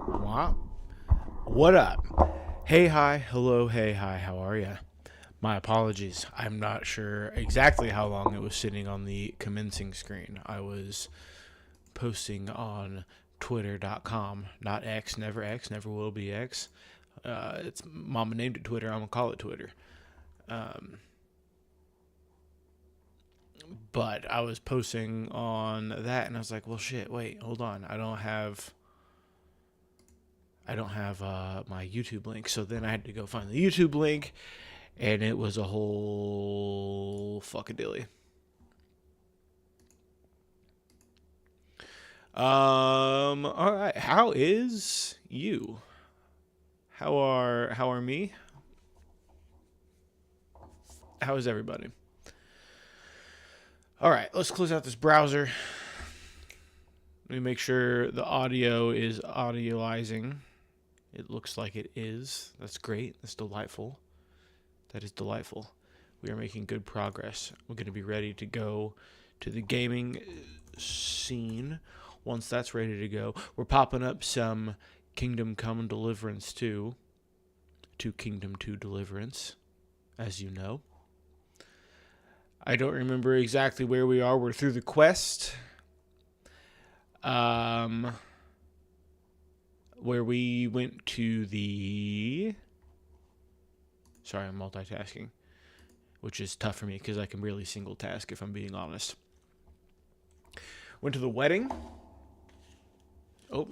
What? What up? Hey, hi, hello, hey, hi, how are ya? My apologies. I'm not sure exactly how long it was sitting on the commencing screen. I was posting on twitter.com, not X, never will be X. It's mama named it Twitter. I'm gonna call it Twitter. Um, but I was posting on that, and I was like, well, shit. Wait, hold on. I don't have my YouTube link. So then I had to go find the YouTube link, and it was a whole fuckadilly. All right. How is you? How are me? How is everybody? All right. Let's close out this browser. Let me make sure the audio is audioizing. It looks like it is. That's great. That's delightful. That is delightful. We are making good progress. We're going to be ready to go to the gaming scene. Once that's ready to go, we're popping up some Kingdom Come Deliverance 2 to Kingdom 2 Deliverance, as you know. I don't remember exactly where we are. We're through the quest. Where we went to the... Sorry, I'm multitasking, which is tough for me because I can really single task if I'm being honest. Went to the wedding. Oh.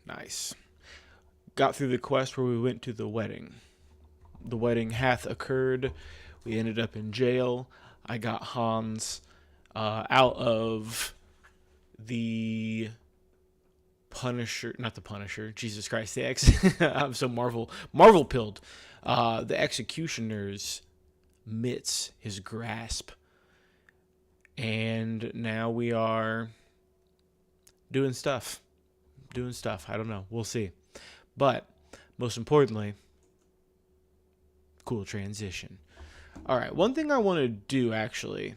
Nice. Got through the quest where we went to the wedding. The wedding hath occurred. We ended up in jail. I got Hans out of the Punisher, not the Punisher, Jesus Christ, I'm so Marvel pilled. The Executioner's mitts, his grasp. And now we are doing stuff. I don't know. We'll see. But most importantly, cool transition. All right, one thing I want to do actually.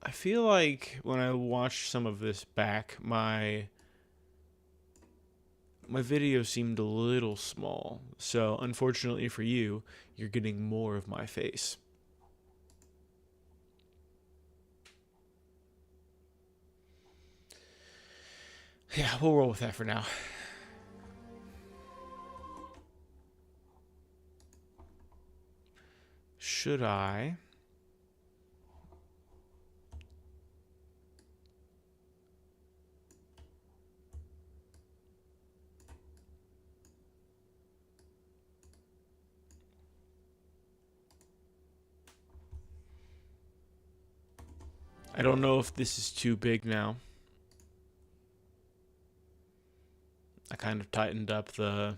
I feel like when I watched some of this back, my video seemed a little small. So unfortunately for you, you're getting more of my face. Yeah, we'll roll with that for now. Should I... I don't know if this is too big now. I kind of tightened up the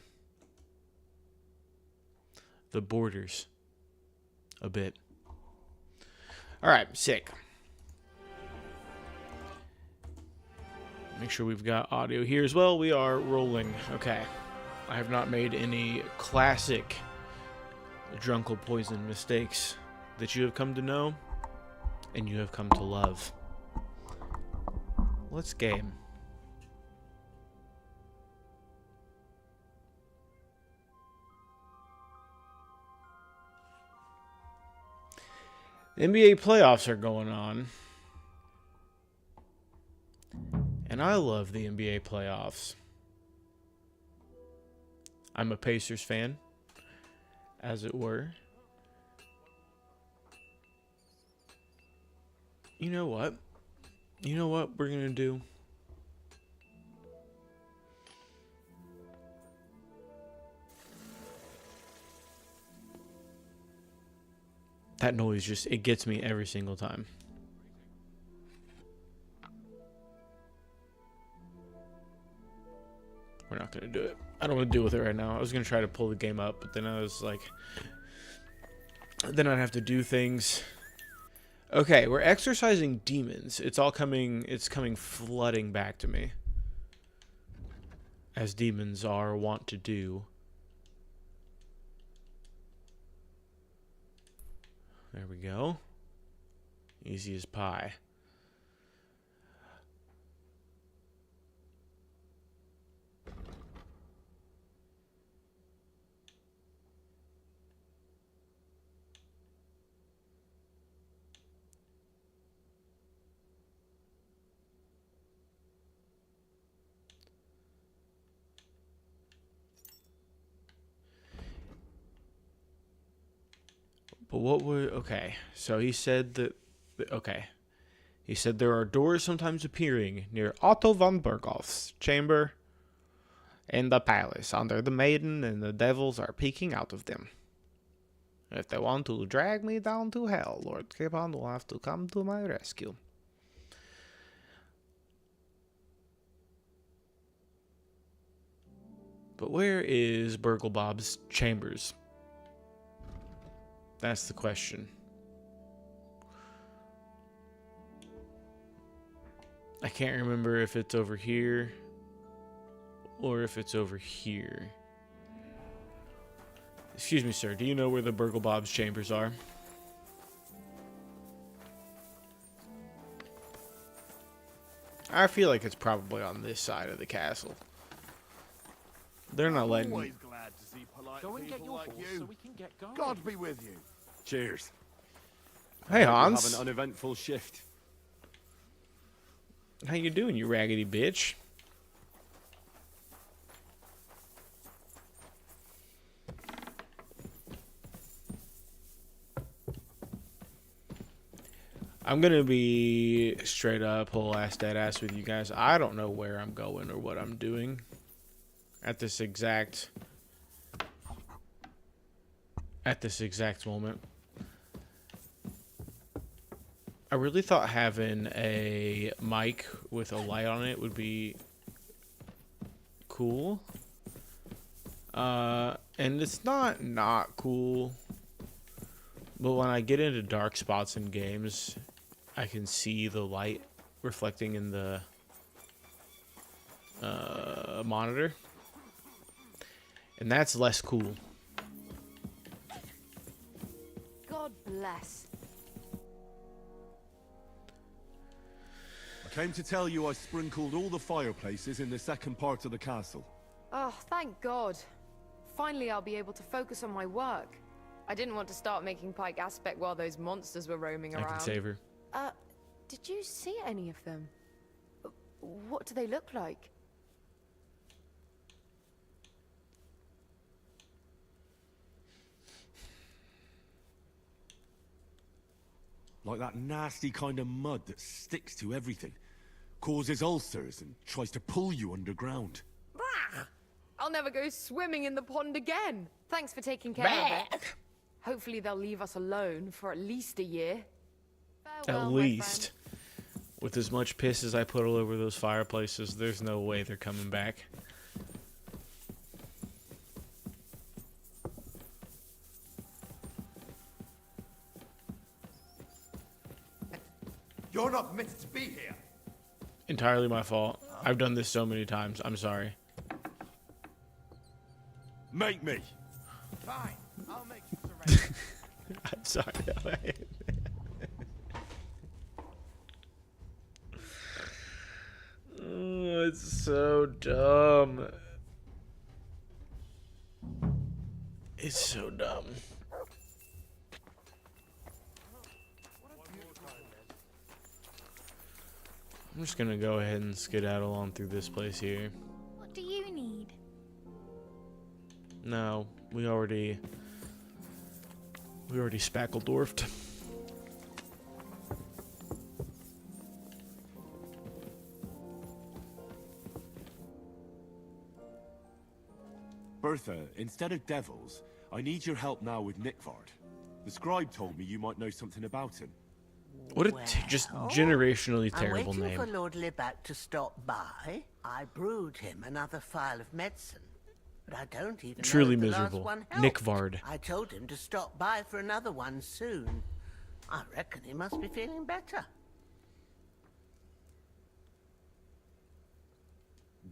borders a bit. All right, sick. Make sure we've got audio here as well. We are rolling. Okay. I have not made any classic drunkle poison mistakes that you have come to know and you have come to love. Let's game. The NBA playoffs are going on. And I love the NBA playoffs. I'm a Pacers fan, as it were. You know what? You know what we're going to do? That noise just, it gets me every single time. We're not going to do it. I don't want to deal with it right now. I was going to try to pull the game up, but then I was like... Then I'd have to do things. Okay, we're exorcising demons. It's all coming. It's coming flooding back to me, as demons are wont to do. There we go. Easy as pie. But what would... Okay, so he said that... Okay. He said there are doors sometimes appearing near Otto von Berghoff's chamber in the palace, under the maiden, and the devils are peeking out of them. If they want to drag me down to hell, Lord Capon will have to come to my rescue. But where is Burglebob's chambers? That's the question. I can't remember if it's over here or if it's over here. Excuse me, sir. Do you know where the Burglebob's chambers are? I feel like it's probably on this side of the castle. They're not letting... Always glad to see polite Go and get people your like horse you. so we can get going. God be with you. Cheers. Hey, Have Hans. an uneventful shift. How you doing, you raggedy bitch? I'm gonna be straight up, whole ass, dead ass with you guys. I don't know where I'm going or what I'm doing at this exact moment. I really thought having a mic with a light on it would be cool. And it's not cool. But when I get into dark spots in games, I can see the light reflecting in the monitor. And that's less cool. God bless. I came to tell you I sprinkled all the fireplaces in the second part of the castle. Oh, thank God. Finally, I'll be able to focus on my work. I didn't want to start making Pike Aspect while those monsters were roaming around. I can save her. Did you see any of them? What do they look like? Like that nasty kind of mud that sticks to everything. Causes ulcers and tries to pull you underground. I'll never go swimming in the pond again. Thanks for taking care of it. Hopefully they'll leave us alone for at least a year. Farewell, At least. With as much piss as I put all over those fireplaces, there's no way they're coming back. You're not meant to be here. Entirely my fault. I've done this so many times. I'm sorry. Make me. Fine, I'll make you surrender. I'm sorry. Oh, it's so dumb. It's so dumb. I'm just gonna go ahead and skedaddle on through this place here. What do you need? No, we already spackledorfed. Bertha, instead of devils, I need your help now with Nickvard. The scribe told me you might know something about him. What a just generationally terrible I'm waiting name. for Lord Libat to stop by. I brewed him another phial of medicine. But I don't even Truly know if the miserable. last one helped. Nickvard. I told him to stop by for another one soon. I reckon he must be feeling better.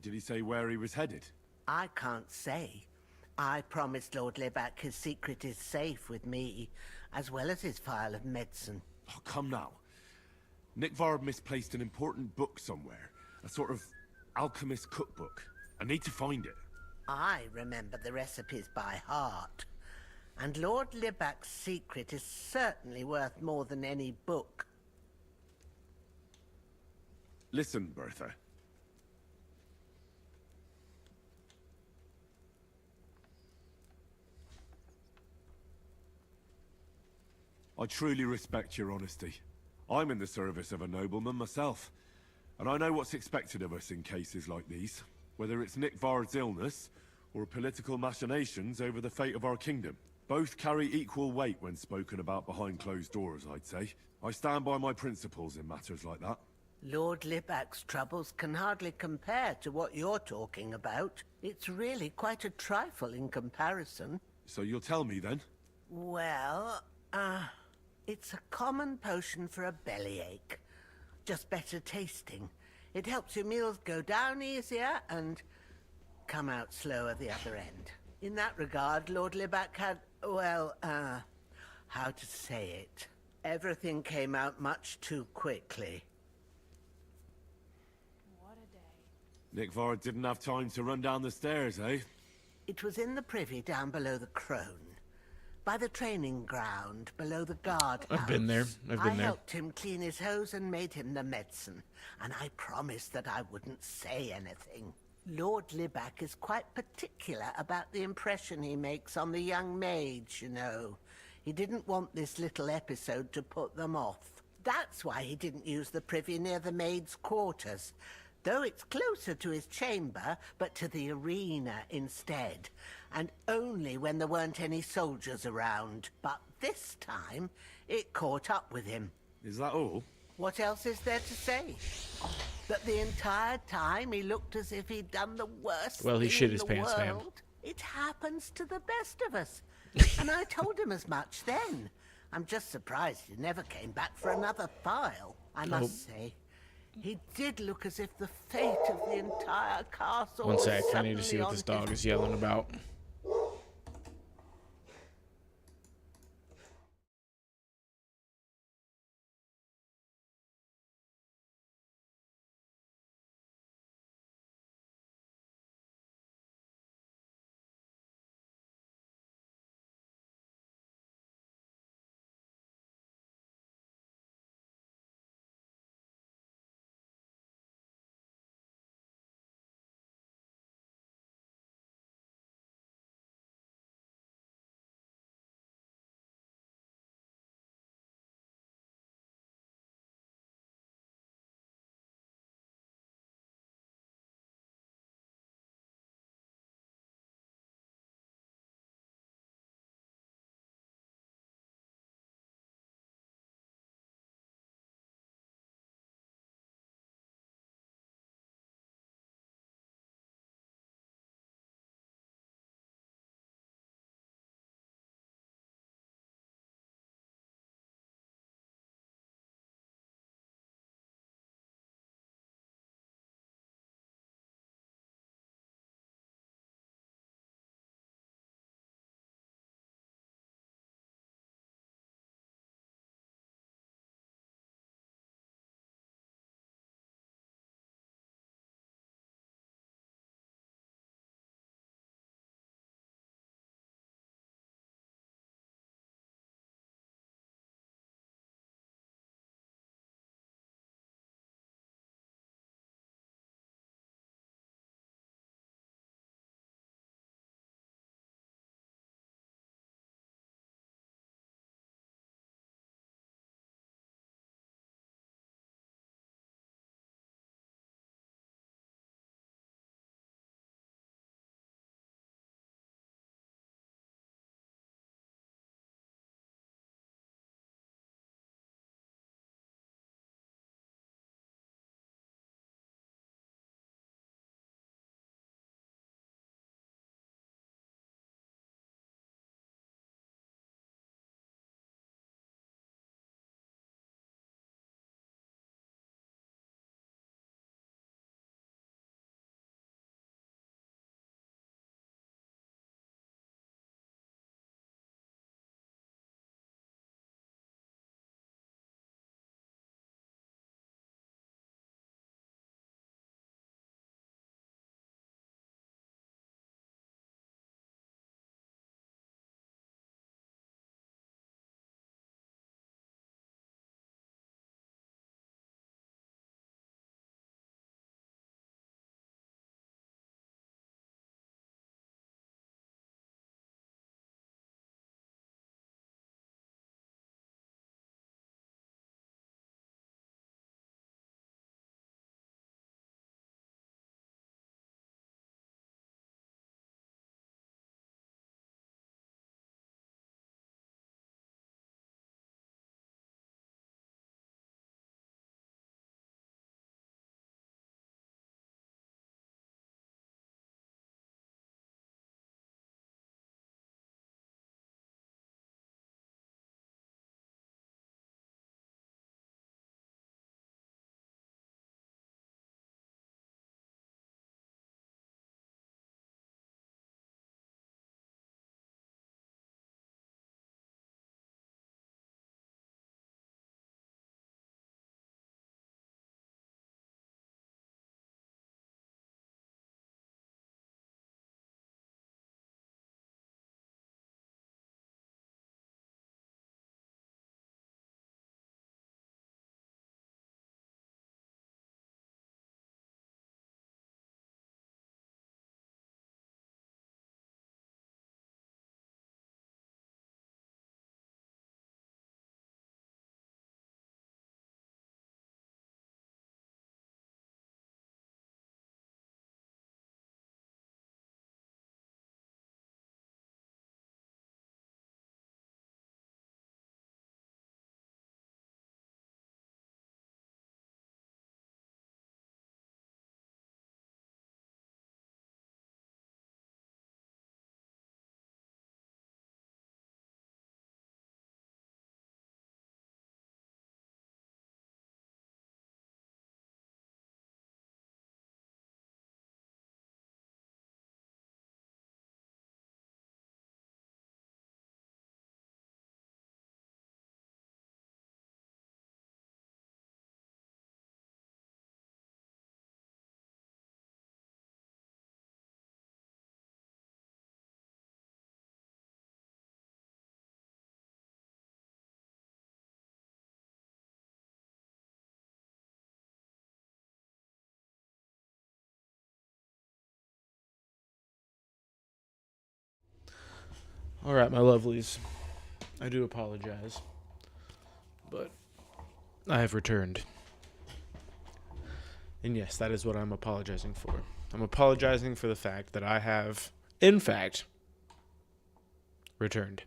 Did he say where he was headed? I can't say. I promised Lord Libac his secret is safe with me, as well as his phial of medicine. Oh, come now. Nick Vard misplaced an important book somewhere. A sort of alchemist cookbook. I need to find it. I remember the recipes by heart. And Lord Libac's secret is certainly worth more than any book. Listen, Bertha. I truly respect your honesty. I'm in the service of a nobleman myself, and I know what's expected of us in cases like these, whether it's Nick Vard's illness or political machinations over the fate of our kingdom. Both carry equal weight when spoken about behind closed doors, I'd say. I stand by my principles in matters like that. Lord Libac's troubles can hardly compare to what you're talking about. It's really quite a trifle in comparison. So you'll tell me then? Well, it's a common potion for a bellyache. Just better tasting. It helps your meals go down easier and come out slower the other end. In that regard, Lord Libac had, well, how to say it? Everything came out much too quickly. What a day. Nick Vard didn't have time to run down the stairs, eh? It was in the privy down below the Crone. By the training ground, below the guard house. I've been there. I've been I there. helped him clean his hose and made him the medicine. And I promised that I wouldn't say anything. Lord Libac is quite particular about the impression he makes on the young maids, you know. He didn't want this little episode to put them off. That's why he didn't use the privy near the maids' quarters. Though it's closer to his chamber, but to the arena instead. And only when there weren't any soldiers around. But this time, it caught up with him. Is that all? What else is there to say? That the entire time he looked as if he'd done the worst Well, he thing shit in his the pants, ma'am. world. It happens to the best of us. And I told him as much then. I'm just surprised he never came back for another file. I must say, he did look as if the fate of the entire castle One was sec, I need to see suddenly what this on dog his is yelling about. Alright, my lovelies. I do apologize. But I have returned. And yes, that is what I'm apologizing for. I'm apologizing for the fact that I have, in fact, returned.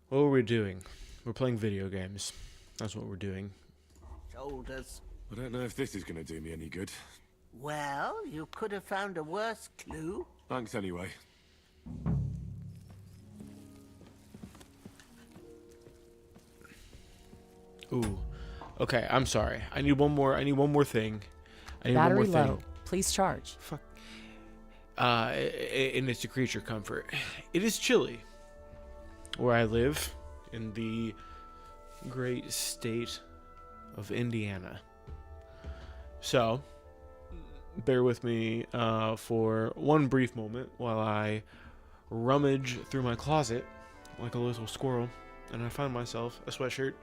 What were we doing? We're playing video games. That's what we're doing. Told us. I don't know if this is going to do me any good. Well, you could have found a worse clue. Thanks anyway. Ooh. Okay, I'm sorry. I need one more thing. I need Battery one more low. thing. Please charge. Fuck. And it's a creature comfort. It is chilly where I live in the great state of Indiana. So, bear with me for one brief moment while I rummage through my closet like a little squirrel, and I find myself a sweatshirt.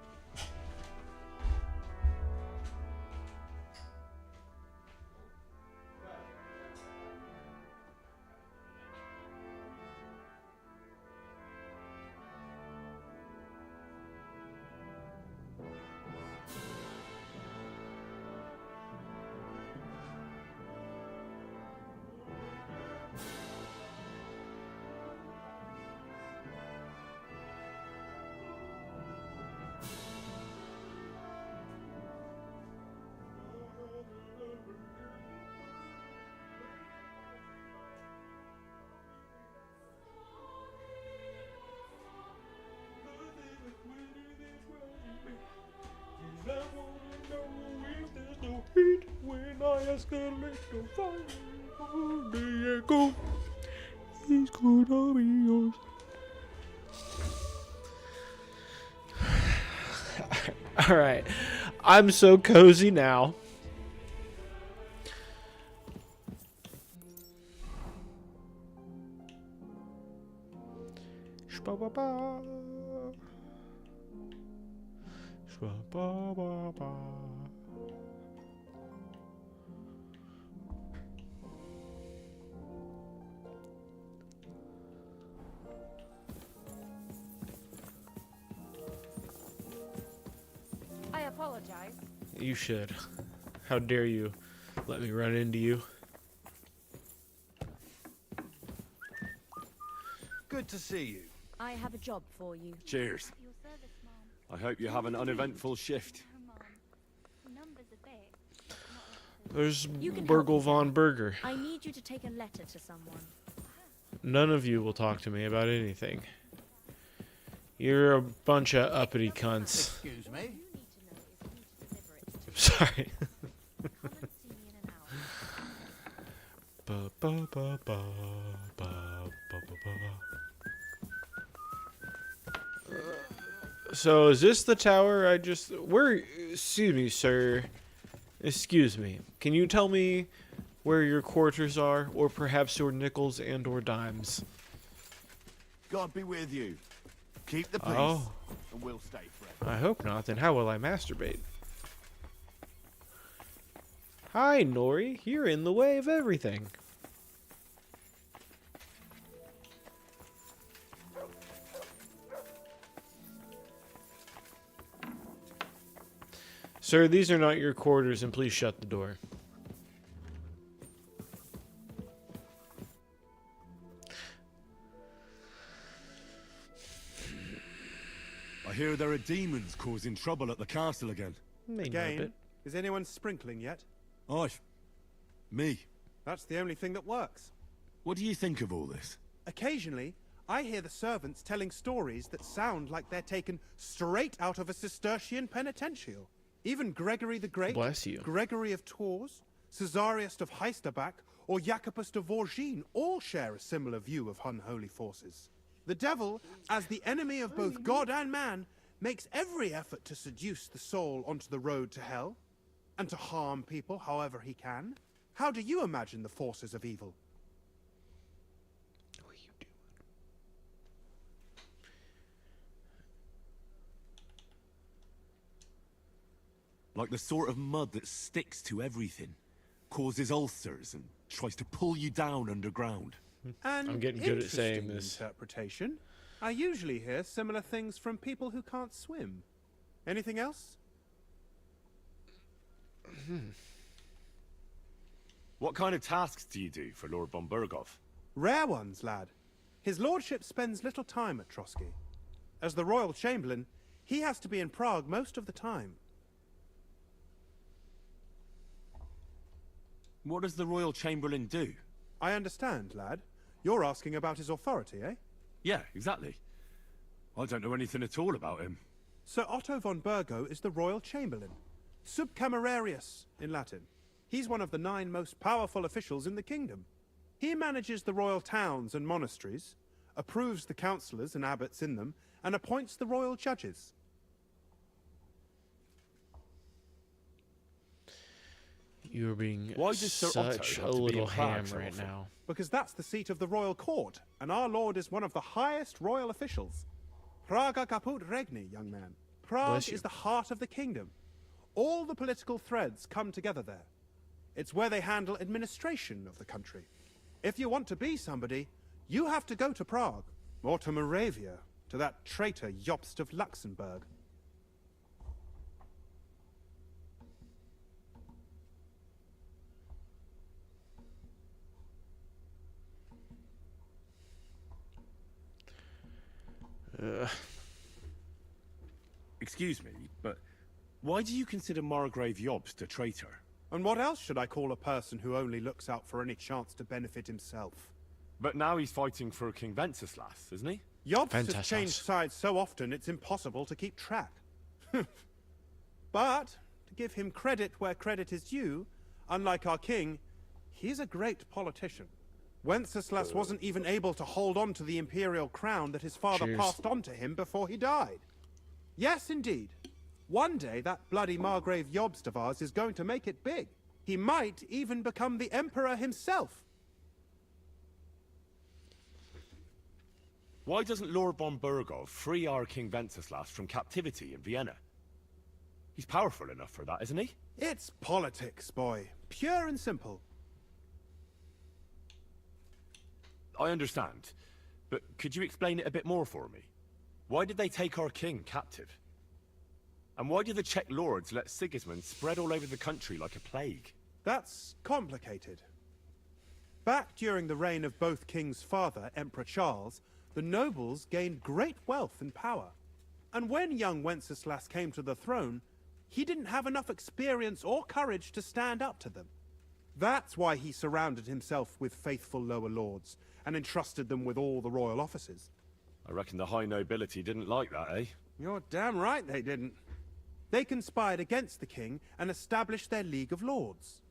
He's gonna be yours. All right, I'm so cozy now. Shba-ba-ba. Shba-ba-ba-ba. I apologize. You should. How dare you let me run into you? Good to see you. I have a job for you. Cheers. Your service, Mom. I hope you have an uneventful shift. No, Mom. Numbers a bit. There's You can help Burgle me. Von Burger. I need you to take a letter to someone. None of you will talk to me about anything. You're a bunch of uppity cunts. Excuse me. You need to know is who to deliver it to. Sorry. Come and see me in an hour. Ba, ba, ba, ba, ba, ba, ba, ba. So is this the tower I just... Where... Excuse me, sir. Excuse me. Can you tell me where your quarters are? Or perhaps your nickels and or dimes? God be with you. Keep the peace, Oh. and we'll stay friends. I hope not. Then how will I masturbate? Hi, Nori. You're in the way of everything. Sir, these are not your quarters, and please shut the door. I hear there are demons causing trouble at the castle again. Maybe a bit. Again, is anyone sprinkling yet? Aye. Me. That's the only thing that works. What do you think of all this? Occasionally, I hear the servants telling stories that sound like they're taken straight out of a Cistercian penitential. Even Gregory the Great, Bless you. Gregory of Tours, Caesarius of Heisterbach, or Jacobus de Vorgine all share a similar view of unholy forces. The devil, as the enemy of both God and man, makes every effort to seduce the soul onto the road to hell, and to harm people however he can. How do you imagine the forces of evil? What are you doing? Like the sort of mud that sticks to everything, causes ulcers, and tries to pull you down underground. An I'm getting good at saying interesting this. interpretation. I usually hear similar things from people who can't swim. Anything else? What kind of tasks do you do for Lord von Burgov? Rare ones, lad. His lordship spends little time at Trotsky. As the royal chamberlain, he has to be in Prague most of the time. What does the Royal Chamberlain do? I understand, lad. You're asking about his authority, eh? Yeah, exactly. I don't know anything at all about him. Sir Otto von Burgo is the royal chamberlain. Subcamerarius in Latin. He's one of the 9 most powerful officials in the kingdom. He manages the royal towns and monasteries, approves the councillors and abbots in them, and appoints the royal judges. You're being Why does Sir Otto such have a to be little in Prague ham so right often? now. Because that's the seat of the royal court, and our lord is one of the highest royal officials. Praga caput regni, young man. Prague Bless you. is the heart of the kingdom. All the political threads come together there. It's where they handle administration of the country. If you want to be somebody, you have to go to Prague, or to Moravia, to that traitor Jobst of Luxembourg. Excuse me, but why do you consider Margrave Jobst a traitor? And what else should I call a person who only looks out for any chance to benefit himself? But now he's fighting for King Wenceslas, isn't he? Jobst has Fantastic. changed sides so often it's impossible to keep track. But, to give him credit where credit is due, unlike our king, he's a great politician. Wenceslas wasn't even able to hold on to the imperial crown that his father Cheers. passed on to him before he died. Yes, indeed. One day that bloody Margrave Jobst of ours is going to make it big. He might even become the emperor himself. Why doesn't Lord von Burgov free our King Wenceslas from captivity in Vienna? He's powerful enough for that, isn't he? It's politics, boy. Pure and simple. I understand, but could you explain it a bit more for me? Why did they take our king captive? And why did the Czech lords let Sigismund spread all over the country like a plague? That's complicated. Back during the reign of both kings' father, Emperor Charles, the nobles gained great wealth and power. And when young Wenceslas came to the throne, he didn't have enough experience or courage to stand up to them. That's why he surrounded himself with faithful lower lords and entrusted them with all the royal offices. I reckon the high nobility didn't like that, eh? You're damn right they didn't. They conspired against the king and established their League of Lords.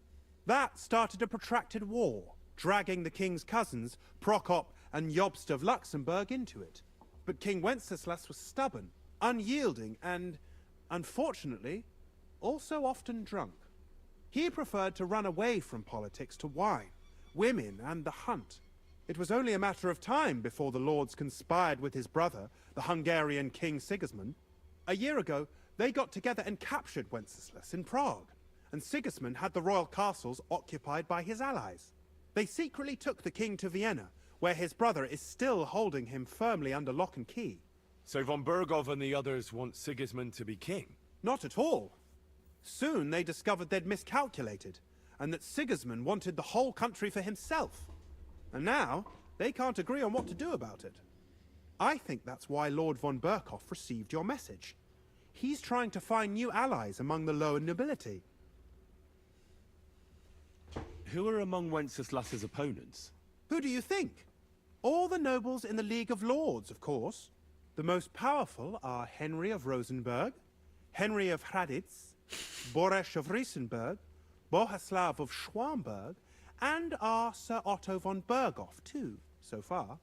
That started a protracted war, dragging the king's cousins, Prokop and Jobst of Luxembourg, into it. But King Wenceslas was stubborn, unyielding, and, unfortunately, also often drunk. He preferred to run away from politics to wine, women, and the hunt. It was only a matter of time before the lords conspired with his brother, the Hungarian King Sigismund. A year ago, they got together and captured Wenceslas in Prague, and Sigismund had the royal castles occupied by his allies. They secretly took the king to Vienna, where his brother is still holding him firmly under lock and key. So von Burgov and the others want Sigismund to be king? Not at all. Soon they discovered they'd miscalculated, and that Sigismund wanted the whole country for himself. And now, they can't agree on what to do about it. I think that's why Lord von Burkhoff received your message. He's trying to find new allies among the lower nobility. Who are among Wenceslas's opponents? Who do you think? All the nobles in the League of Lords, of course. The most powerful are Henry of Rosenberg, Henry of Hraditz, Boresh of Riesenberg, Bohuslav of Schwamberg, and our Sir Otto von Burghoff, too, so far.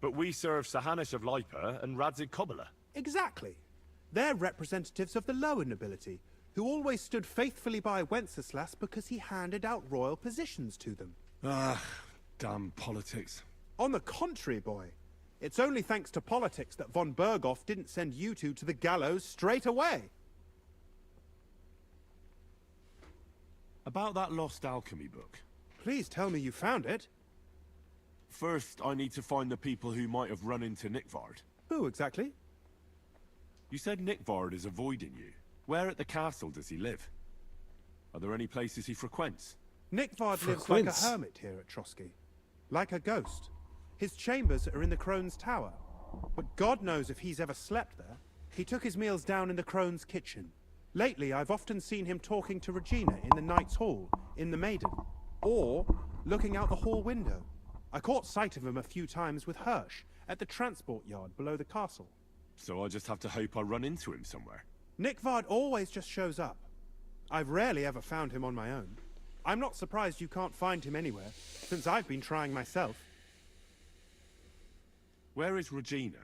But we serve Sahanis of Lipa and Radzig Kobyla. Exactly. They're representatives of the lower nobility, who always stood faithfully by Wenceslas because he handed out royal positions to them. Ah, damn politics. On the contrary, boy. It's only thanks to politics that von Burghoff didn't send you two to the gallows straight away. About that lost alchemy book. Please tell me you found it. first I need to find the people who might have run into Nickvard. Who exactly? You said Nickvard is avoiding you. Where at the castle does he live? Are there any places he frequents? Nickvard lives like a hermit here at Trotsky. Like a ghost. His chambers are in the Crone's Tower. But God knows if he's ever slept there. He took his meals down in the Crone's kitchen. Lately, I've often seen him talking to Regina in the Knight's Hall, in the Maiden. Or looking out the hall window. I caught sight of him a few times with Hirsch at the transport yard below the castle. So I just have to hope I run into him somewhere. Nickvard always just shows up. I've rarely ever found him on my own. I'm not surprised you can't find him anywhere, since I've been trying myself. Where is Regina?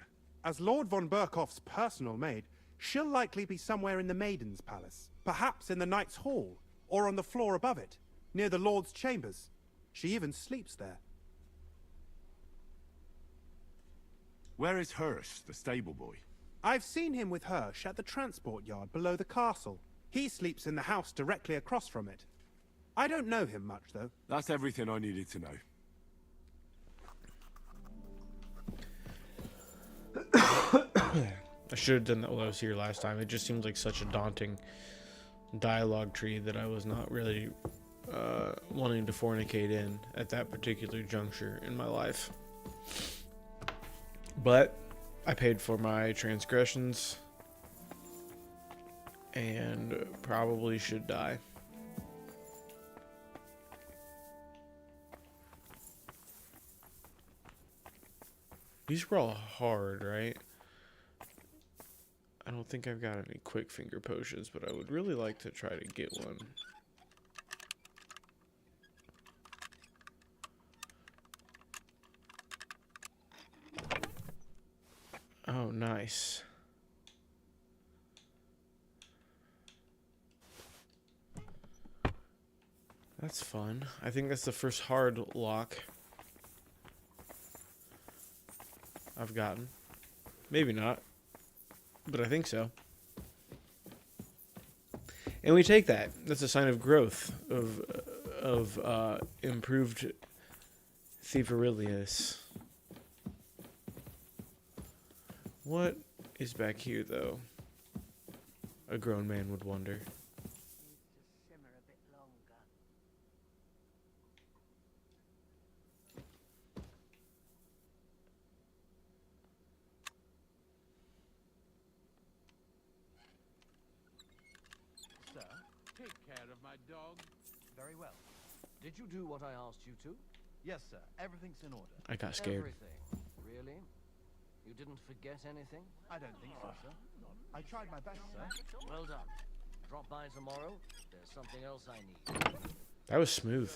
As Lord von Burkoff's personal maid, she'll likely be somewhere in the Maiden's Palace. Perhaps in the Knight's Hall, or on the floor above it, near the Lord's chambers. She even sleeps there. Where is Hirsch, the stable boy? I've seen him with Hirsch at the transport yard below the castle. He sleeps in the house directly across from it. I don't know him much, though. That's everything I needed to know. I should have done that while I was here last time. It just seems like such a daunting dialogue tree that I was not really wanting to fornicate in at that particular juncture in my life. But I paid for my transgressions and probably should die. These were all hard, right? I don't think I've got any quick finger potions, but I would really like to try to get one. Oh, nice. That's fun. I think that's the first hard lock I've gotten. Maybe not, but I think so. And we take that. That's a sign of growth, of improved thieverilliness. What is back here, though? A grown man would wonder. Needs to simmer a bit longer. Sir, take care of my dog. Very well. Did you do what I asked you to? Yes, sir. Everything's in order. I got scared. Everything. Really? You didn't forget anything? I don't think so, sir. I tried my best, sir. Well done. Drop by tomorrow. There's something else I need. That was smooth.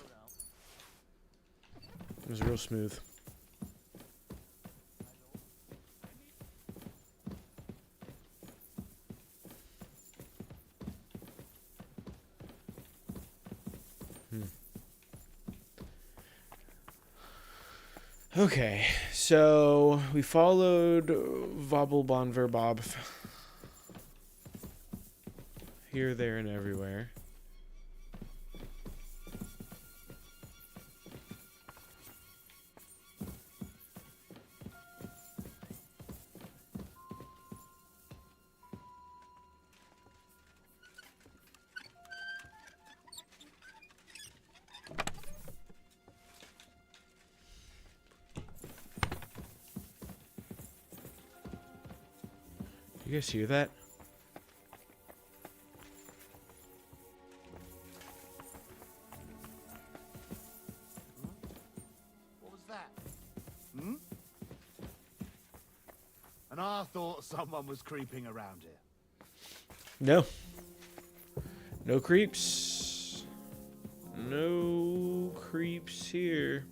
It was real smooth. Okay, so we followed Vobbelbon Verbob here, there, and everywhere. You guys hear that? What was that? Hmm? And I thought someone was creeping around here. No. No creeps. No creeps here.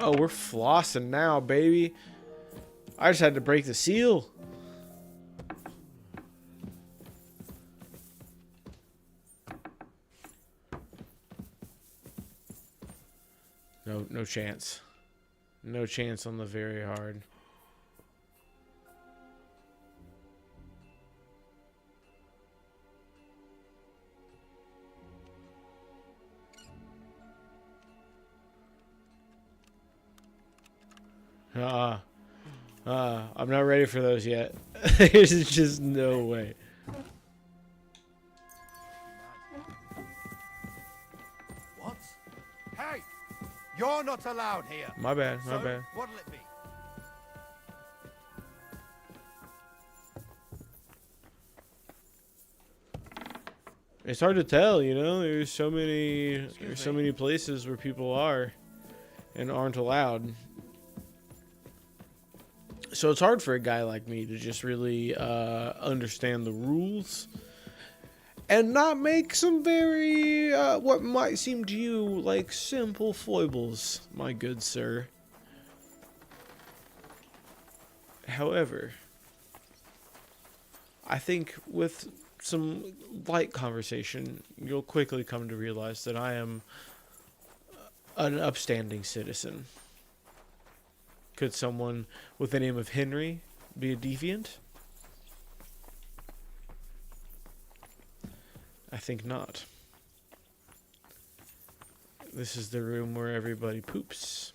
Oh, we're flossing now, baby. I just had to break the seal. No chance. No chance on the very hard. I'm not ready for those yet. There's just no way. What? Hey! You're not allowed here. My bad, my So, bad. what'll it be? It's hard to tell, you know. There's so many places where people are and aren't allowed. So it's hard for a guy like me to just really understand the rules and not make some very what might seem to you like simple foibles, my good sir. However, I think with some light conversation, you'll quickly come to realize that I am an upstanding citizen. Could someone with the name of Henry be a deviant? I think not. This is the room where everybody poops.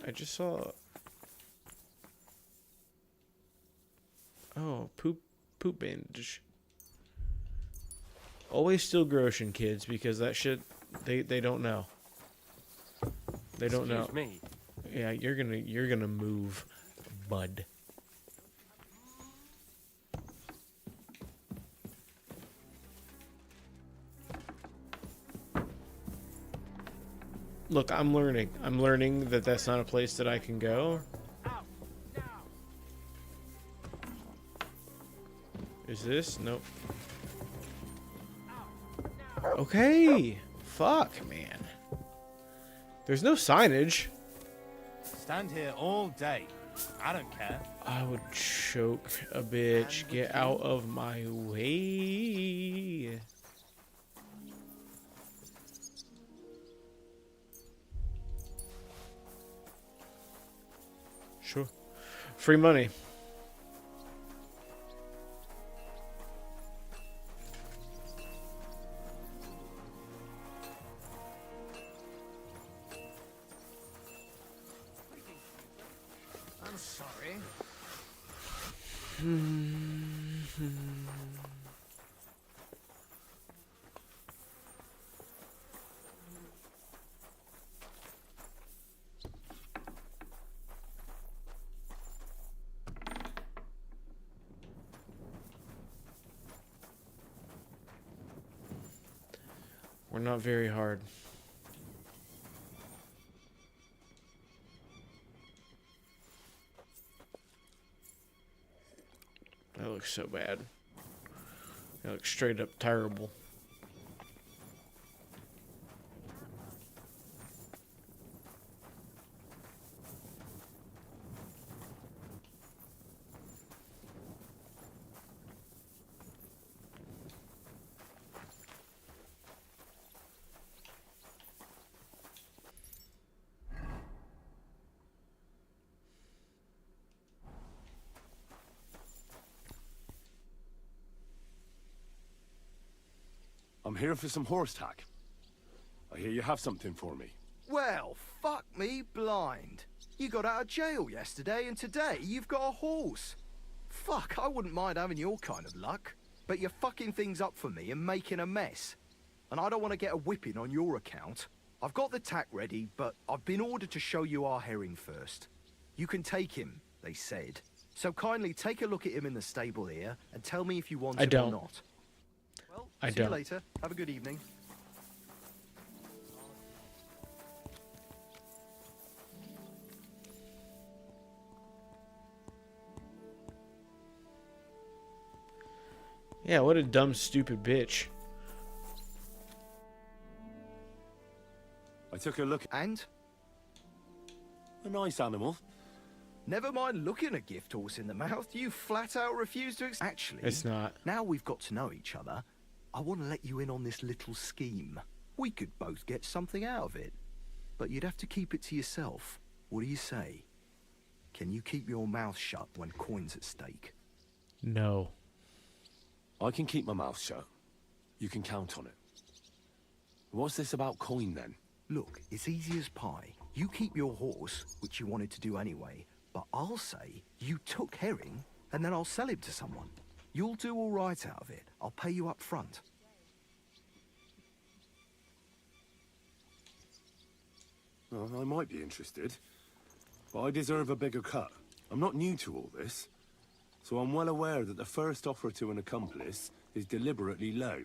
I just saw... Oh, poop bandage. Always steal Groshen, kids, because that shit, they don't know. They don't know. Excuse me. Yeah, you're gonna move, bud. Look, I'm learning. I'm learning that that's not a place that I can go. Is this? Nope. Okay. Fuck, man. There's no signage. Stand here all day. I don't care. I would choke a bitch. Get out of my way. Sure. Free money. I'm sorry. We're not very hard. That looks so bad. That looks straight up terrible. I'm here for some horse tack. I hear you have something for me. Well, fuck me blind. You got out of jail yesterday, and today you've got a horse. Fuck, I wouldn't mind having your kind of luck. But you're fucking things up for me and making a mess. And I don't want to get a whipping on your account. I've got the tack ready, but I've been ordered to show you our herring first. You can take him, they said. So kindly take a look at him in the stable here and tell me if you want I him don't. or not. Well, I see don't. you later. Have a good evening. Yeah, what a dumb, stupid bitch. I took a look. And? A nice animal. Never mind looking a gift horse in the mouth, you flat out refuse to Actually, It's not. now we've got to know each other, I want to let you in on this little scheme. We could both get something out of it. But you'd have to keep it to yourself. What do you say? Can you keep your mouth shut when coin's at stake? No. I can keep my mouth shut. You can count on it. What's this about coin then? Look, it's easy as pie. You keep your horse, which you wanted to do anyway, but I'll say you took Herring, and then I'll sell him to someone. You'll do all right out of it. I'll pay you up front. Well, I might be interested, but I deserve a bigger cut. I'm not new to all this, so I'm well aware that the first offer to an accomplice is deliberately low,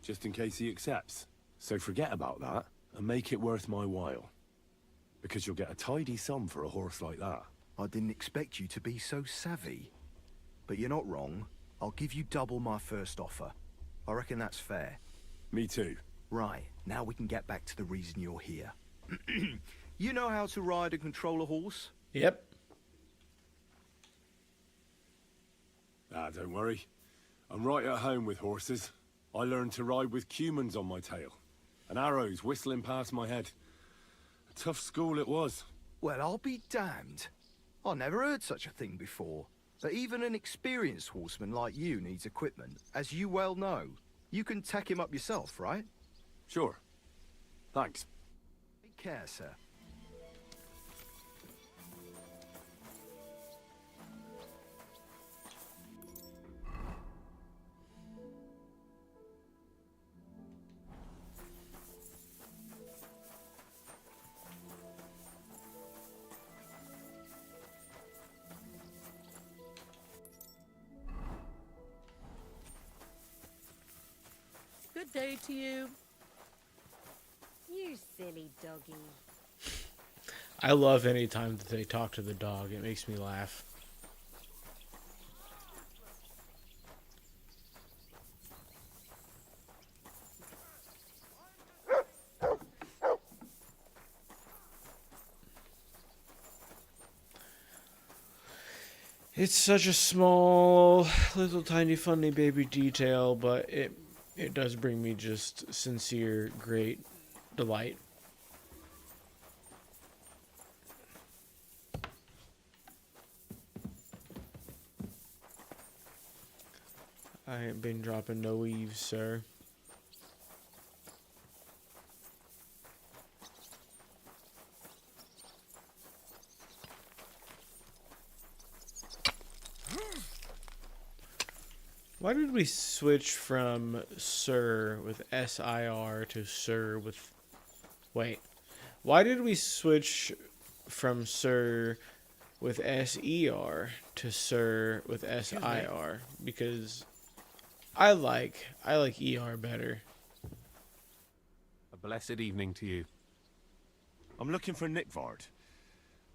just in case he accepts. So forget about that, and make it worth my while. Because you'll get a tidy sum for a horse like that. I didn't expect you to be so savvy. But you're not wrong. I'll give you double my first offer. I reckon that's fair. Me too. Right, now we can get back to the reason you're here. You know how to ride and control a horse? Yep. Ah, don't worry. I'm right at home with horses. I learned to ride with cumans on my tail, and arrows whistling past my head. A tough school it was. Well, I'll be damned. I never heard such a thing before. But even an experienced horseman like you needs equipment, as you well know. You can tack him up yourself, right? Sure. Thanks. Take care, sir. Good day to you. You silly doggy. I love any time that they talk to the dog. It makes me laugh. It's such a small, little tiny funny baby detail, but it does bring me just sincere, great delight. I ain't been dropping no eaves, sir. Why did we switch from Sir with S-I-R to Sir with... Wait. Why did we switch from Sir with S-E-R to Sir with S-I-R? Because I like E-R better. A blessed evening to you. I'm looking for Nick Vard.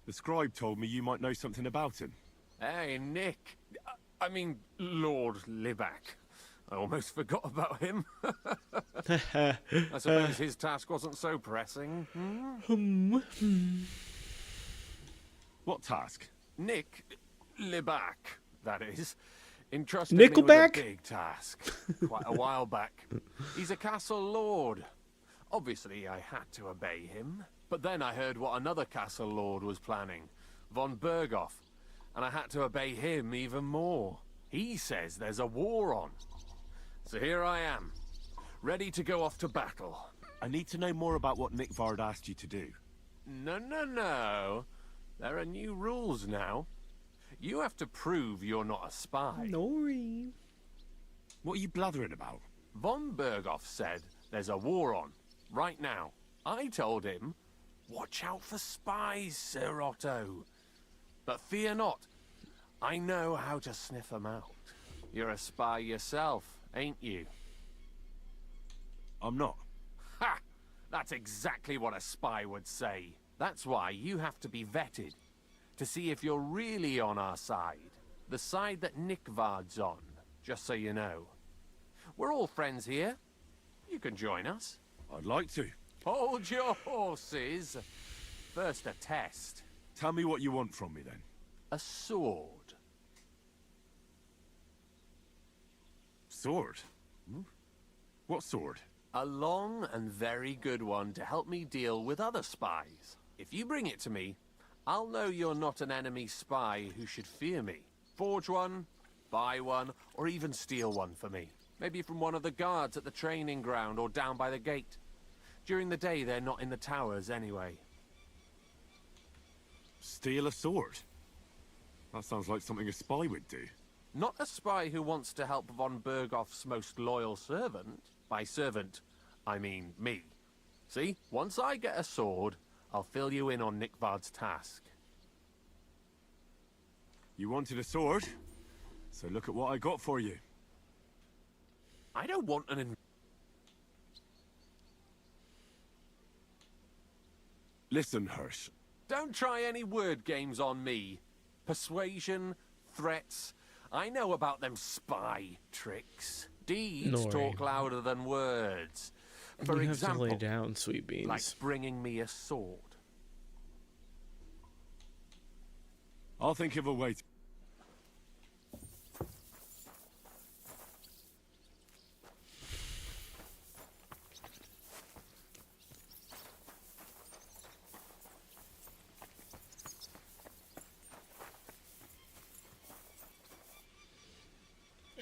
The scribe told me you might know something about him. Hey, Nick. I mean, Lord Libac. I almost forgot about him. I suppose his task wasn't so pressing. What task? Nick Libac, that is, entrusted me with a Nickelback? big task quite a while back. He's a castle lord. Obviously, I had to obey him. But then I heard what another castle lord was planning, von Berghoff, and I had to obey him even more. He says there's a war on. So here I am, ready to go off to battle. I need to know more about what Nick Vard asked you to do. No. There are new rules now. You have to prove you're not a spy. Nori. What are you blathering about? Von Berghoff said there's a war on, right now. I told him, watch out for spies, Sir Otto. But fear not, I know how to sniff them out. You're a spy yourself, ain't you? I'm not. Ha! That's exactly what a spy would say. That's why you have to be vetted, to see if you're really on our side. The side that Nick Vard's on, just so you know. We're all friends here. You can join us. I'd like to. Hold your horses. First a test. Tell me what you want from me, then. A sword. Sword? What sword? A long and very good one to help me deal with other spies. If you bring it to me, I'll know you're not an enemy spy who should fear me. Forge one, buy one, or even steal one for me. Maybe from one of the guards at the training ground or down by the gate. During the day, they're not in the towers anyway. Steal a sword? That sounds like something a spy would do. Not a spy who wants to help von Bergoff's most loyal servant. By servant, I mean me. See, once I get a sword, I'll fill you in on Nickvard's task. You wanted a sword? So look at what I got for you. I don't want an... Listen, Hirsch. Don't try any word games on me. Persuasion, threats. I know about them spy tricks. Deeds Nori. talk louder than words. For You example, have to lay down, sweet beans. like bringing me a sword. I'll think of a way to...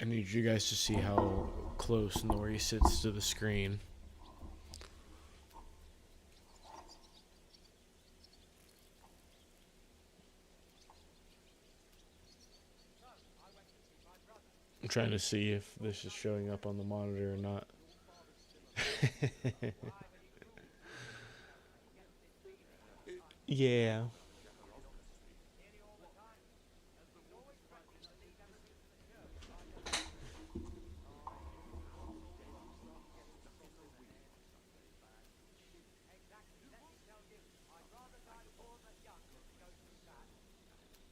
I need you guys to see how close Nori sits to the screen. I'm trying to see if this is showing up on the monitor or not. Yeah.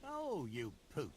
Oh, you pooch.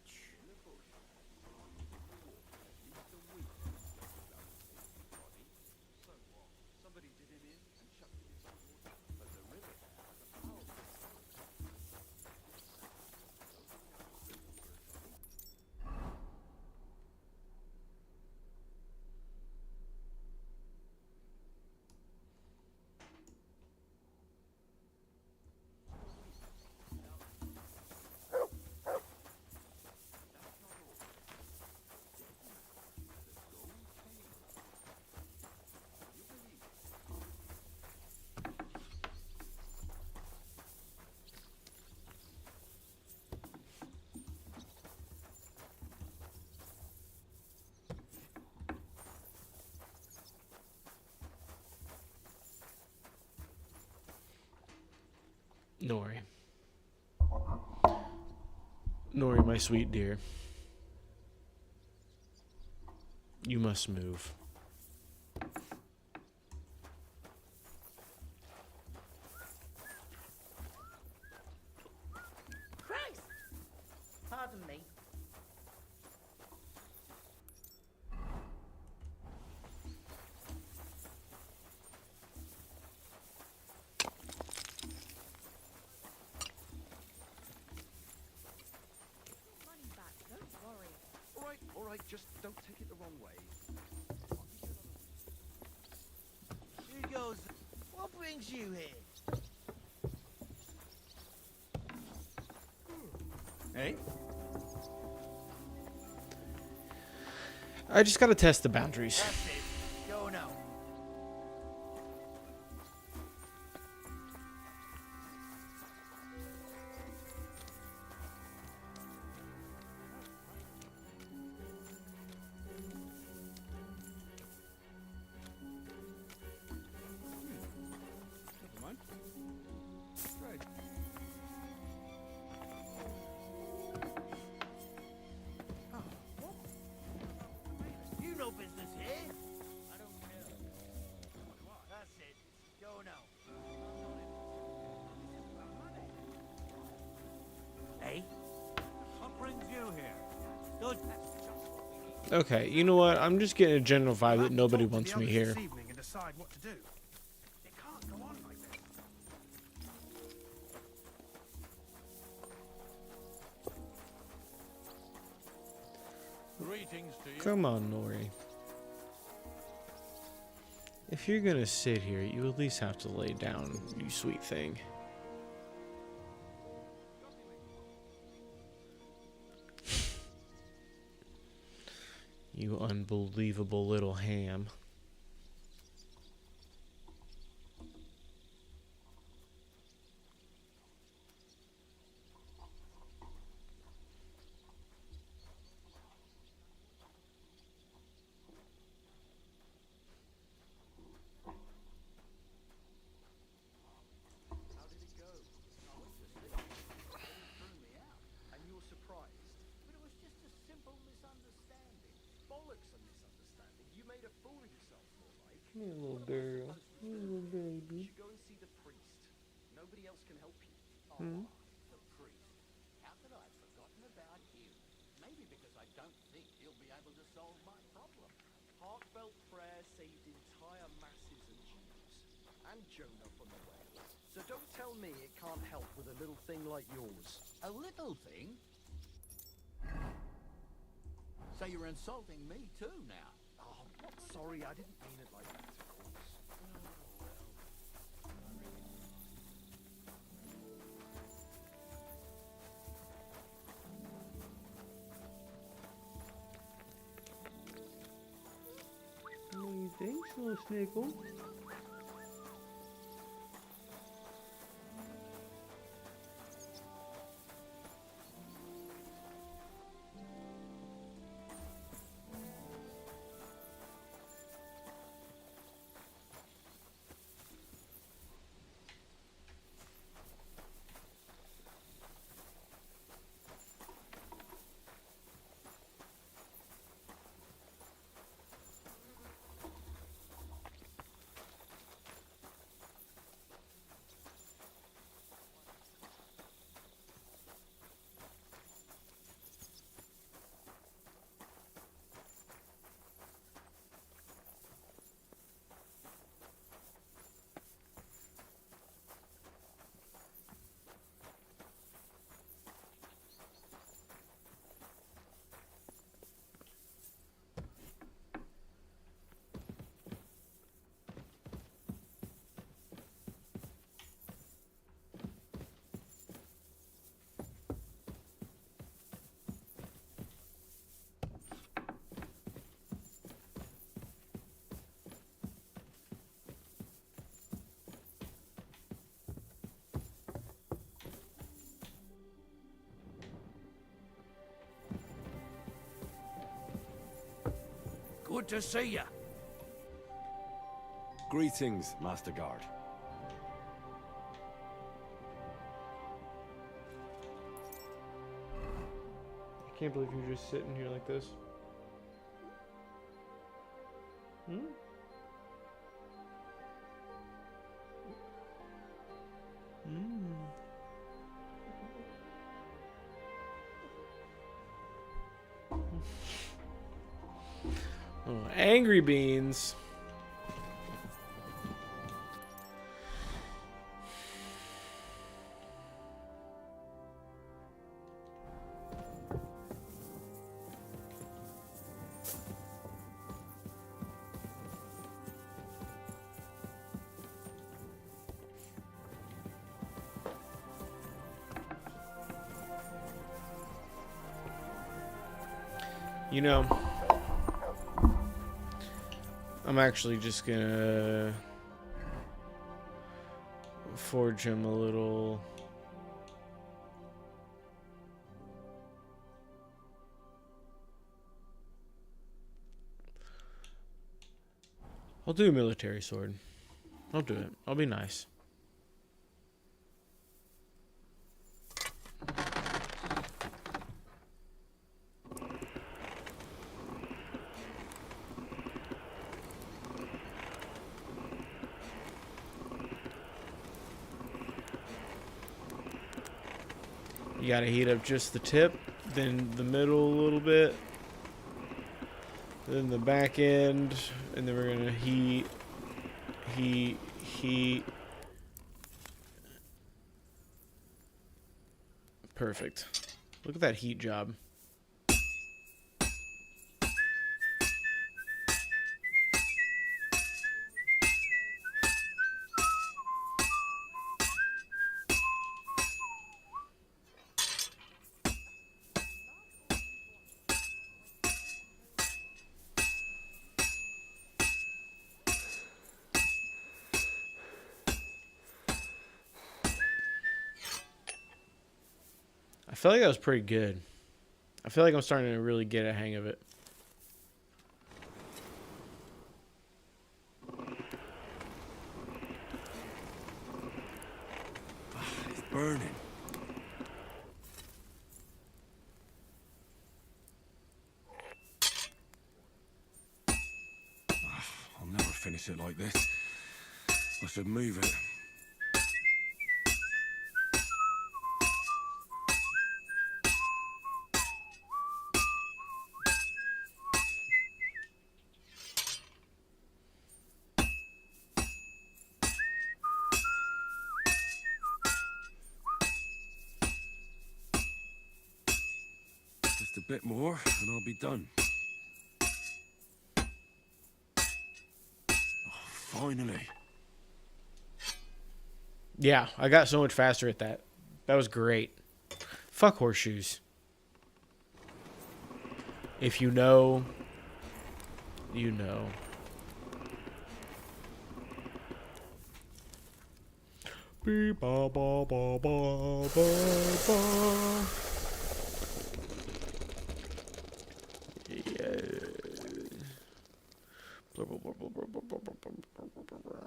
Nori. Nori, my sweet dear. You must move. Christ! Pardon me. Money back, don't worry. All right, just don't take it the wrong way. Here goes. What brings you here? Hey? I just gotta test the boundaries. That's it. Go now. Never mind. Great. You no business here. I don't care. That's it. Go now. Hey? What brings you here? Good. Okay, you know what? I'm just getting a general vibe that nobody wants me here. This evening and decide what to do. It can't go on like this. Greetings to you. Come on, Nori. If you're gonna sit here, you at least have to lay down, you sweet thing. You unbelievable little ham. Me little girl. Me little baby. You should go and see the priest. Nobody else can help you. Hmm? The priest. How could I have forgotten about him? Maybe because I don't think he'll be able to solve my problem. Heartfelt prayer saved entire masses of Jews. And Jonah from the well. So don't tell me it can't help with a little thing like yours. A little thing? So you're insulting me too now? Oh, sorry, I didn't mean it like that, of course. What do you think, little snickle? Good to see you. Greetings, Master Guard. I can't believe you're just sitting here like this. Hmm? Oh, angry beans. You know, I'm actually just gonna forge him a little. I'll do a military sword. I'll do it. I'll be nice. You gotta heat up just the tip, then the middle a little bit, then the back end, and then we're gonna heat. Perfect. Look at that heat job. I feel like that was pretty good. I feel like I'm starting to really get a hang of it. It's burning. I'll never finish it like this. I should move it. Just a bit more, and I'll be done. Oh, finally. Yeah, I got so much faster at that. That was great. Fuck horseshoes. If you know, you know. Beep, ba, ba, ba, ba, ba, ba. Yeah. Blah, blah, blah, blah, blah, blah, blah, blah, blah, blah, blah.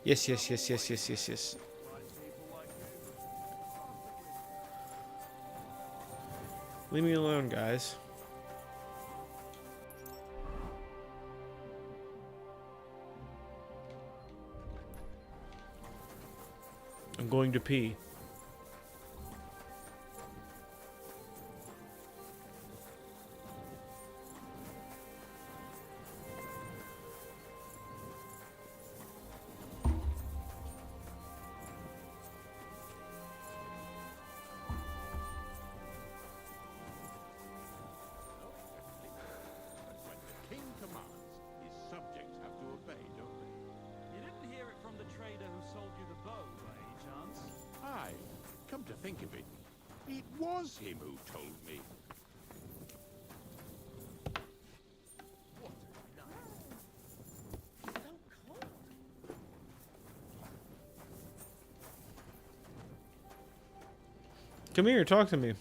Yes, yes, yes, yes, yes, yes, yes. Leave me alone, guys. I'm going to pee. King commands, his subjects have to obey, don't they? You didn't hear it from the trader who sold you the bow, by any chance? Aye, come to think of it, it was him who told me. Come here, talk to me.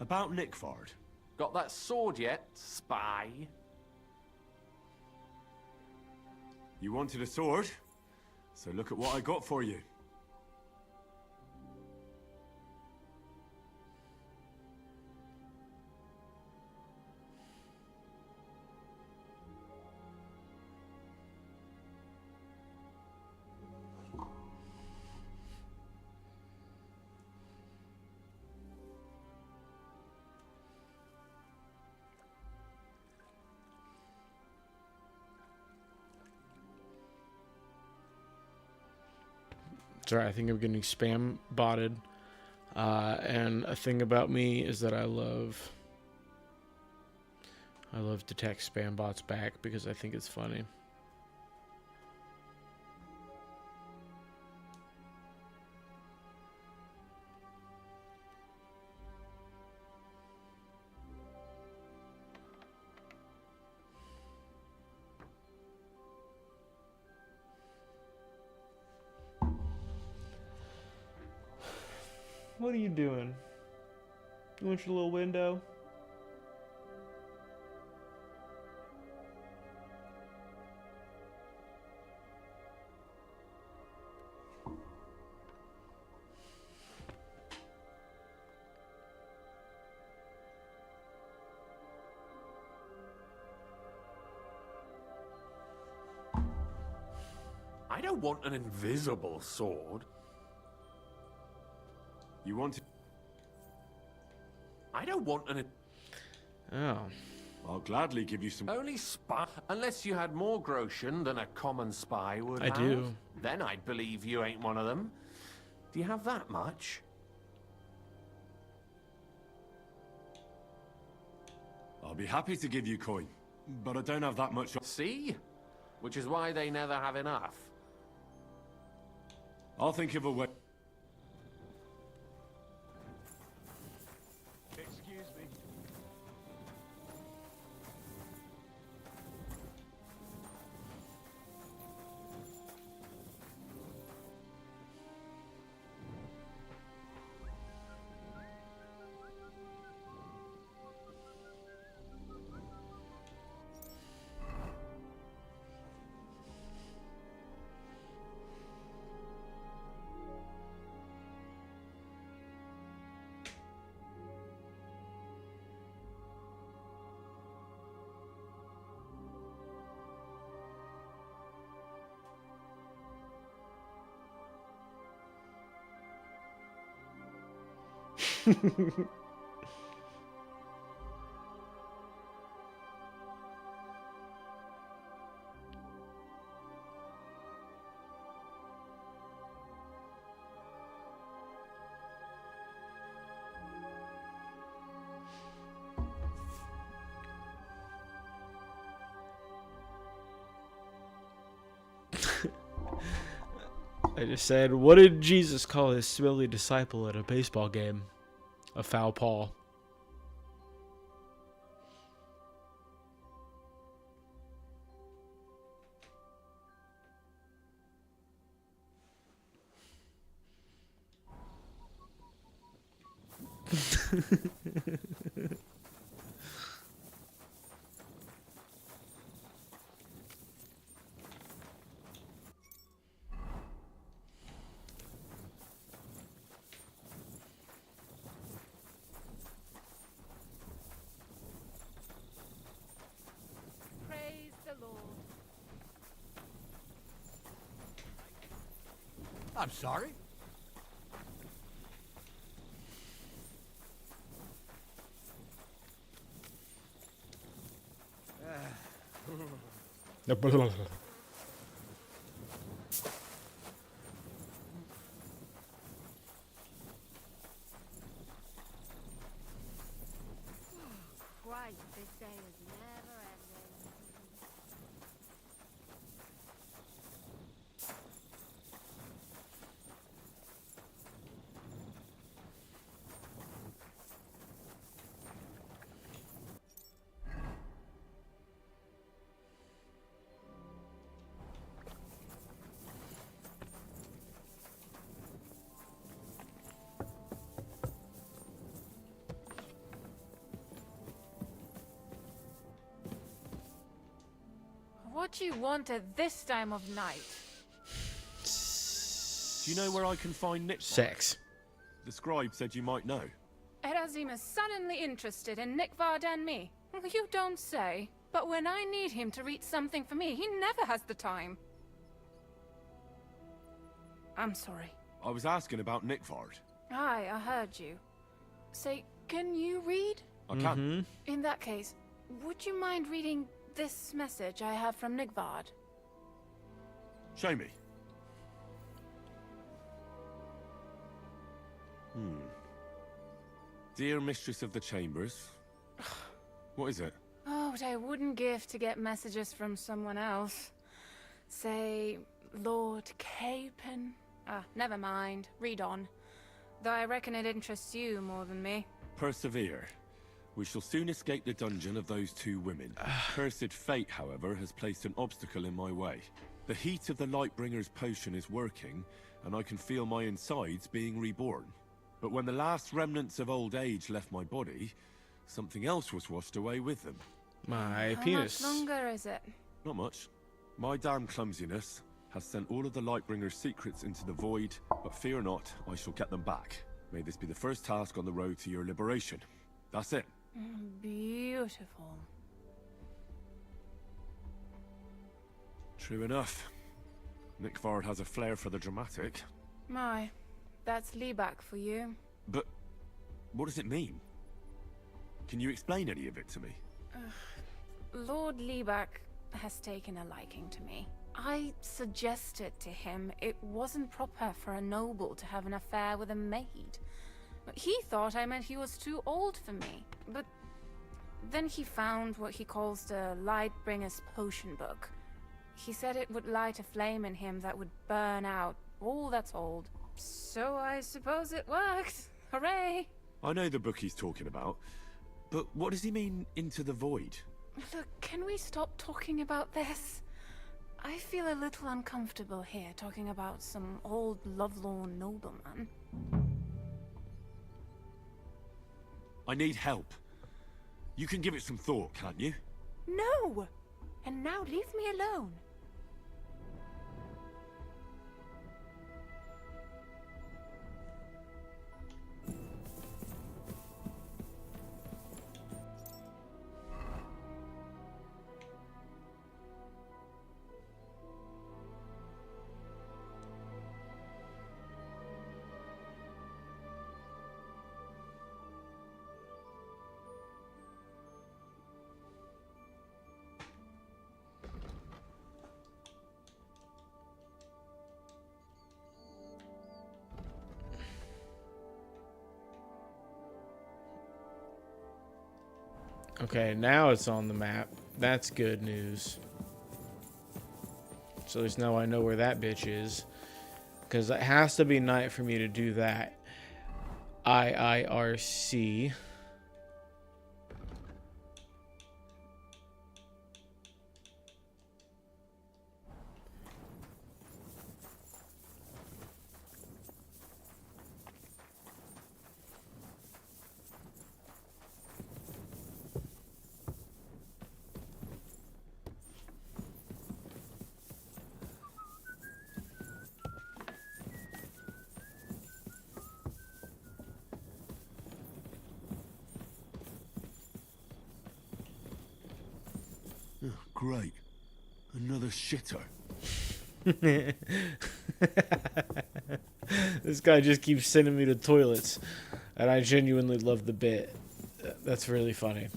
About Nickford. Got that sword yet, spy? You wanted a sword? So look at what I got for you. Sorry, I think I'm getting spam botted. And a thing about me is that I love to text spam bots back because I think it's funny. What are you doing? You want your little window? I don't want an invisible sword. You want it? I don't want an... Oh. I'll gladly give you some... Only spy... Unless you had more groschen than a common spy would I have. do. Then I'd believe you ain't one of them. Do you have that much? I'll be happy to give you coin, but I don't have that much... See? Which is why they never have enough. I'll think of a way... Excuse me. I just said, what did Jesus call his smelly disciple at a baseball game? A foul paw. Praise the Lord. I'm sorry. Christ, this day is never ending. What do you want at this time of night? Do you know where I can find Nick? Sex. The scribe said you might know. Erazim is suddenly interested in Nickvard and me. You don't say. But when I need him to read something for me, he never has the time. I'm sorry. I was asking about Nickvard. Aye, I heard you. Say, can you read? I can. In that case, would you mind reading this message I have from Nickvard? Show me. Dear Mistress of the Chambers. What is it? Oh, what I wouldn't give to get messages from someone else. Say, Lord Capen. Never mind. Read on. Though I reckon it interests you more than me. Persevere. We shall soon escape the dungeon of those two women. Cursed fate, however, has placed an obstacle in my way. The heat of the Lightbringer's potion is working, and I can feel my insides being reborn. But when the last remnants of old age left my body, something else was washed away with them. My How penis. much longer is it? Not much. My damn clumsiness has sent all of the Lightbringer's secrets into the void, but fear not, I shall get them back. May this be the first task on the road to your liberation. That's it. Beautiful. True enough. Nickvard has a flair for the dramatic. My, that's Liebach for you. But what does it mean? Can you explain any of it to me? Lord Liebach has taken a liking to me. I suggested to him it wasn't proper for a noble to have an affair with a maid. But he thought I meant he was too old for me. But then he found what he calls the Lightbringer's potion book. He said it would light a flame in him that would burn out all that's old. So I suppose it worked. Hooray! I know the book he's talking about, but what does he mean, into the void? Look, can we stop talking about this? I feel a little uncomfortable here talking about some old lovelorn nobleman. I need help. You can give it some thought, can't you? No! And now leave me alone. Okay, now it's on the map. That's good news. So at least now I know where that bitch is. Because it has to be night for me to do that. IIRC. Oh, great. Another shitter. This guy just keeps sending me to toilets. And I genuinely love the bit. That's really funny.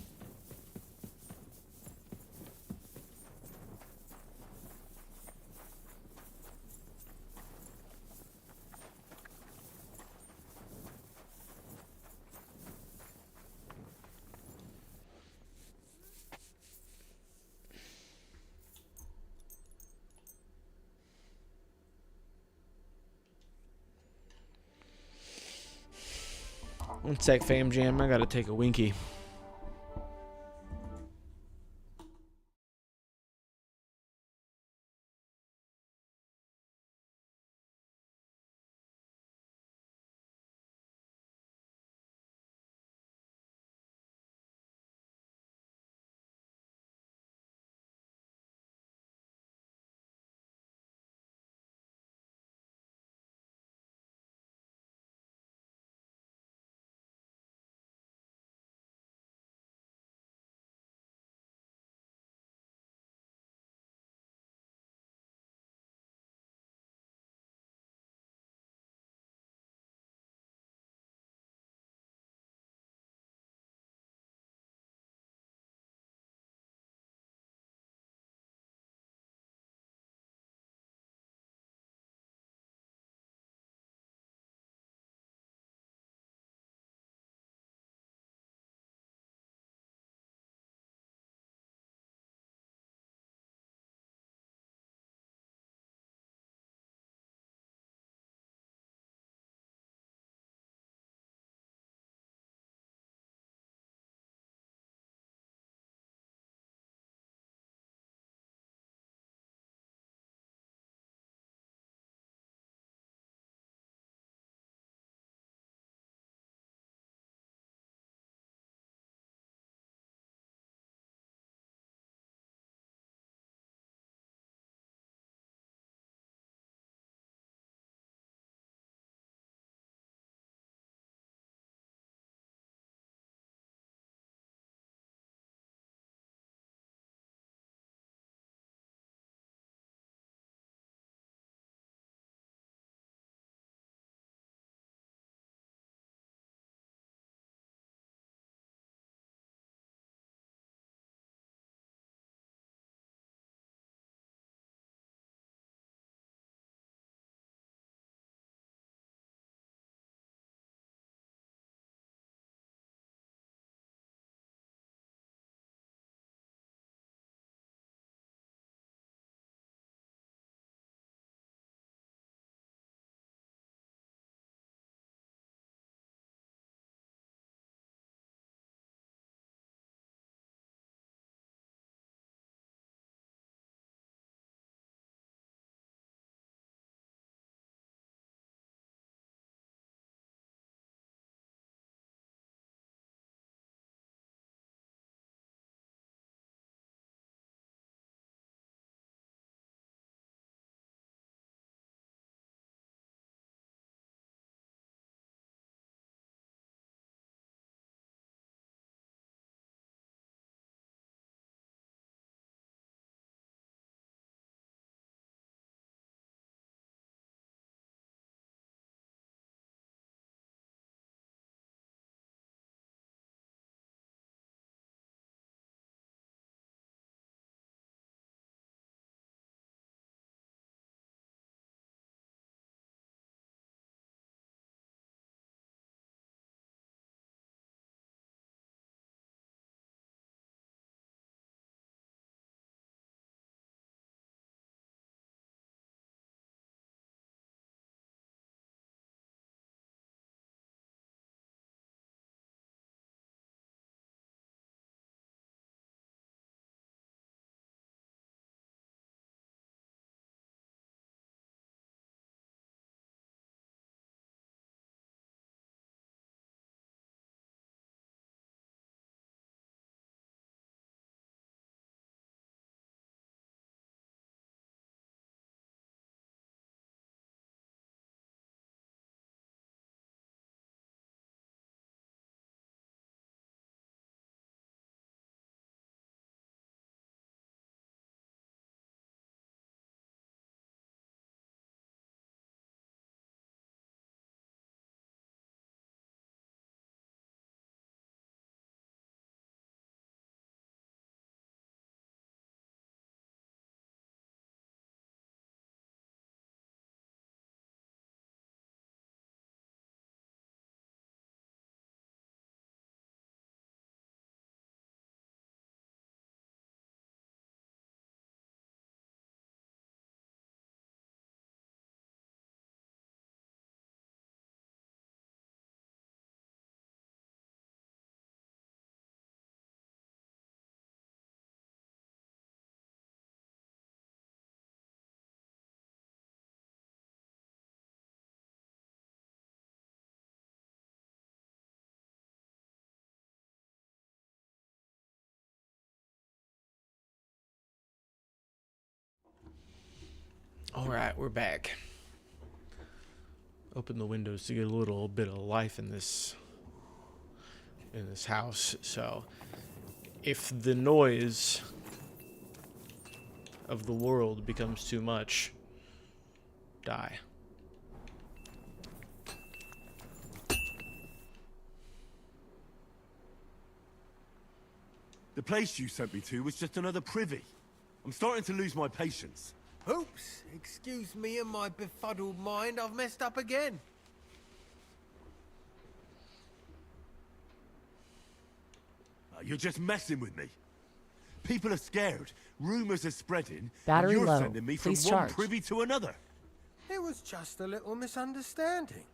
One sec, fam jam. I gotta take a winky. Alright, we're back. Open the windows to get a little bit of life in this house. So if the noise of the world becomes too much, die. The place you sent me to was just another privy. I'm starting to lose my patience. Oops, excuse me and my befuddled mind, I've messed up again. You're just messing with me. People are scared. Rumors are spreading. Battery and you're low. sending me from Please one charge. privy to another. It was just a little misunderstanding.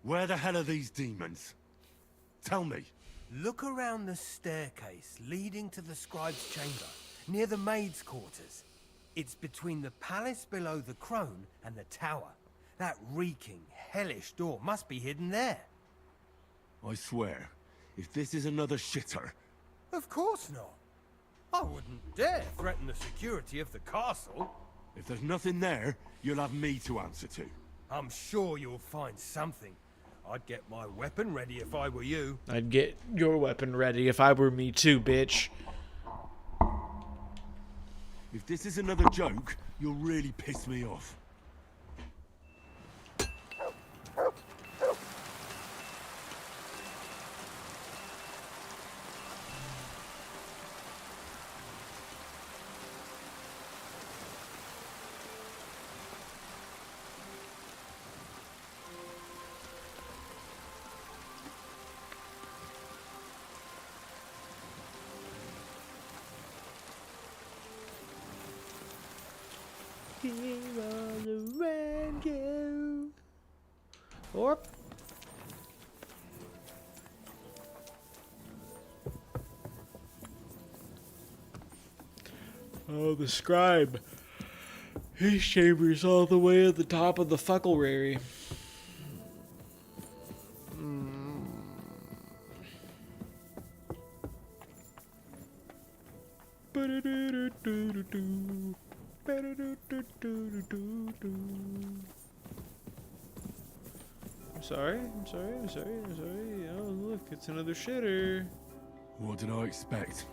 Where the hell are these demons? Tell me. Look around the staircase leading to the scribe's chamber, near the maid's quarters. It's between the palace below the crone and the tower. That reeking, hellish door must be hidden there. I swear, if this is another shitter... Of course not. I wouldn't dare threaten the security of the castle. If there's nothing there, you'll have me to answer to. I'm sure you'll find something. I'd get my weapon ready if I were you. I'd get your weapon ready if I were me too, bitch. If this is another joke, you'll really piss me off. Or oh, the scribe. His chamber's all the way at the top of the fucklery. I'm sorry. Oh, look, it's another shitter. What did I expect?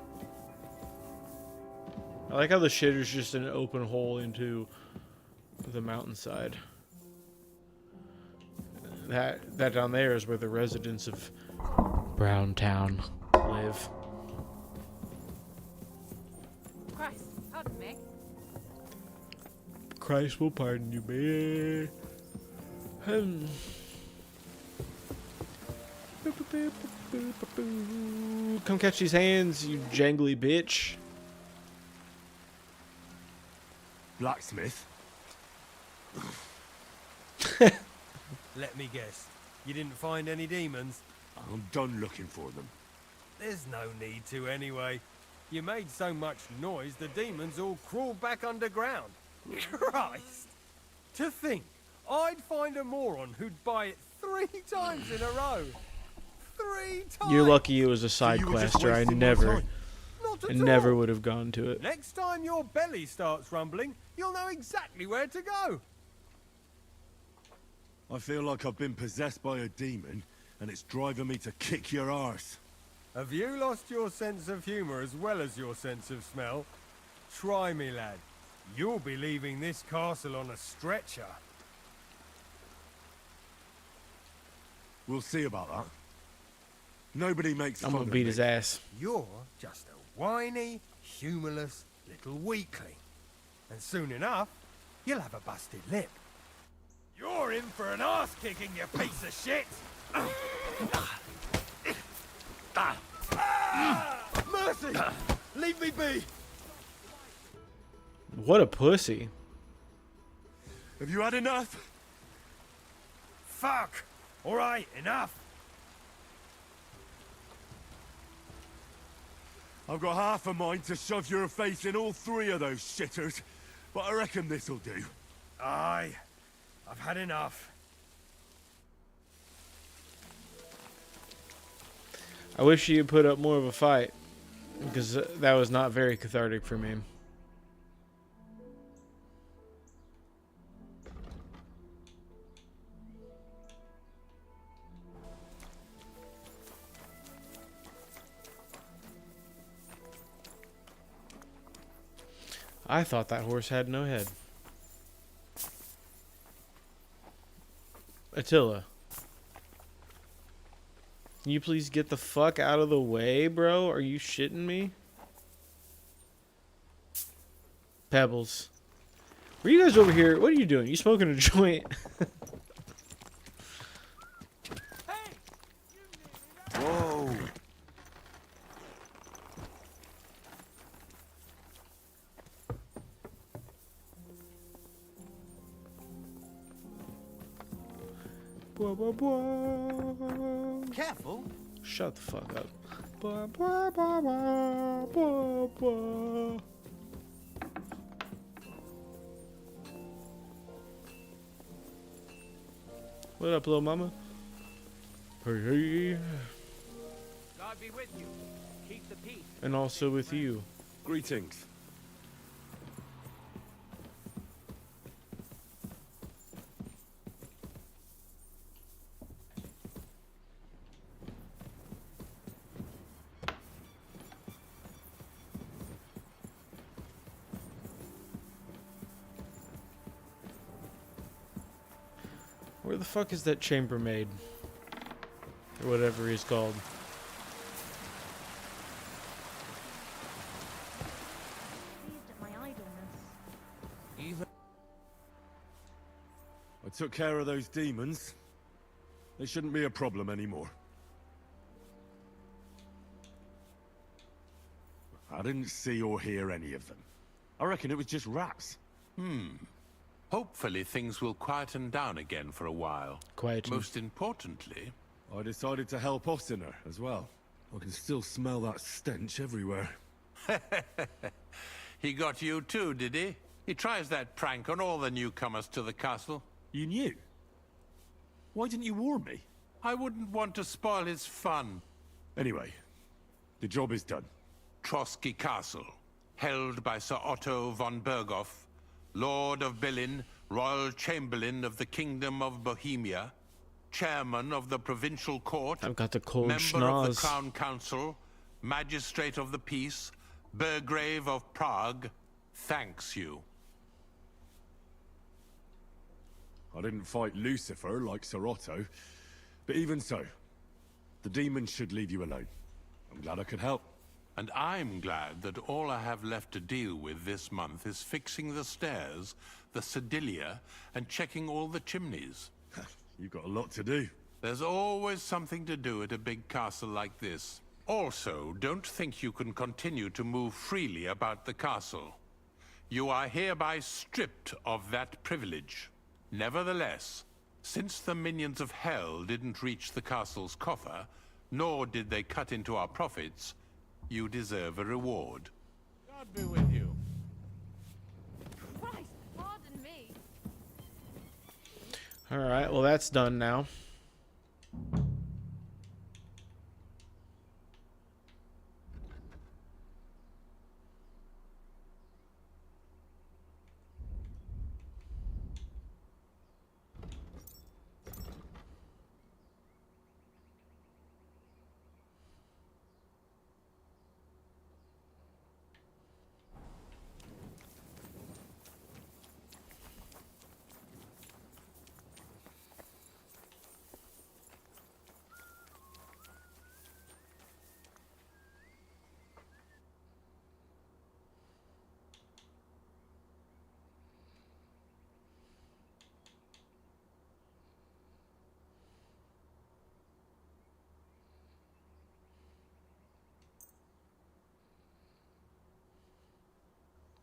I like how the shitter's just an open hole into the mountainside. That down there is where the residents of Browntown live. Christ, pardon me. Christ will pardon you, man. Come catch these hands, you jangly bitch. Blacksmith? Let me guess. You didn't find any demons? I'm done looking for them. There's no need to anyway. You made so much noise, the demons all crawled back underground. Christ! To think, I'd find a moron who'd buy it 3 times in a row. 3 times! You're lucky it was a side you were just quest, or I wasting my never time. Not at I never all. would have gone to it. Next time your belly starts rumbling, you'll know exactly where to go. I feel like I've been possessed by a demon, and it's driving me to kick your arse. Have you lost your sense of humor as well as your sense of smell? Try me, lad. You'll be leaving this castle on a stretcher. We'll see about that. Nobody makes I'm fun gonna of beat me. his ass. You're just a whiny, humorless little weakling. And soon enough, you'll have a busted lip. You're in for an arse-kicking, you piece of shit! Mercy! Leave me be! What a pussy. Have you had enough? Fuck! Alright, enough! I've got half a mind to shove your face in all 3 of those shitters, but I reckon this'll do. Aye, I've had enough. I wish you had put up more of a fight, because that was not very cathartic for me. I thought that horse had no head. Attila. Can you please get the fuck out of the way, bro? Are you shitting me? Pebbles. Were you guys over here? What are you doing? You smoking a joint? Whoa! Blah, blah, blah. Careful. Shut the fuck up. Blah, blah, blah, blah, blah, blah. What up, little mama? Hey, hey. God be with you. Keep the peace. And also with you. Greetings. Where the fuck is that chambermaid? Or whatever he's called. Pleased at my idleness. Even I took care of those demons. They shouldn't be a problem anymore. I didn't see or hear any of them. I reckon it was just rats. Hopefully things will quieten down again for a while. Quiet. Most importantly, I decided to help Ossiner as well. I can still smell that stench everywhere. he got you too, did he? He tries that prank on all the newcomers to the castle. You knew? Why didn't you warn me? I wouldn't want to spoil his fun. Anyway, the job is done. Trotsky Castle, held by Sir Otto von Berghoff, Lord of Billin, Royal Chamberlain of the Kingdom of Bohemia, Chairman of the Provincial Court, I've got the cold Member schnoz. of the Crown Council, Magistrate of the Peace, Burgrave of Prague, thanks you. I didn't fight Lucifer like Sir Otto, but even so, the demons should leave you alone. I'm glad I could help. And I'm glad that all I have left to deal with this month is fixing the stairs, the sedilia, and checking all the chimneys. You've got a lot to do. There's always something to do at a big castle like this. Also, don't think you can continue to move freely about the castle. You are hereby stripped of that privilege. Nevertheless, since the minions of hell didn't reach the castle's coffer, nor did they cut into our profits, you deserve a reward. God be with you. Christ, pardon me. Alright, well that's done now.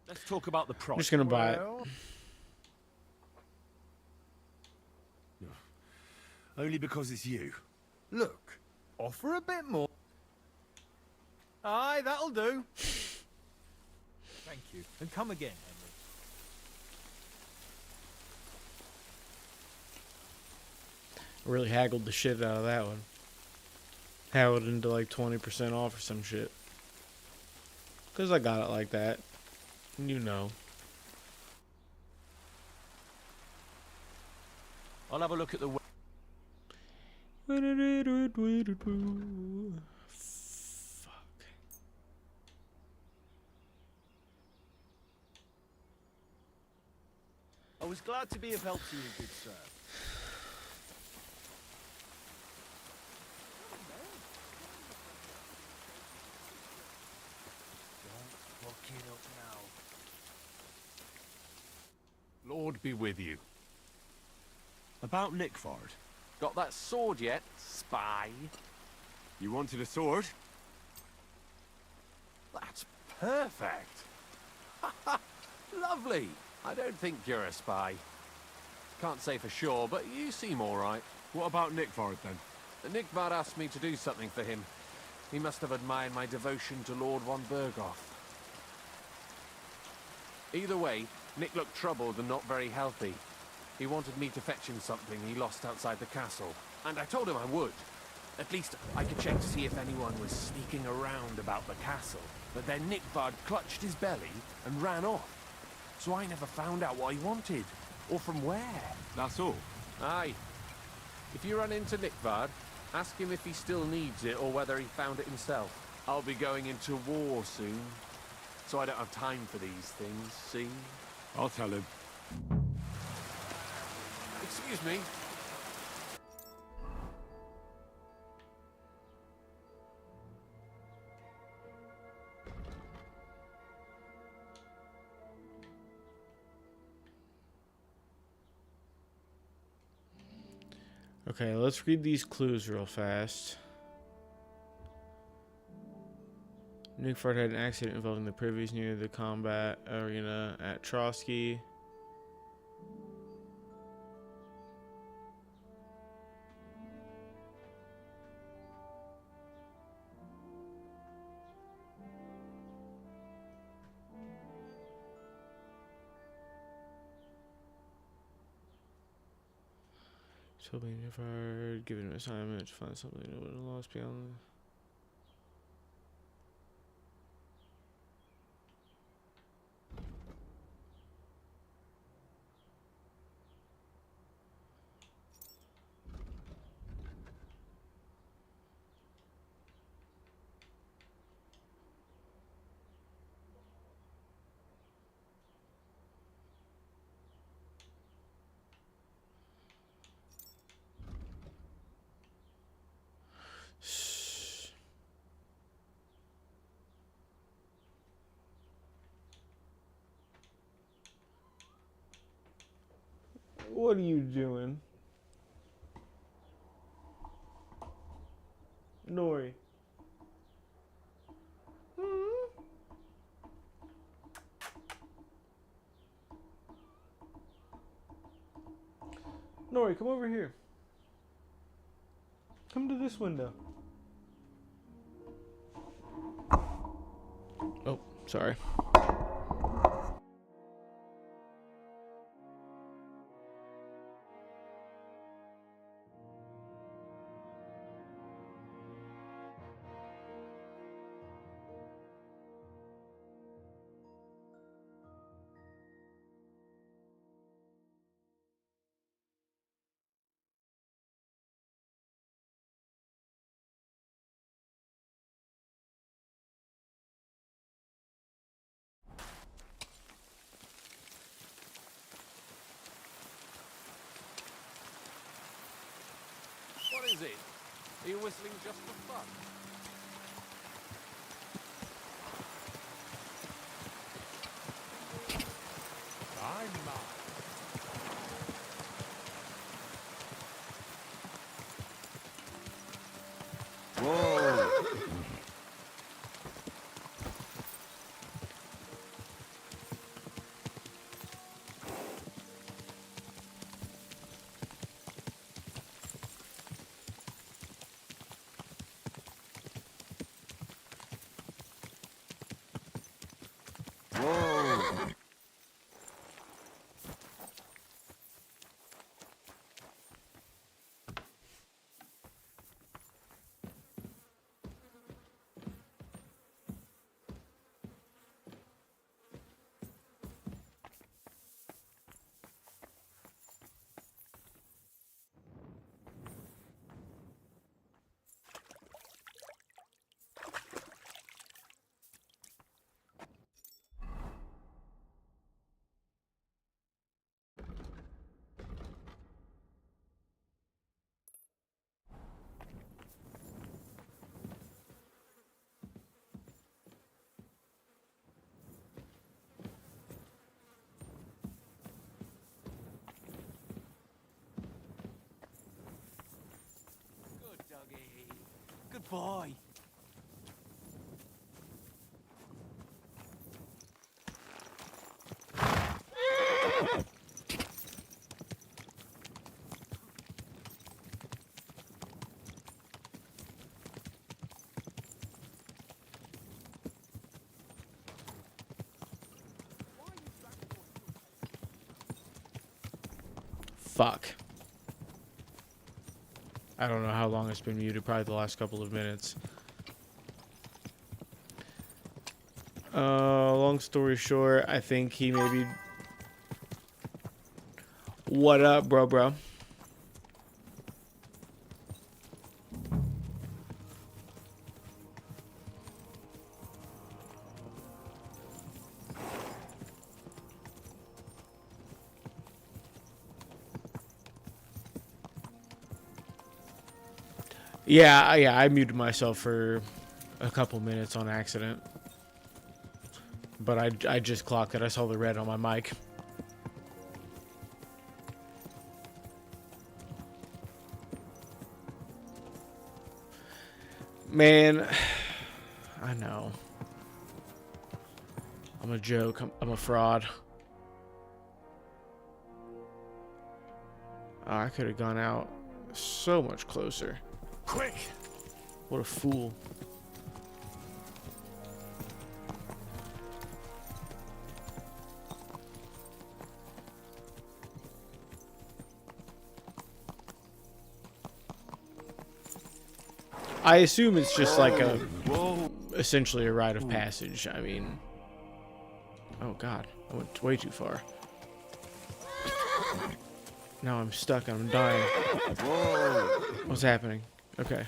Let's talk about the price. I'm just gonna buy it. Only because it's you. Look, offer a bit more. Aye, that'll do. Thank you. And come again, Henry. I really haggled the shit out of that one. Haggled into like 20% off or some shit. Because I got it like that. You know. I'll have a look at the... Fuck. was glad to be of help to you, good sir. Don't fuck it up now. Lord be with you. About Nickford. Got that sword yet, spy? You wanted a sword? That's perfect. Lovely. I don't think you're a spy. Can't say for sure, but you seem all right. What about Nickford then? Nickvard asked me to do something for him. He must have admired my devotion to Lord von Berghoff. Either way, Nick looked troubled and not very healthy. He wanted me to fetch him something he lost outside the castle, and I told him I would. At least I could check to see if anyone was sneaking around about the castle. But then Nickvard clutched his belly and ran off. So I never found out what he wanted, or from where. That's all? Aye. If you run into Nickvard, ask him if he still needs it or whether he found it himself. I'll be going into war soon, so I don't have time for these things, see? I'll tell him. Excuse me. Okay, let's read these clues real fast. Nickford had an accident involving the privies near the combat arena at Trotsky. So Nickford given an assignment to find something that would have lost beyond. What are you doing? Nori. Nori, come over here. Come to this window. Oh, sorry. What is it? Are you whistling just for fun? I'm mine. Whoa! boy. Fuck. I don't know how long it's been muted, probably the last couple of minutes. Long story short, I think he maybe... What up, bro? Yeah, I muted myself for a couple minutes on accident. But I just clocked it. I saw the red on my mic. Man, I know. I'm a joke. I'm a fraud. Oh, I could have gone out so much closer. Quick! What a fool. I assume it's just like a, essentially a rite of passage. I mean, oh god, I went way too far. Now I'm stuck and I'm dying. What's happening? Okay.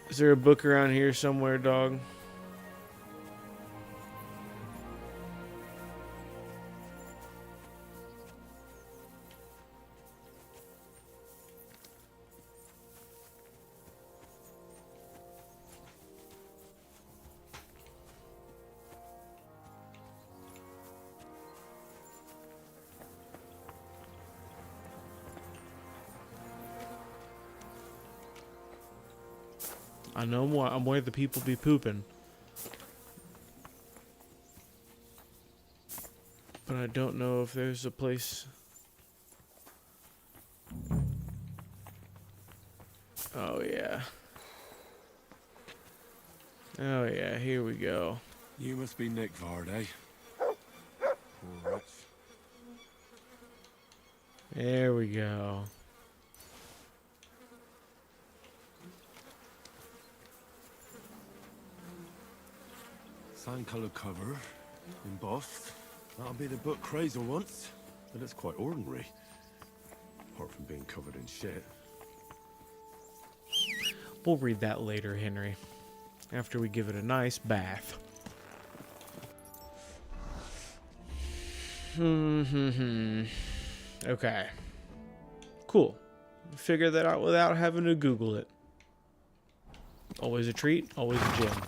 Is there a book around here somewhere, dog? I know I'm where the people be pooping. But I don't know if there's a place. Oh yeah. Oh yeah, here we go. You must be Nick Vard, eh? Poor wretch. There we go. Sand-coloured cover, embossed. That'll be the book Crazel wants, but it's quite ordinary. Apart from being covered in shit. We'll read that later, Henry. After we give it a nice bath. Okay. Cool. Figure that out without having to Google it. Always a treat, always a gem.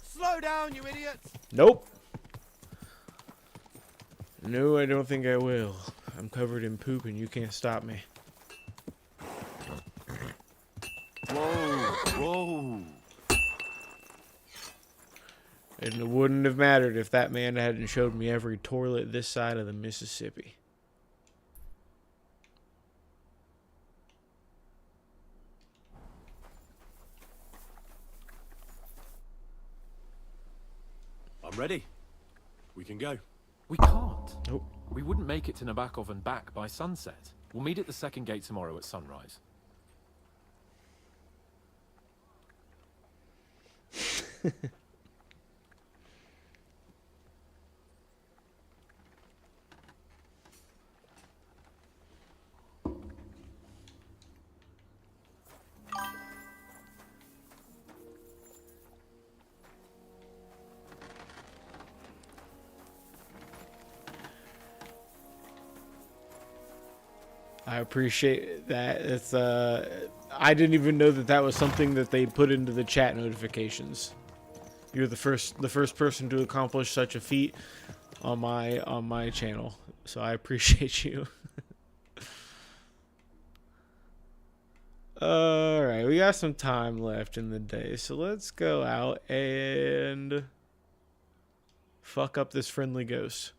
Slow down, you idiots! Nope. No, I don't think I will. I'm covered in poop and you can't stop me. Whoa! And it wouldn't have mattered if that man hadn't showed me every toilet this side of the Mississippi. I'm ready. We can go. We can't. Nope. We wouldn't make it to Nabokov and back by sunset. We'll meet at the second gate tomorrow at sunrise. I appreciate that. It's I didn't even know that that was something that they put into the chat notifications. You're the first person to accomplish such a feat on my channel. So I appreciate you. All right, we got some time left in the day. So let's go out and fuck up this friendly ghost.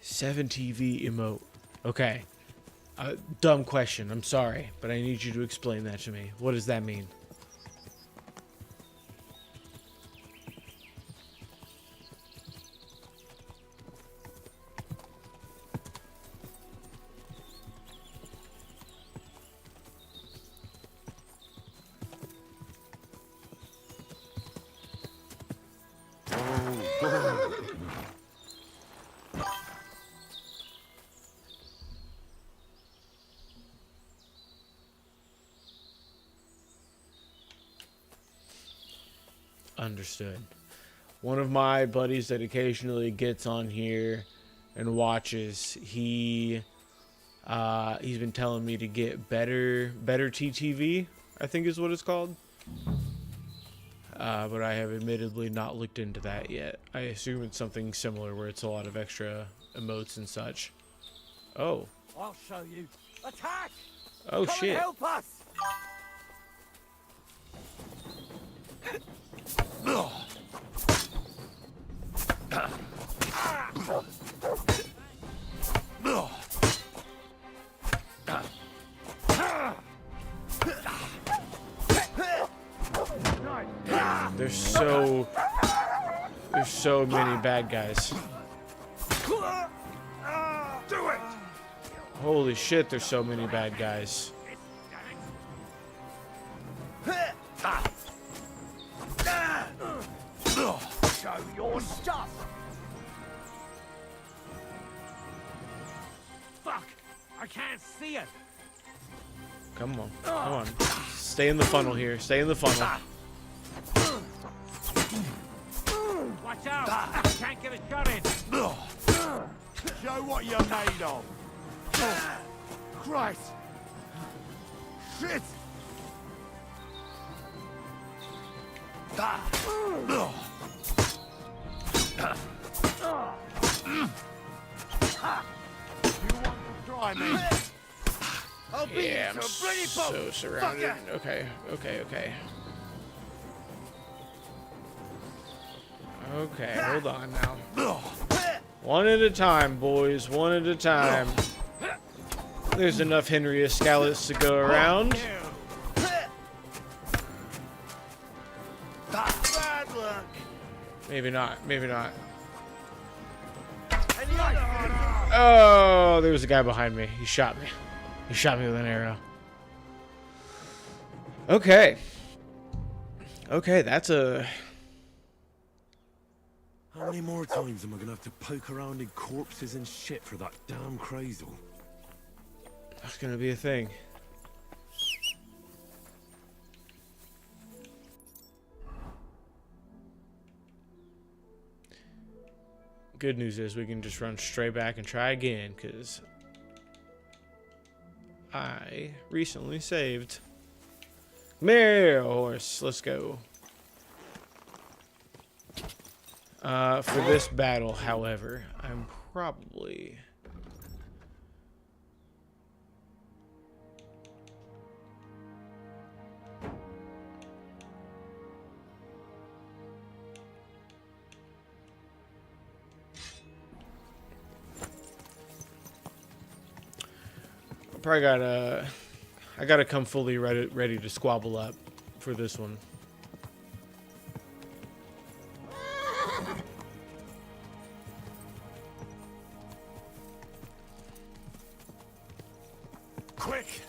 Seven TV emote. Okay. Dumb question. I'm sorry, but I need you to explain that to me. What does that mean? Understood. One of my buddies that occasionally gets on here and watches, he's been telling me to get better TTV, I think is what it's called. But I have admittedly not looked into that yet. I assume it's something similar where it's a lot of extra emotes and such. Oh. I'll show you. Attack! Oh, Come shit. and help us! There's so many bad guys. Do it! Holy shit, there's so many bad guys. Show your stuff! Fuck! I can't see it! Come on, come on. Stay in the funnel here. Stay in the funnel. Watch out! I can't get a shot in! Show what you're made of! Christ! Shit! Try me. I'll be Yeah, I'm so surrounded. Okay. Okay, hold on now. One at a time, boys. One at a time. There's enough Henry Escalus to go around. Bad luck. Maybe not. Maybe not. Oh, there was a guy behind me. He shot me. He shot me with an arrow. Okay. Okay, that's a... How many more times am I gonna have to poke around in corpses and shit for that damn crazel? That's gonna be a thing. Good news is we can just run straight back and try again, because I recently saved. Mare horse. Let's go. For this battle, however, I'm probably... I gotta come fully ready to squabble up for this one. Quick!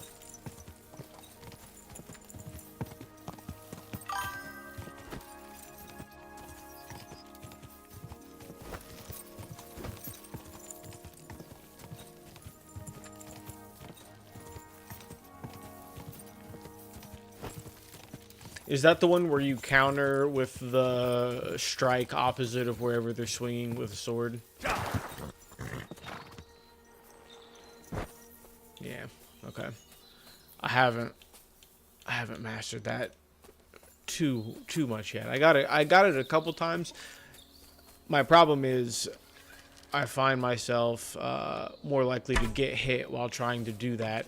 Is that the one where you counter with the strike opposite of wherever they're swinging with a sword? Yeah. Okay. I haven't mastered that too much yet. I got it a couple times. My problem is I find myself more likely to get hit while trying to do that.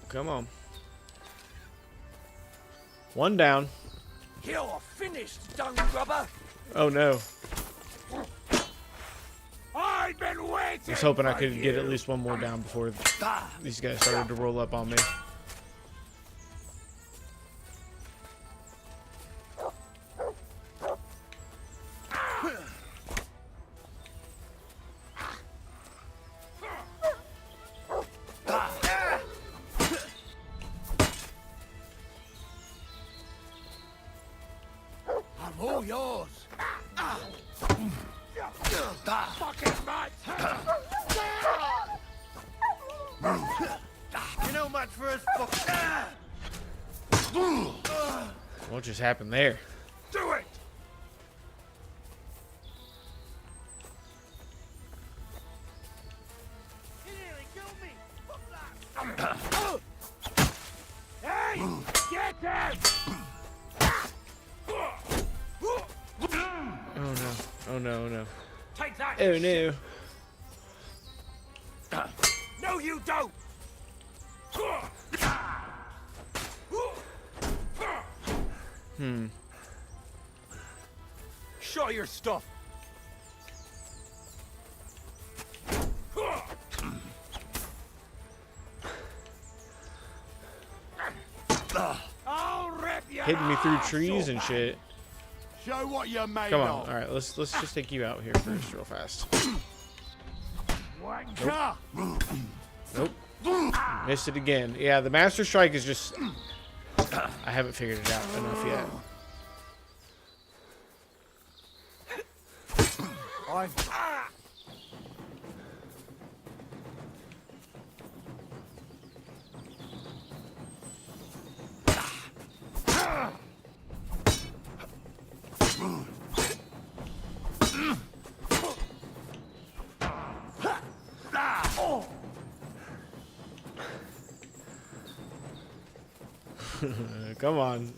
Come on. One down. You're finished, dung grubber. Oh no. I've been waiting. I was hoping I could get at least one more down before these guys started to roll up on me. All yours. Fucking right. You know much for us What just happened there? Do it. He nearly killed me. Fuck that. Hey, get him. Oh no. Oh no, oh no. Take that. Oh no. No, you don't. Show your stuff. I'll rip you. Hitting me through trees and shit. Show what you're made Come of. on. All right, let's just take you out here first, real fast. Wanker. Nope. Missed it again. Yeah, the Master Strike is just... I haven't figured it out enough yet. Come on.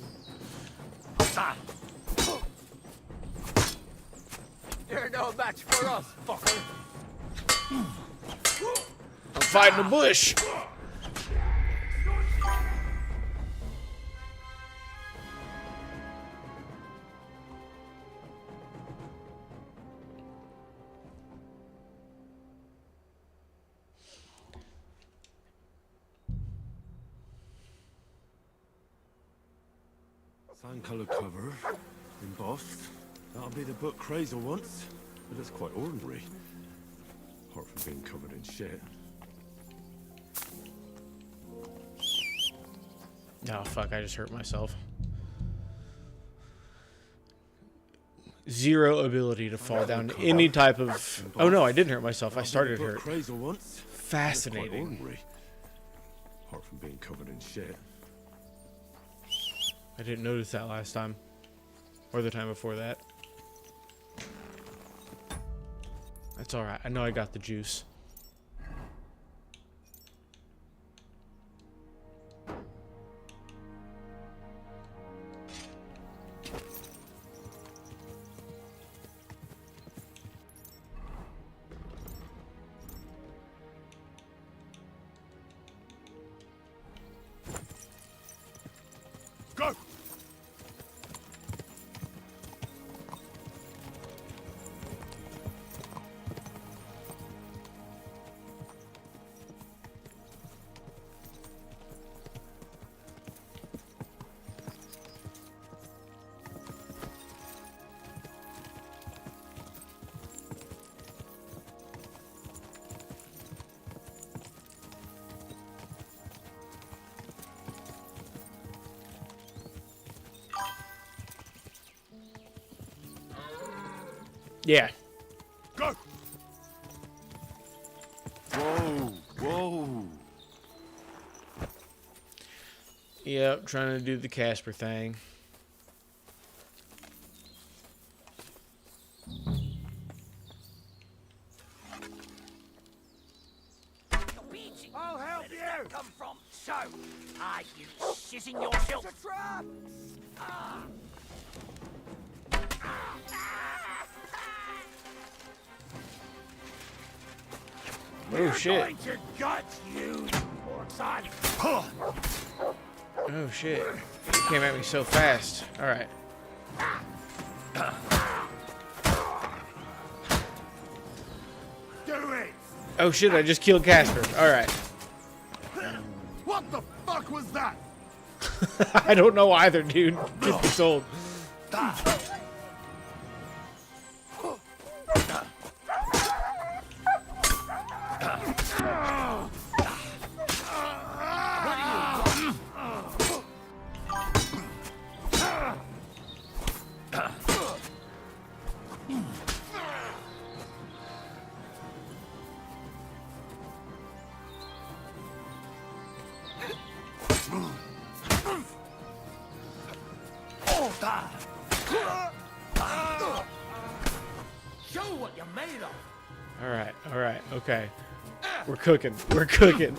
You're no match for us, fucker. I'm fighting a bush. Sand-coloured cover, embossed. That'll be the book Crazer wants, but it's quite ordinary. Apart from being covered in shit. Oh, fuck, I just hurt myself. Zero ability to fall down any type of... Oh, no, I didn't hurt myself. I started hurt. Fascinating. apart from being covered in shit. I didn't notice that last time. Or the time before that. That's alright. I know I got the juice. Go! Yeah. Go! Whoa, whoa. Yep, trying to do the Casper thing. I'll help you! Where did that come from? So, are you shitting yourself? It's a trap! Oh shit. Going to gut you, son. Oh shit. He came at me so fast. Alright. Do it! Oh shit, I just killed Casper. Alright. What the fuck was that? I don't know either, dude. Truth be told. Show what you're made of. Alright, alright, okay. We're cooking. We're cooking.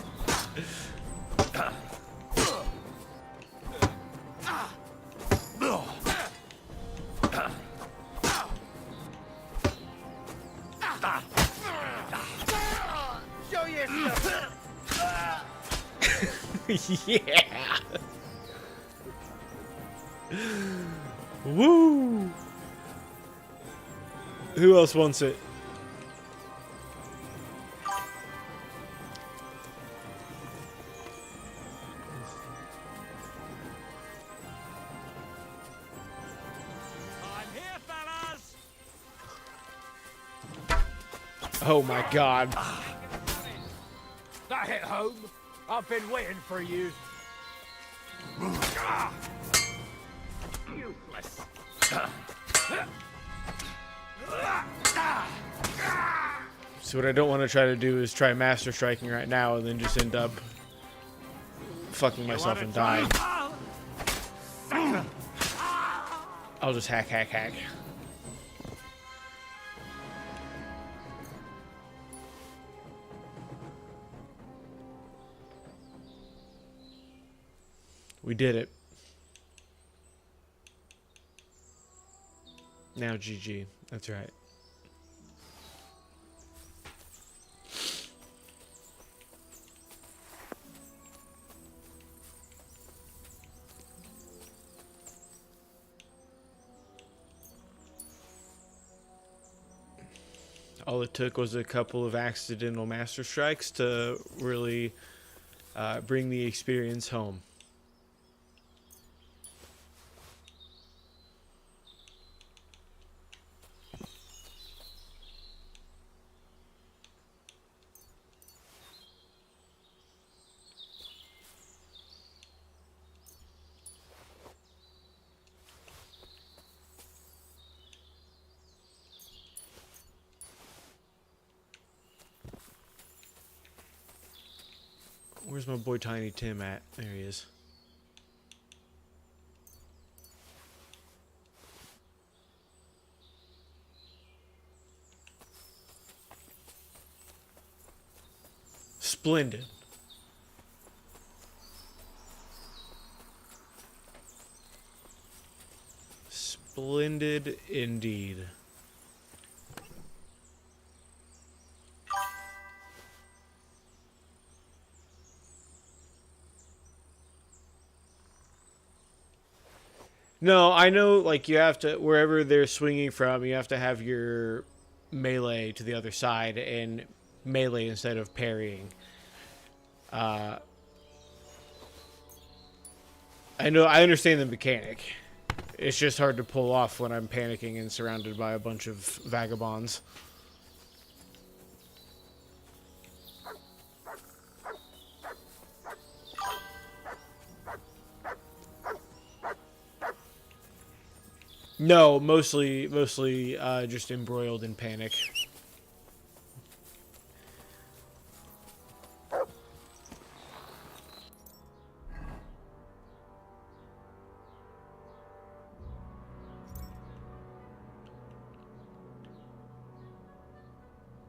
Show yourself. Yeah. Woo. Who else wants it? I'm here, fellas! Oh my god. That hit home. I've been waiting for you. Useless. So what I don't want to try to do is try master striking right now and then just end up fucking myself and dying. I'll just hack, hack, hack. We did it. Now GG. That's right. All it took was a couple of accidental master strikes to really bring the experience home. Where's my boy Tiny Tim at? There he is. Splendid. Splendid indeed. No, I know, like, you have to, wherever they're swinging from, you have to have your melee to the other side and melee instead of parrying. I know, I understand the mechanic. It's just hard to pull off when I'm panicking and surrounded by a bunch of vagabonds. No, mostly just embroiled in panic.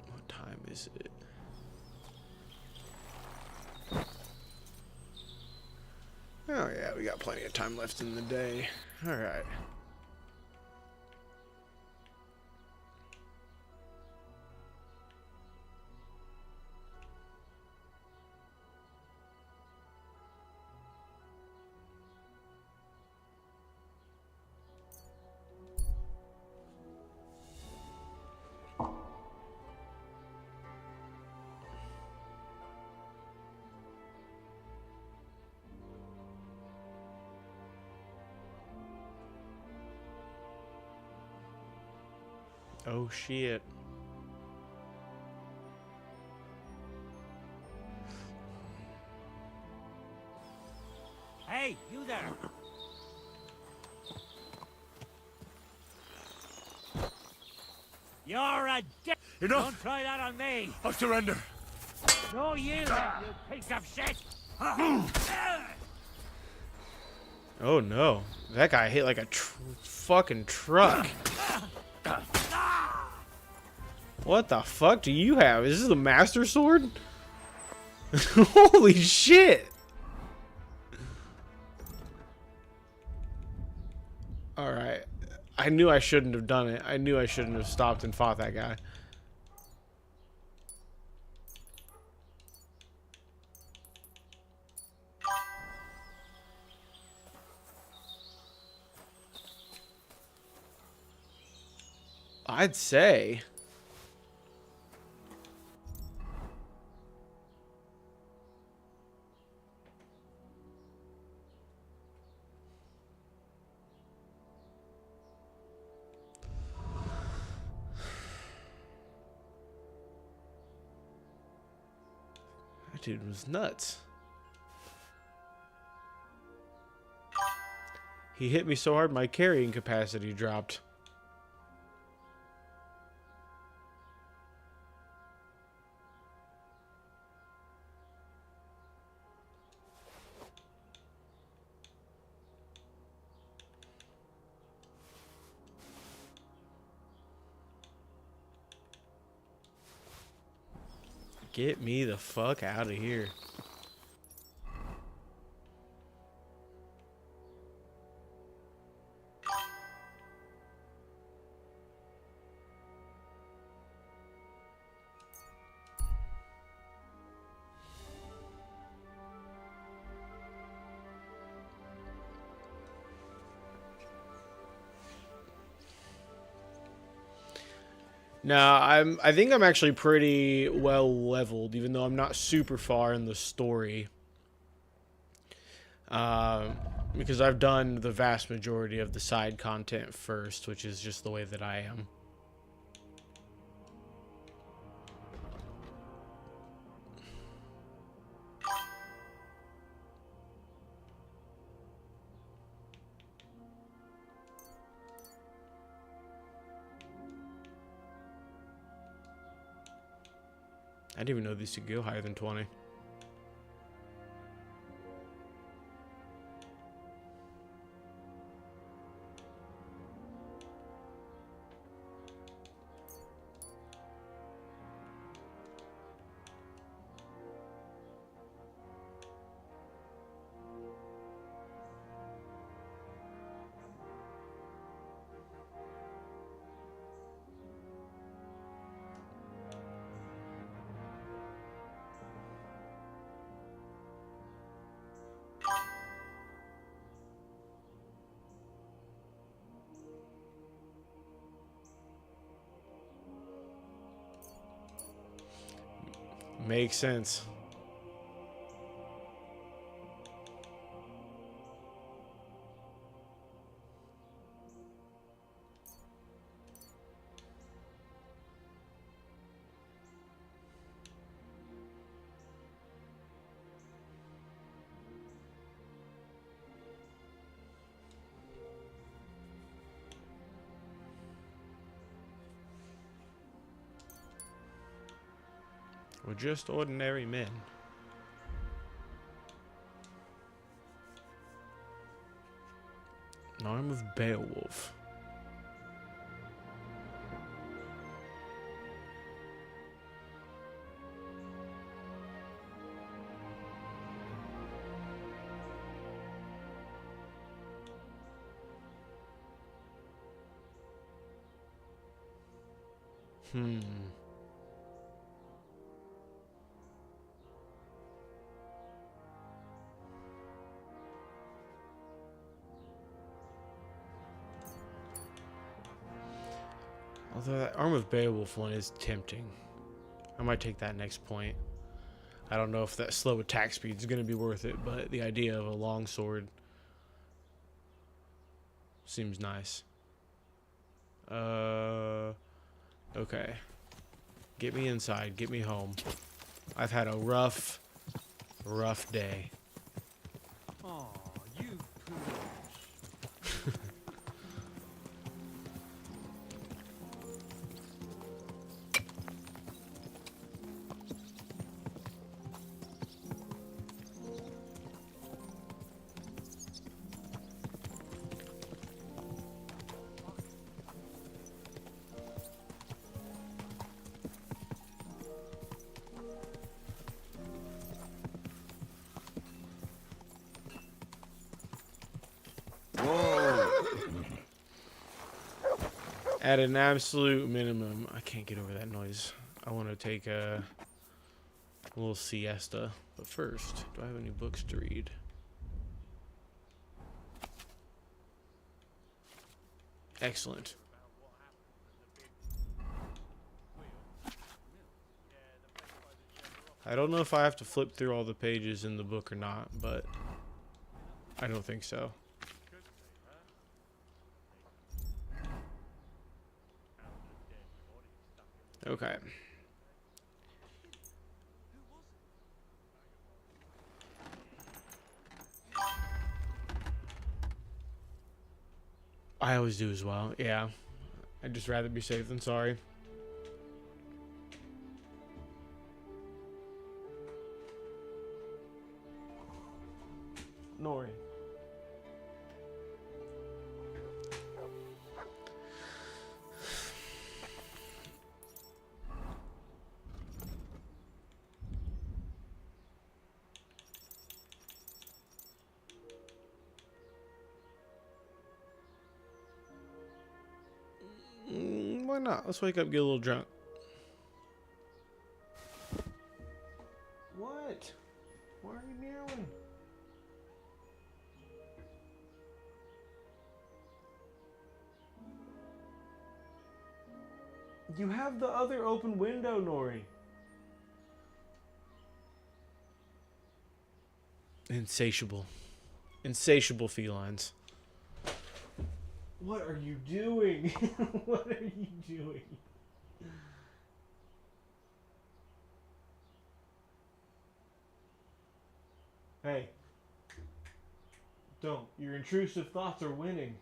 What time is it? Oh yeah, we got plenty of time left in the day. All right. Oh shit. Hey, you there! You're a dick! Enough! Don't try that on me! I surrender. No, you piece of shit! Oh no. That guy hit like a fucking truck. What the fuck do you have? Is this the Master Sword? Holy shit! Alright. I knew I shouldn't have done it. I knew I shouldn't have stopped and fought that guy. I'd say. That dude was nuts. He hit me so hard my carrying capacity dropped. Get me the fuck out of here. No, I think I'm actually pretty well leveled, even though I'm not super far in the story. Because I've done the vast majority of the side content first, which is just the way that I am. I didn't even know these could go higher than 20. Makes sense. We're just ordinary men. An arm of Beowulf. Although that Arm of Beowulf one is tempting. I might take that next point. I don't know if that slow attack speed is going to be worth it, but the idea of a long sword seems nice. Okay. Get me inside. Get me home. I've had a rough day. Oh, you pooch. At an absolute minimum, I can't get over that noise. I want to take a little siesta. But first, do I have any books to read? Excellent. I don't know if I have to flip through all the pages in the book or not, but I don't think so. Okay. I always do as well. Yeah. I'd just rather be safe than sorry. Nori. Why not? Let's wake up, get a little drunk. What? Why are you meowing? You have the other open window, Nori. Insatiable. Insatiable felines. What are you doing? What are you doing? Hey. Don't. Your intrusive thoughts are winning.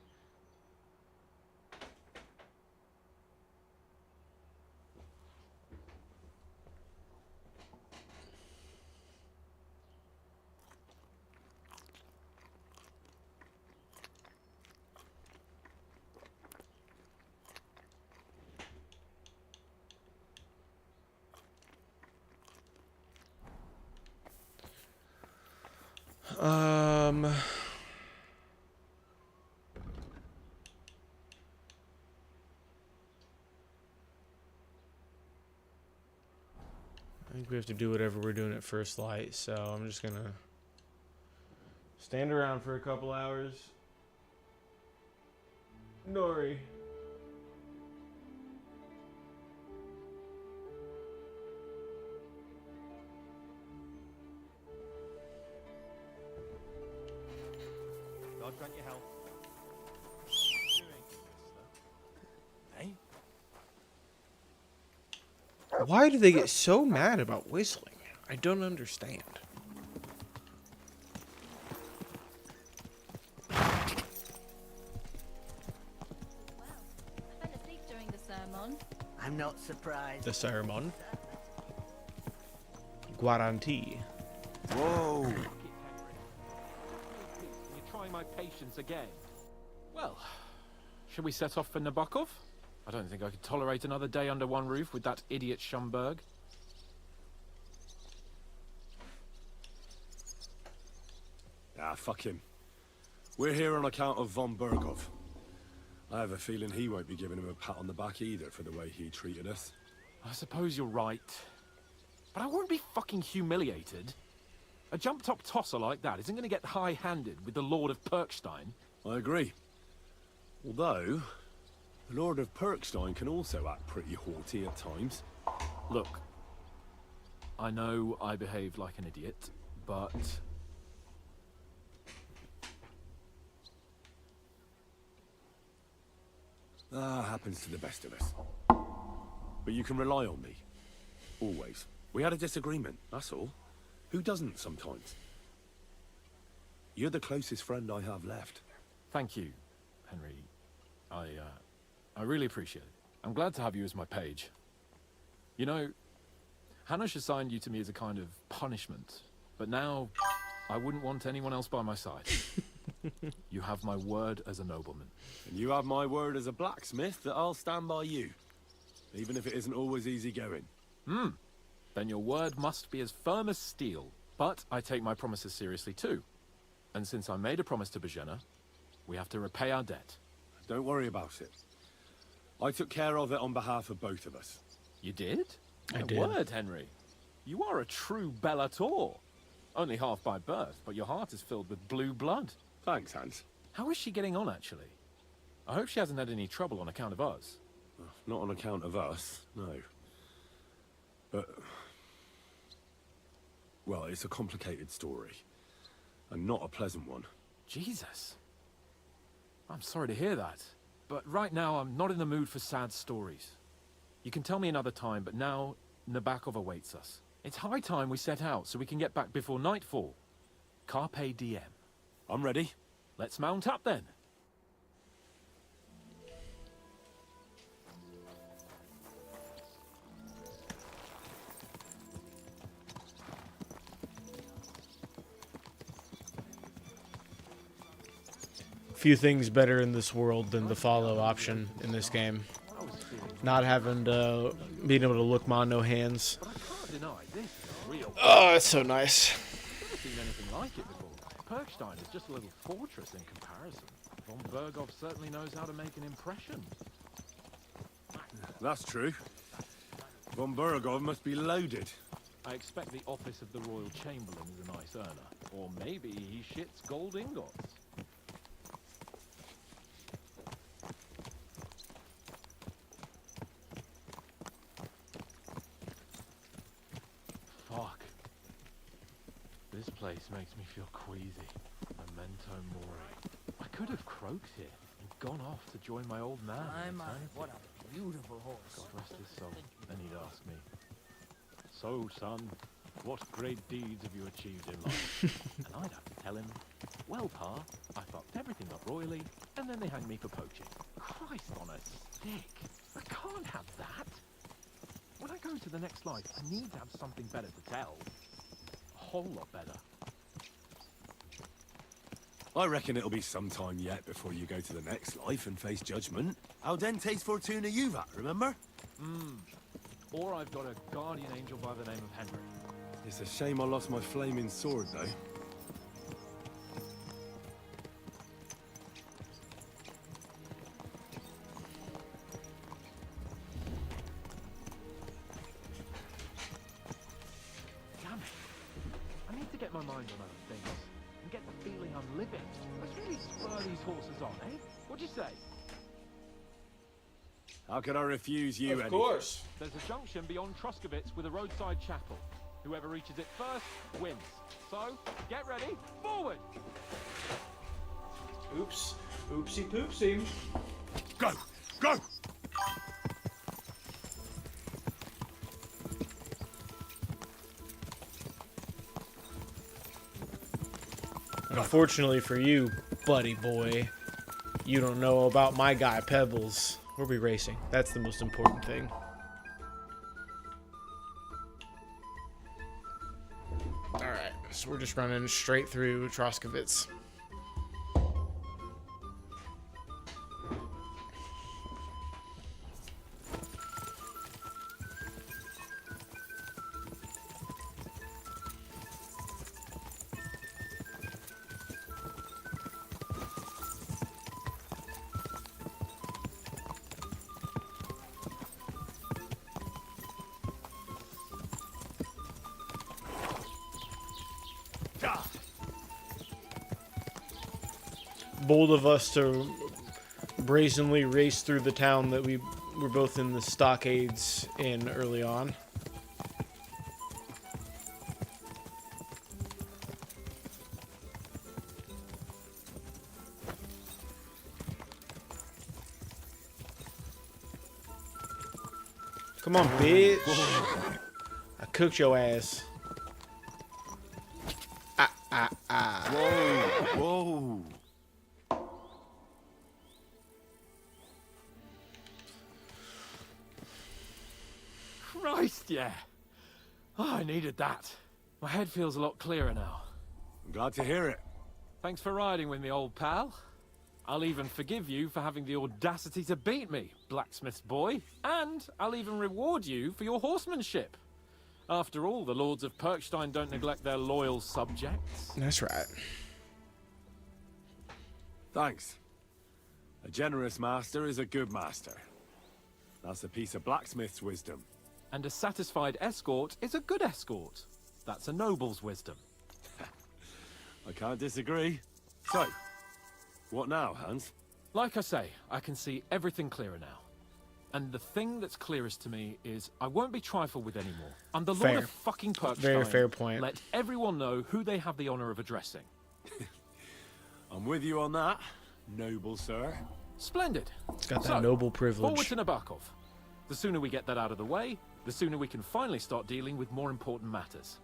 I think we have to do whatever we're doing at first light, so I'm just gonna stand around for a couple hours. Nori. I've got your help. Hey? Why do they get so mad about whistling? I don't understand. I fell asleep during the sermon. I'm not surprised. The sermon. Guarantee. Whoa! Can you try my patience again? Well, should we set off for Nabokov? I don't think I could tolerate another day under one roof with that idiot Schomburg. Ah, fuck him. We're here on account of von Bergov. I have a feeling he won't be giving him a pat on the back either for the way he treated us. I suppose you're right. But I won't be fucking humiliated. A jump-top tosser like that isn't going to get high-handed with the Lord of Perkstein. I agree. Although, the Lord of Perkstein can also act pretty haughty at times. Look, I know I behaved like an idiot, but... Happens to the best of us. But you can rely on me. Always. We had a disagreement, that's all. Who doesn't sometimes? You're the closest friend I have left. Thank you, Henry. I really appreciate it. I'm glad to have you as my page. You know, Hanush assigned you to me as a kind of punishment, but now I wouldn't want anyone else by my side. You have my word as a nobleman. And you have my word as a blacksmith that I'll stand by you. Even if it isn't always easy going. Then your word must be as firm as steel. But I take my promises seriously too. And since I made a promise to Bajena, we have to repay our debt. Don't worry about it. I took care of it on behalf of both of us. You did? I My did. word, Henry. You are a true Bellator. Only half by birth, but your heart is filled with blue blood. Thanks, Hans. How is she getting on, actually? I hope she hasn't had any trouble on account of us. Not on account of us, no. But... well, it's a complicated story. And not a pleasant one. Jesus. I'm sorry to hear that. But right now, I'm not in the mood for sad stories. You can tell me another time, but now Nabokov awaits us. It's high time we set out so we can get back before nightfall. Carpe diem. I'm ready. Let's mount up then. Few things better in this world than the follow option in this game. Not having to being able to look mono hands. But I can't deny this is real. Oh, it's so nice. I've never seen anything like it before. Perkstein is just a little fortress in comparison. Von Bergov certainly knows how to make an impression. That's true. Von Bergov must be loaded. I expect the office of the Royal Chamberlain is a nice earner. Or maybe he shits gold ingots. Fuck. This place makes me feel queasy. Memento mori. I could have croaked here and gone off to join my old man. in eternity. What a beautiful horse. God rest his soul. Then he'd ask me, "So, son, what great deeds have you achieved in life?" And I'd have to tell him, "Well, Pa, I fucked everything up royally, and then they hanged me for poaching." Christ on a stick. I can't have that. When I go to the next life, I need to have something better to tell. A whole lot better. I reckon it'll be some time yet before you go to the next life and face judgment. Audentes fortuna juvat, remember? Or I've got a guardian angel by the name of Henry. It's a shame I lost my flaming sword, though. Damn it. I need to get my mind on other things. And get the feeling I'm living. Let's really spur these horses on, eh? What'd you say? How could I refuse you, Eddie? course. There's a junction beyond Truskowitz with a roadside chapel. Whoever reaches it first wins. So, get ready, forward! Oops. Oopsie poopsie. Go! Go! Unfortunately for you, buddy boy, you don't know about my guy Pebbles. We'll be racing. That's the most important thing. Alright, so we're just running straight through Troskowitz. Bold of us to brazenly race through the town that we were both in the stockades in early on. Come on, bitch. I cooked your ass. Whoa! Whoa! Christ, yeah. Oh, I needed that. My head feels a lot clearer now. I'm glad to hear it. Thanks for riding with me, old pal. I'll even forgive you for having the audacity to beat me, blacksmith's boy. And I'll even reward you for your horsemanship. After all, the lords of Perkstein don't neglect their loyal subjects. That's right. Thanks. A generous master is a good master. That's a piece of blacksmith's wisdom. And a satisfied escort is a good escort. That's a noble's wisdom. I can't disagree. So, what now, Hans? Like I say, I can see everything clearer now. And the thing that's clearest to me is I won't be trifled with anymore. I'm the Lord of fucking Perkstein. Very fair point. Let everyone know who they have the honor of addressing. I'm with you on that, noble sir. Splendid. It's got that noble privilege. Forward to Nabokov. The sooner we get that out of the way, the sooner we can finally start dealing with more important matters.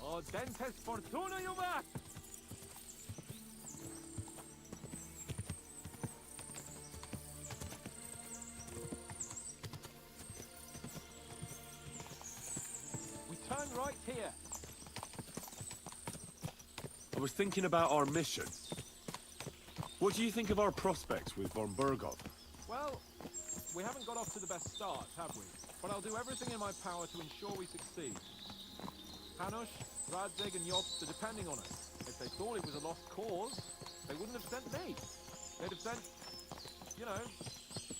Oh, dentes fortuna, you mat! We turn right here. I was thinking about our mission. What do you think of our prospects with von Burgov? Well, we haven't got off to the best start, have we? But I'll do everything in my power to ensure we succeed. Hanush, Radzig and Jobst are depending on us. If they thought it was a lost cause, they wouldn't have sent me. They'd have sent, you know,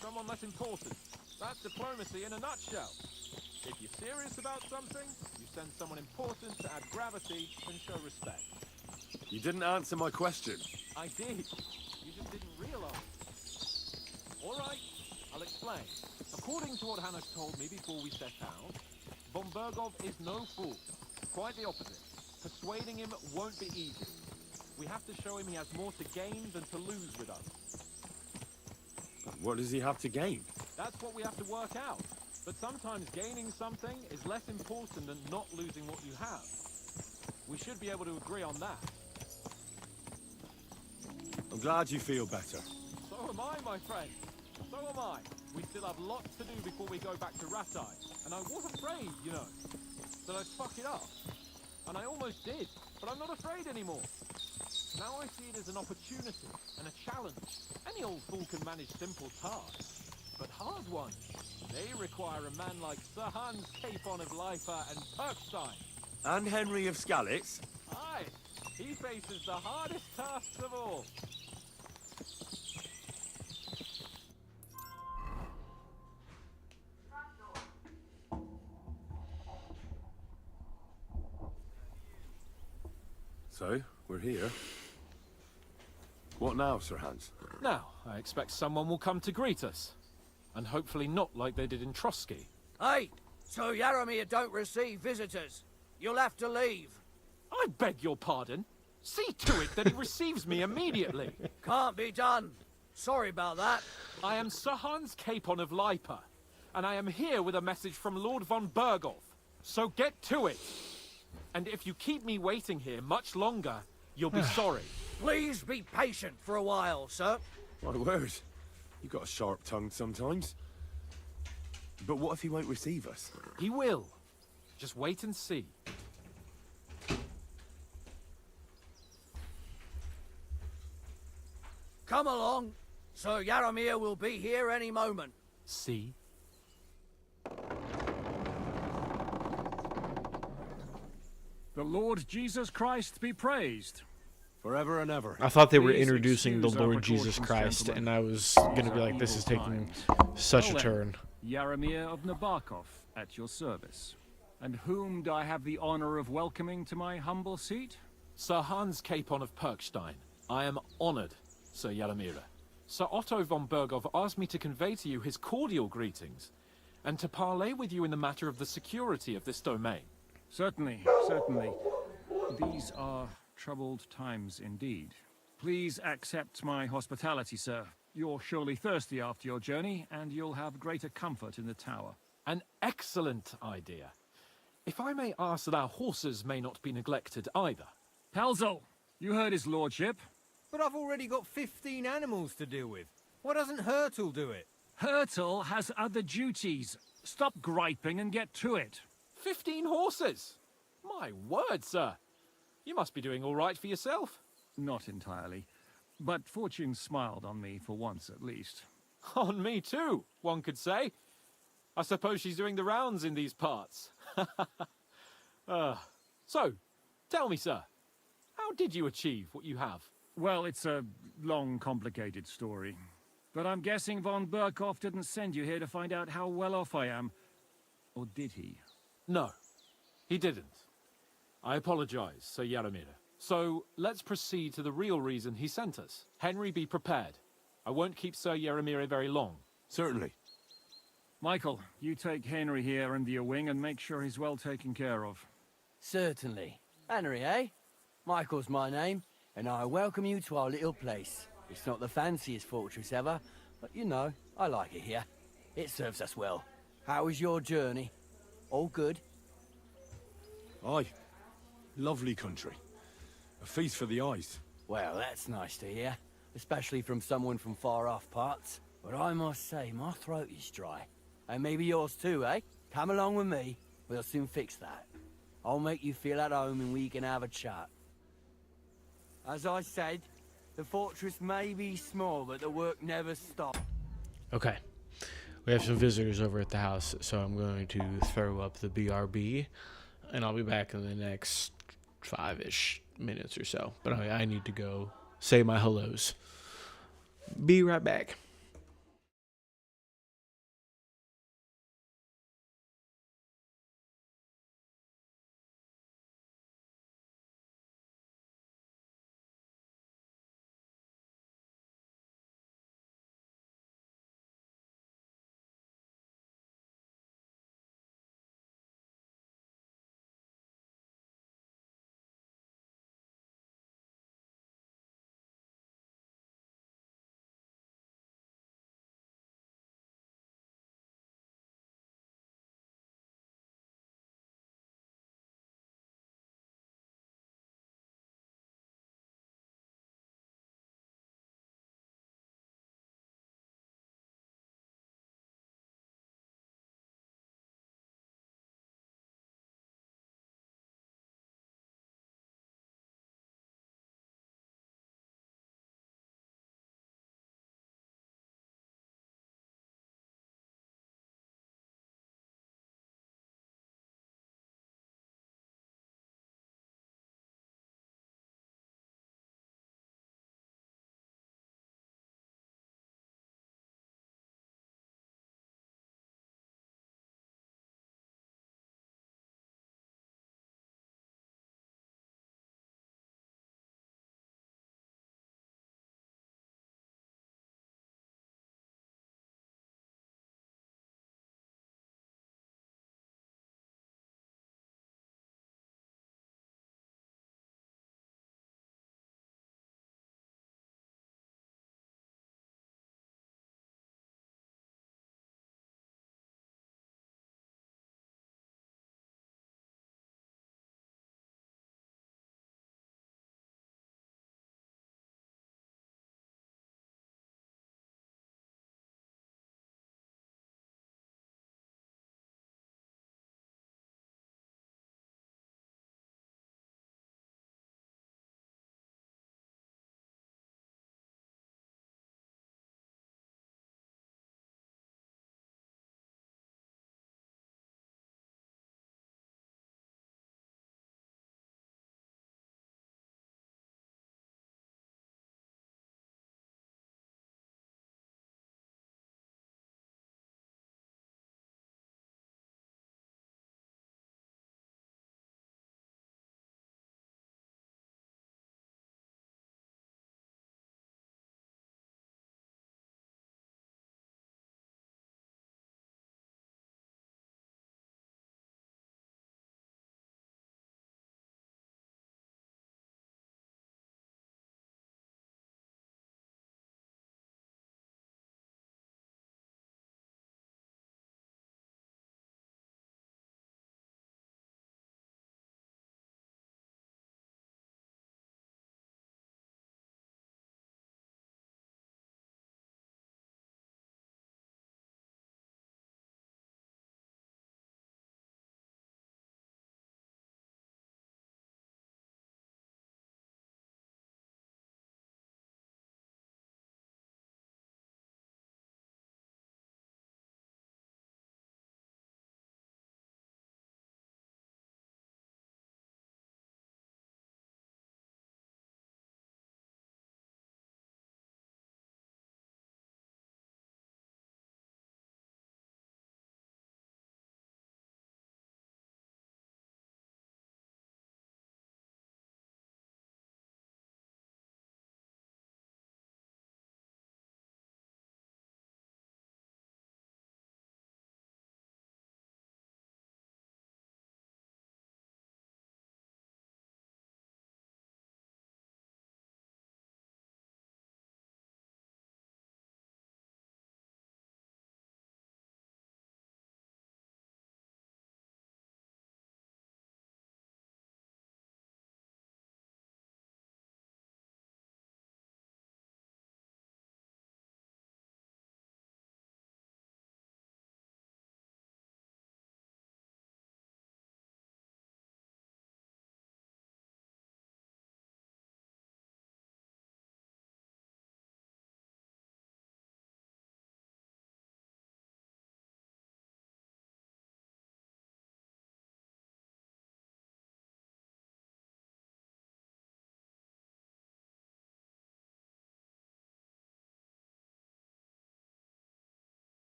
someone less important. That's diplomacy in a nutshell. If you're serious about something, you send someone important to add gravity and show respect. You didn't answer my question. I did. You just didn't realize. All right, I'll explain. According to what Hanush told me before we set out, von Burgov is no fool. Quite the opposite. Persuading him won't be easy. We have to show him he has more to gain than to lose with us. What does he have to gain? That's what we have to work out. But sometimes gaining something is less important than not losing what you have. We should be able to agree on that. I'm glad you feel better. So am I, my friend. So am I. We still have lots to do before we go back to Ratai. And I was afraid, you know, that I'd fuck it up. And I almost did, but I'm not afraid anymore. Now I see it as an opportunity and a challenge. Any old fool can manage simple tasks, but hard ones, they require a man like Sir Hans Capon of Leifa and Perkstein. And Henry of Skalitz? Aye, he faces the hardest tasks of all. So, we're here. What now, Sir Hans? Now, I expect someone will come to greet us. And hopefully not like they did in Trotsky. Hey, so Yaramir don't receive visitors. You'll have to leave. I beg your pardon. See to it that he receives me immediately. Can't be done. Sorry about that. I am Sir Hans Capon of Lipa, and I am here with a message from Lord von Berghoff. So get to it. And if you keep me waiting here much longer, you'll be sorry. Please be patient for a while, sir. My word. You got a sharp tongue sometimes. But what if he won't receive us? He will. Just wait and see. Come along. Sir Yaramir will be here any moment. See? The Lord Jesus Christ be praised. Forever and ever. I thought they were Please introducing the excuse our Lord Jesus precautions, Christ, gentlemen. and I was These gonna be are like, this evil is taking times. such Well a then, turn. Yaramir of Nabokov, at your service. And whom do I have the honor of welcoming to my humble seat? Sir Hans Capon of Perkstein. I am honored, Sir Yaramir. Sir Otto von Berghoff asked me to convey to you his cordial greetings, and to parley with you in the matter of the security of this domain. Certainly, certainly. These are troubled times indeed. Please accept my hospitality, sir. You're surely thirsty after your journey, and you'll have greater comfort in the tower. An excellent idea. If I may ask that our horses may not be neglected either. Pelzel, you heard his lordship. But I've already got 15 animals to deal with. Why doesn't Hurtle do it? Hurtle has other duties. Stop griping and get to it. 15 horses? My word, sir. You must be doing all right for yourself. Not entirely. But fortune smiled on me for once at least. On me too, one could say. I suppose she's doing the rounds in these parts. So, tell me, sir, how did you achieve what you have? Well, it's a long, complicated story. But I'm guessing von Berghoff didn't send you here to find out how well off I am. Or did he? No, he didn't. I apologize, Sir Yaramir. So, let's proceed to the real reason he sent us. Henry, be prepared. I won't keep Sir Yaramir very long. Certainly. Michael, you take Henry here under your wing and make sure he's well taken care of. Certainly. Henry, eh? Michael's my name, and I welcome you to our little place. It's not the fanciest fortress ever, but you know, I like it here. It serves us well. How was your journey? All good? Aye. Lovely country. A feast for the eyes. Well, that's nice to hear, especially from someone from far-off parts. But I must say, my throat is dry. And maybe yours too, eh? Come along with me. We'll soon fix that. I'll make you feel at home and we can have a chat. As I said, the fortress may be small, but the work never stops. Okay. We have some visitors over at the house, so I'm going to throw up the BRB, and I'll be back in the next 5-ish minutes or so. But I need to go say my hellos. Be right back.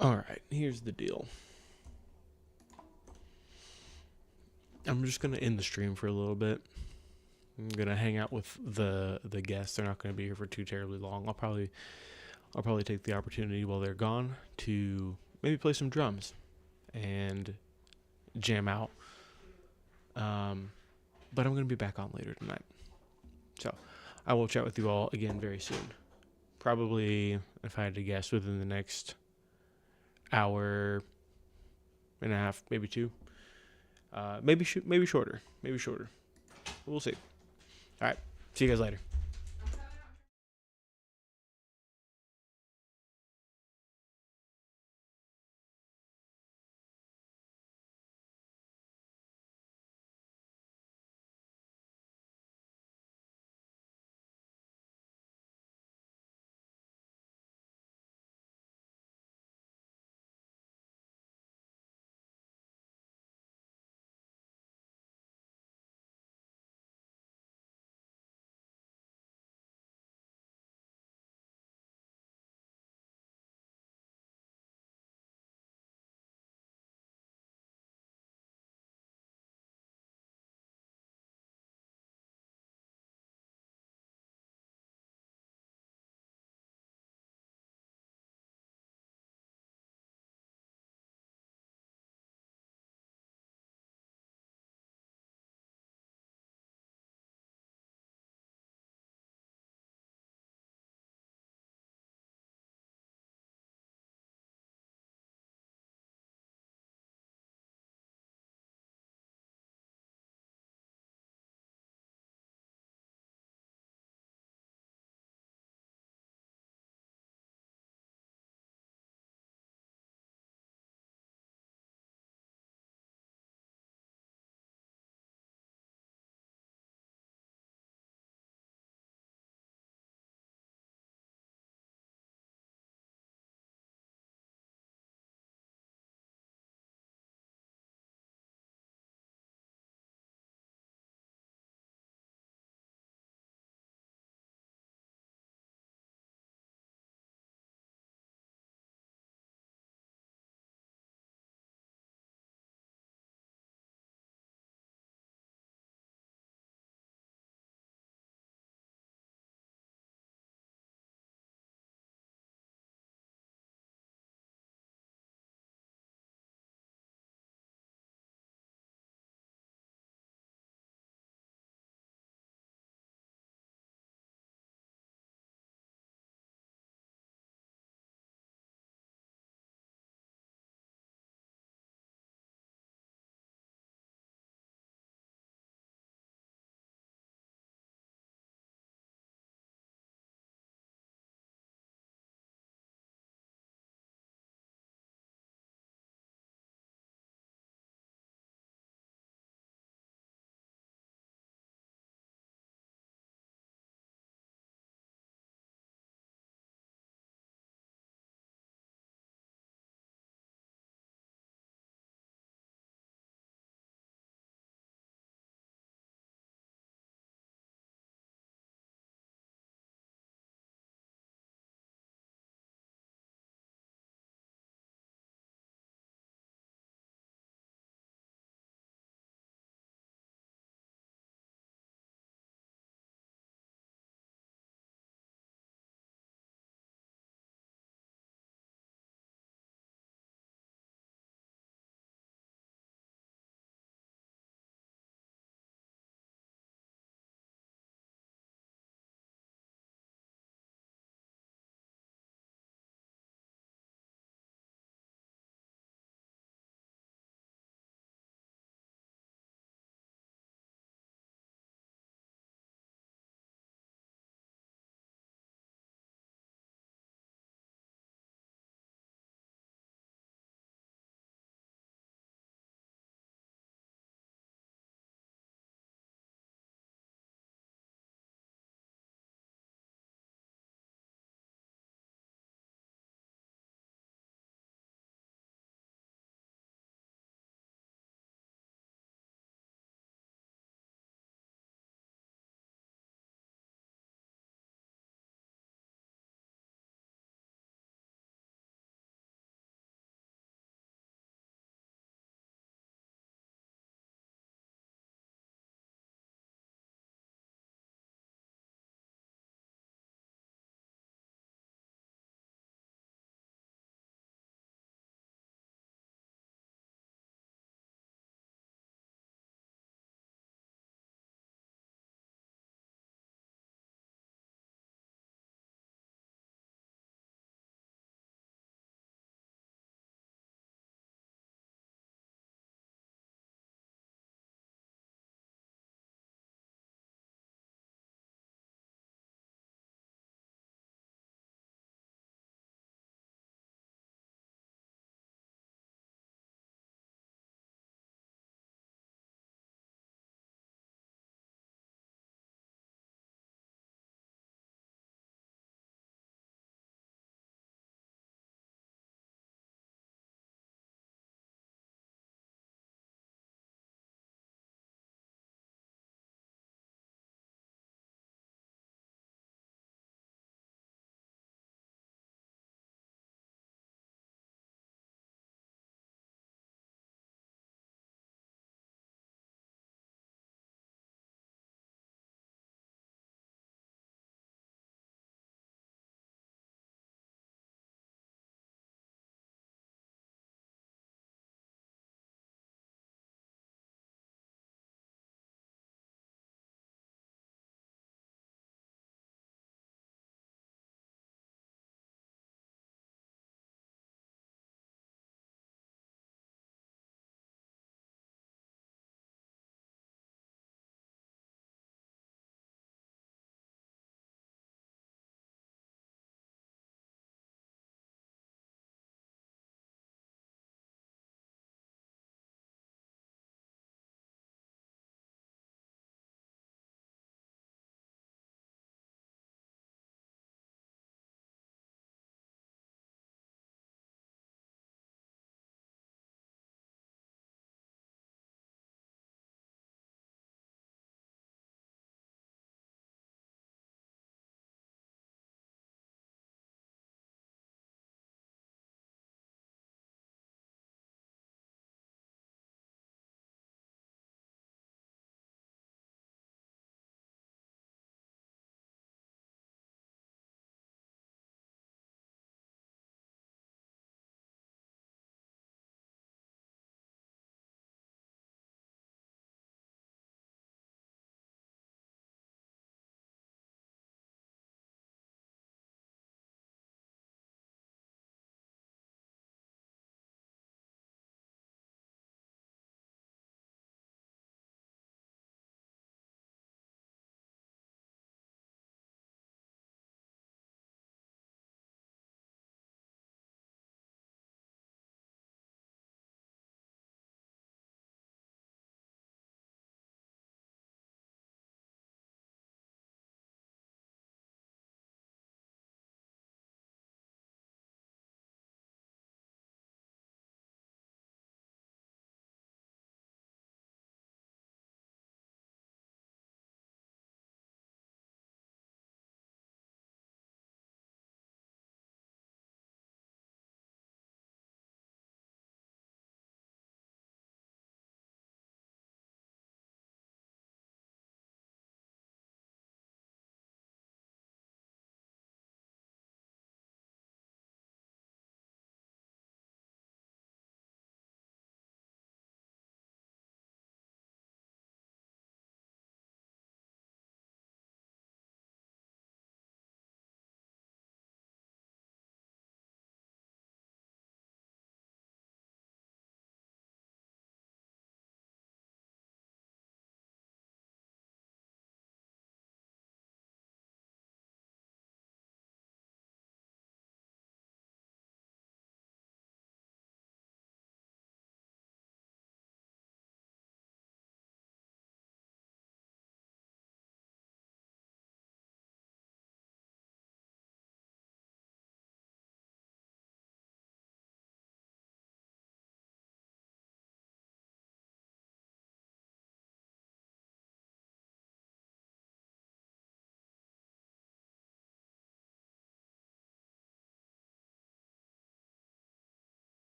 Alright, here's the deal. I'm just going to end the stream for a little bit. I'm going to hang out with the guests. They're not going to be here for too terribly long. I'll probably take the opportunity while they're gone to maybe play some drums and jam out. But I'm going to be back on later tonight. So I will chat with you all again very soon. Probably, if I had to guess, within the next hour and a half, maybe 2. Maybe shorter. Maybe shorter. We'll see. All right. See you guys later.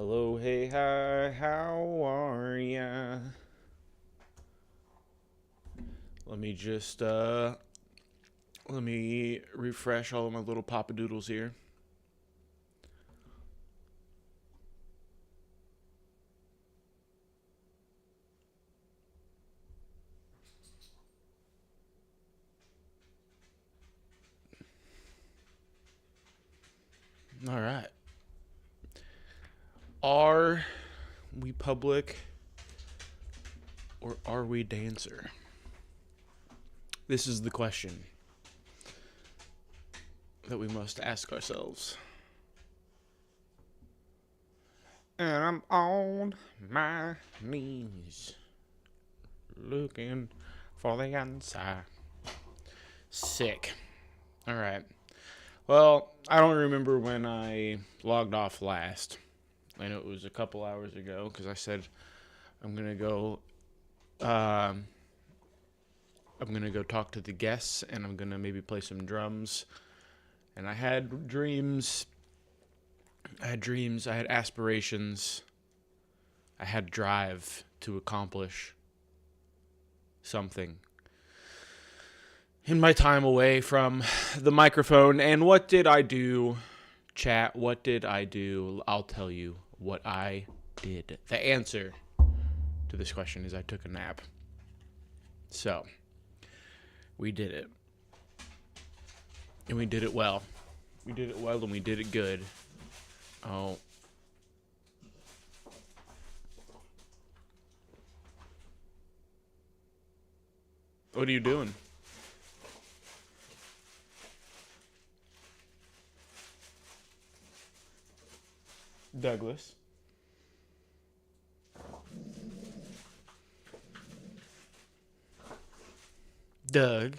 Hello, hey, hi, how are ya? Let me just, let me refresh all of my little papadoodles here. All right. Are we public or are we dancer? This is the question that we must ask ourselves. And I'm on my knees looking for the answer. Sick. All right. Well, I don't remember when I logged off last. I know it was a couple hours ago because I said I'm gonna go talk to the guests and I'm gonna maybe play some drums. And I had dreams. I had aspirations. I had drive to accomplish something in my time away from the microphone. And what did I do, chat? What did I do? I'll tell you what I did. The answer to this question is I took a nap. So, we did it. And we did it well. We did it well and we did it good. Oh. What are you doing? Douglas. Doug.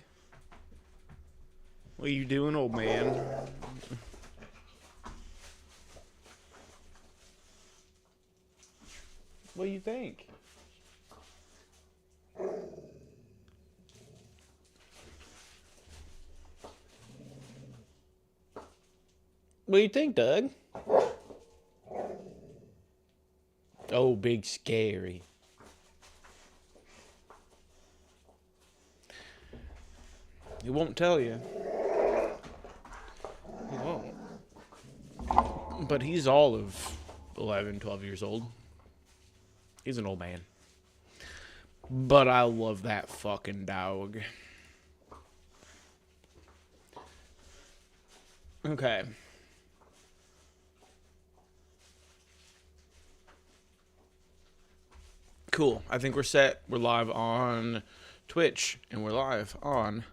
What are you doing, old man? What do you think? What do you think, Doug? Oh, big scary. He won't tell you. He won't. But he's all of 11, 12 years old. He's an old man. But I love that fucking dog. Okay. Cool. I think we're set. We're live on Twitch. And we're live on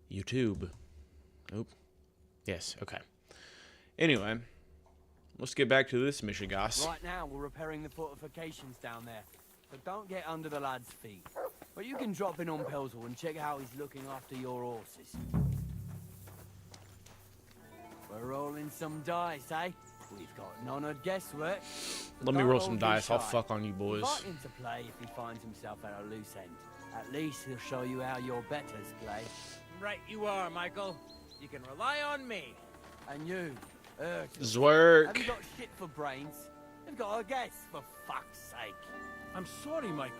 YouTube. Nope. Yes, okay. Anyway. Let's get back to this mission, guys. Right now, we're repairing the fortifications down there. So don't get under the lad's feet. But you can drop in on Pelzel and check how he's looking after your horses. We're rolling some dice, eh? We've got none of guesswork. Let me roll some dice. I'll fuck on you boys. Invite him to play if he finds himself at a loose end. At least he'll show you how your betters play. Right you are, Michael. You can rely on me. And you, Zwerk. have you got shit for brains? You've got a guess, for fuck's sake. I'm sorry, Michael.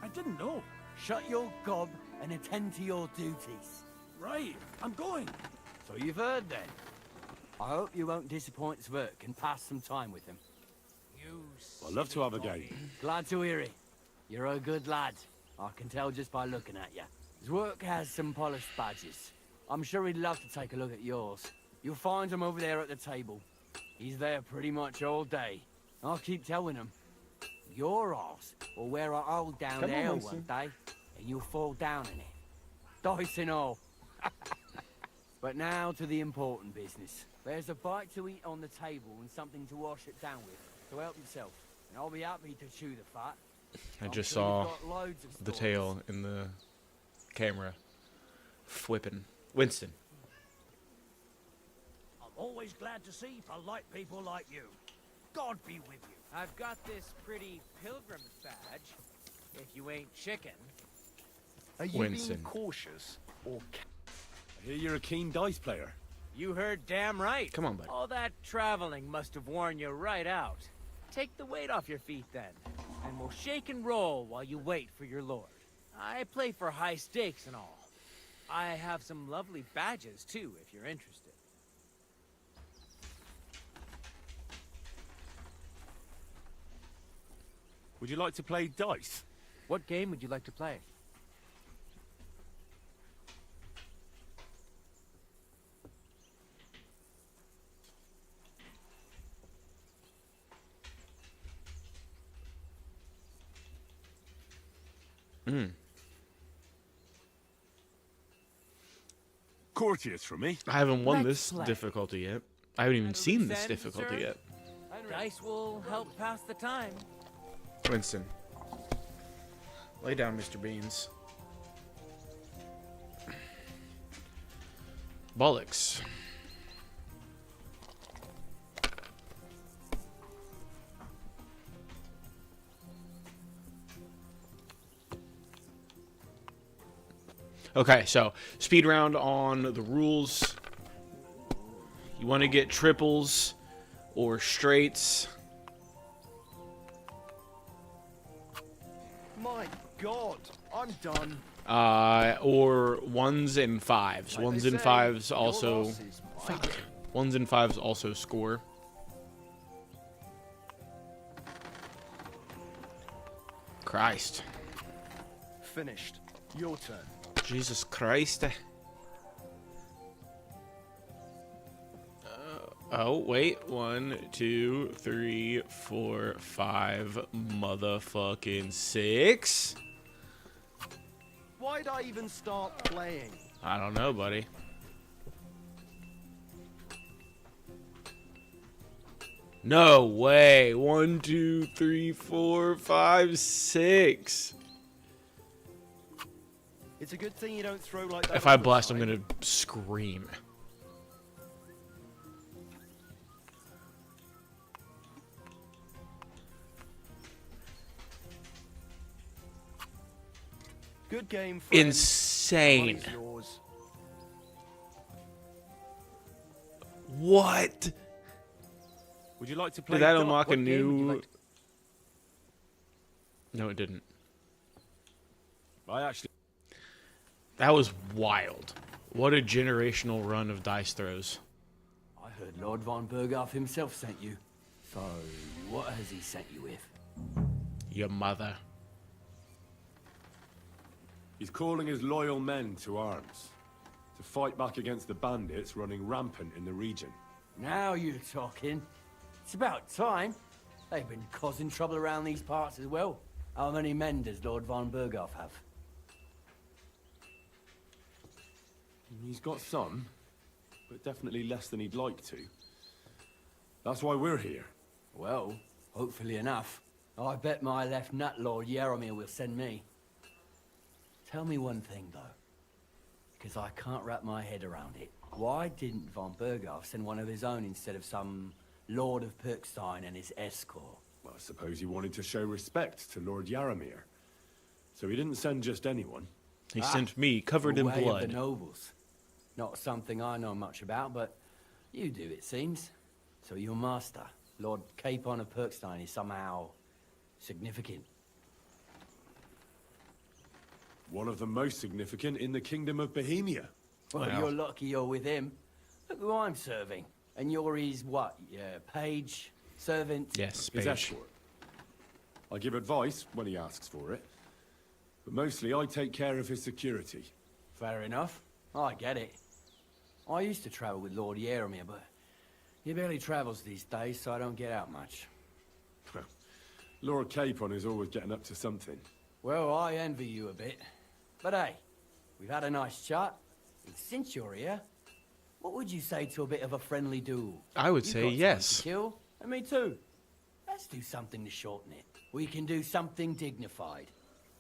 I didn't know. Shut your gob and attend to your duties. Right, I'm going. So you've heard then. I hope you won't disappoint Zwerk and pass some time with him. I'd love to have a game. Glad to hear it. You're a good lad. I can tell just by looking at you. Zwerk has some polished badges. I'm sure he'd love to take a look at yours. You'll find him over there at the table. He's there pretty much all day. I'll keep telling him. Your arse will wear a hole down there one day, and you'll fall down in it. Dice and all. But now to the important business. There's a bite to eat on the table and something to wash it down with. So help yourself, and I'll be happy to chew the fat. I just saw the tail in the camera. Flipping. Winston. I'm always glad to see polite people like you. God be with you. I've got this pretty pilgrim's badge. If you ain't chicken. Are you Winston. being cautious or... I hear you're a keen dice player. You heard damn right. Come on, bud. All that traveling must have worn you right out. Take the weight off your feet then, and we'll shake and roll while you wait for your lord. I play for high stakes and all. I have some lovely badges too, if you're interested. Would you like to play dice? What game would you like to play? Courteous from me. I haven't won Let's this play. difficulty yet. I haven't even At a seen loose this end, difficulty sir? yet. Dice will help pass the time. Winston. Lay down, Mr. Beans. Bollocks. Okay, so speed round on the rules. You want to get triples or straights. My God, I'm done. Or ones and fives. Like Ones they and say, fives your also. loss is my Fuck. Ones and fives also score. Christ. Finished. Your turn. Jesus Christ. Oh, wait. 1, 2, 3, 4, 5, motherfucking 6. Why'd I even start playing? I don't know, buddy. No way. 1, 2, 3, 4, 5, 6. It's a good thing you don't throw like that. If I all the blast, I'm time. gonna scream. Good game, friend. Insane. Money's yours. What? Would you like to play Did that di- unlock a what game would you new... like to- No, it didn't. I actually... That was wild. What a generational run of dice throws. I heard Lord von Berghoff himself sent you. So, what has he sent you with? Your mother. He's calling his loyal men to arms. To fight back against the bandits running rampant in the region. Now you're talking. It's about time. They've been causing trouble around these parts as well. How many men does Lord von Berghoff have? He's got some, but definitely less than he'd like to. That's why we're here. Well, hopefully enough. I bet my left nut Lord Yaromir will send me. Tell me one thing, though. Because I can't wrap my head around it. Why didn't von Berghoff send one of his own instead of some Lord of Perkstein and his escort? Well, I suppose he wanted to show respect to Lord Yaromir. So he didn't send just anyone. He sent me, covered in The way of blood. the nobles. Not something I know much about, but you do, it seems. So your master, Lord Capon of Perkstein, is somehow significant. One of the most significant in the Kingdom of Bohemia. Well, you're lucky you're with him. Look who I'm serving. And you're his, what, page, servant? Yes, His page. escort. I give advice when he asks for it. But mostly I take care of his security. Fair enough. I get it. I used to travel with Lord Yaromir, but he barely travels these days, so I don't get out much. Lord Capon is always getting up to something. Well, I envy you a bit. But hey, we've had a nice chat. And since you're here, what would you say to a bit of a friendly duel? I would You've say got time yes. to kill, and me too. Let's do something to shorten it. We can do something dignified.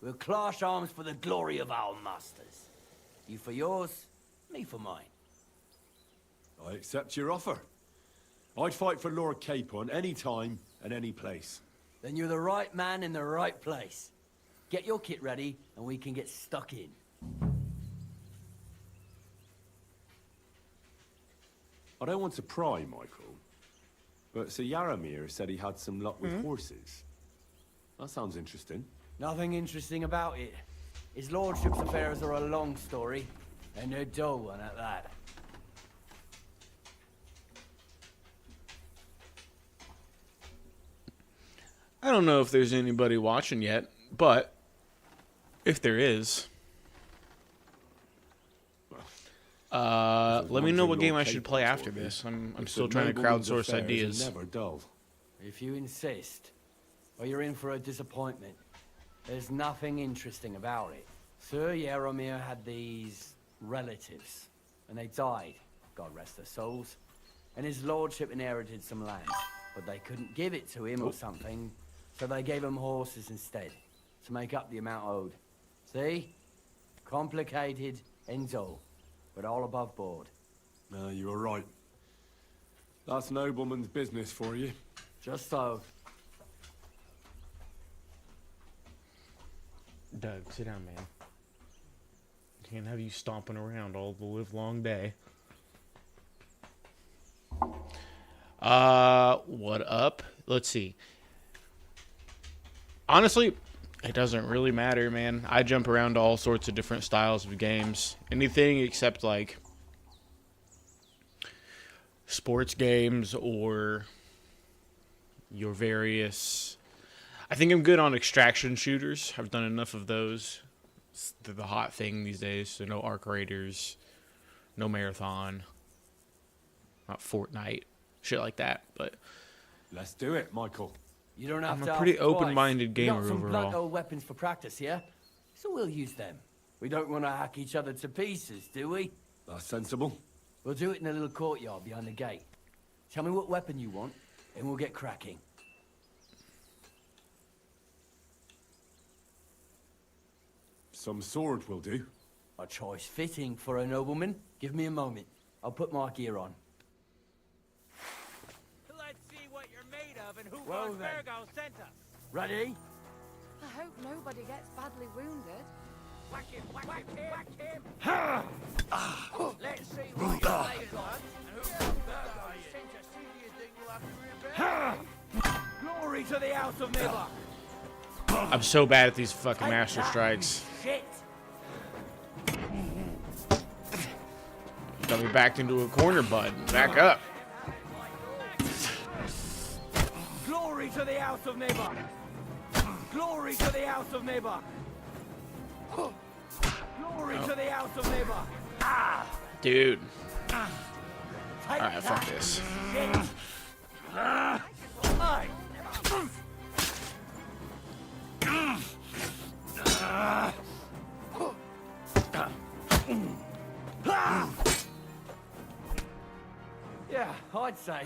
We'll clash arms for the glory of our masters. You for yours, me for mine. I accept your offer. I'd fight for Lord Capon any time and any place. Then you're the right man in the right place. Get your kit ready, and we can get stuck in. I don't want to pry, Michael, but Sir Yaramir said he had some luck with horses. That sounds interesting. Nothing interesting about it. His lordship's affairs are a long story, and a dull one at that. I don't know if there's anybody watching yet, but if there is, let me know what game I should play after this. I'm still trying to crowdsource ideas. Never dull. If you insist, or you're in for a disappointment. There's nothing interesting about it. Sir Yaramir had these relatives, and they died, God rest their souls. And his lordship inherited some land, but they couldn't give it to him or something, so they gave him horses instead, to make up the amount owed. See? Complicated and dull, but all above board. No, you were right. That's nobleman's business for you. Just so. Doug, sit down, man. Can't have you stomping around all the live-long day. What up? Let's see. Honestly, it doesn't really matter, man. I jump around to all sorts of different styles of games. Anything except, like, sports games or your various... I think I'm good on extraction shooters. I've done enough of those. They're the hot thing these days. So no Arc Raiders, no Marathon, not Fortnite, shit like that. But let's do it, Michael. You don't have I'm to a pretty ask twice. open-minded gamer We got some overall. blood old weapons for practice, yeah? So we'll use them. We don't want to hack each other to pieces, do we? That's sensible. We'll do it in a little courtyard behind the gate. Tell me what weapon you want, and we'll get cracking. Some sword will do. A choice fitting for a nobleman. Give me a moment. I'll put my gear on. Let's see what you're made of and who Well von then. Virgo sent us. Ready? I hope nobody gets badly wounded. Whack him, whack him, whack him. Let's see what you're made of and who von Virgo sent us. Who do you think will have to rebel? Glory to the House of Nibba! I'm so bad at these fucking Master Strikes. Shit! Got me backed into a corner, bud. Back up. Glory to the House of Nibba! Glory to the House of Nibba! Glory to the House of Nibba! Ah! Dude. Take Alright, fuck that, this. shit. Aye. Yeah, I'd say.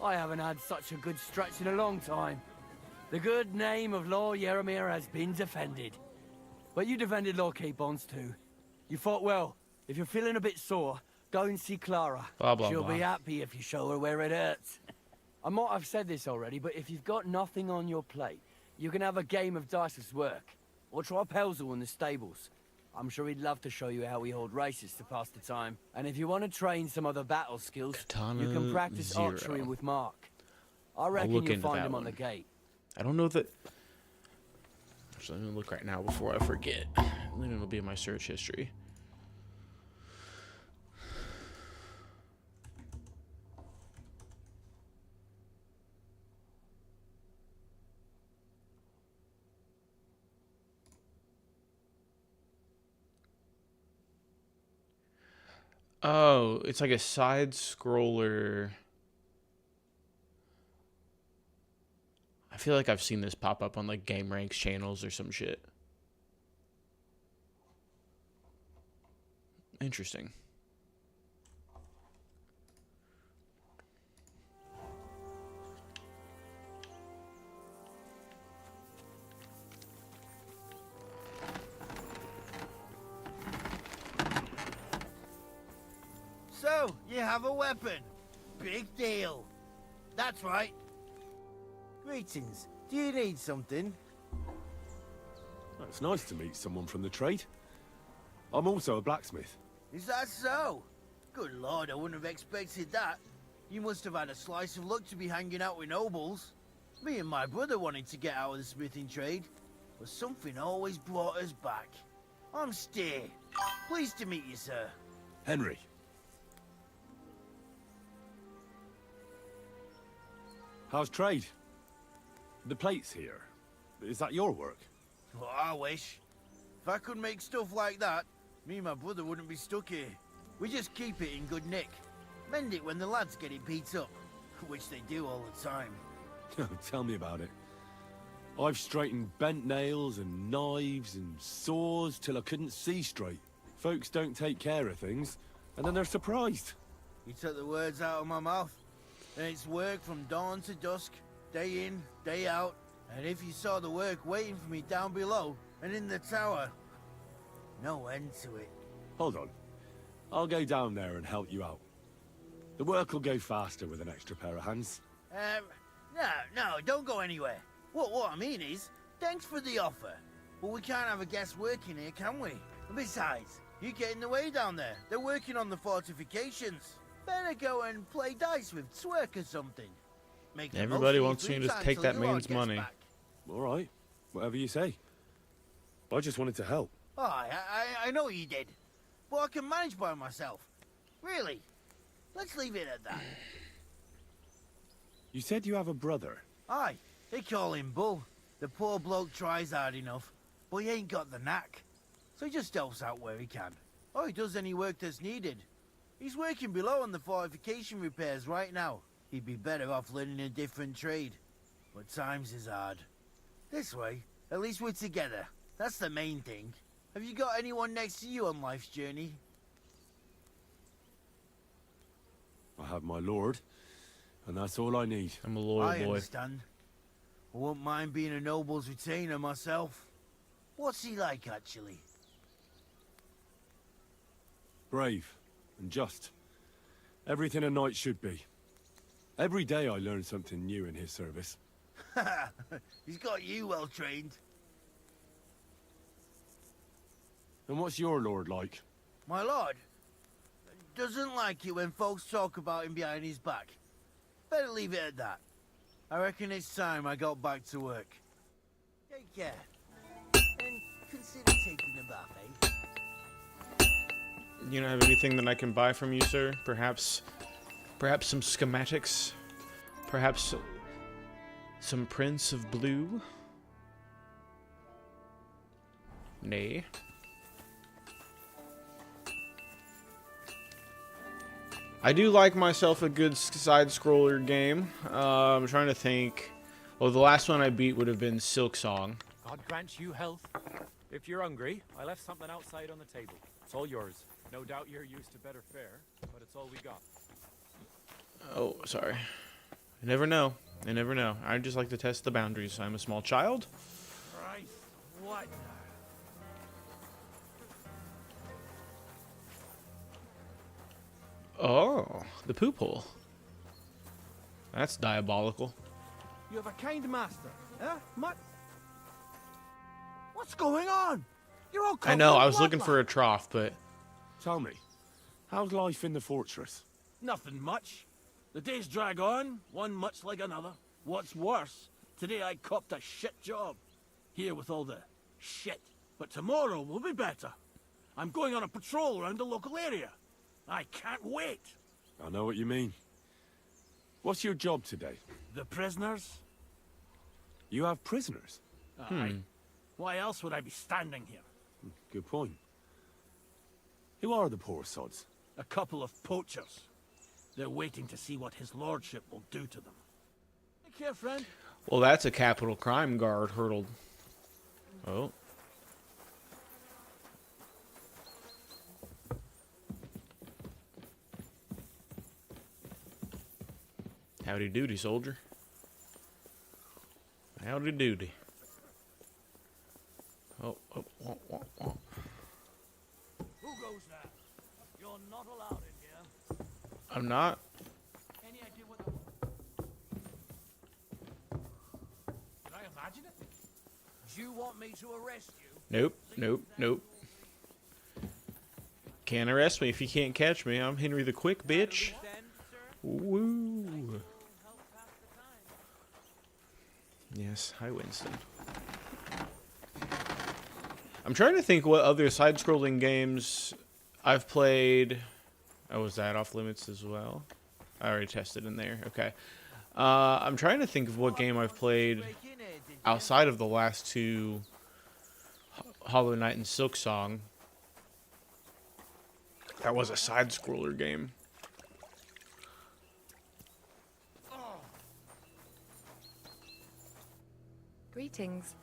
I haven't had such a good stretch in a long time. The good name of Lord Yaramir has been defended. But you defended Lord Capons too. You fought well. If you're feeling a bit sore, go and see Clara. Blah, blah, She'll blah. be happy if you show her where it hurts. I might have said this already, but if you've got nothing on your plate, you can have a game of dice's work. Or try Pelzel in the stables. I'm sure he'd love to show you how we hold races to pass the time. And if you want to train some other battle skills, you can practice Katana archery Zero. with Mark. I reckon look you'll into find that him on one. the gate. I don't know that... Actually, let me look right now before I forget. Then it'll be in my search history. Oh, it's like a side scroller. I feel like I've seen this pop up on like Game Ranks channels or some shit. Interesting. So, you have a weapon. Big deal. That's right. Greetings. Do you need something? It's nice to meet someone from the trade. I'm also a blacksmith. Is that so? Good lord, I wouldn't have expected that. You must have had a slice of luck to be hanging out with nobles. Me and my brother wanted to get out of the smithing trade, but something always brought us back. I'm Steer. Pleased to meet you, sir. Henry. How's trade? The plates here. Is that your work? Well, I wish. If I could make stuff like that, me and my brother wouldn't be stuck here. We just keep it in good nick. Mend it when the lads get it beat up, which they do all the time. Tell me about it. I've straightened bent nails and knives and saws till I couldn't see straight. Folks don't take care of things, and then they're surprised. You took the words out of my mouth. And it's work from dawn to dusk, day in, day out. And if you saw the work waiting for me down below and in the tower, no end to it. Hold on. I'll go down there and help you out. The work will go faster with an extra pair of hands. No, don't go anywhere. What I mean is, thanks for the offer. But we can't have a guest working here, can we? Besides, you get in the way down there. They're working on the fortifications. Better go and play dice with Twerk or something. Everybody wants me to just take that man's money. All right, whatever you say. I just wanted to help. Oh, I know you did. But I can manage by myself. Really. Let's leave it at that. You said you have a brother. Aye, they call him Bull. The poor bloke tries hard enough, but he ain't got the knack. So he just helps out where he can. Or he does any work that's needed. He's working below on the fortification repairs right now. He'd be better off learning a different trade. But times is hard. This way, at least we're together. That's the main thing. Have you got anyone next to you on life's journey? I have my lord, and that's all I need. I'm a loyal boy. I understand. I won't mind being a noble's retainer myself. What's he like, actually? Brave and just. Everything a knight should be. Every day I learn something new in his service. He's got you well trained. And what's your lord like? My lord doesn't like it when folks talk about him behind his back. Better leave it at that. I reckon it's time I got back to work. Take care. And consider taking a bath, eh? You don't have anything that I can buy from you, sir? Perhaps some schematics? Perhaps some prints of blue? Nay. I do like myself a good side-scroller game. I'm trying to think. Well, the last one I beat would have been Silk Song. God grant you health. If you're hungry, I left something outside on the table. It's all yours. No doubt you're used to better fare, but it's all we got. Oh, sorry. You never know. You never know. I just like to test the boundaries. I'm a small child. Christ, what? Oh, the poop hole. That's diabolical. You have a kind master, huh? What's going on? You're all I know, I was looking for a trough, but... Tell me, how's life in the fortress? Nothing much. The days drag on, one much like another. What's worse, today I copped a shit job. Here with all the shit. But tomorrow will be better. I'm going on a patrol around the local area. I can't wait. I know what you mean. What's your job today? The prisoners? You have prisoners? Aye. Why else would I be standing here? Good point. Who are the poor sods? A couple of poachers. They're waiting to see what his lordship will do to them. Take care, friend. Well, that's a capital crime guard hurdled. Oh. Howdy doody, soldier. Howdy doody. Oh. Who goes there? You're not allowed in here. I'm not. Any idea what... Did I imagine it? Do you want me to arrest you? Nope. Can't arrest me if you can't catch me. I'm Henry the Quick, bitch. Woo. Yes, hi Winston. I'm trying to think what other side-scrolling games I've played. Oh, was that off limits as well? I already tested in there. Okay. I'm trying to think of what game I've played outside of the last two, Hollow Knight and Silksong. That was a side-scroller game. Greetings,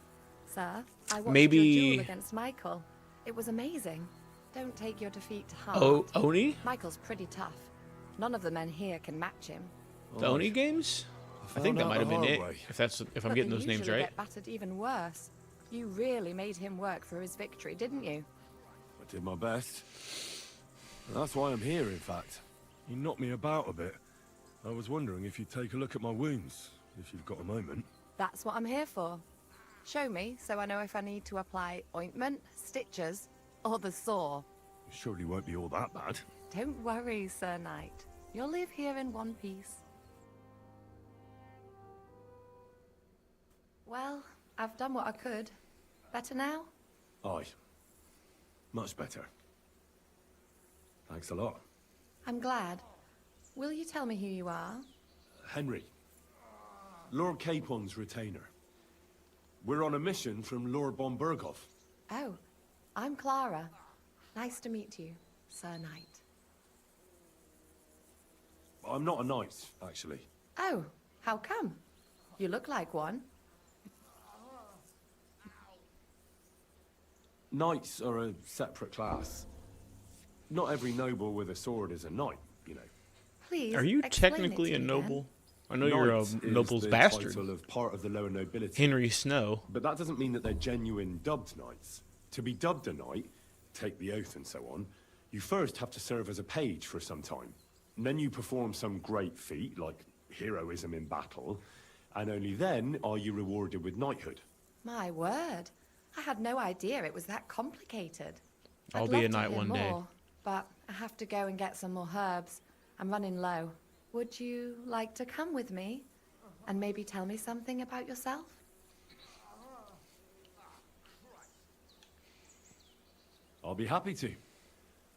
sir. I watched Maybe your duel against Michael. It was amazing. Don't take your defeat to heart. Oh, Oni? Michael's pretty tough. None of the men here can match him. The Oni games? I think that might have been it. If I'm getting those names right. Get battered even worse. You really made him work for his victory, didn't you? I did my best. And that's why I'm here, in fact. You knocked me about a bit. I was wondering if you'd take a look at my wounds, if you've got a moment. That's what I'm here for. Show me, so I know if I need to apply ointment, stitches, or the saw. It surely won't be all that bad. Don't worry, Sir Knight. You'll live here in one piece. Well, I've done what I could. Better now? Aye. Much better. Thanks a lot. I'm glad. Will you tell me who you are? Henry. Lord Capon's retainer. We're on a mission from Lord von Berghoff. Oh, I'm Clara. Nice to meet you, Sir Knight. I'm not a knight, actually. Oh, how come? You look like one. Knights are a separate class. Not every noble with a sword is a knight, you know. Please, are you explain technically it a to me, noble? I know Knight you're a is noble's the bastard. title of part of the lower nobility. Henry Snow. But that doesn't mean that they're genuine dubbed knights. To be dubbed a knight, take the oath and so on, you first have to serve as a page for some time. And then you perform some great feat, like heroism in battle, and only then are you rewarded with knighthood. My word. I had no idea it was that complicated. I'll I'd be love a to knight hear one day. more, but I have to go and get some more herbs. I'm running low. Would you like to come with me? And maybe tell me something about yourself? I'll be happy to.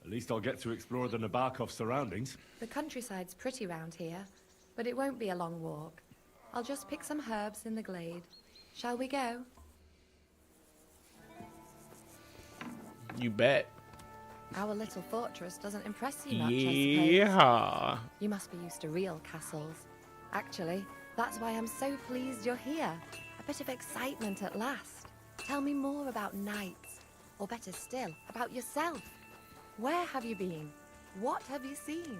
At least I'll get to explore the Nabokov surroundings. The countryside's pretty round here, but it won't be a long walk. I'll just pick some herbs in the glade. Shall we go? You bet. Our little fortress doesn't impress you much, I Yeah. suppose. You must be used to real castles. Actually, that's why I'm so pleased you're here. A bit of excitement at last. Tell me more about knights, or better still, about yourself. Where have you been? What have you seen?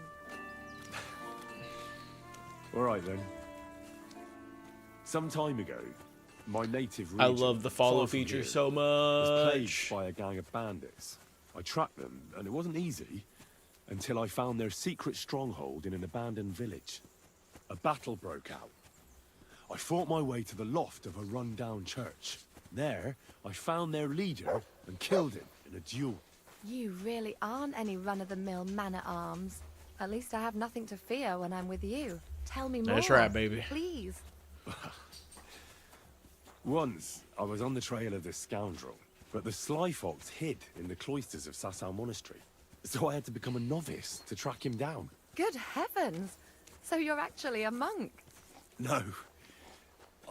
All right then. Some time ago, my native region, I love the follow far from feature here, so was much. plagued by a gang of bandits. I tracked them, and it wasn't easy until I found their secret stronghold in an abandoned village. A battle broke out. I fought my way to the loft of a run-down church. There, I found their leader and killed him in a duel. You really aren't any run-of-the-mill man-at-arms. At least I have nothing to fear when I'm with you. Tell me more. That's right, baby. Please. Once, I was on the trail of this scoundrel, but the sly fox hid in the cloisters of Sasau Monastery. So I had to become a novice to track him down. Good heavens! So you're actually a monk? No.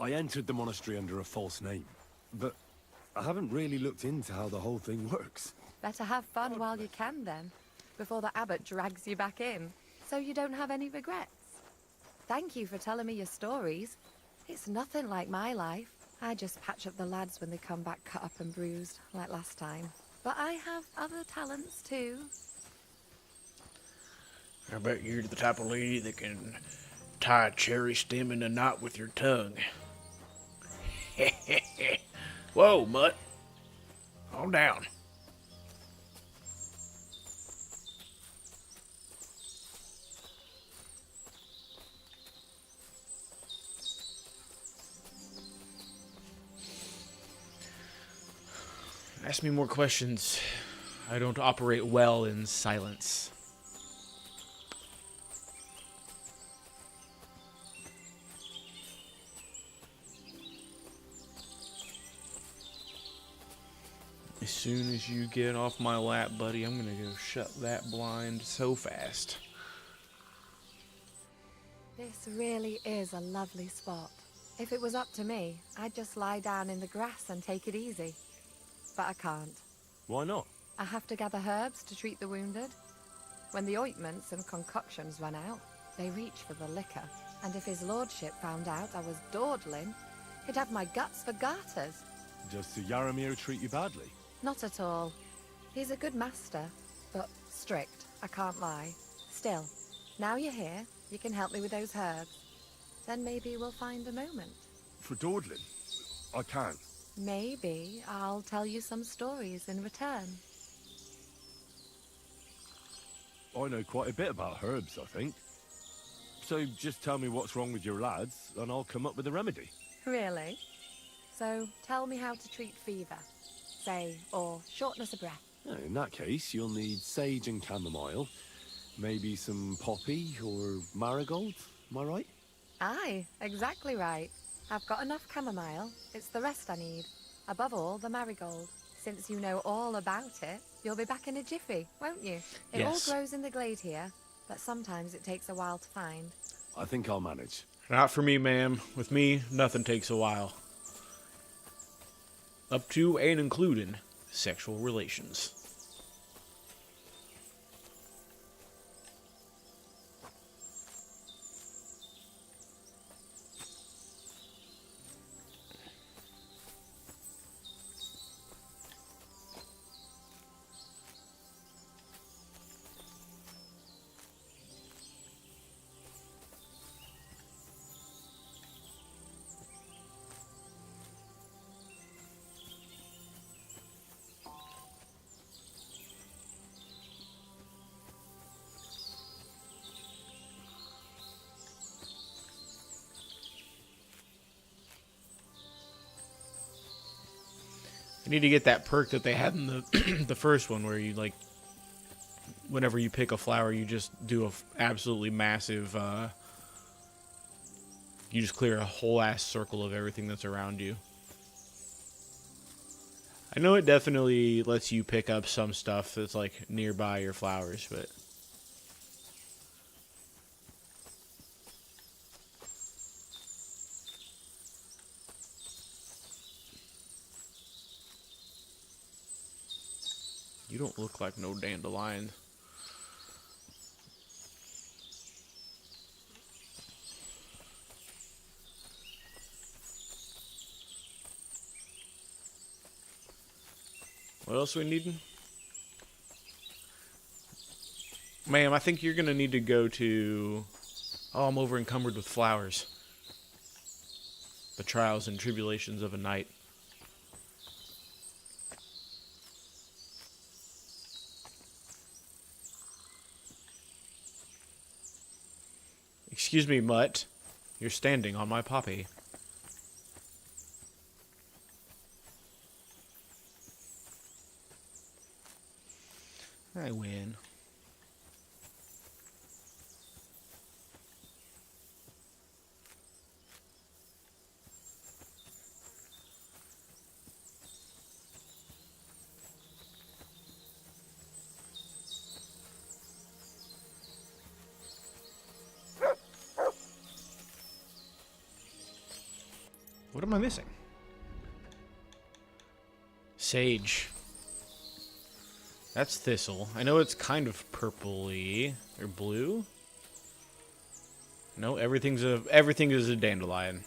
I entered the monastery under a false name, but I haven't really looked into how the whole thing works. Better have fun while you can, then, before the abbot drags you back in, so you don't have any regrets. Thank you for telling me your stories. It's nothing like my life. I just patch up the lads when they come back cut up and bruised, like last time. But I have other talents, too. I bet you're the type of lady that can tie a cherry stem in a knot with your tongue. Whoa, mutt. Calm down. Ask me more questions. I don't operate well in silence. As soon as you get off my lap, buddy, I'm gonna go shut that blind so fast. This really is a lovely spot. If it was up to me, I'd just lie down in the grass and take it easy. But I can't. Why not? I have to gather herbs to treat the wounded. When the ointments and concoctions run out, they reach for the liquor. And if his lordship found out I was dawdling, he'd have my guts for garters. Does Sir Yaramir treat you badly? Not at all. He's a good master, but strict, I can't lie. Still, now you're here, you can help me with those herbs. Then maybe we'll find a moment. For dawdling? I can. Maybe I'll tell you some stories in return. I know quite a bit about herbs, I think. So just tell me what's wrong with your lads, and I'll come up with a remedy. Really? So tell me how to treat fever, say, or shortness of breath. In that case, you'll need sage and chamomile, maybe some poppy or marigold, am I right? Aye, exactly right. I've got enough chamomile. It's the rest I need. Above all, the marigold. Since you know all about it, you'll be back in a jiffy, won't you? It Yes. all grows in the glade here, but sometimes it takes a while to find. I think I'll manage. Not for me, ma'am. With me, nothing takes a while. Up to and including sexual relations. I need to get that perk that they had in the the first one, where you like, whenever you pick a flower, you just do a absolutely massive. You just clear a whole ass circle of everything that's around you. I know it definitely lets you pick up some stuff that's like nearby your flowers, but. You don't look like no dandelion. What else we needing? Ma'am, I think you're gonna need to go to... Oh, I'm over encumbered with flowers. The trials and tribulations of a knight. Excuse me, mutt. You're standing on my poppy. I win. What am I missing? Sage. That's thistle. I know it's kind of purpley or blue. No, everything is a dandelion.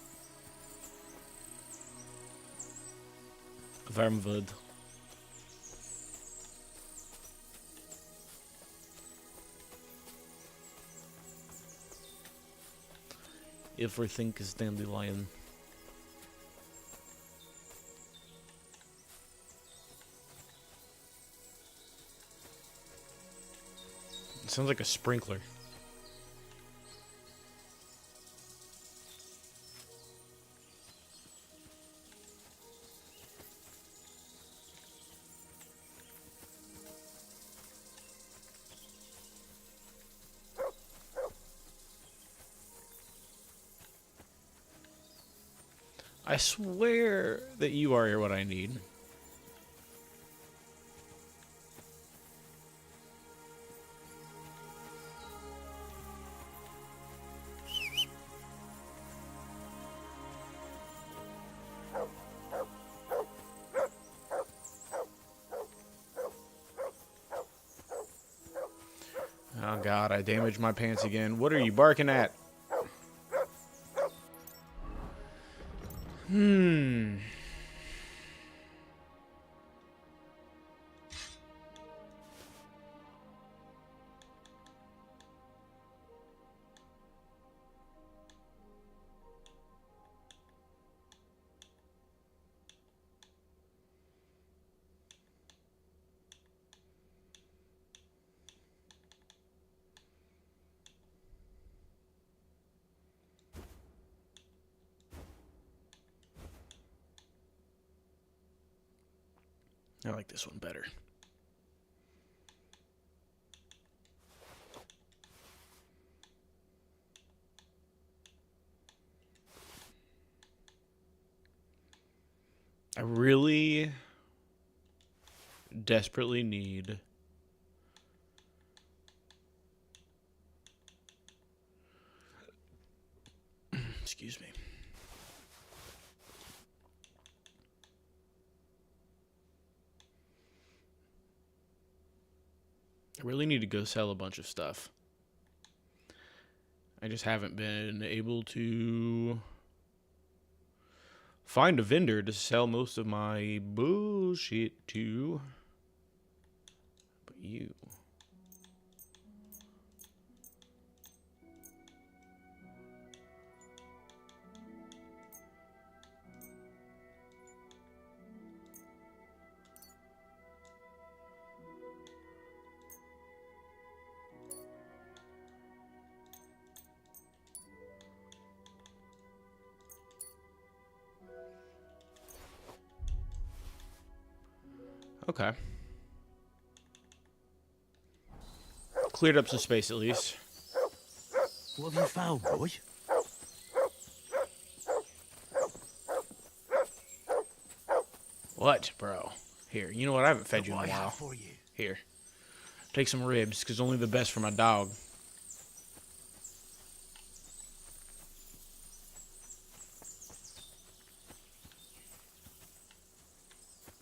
Vermwood. Everything is dandelion. It sounds like a sprinkler. I swear that you are what I need. Oh god, I damaged my pants again. What are you barking at? I like this one better. I really desperately need excuse me. I really need to go sell a bunch of stuff. I just haven't been able to find a vendor to sell most of my bullshit to. But you. Okay. Cleared up some space at least. What have you found, boy? What, bro? Here, you know what? I haven't fed you in a What I while. have for you. Here. Take some ribs, because only the best for my dog.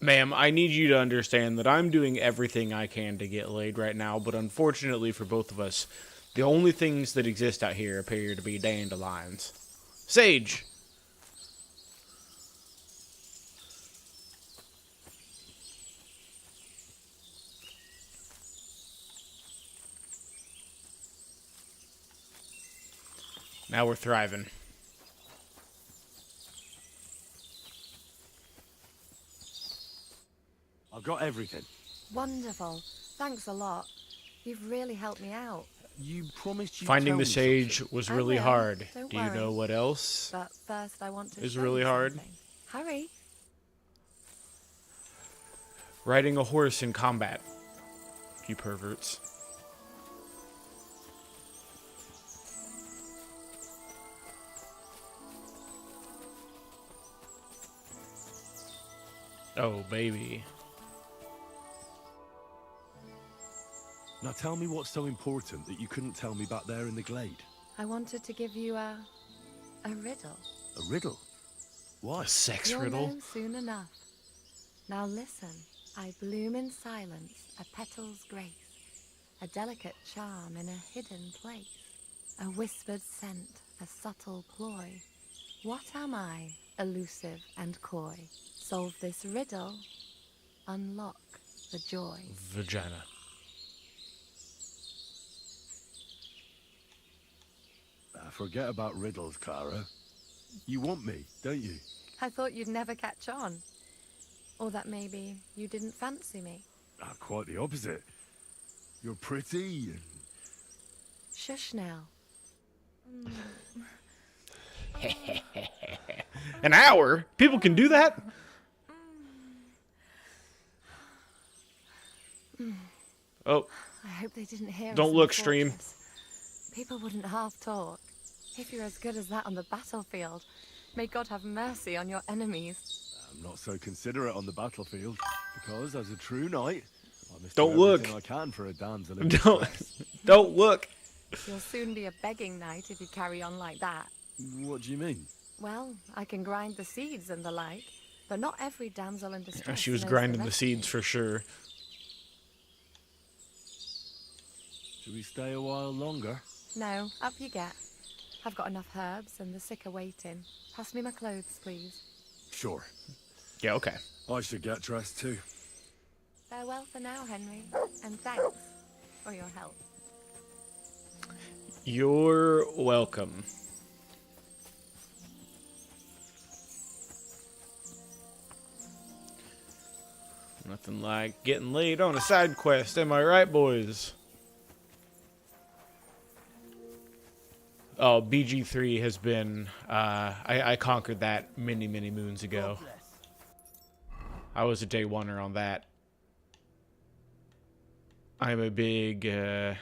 Ma'am, I need you to understand that I'm doing everything I can to get laid right now, but unfortunately for both of us, the only things that exist out here appear to be dandelions. Sage! Now we're thriving. I've got everything. Wonderful. Thanks a lot. You've really helped me out. You promised you'd Finding tell the me sage something. was I really will. hard. Don't Do you worry. know what else But first I want to is show really you hard? something. Hurry. Riding a horse in combat. You perverts. Oh, baby. Now tell me what's so important that you couldn't tell me back there in the glade. I wanted to give you a riddle. A riddle? Why? A sex You'll riddle? know soon enough. Now listen. I bloom in silence, a petal's grace, a delicate charm in a hidden place, a whispered scent, a subtle ploy. What am I, elusive and coy? Solve this riddle, unlock the joy. Vagina. Forget about riddles, Clara. You want me, don't you? I thought you'd never catch on. Or that maybe you didn't fancy me. Quite the opposite. You're pretty and... Shush now. An hour? People can do that? Oh. I hope they didn't hear us Don't in the look, stream. fortress. People wouldn't half talk. If you're as good as that on the battlefield, May God have mercy on your enemies. I'm not so considerate on the battlefield, because as a true knight, I must Don't do look. everything I can for a damsel in Don't, distress. don't look. You'll soon be a begging knight if you carry on like that. What do you mean? Well, I can grind the seeds and the like, but not every damsel in distress. She was knows grinding the recipe. seeds for sure. Should we stay a while longer? No, up you get. I've got enough herbs and the sick are waiting. Pass me my clothes, please. Sure. Yeah, okay. I should get dressed too. Farewell for now, Henry, and thanks for your help. You're welcome. Nothing like getting laid on a side quest, am I right, boys? Oh, BG3 has been... I conquered that many, many moons ago. I was a day oneer on that. I'm a big... I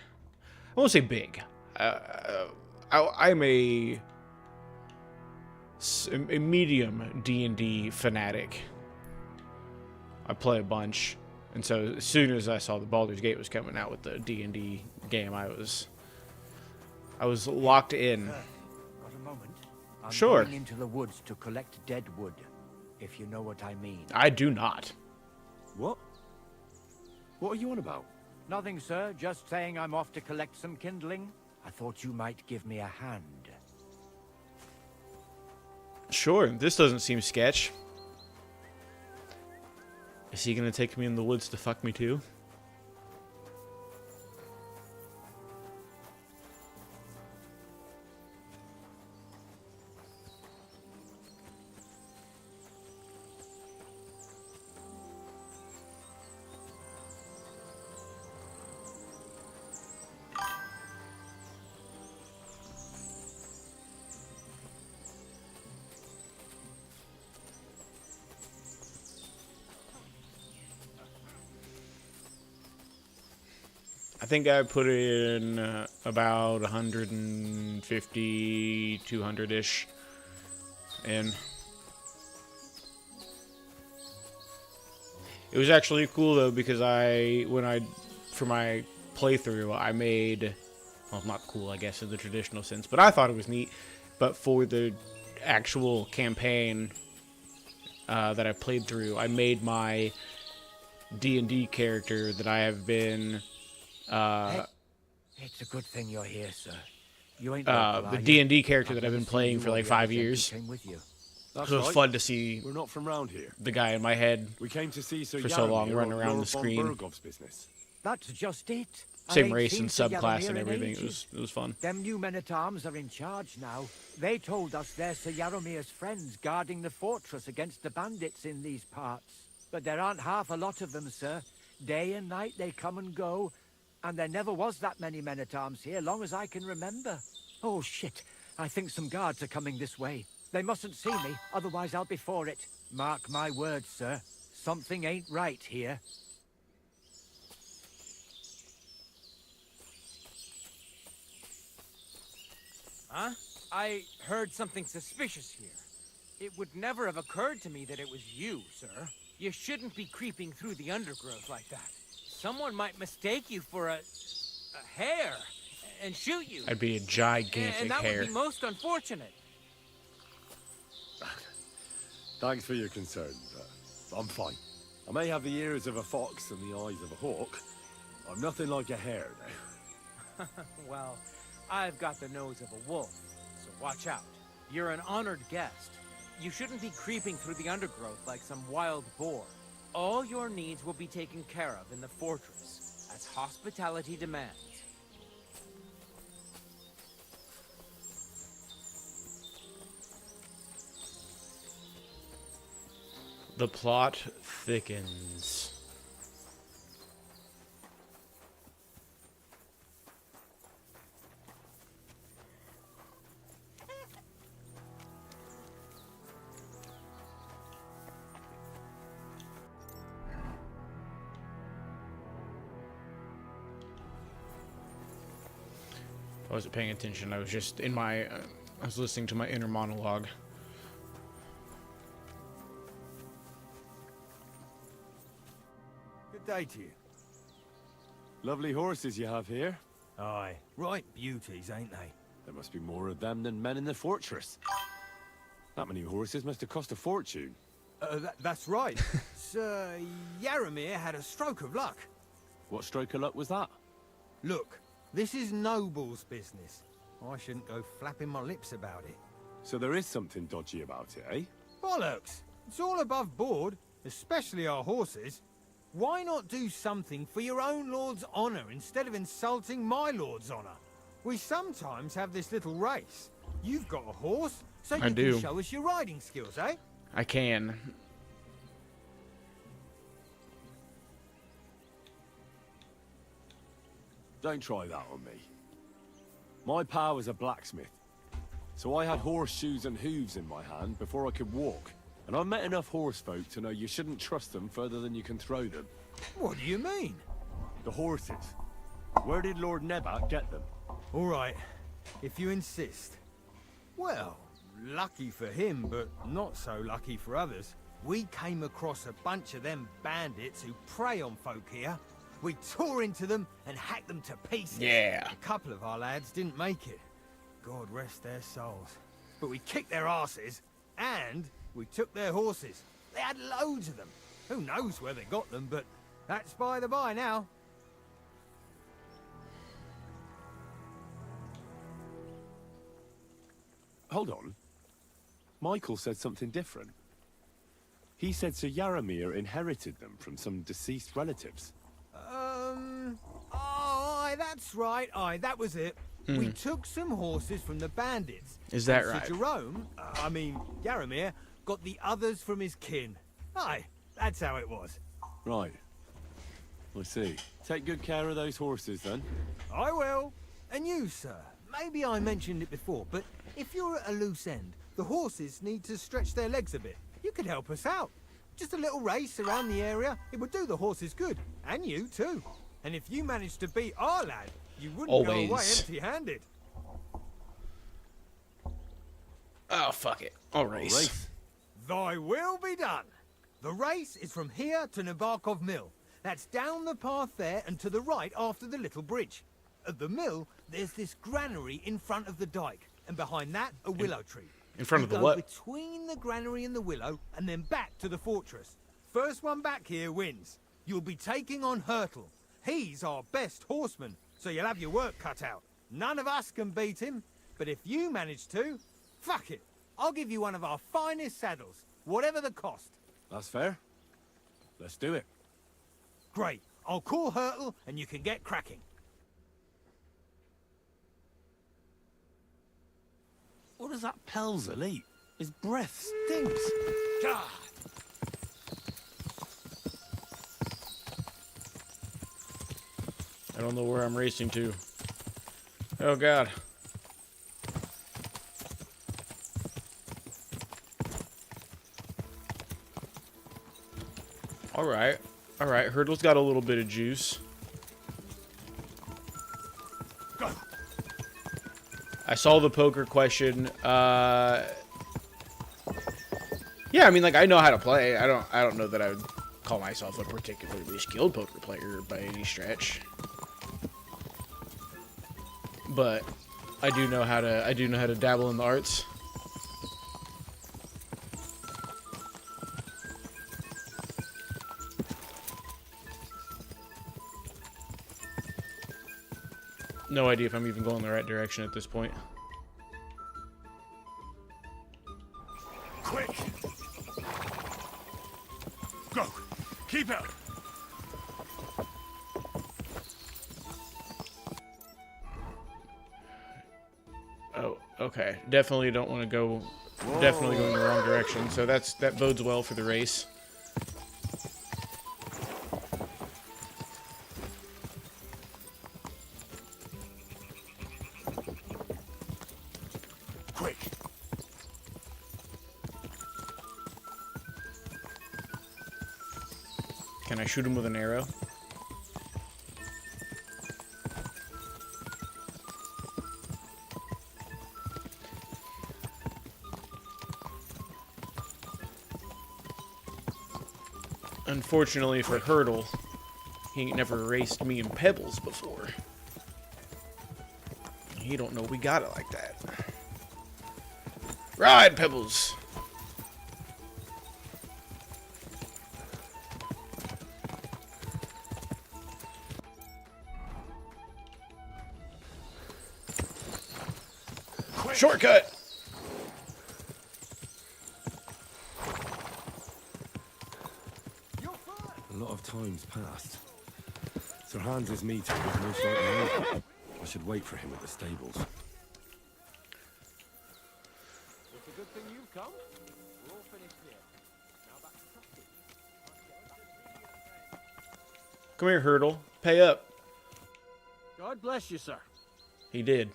won't say big. I'm a medium D&D fanatic. I play a bunch, and so as soon as I saw the Baldur's Gate was coming out with the D&D game, I was locked in. Got a moment? I'm Sure. going into the woods to collect dead wood, if you know what I mean. I do not. What? What are you on about? Nothing, sir. Just saying I'm off to collect some kindling. I thought you might give me a hand. Sure, this doesn't seem sketch. Is he gonna take me in the woods to fuck me too? I think I put in about 150, 200-ish in. It was actually cool though because for my playthrough, I made, well, not cool I guess in the traditional sense, but I thought it was neat. But for the actual campaign that I played through, I made my D&D character that I have been. It's a good thing you're here, sir. You ain't The D&D character that I've been playing for like 5 years. Came with you. That's So it was right. fun to see. We're not from round here. The guy in my head. We came to see Sir for so long, Yaromir running on around Lord the von screen. Bergov's business. That's just it. I Same ain't race seen and Sir subclass Yaromir and in everything. ages. It was fun. Them new men-at-arms are in charge now. They told us they're Sir Yaromir's friends guarding the fortress against the bandits in these parts. But there aren't half a lot of them, sir. Day and night they come and go. And there never was that many men-at-arms here, long as I can remember. Oh, shit. I think some guards are coming this way. They mustn't see me, otherwise I'll be for it. Mark my words, sir. Something ain't right here. Huh? I heard something suspicious here. It would never have occurred to me that it was you, sir. You shouldn't be creeping through the undergrowth like that. Someone might mistake you for a hare and shoot you. I'd be a gigantic and that hare. would be most unfortunate. Thanks for your concern, but I'm fine. I may have the ears of a fox and the eyes of a hawk. I'm nothing like a hare, though. Well, I've got the nose of a wolf, so watch out. You're an honored guest. You shouldn't be creeping through the undergrowth like some wild boar. All your needs will be taken care of in the fortress, as hospitality demands. The plot thickens. I wasn't paying attention. I was just in my. I was listening to my inner monologue. Good day to you. Lovely horses you have here. Aye, right beauties, ain't they? There must be more of them than men in the fortress. That many horses must have cost a fortune. That's right. Sir Yaramir had a stroke of luck. What stroke of luck was that? Look, this is Noble's business. I shouldn't go flapping my lips about it. So there is something dodgy about it, eh? Bollocks! It's all above board, especially our horses. Why not do something for your own lord's honor instead of insulting my lord's honor? We sometimes have this little race. You've got a horse, so you do. can show us your riding skills, eh? I can. Don't try that on me. My pa was a blacksmith, so I had horseshoes and hooves in my hand before I could walk. And I've met enough horse folk to know you shouldn't trust them further than you can throw them. What do you mean? The horses. Where did Lord Nebat get them? All right, if you insist. Well, lucky for him, but not so lucky for others. We came across a bunch of them bandits who prey on folk here. We tore into them and hacked them to pieces. Yeah. A couple of our lads didn't make it. God rest their souls. But we kicked their asses, and we took their horses. They had loads of them. Who knows where they got them, but that's by the by now. Hold on. Michael said something different. He said Sir Yaramir inherited them from some deceased relatives. Aye, that's right. Aye, that was it. We took some horses from the bandits. Is that and right? Sir Jerome, Yaramir, got the others from his kin. Aye, that's how it was. Right. I see. Take good care of those horses, then. I will. And you, sir. Maybe I mentioned it before, but if you're at a loose end, the horses need to stretch their legs a bit. You could help us out. Just a little race around the area. It would do the horses good. And you, too. And if you managed to beat our lad, you wouldn't go away empty-handed. Oh, fuck it. I'll race. Thy will be done. The race is from here to Nabokov Mill. That's down the path there and to the right after the little bridge. At the mill, there's this granary in front of the dike. And behind that, a willow tree. In front of the go what? Between the granary and the willow, and then back to the fortress. First one back here wins. You'll be taking on Hurtle. He's our best horseman, so you'll have your work cut out. None of us can beat him, but if you manage to, fuck it. I'll give you one of our finest saddles, whatever the cost. That's fair. Let's do it. Great. I'll call Hurtle, and you can get cracking. What does that Pelzer eat? His breath stinks. God! I don't know where I'm racing to. Oh, God. All right. All right. Hurdle's got a little bit of juice. Go. I saw the poker question. Yeah, I mean, like, I know how to play. I don't know that I would call myself a particularly skilled poker player by any stretch. But I do know how to dabble in the arts. No idea if I'm even going the right direction at this point. Quick! Go! Keep out! Oh, okay. Definitely don't want to go. Whoa. Definitely going the wrong direction. So that bodes well for the race. Quick! Can I shoot him with an arrow? Unfortunately for Hurdle, He ain't never raced me in Pebbles before. He don't know we got it like that. Ride, Pebbles! Shortcut! A lot of time's passed. Sir Hans's meeting was most likely over. I should wait for him at the stables. It's a good thing you've come. We're all finished here. Now back to practice. Come here, Hurdle. Pay up. God bless you, sir. He did.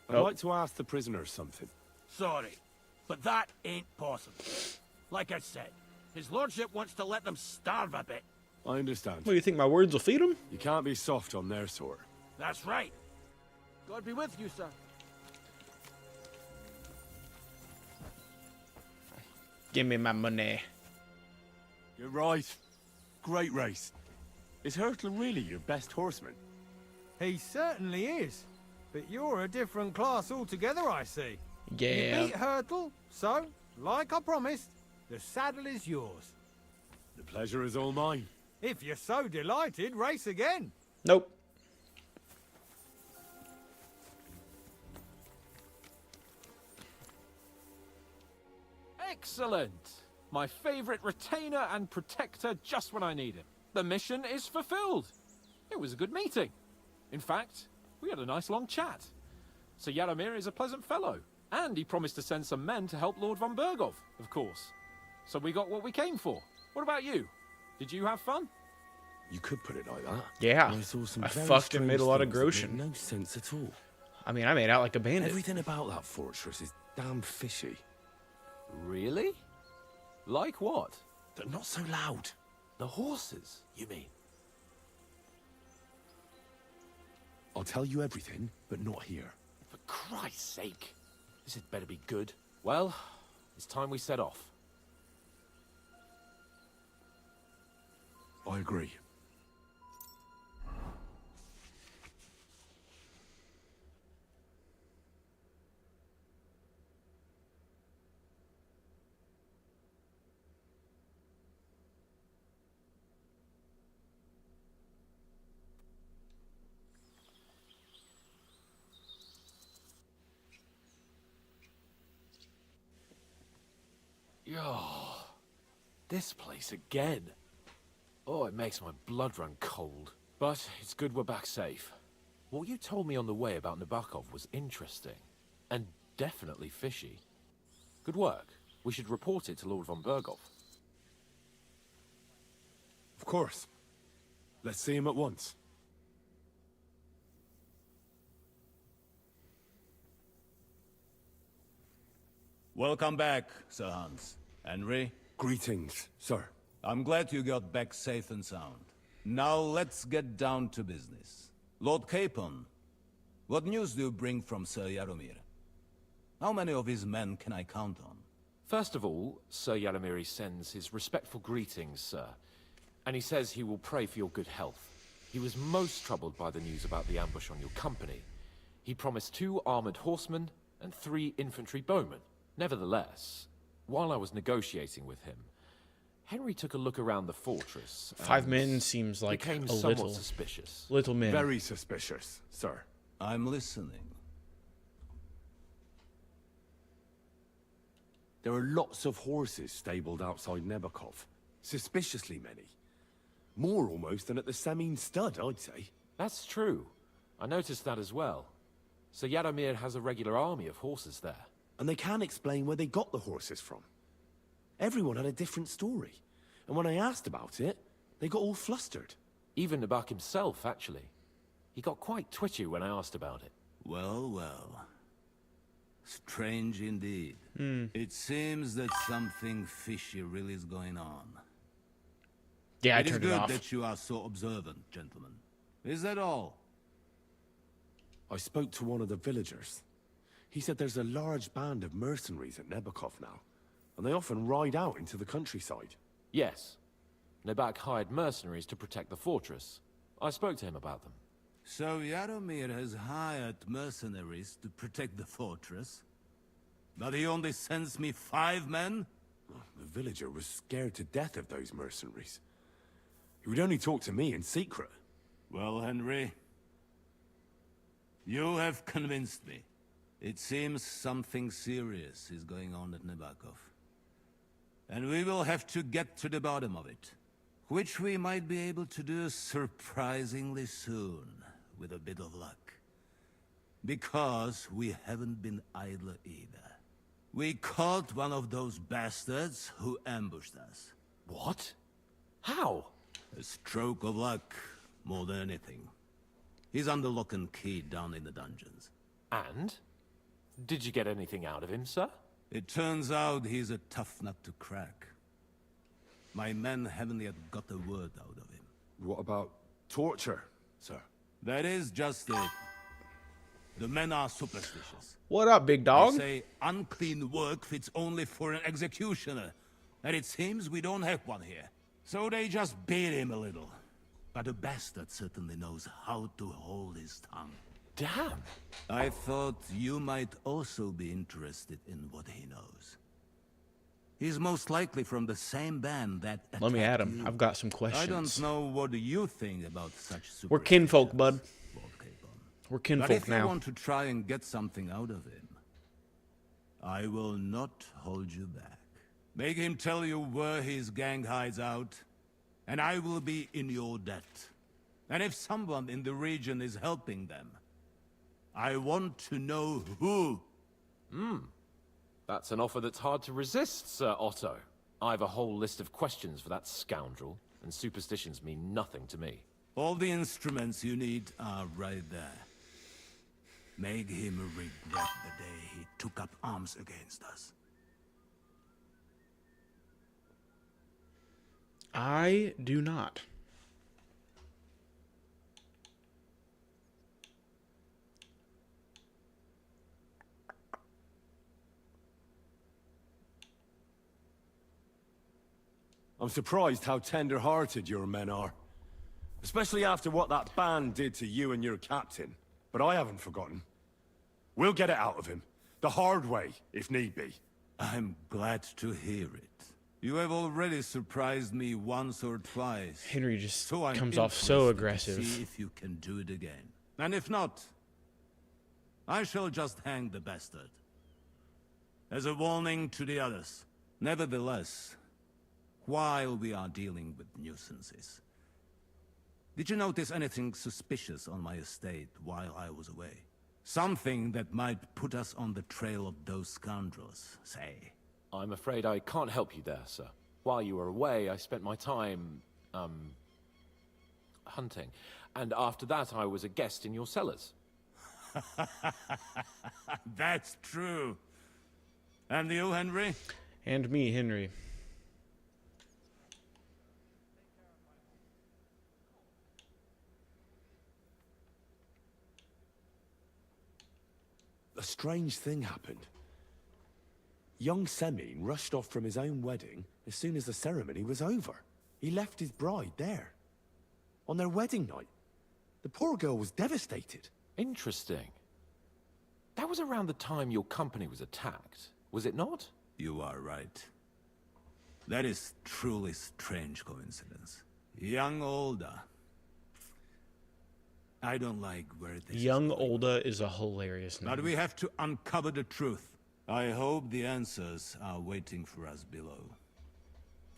I'd like to ask the prisoners something. Sorry, but that ain't possible. Like I said, his lordship wants to let them starve a bit. I understand. What, do you think my words will feed him? You can't be soft on their sort. That's right. God be with you, sir. Give me my money. You're right. Great race. Is Hurtle really your best horseman? He certainly is. But you're a different class altogether, I see. Yeah. You beat Hurtle, so, like I promised, the saddle is yours. The pleasure is all mine. If you're so delighted, race again. Nope. Excellent! My favorite retainer and protector just when I need him. The mission is fulfilled. It was a good meeting. In fact, we had a nice long chat. Sir Yaromir is a pleasant fellow, and he promised to send some men to help Lord von Bergov, of course. So we got what we came for. What about you? Did you have fun? You could put it like that. Yeah. I saw some I very fucked and strange made a lot of things that groschen. made no sense at all. I mean, I made out like a bandit. Everything about that fortress is damn fishy. Really? Like what? They're not so loud. The horses, you mean? I'll tell you everything, but not here. For Christ's sake. This had better be good. Well, it's time we set off. I agree. Yo, this place again. Oh, it makes my blood run cold. But it's good we're back safe. What you told me on the way about Nabokov was interesting. And definitely fishy. Good work. We should report it to Lord von Bergov. Of course. Let's see him at once. Welcome back, Sir Hans. Henry? Greetings, sir. I'm glad you got back safe and sound. Now let's get down to business. Lord Capon, what news do you bring from Sir Yaromir? How many of his men can I count on? First of all, Sir Yaromir sends his respectful greetings, sir. And he says he will pray for your good health. He was most troubled by the news about the ambush on your company. He promised 2 armored horsemen and 3 infantry bowmen. Nevertheless, while I was negotiating with him, Henry took a look around the fortress. 5 men seems like became a somewhat little suspicious. Little men. Very suspicious, sir. I'm listening. There are lots of horses stabled outside Nebokov. Suspiciously many. More almost than at the Samin Stud, I'd say. That's true. I noticed that as well. Sir Yaromir has a regular army of horses there. And they can't explain where they got the horses from. Everyone had a different story. And when I asked about it, they got all flustered. Even Nabok himself, actually. He got quite twitchy when I asked about it. Well, well. Strange indeed. It seems that something fishy really is going on. Yeah, I It is turned it good off. that you are so observant, gentlemen. Is that all? I spoke to one of the villagers. He said there's a large band of mercenaries at Nebokov now, and they often ride out into the countryside. Yes. Nebak hired mercenaries to protect the fortress. I spoke to him about them. So Yaromir has hired mercenaries to protect the fortress? But he only sends me 5 men? The villager was scared to death of those mercenaries. He would only talk to me in secret. Well, Henry, you have convinced me. It seems something serious is going on at Nebakov. And we will have to get to the bottom of it. Which we might be able to do surprisingly soon, with a bit of luck. Because we haven't been idle either. We caught one of those bastards who ambushed us. What? How? A stroke of luck, more than anything. He's under lock and key down in the dungeons. And? Did you get anything out of him, sir? It turns out he's a tough nut to crack. My men haven't yet got a word out of him. What about torture, sir? That is just it. The men are superstitious. What up, big dog? They say unclean work fits only for an executioner. And it seems we don't have one here. So they just beat him a little. But the bastard certainly knows how to hold his tongue. Damn. I thought you might also be interested in what he knows. He's most likely from the same band that attacked Let me at him. you. I've got some questions. I don't know what you think about such superstitions. We're kinfolk, bud. We're But kinfolk if you now. want to try and get something out of him, I will not hold you back. Make him tell you where his gang hides out, and I will be in your debt. And if someone in the region is helping them, I want to know who. That's an offer that's hard to resist, Sir Otto. I have a whole list of questions for that scoundrel, and superstitions mean nothing to me. All the instruments you need are right there. Make him regret the day he took up arms against us. I do not. I'm surprised how tender-hearted your men are. Especially after what that band did to you and your captain. But I haven't forgotten. We'll get it out of him. The hard way, if need be. I'm glad to hear it. You have already surprised me once or twice. Henry just so I'm comes off so interested aggressive. to see if you can do it again. And if not, I shall just hang the bastard. As a warning to the others. Nevertheless, while we are dealing with nuisances, did you notice anything suspicious on my estate while I was away? Something that might put us on the trail of those scoundrels, say. I'm afraid I can't help you there, sir. While you were away, I spent my time, hunting. And after that, I was a guest in your cellars. That's true. And you, Henry? And me, Henry. A strange thing happened. Young Semine rushed off from his own wedding as soon as the ceremony was over. He left his bride there. On their wedding night. The poor girl was devastated. Interesting. That was around the time your company was attacked, was it not? You are right. That is truly strange coincidence. Young Olda. I don't like where this Young Olda is a hilarious name. But we have to uncover the truth. I hope the answers are waiting for us below.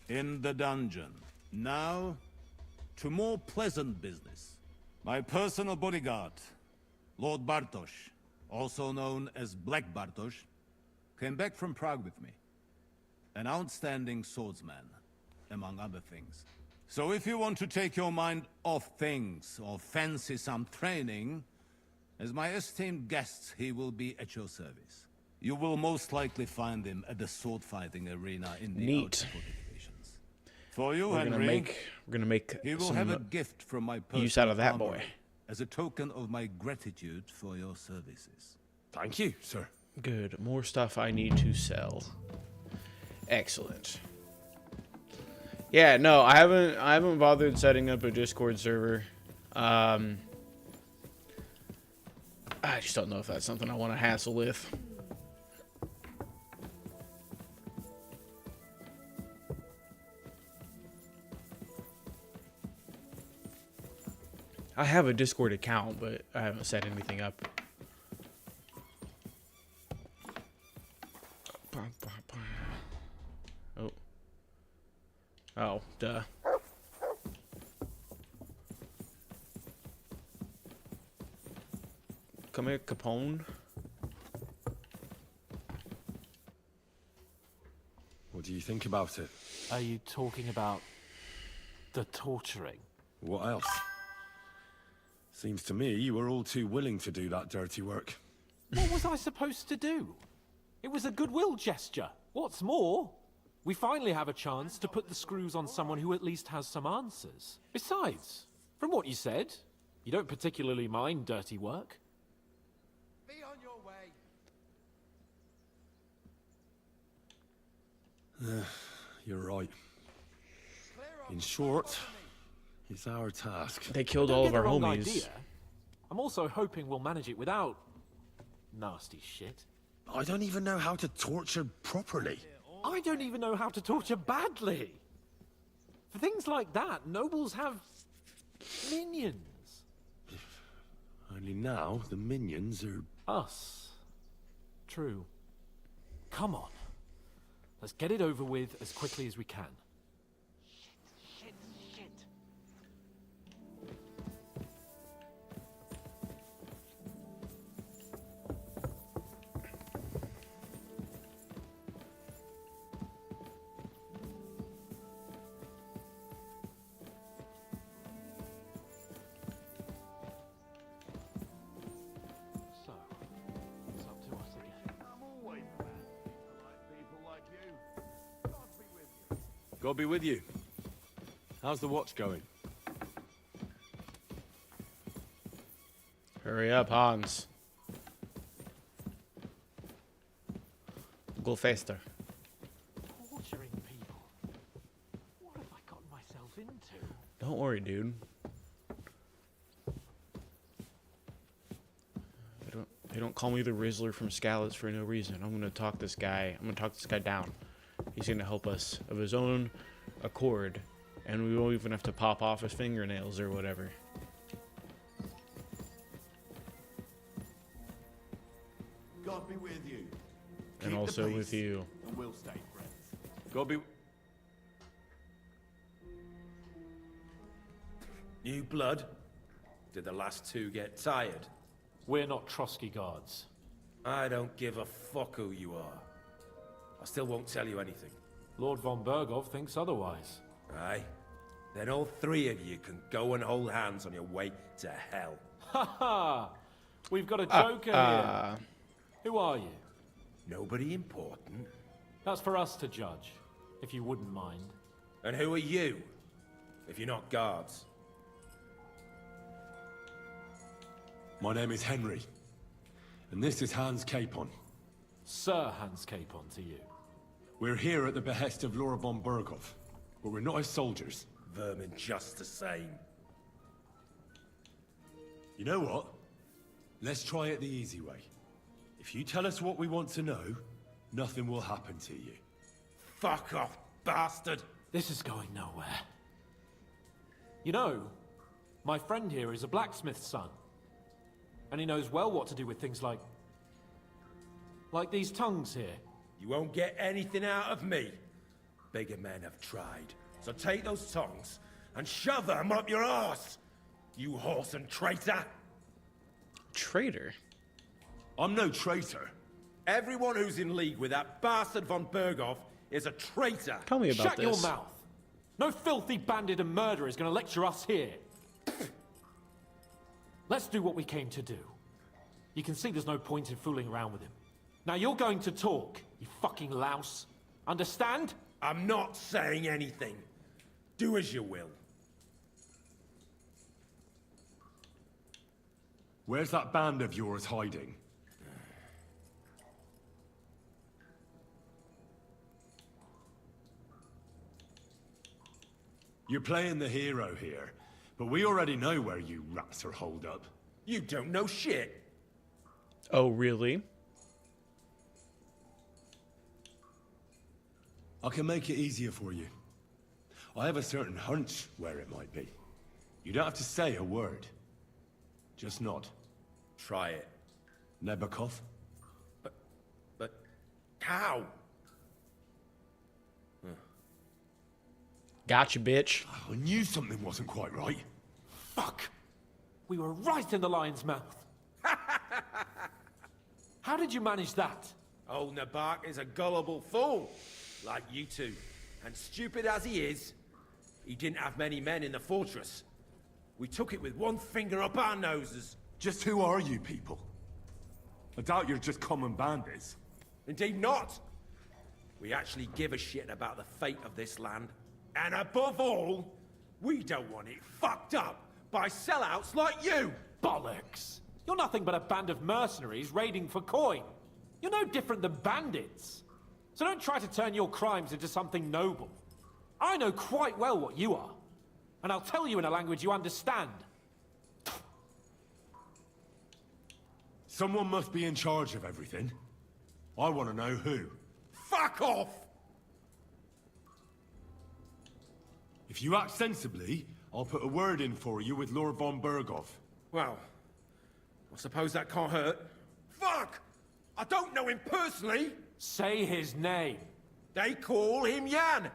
In the dungeon. Now, to more pleasant business. My personal bodyguard, Lord Bartosz, also known as Black Bartosz, came back from Prague with me. An outstanding swordsman, among other things. So if you want to take your mind off things, or fancy some training, as my esteemed guest, he will be at your service. You will most likely find him at the sword-fighting arena in the outer fortifications. For you, Henry, we're gonna make he will some have a gift from my personal use out of that armory boy. as a token of my gratitude for your services. Thank you, sir. Good. More stuff I need to sell. Excellent. Yeah, no, I haven't bothered setting up a Discord server. I just don't know if that's something I want to hassle with. I have a Discord account, but I haven't set anything up. Oh. Oh, duh. Come here, Capone. What do you think about it? Are you talking about the torturing? What else? Seems to me you were all too willing to do that dirty work. What was I supposed to do? It was a goodwill gesture. What's more, we finally have a chance to put the screws on someone who at least has some answers. Besides, from what you said, you don't particularly mind dirty work. Be on your way. You're right. In short, it's our task. They killed Don't all get of the our wrong homies. idea. I'm also hoping we'll manage it without nasty shit. I don't even know how to torture properly. I don't even know how to torture badly. For things like that, nobles have minions. Only now the minions are... Us. True. Come on. Let's get it over with as quickly as we can. Shit. So, it's up to us again. I'm always glad I like people like you. God be with you. God be with you. How's the watch going? Hurry up, Hans. Go faster. Torturing people. What have I gotten myself into? Don't worry, dude. They don't call me the Rizzler from Scallops for no reason. I'm gonna talk this guy down. He's gonna help us of his own accord, and we won't even have to pop off his fingernails or whatever. God be with you. And Keep also the with peace, you. And we'll stay friends. God be... New blood? Did the last two get tired? We're not Trotsky guards. I don't give a fuck who you are. I still won't tell you anything. Lord von Bergov thinks otherwise. Aye? Then all three of you can go and hold hands on your way to hell. Ha ha! We've got a joker here. Who are you? Nobody important. That's for us to judge, if you wouldn't mind. And who are you? If you're not guards. My name is Henry. And this is Hans Capon. Sir Hans Capon to you. We're here at the behest of Laura von Bergov, but we're not his soldiers. Vermin just the same. You know what? Let's try it the easy way. If you tell us what we want to know, nothing will happen to you. Fuck off, bastard! This is going nowhere. You know, my friend here is a blacksmith's son. And he knows well what to do with things like these tongues here. You won't get anything out of me. Bigger men have tried. So take those tongs and shove them up your arse, you horse and traitor! Traitor? I'm no traitor. Everyone who's in league with that bastard von Bergov is a traitor. Tell me about Shut your mouth. No filthy bandit and murderer is going to lecture us here. Let's do what we came to do. You can see there's no point in fooling around with him. Now you're going to talk, you fucking louse. Understand? I'm not saying anything. Do as you will. Where's that band of yours hiding? You're playing the hero here, but we already know where you rats are holed up. You don't know shit. Oh, really? I can make it easier for you. I have a certain hunch where it might be. You don't have to say a word. Just nod. Try it. Nebakov? But how? Gotcha, bitch. I knew something wasn't quite right. Fuck! We were right in the lion's mouth. How did you manage that? Old Nabak is a gullible fool, like you two. And stupid as he is, he didn't have many men in the fortress. We took it with one finger up our noses. Just who are you people? I doubt you're just common bandits. Indeed not. We actually give a shit about the fate of this land. And above all, we don't want it fucked up by sellouts like you! Bollocks! You're nothing but a band of mercenaries raiding for coin. You're no different than bandits. So don't try to turn your crimes into something noble. I know quite well what you are. And I'll tell you in a language you understand. Someone must be in charge of everything. I want to know who. Fuck off! If you act sensibly, I'll put a word in for you with Lord von Berghoff. Well, I suppose that can't hurt. Fuck! I don't know him personally! Say his name. They call him Jan,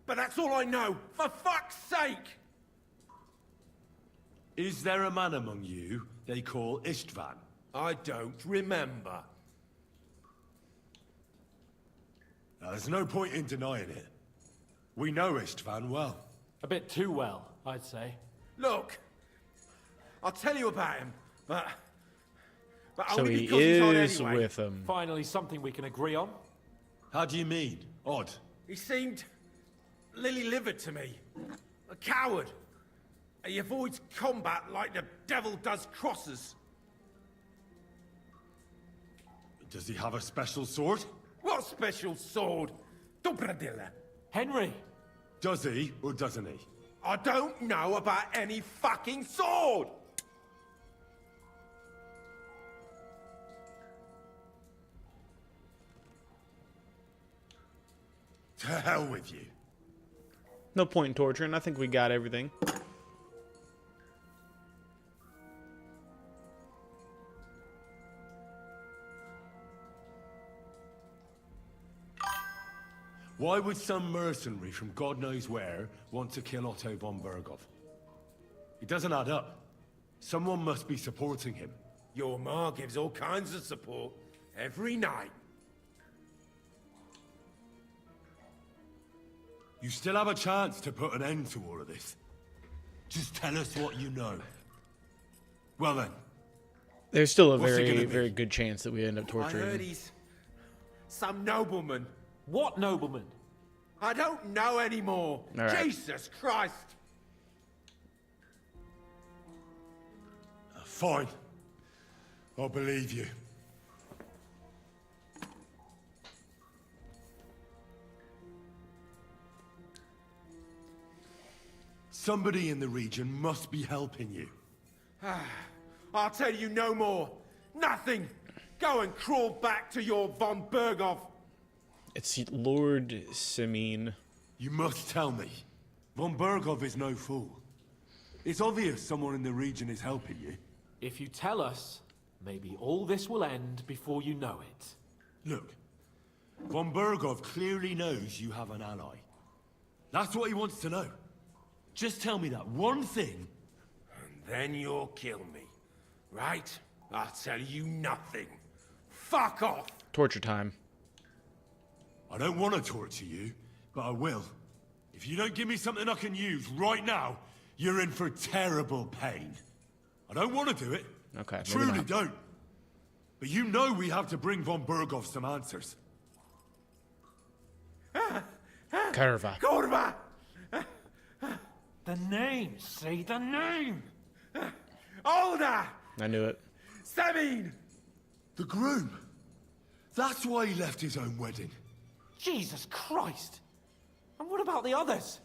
but that's all I know, for fuck's sake! Is there a man among you they call Istvan? I don't remember. Now, there's no point in denying it. We know Istvan well. A bit too well, I'd say. Look, I'll tell you about him, but So only he because he's on is anyway. with them. Finally, something we can agree on. How do you mean? Odd. He seemed lily-livered to me. A coward. He avoids combat like the devil does crosses. Does he have a special sword? What special sword? Dobradilla. Henry! Does he, or doesn't he? I don't know about any fucking sword! To hell with you. No point in torturing. I think we got everything. Why would some mercenary from God knows where want to kill Otto von Berghoff? It doesn't add up. Someone must be supporting him. Your ma gives all kinds of support every night. You still have a chance to put an end to all of this. Just tell us what you know. Well then. There's still a What's it very, gonna be? very good chance that we end up I torturing heard him. he's some nobleman. What nobleman? I don't know anymore. All right. Jesus Christ. Fine. I'll believe you. Somebody in the region must be helping you. I'll tell you no more. Nothing. Go and crawl back to your von Berghoff. It's Lord Simeon. You must tell me. Von Berghoff is no fool. It's obvious someone in the region is helping you. If you tell us, maybe all this will end before you know it. Look, von Berghoff clearly knows you have an ally. That's what he wants to know. Just tell me that one thing. And then you'll kill me. Right? I'll tell you nothing. Fuck off! Torture time. I don't want to torture you, but I will. If you don't give me something I can use right now, you're in for terrible pain. I don't want to do it. Okay, maybe Truly not. don't. But you know we have to bring von Berghoff some answers. Curva. Kurva! The name! Say the name! Olda! I knew it. Sabine! The groom. That's why he left his own wedding. Jesus Christ! And what about the others?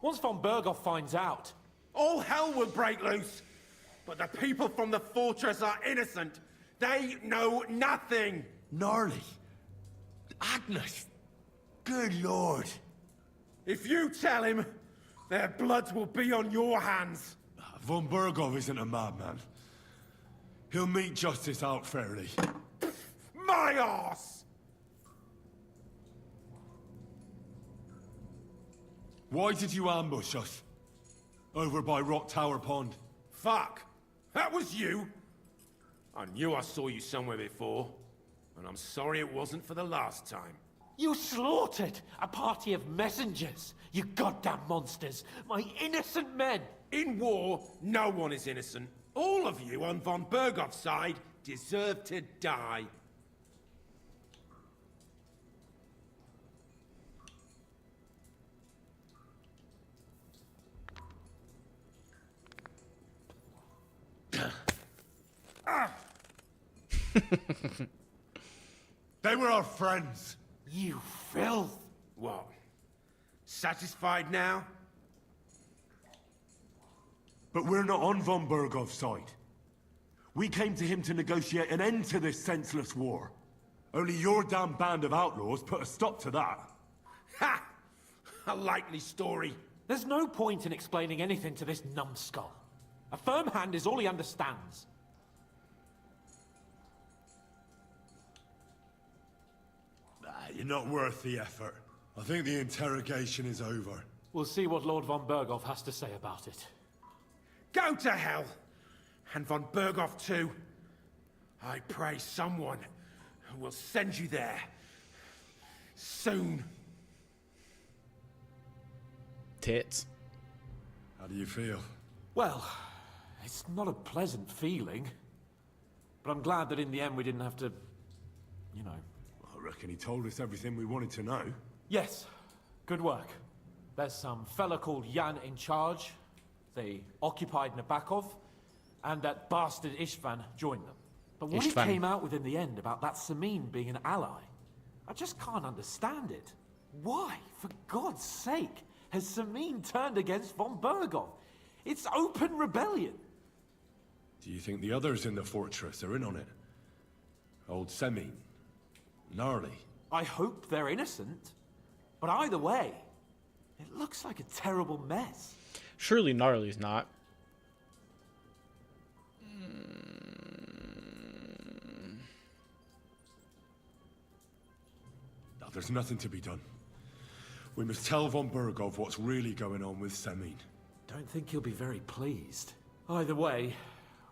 Once von Berghoff finds out... All hell will break loose! But the people from the fortress are innocent! They know nothing! Gnarly. Agnes. Good lord. If you tell him, their blood will be on your hands. Von Berghoff isn't a madman. He'll mete justice out fairly. My arse! Why did you ambush us? Over by Rock Tower Pond. Fuck! That was you! I knew I saw you somewhere before, and I'm sorry it wasn't for the last time. You slaughtered a party of messengers, you goddamn monsters! My innocent men! In war, no one is innocent. All of you on von Berghoff's side deserve to die. They were our friends. You filth! What? Satisfied now? But we're not on von Berghoff's side. We came to him to negotiate an end to this senseless war. Only your damn band of outlaws put a stop to that. Ha! A likely story. There's no point in explaining anything to this numbskull. A firm hand is all he understands. You're not worth the effort. I think the interrogation is over. We'll see what Lord von Berghoff has to say about it. Go to hell! And von Berghoff too. I pray someone will send you there. Soon. Tits. How do you feel? Well, it's not a pleasant feeling. But I'm glad that in the end we didn't have to, you know... I reckon he told us everything we wanted to know. Yes, good work. There's some fella called Jan in charge. They occupied Nabokov, and that bastard Istvan joined them. But what he came out with in the end about that Samin being an ally, I just can't understand it. Why, for God's sake, has Samin turned against von Berghoff? It's open rebellion. Do you think the others in the fortress are in on it? Old Semin? Gnarly? I hope they're innocent. But either way, it looks like a terrible mess. Surely Gnarly's not. No, there's nothing to be done. We must tell von Berghoff what's really going on with Semin. Don't think he'll be very pleased. Either way,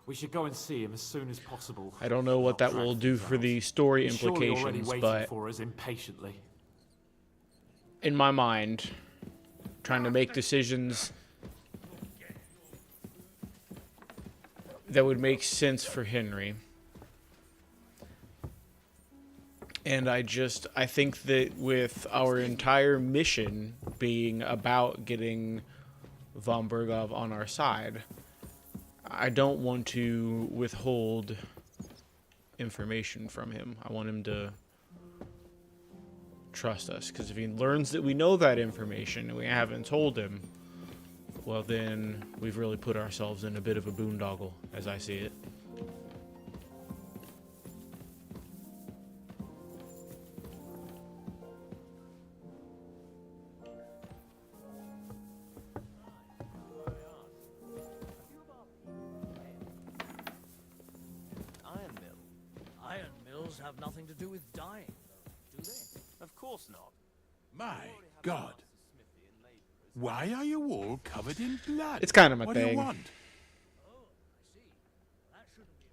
we should go and see him as soon as possible. I don't know what that will do for the story implications, already waiting but for us impatiently. In my mind, trying to make decisions that would make sense for Henry. And I think that with our entire mission being about getting von Berghoff on our side, I don't want to withhold information from him. I want him to trust us, because if he learns that we know that information and we haven't told him, well then we've really put ourselves in a bit of a boondoggle, as I see it. Iron mills have nothing to do with dying, though, do they? Of course not. My God. Why are you all covered in blood? It's kind of my what do thing. you want?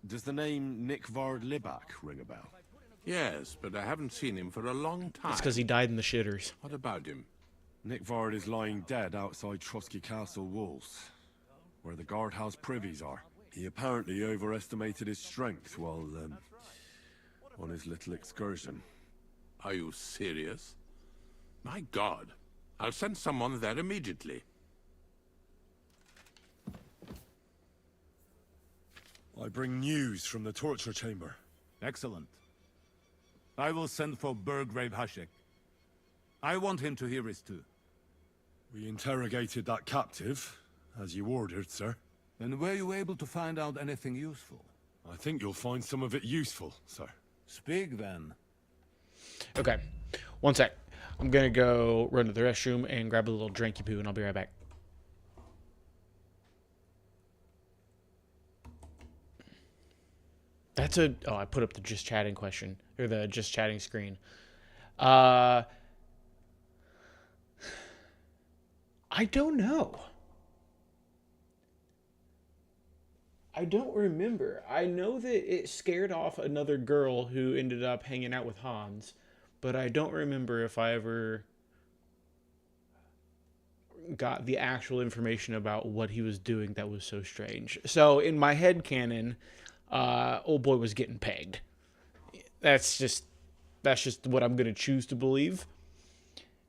Does the name Nick Vard Libak ring a bell? Yes, but I haven't seen him for a long time. It's because he died in the shitters. What about him? Nick Vard is lying dead outside Trotsky Castle walls, where the guardhouse privies are. He apparently overestimated his strength while, on his little excursion. Are you serious? My God. I'll send someone there immediately. I bring news from the torture chamber. Excellent. I will send for Burgrave Hashek. I want him to hear it too. We interrogated that captive, as you ordered, sir. And were you able to find out anything useful? I think you'll find some of it useful, sir. Speak then. Okay, one sec. I'm gonna go run to the restroom and grab a little drinky poo, and I'll be right back. That's a... Oh, I put up the just chatting question. Or the just chatting screen. I don't know. I don't remember. I know that it scared off another girl who ended up hanging out with Hans, but I don't remember if I ever got the actual information about what he was doing that was so strange. So in my head canon, old boy was getting pegged. That's just what I'm gonna choose to believe.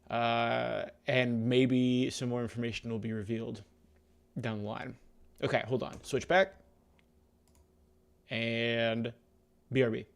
And maybe some more information will be revealed down the line. Okay, hold on. Switch back. And BRB.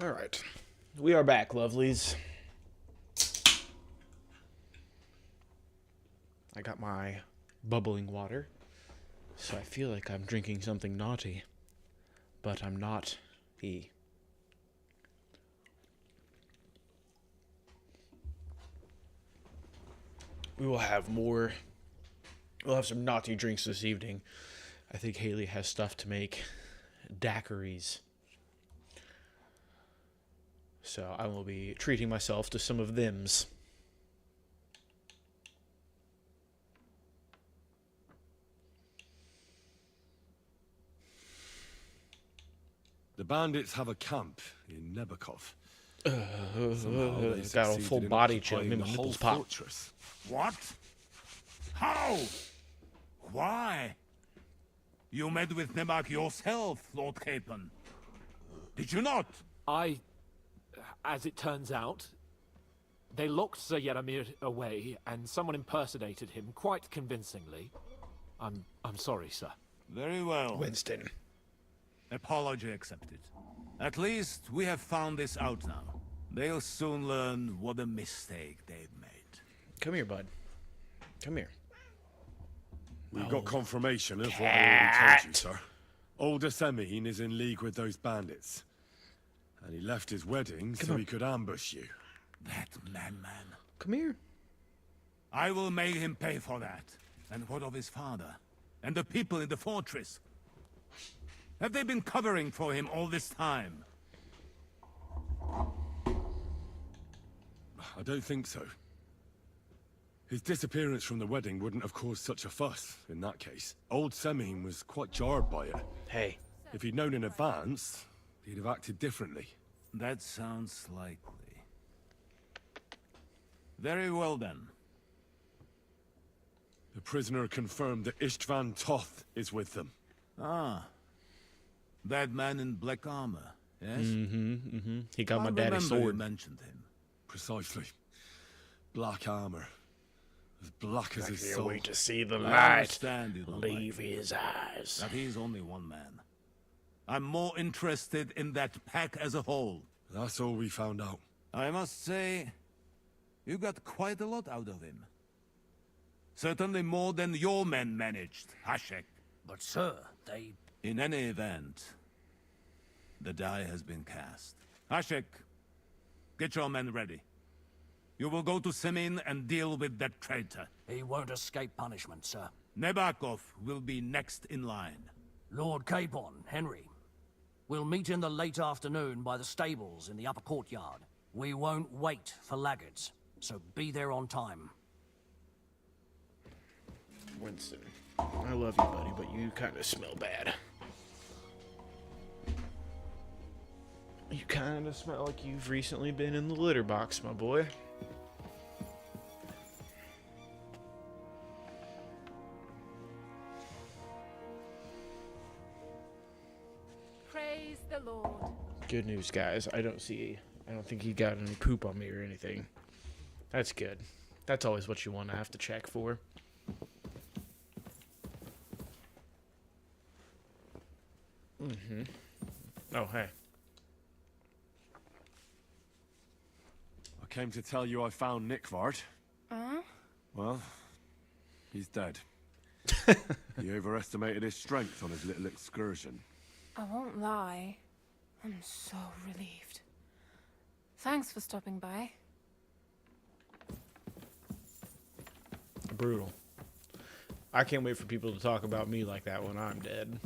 All right. We are back, lovelies. I got my bubbling water, so I feel like I'm drinking something naughty, but I'm not. We will have more. We'll have some naughty drinks this evening. I think Haley has stuff to make daiquiris. So I will be treating myself to some of thems. The bandits have a camp in Nebakov. Got a full body chill. Made my nipples pop. Fortress. What? How? Why? You met with Nebak yourself, Lord Capon. Did you not? As it turns out, they locked Sir Yaramir away, and someone impersonated him quite convincingly. I'm sorry, sir. Very well. Winston. Apology accepted. At least we have found this out now. They'll soon learn what a mistake they've made. Come here, bud. Come here. We've got confirmation of what I already told you, sir. Old Semine is in league with those bandits. And he left his wedding so he could ambush you. That madman. Come here. I will make him pay for that. And what of his father? And the people in the fortress? Have they been covering for him all this time? I don't think so. His disappearance from the wedding wouldn't have caused such a fuss, in that case. Old Semine was quite jarred by it. Hey. If he'd known in advance, he'd have acted differently. That sounds likely. Very well then. The prisoner confirmed that Istvan Toth is with them. Ah. That man in black armor, yes? He got my daddy's sword. You mentioned him. Precisely. Black armor. As black as his soul. Wait to see the I light. understand you don't Leave like his eyes. That he's only one man. I'm more interested in that pack as a whole. That's all we found out. I must say, you got quite a lot out of him. Certainly more than your men managed, Hashek. But sir, they... In any event, the die has been cast. Hashek, get your men ready. You will go to Semin and deal with that traitor. He won't escape punishment, sir. Nebakov will be next in line. Lord Capon, Henry. We'll meet in the late afternoon by the stables in the upper courtyard. We won't wait for laggards, so be there on time. Winston, I love you, buddy, but you kind of smell bad. You kind of smell like you've recently been in the litter box, my boy. Praise the Lord. Good news, guys. I don't think he got any poop on me or anything. That's good. That's always what you want to have to check for. Oh, hey. I came to tell you I found Nikvard. Well, he's dead. He overestimated his strength on his little excursion. I won't lie. I'm so relieved. Thanks for stopping by. Brutal. I can't wait for people to talk about me like that when I'm dead.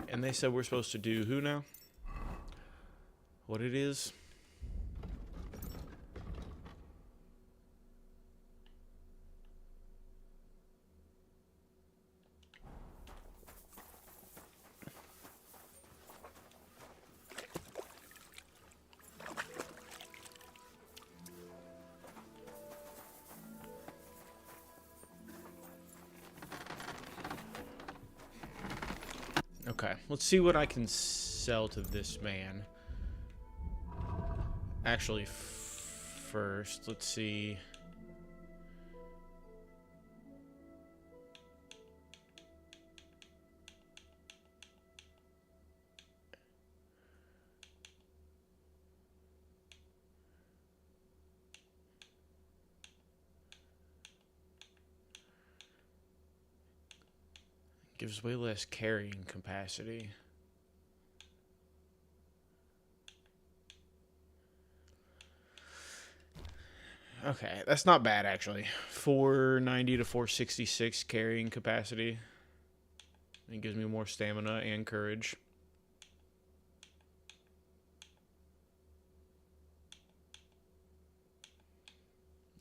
And they said we're supposed to do who now? What it is? Okay, let's see what I can sell to this man. Actually, first, let's see. Gives way less carrying capacity. Okay, that's not bad actually. 490 to 466 carrying capacity. It gives me more stamina and courage.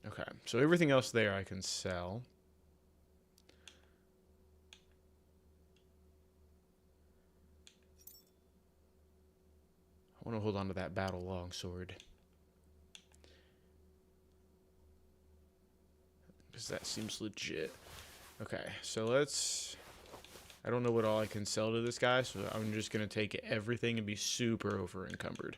Okay, so everything else there I can sell. I want to hold on to that battle longsword. Because that seems legit. Okay, so let's... I don't know what all I can sell to this guy, so I'm just going to take everything and be super over encumbered.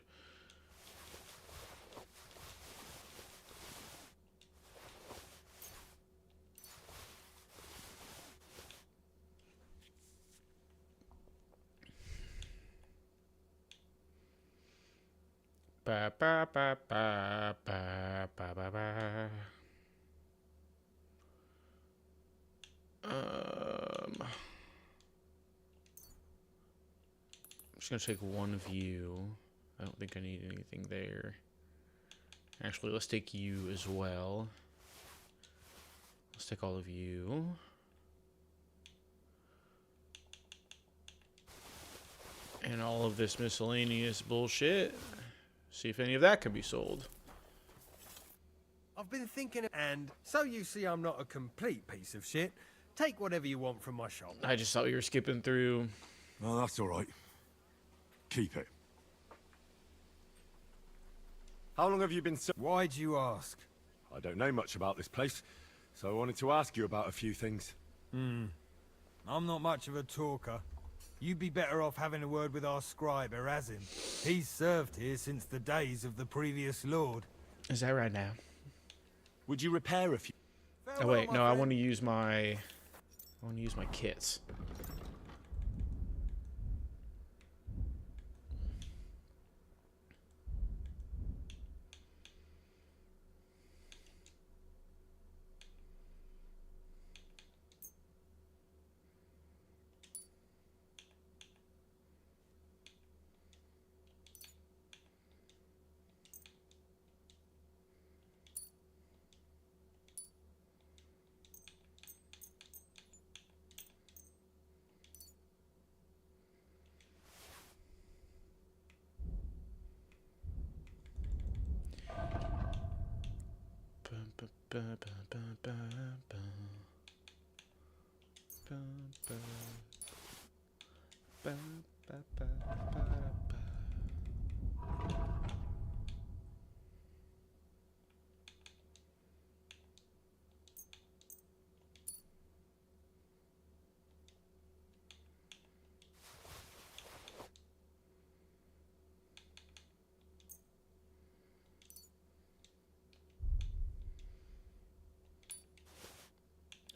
Ba ba ba ba ba ba ba ba. I'm just gonna take one of you. I don't think I need anything there. Actually, let's take you as well. Let's take all of you. And all of this miscellaneous bullshit. See if any of that can be sold. I've been thinking, and so you see I'm not a complete piece of shit. Take whatever you want from my shop. I just thought we were skipping through. Oh, that's all right. Keep it. How long have you been so... Why'd you ask? I don't know much about this place, so I wanted to ask you about a few things. I'm not much of a talker. You'd be better off having a word with our scribe, Erasim. He's served here since the days of the previous lord. Is that right now? Would you repair a few... Oh wait, no, I want to use my kits.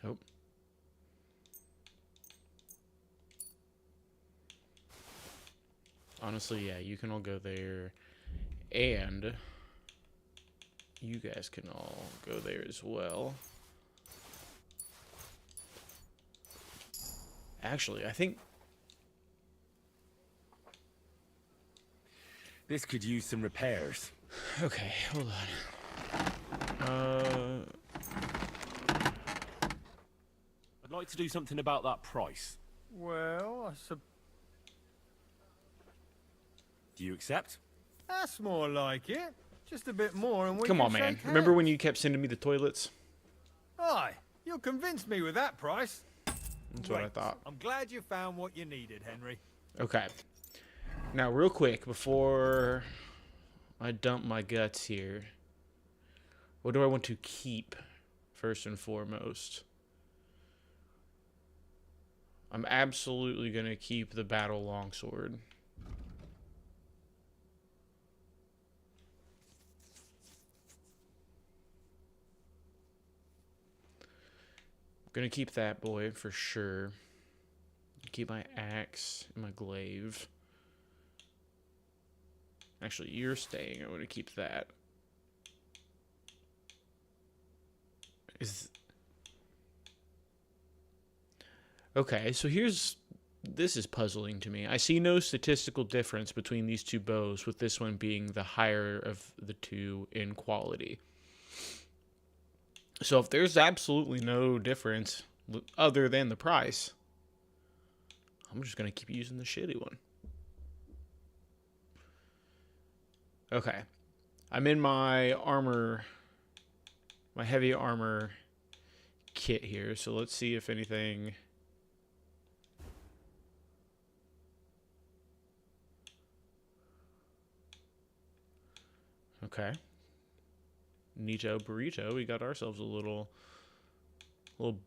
Oh. Honestly, yeah, you can all go there, and you guys can all go there as well. Actually, I think this could use some repairs. Okay, hold on. I'd like to do something about that price. Well, Do you accept? that's more like it. Just a bit more and we Come can on, man. shake Remember hands. when you kept sending me the toilets? Aye, you'll convince me with that price. That's what I thought. I'm glad you found what you needed, Henry. Okay. Now, real quick, before I dump my guts here, what do I want to keep first and foremost? I'm absolutely going to keep the battle longsword. I'm going to keep that boy for sure. Keep my axe and my glaive. Actually, you're staying. I'm going to keep that. Okay, so this is puzzling to me. I see no statistical difference between these two bows, with this one being the higher of the two in quality. So if there's absolutely no difference other than the price, I'm just going to keep using the shitty one. Okay. I'm in my armor my heavy armor kit here. So let's see if anything. Okay. Neato burrito. We got ourselves a little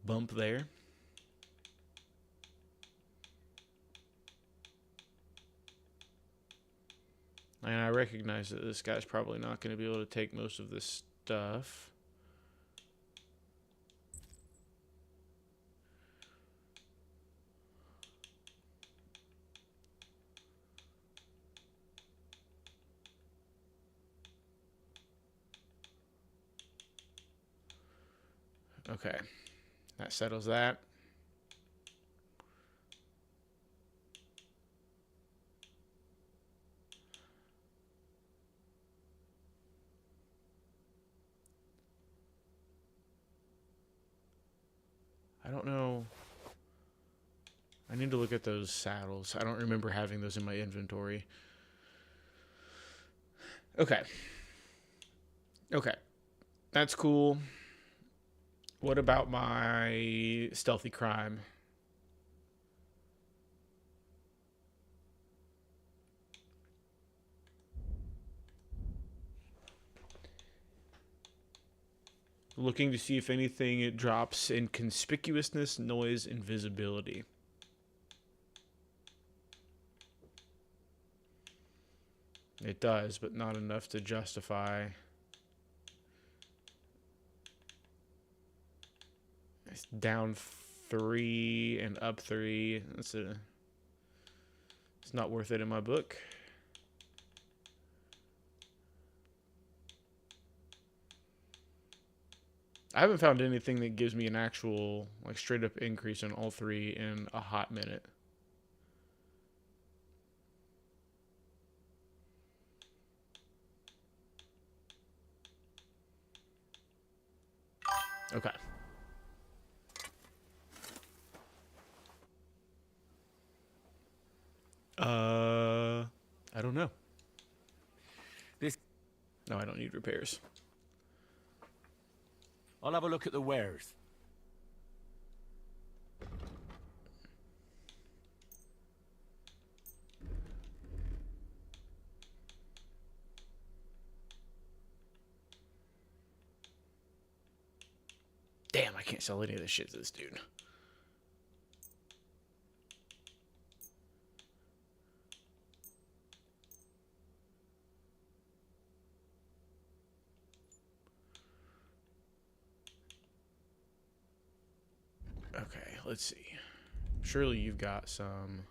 bump there. And I recognize that this guy's probably not going to be able to take most of this stuff. Okay, that settles that. I don't know. I need to look at those saddles. I don't remember having those in my inventory. Okay. Okay. That's cool. What about my stealthy crime? Looking to see if anything it drops in conspicuousness, noise, and visibility. It does, but not enough to justify. It's down 3 and up 3. It's not worth it in my book. I haven't found anything that gives me an actual, like, straight up increase in all 3 in a hot minute. Okay. I don't know. No, I don't need repairs. I'll have a look at the wares. Damn, I can't sell any of this shit to this dude. Okay, let's see. Surely you've got some.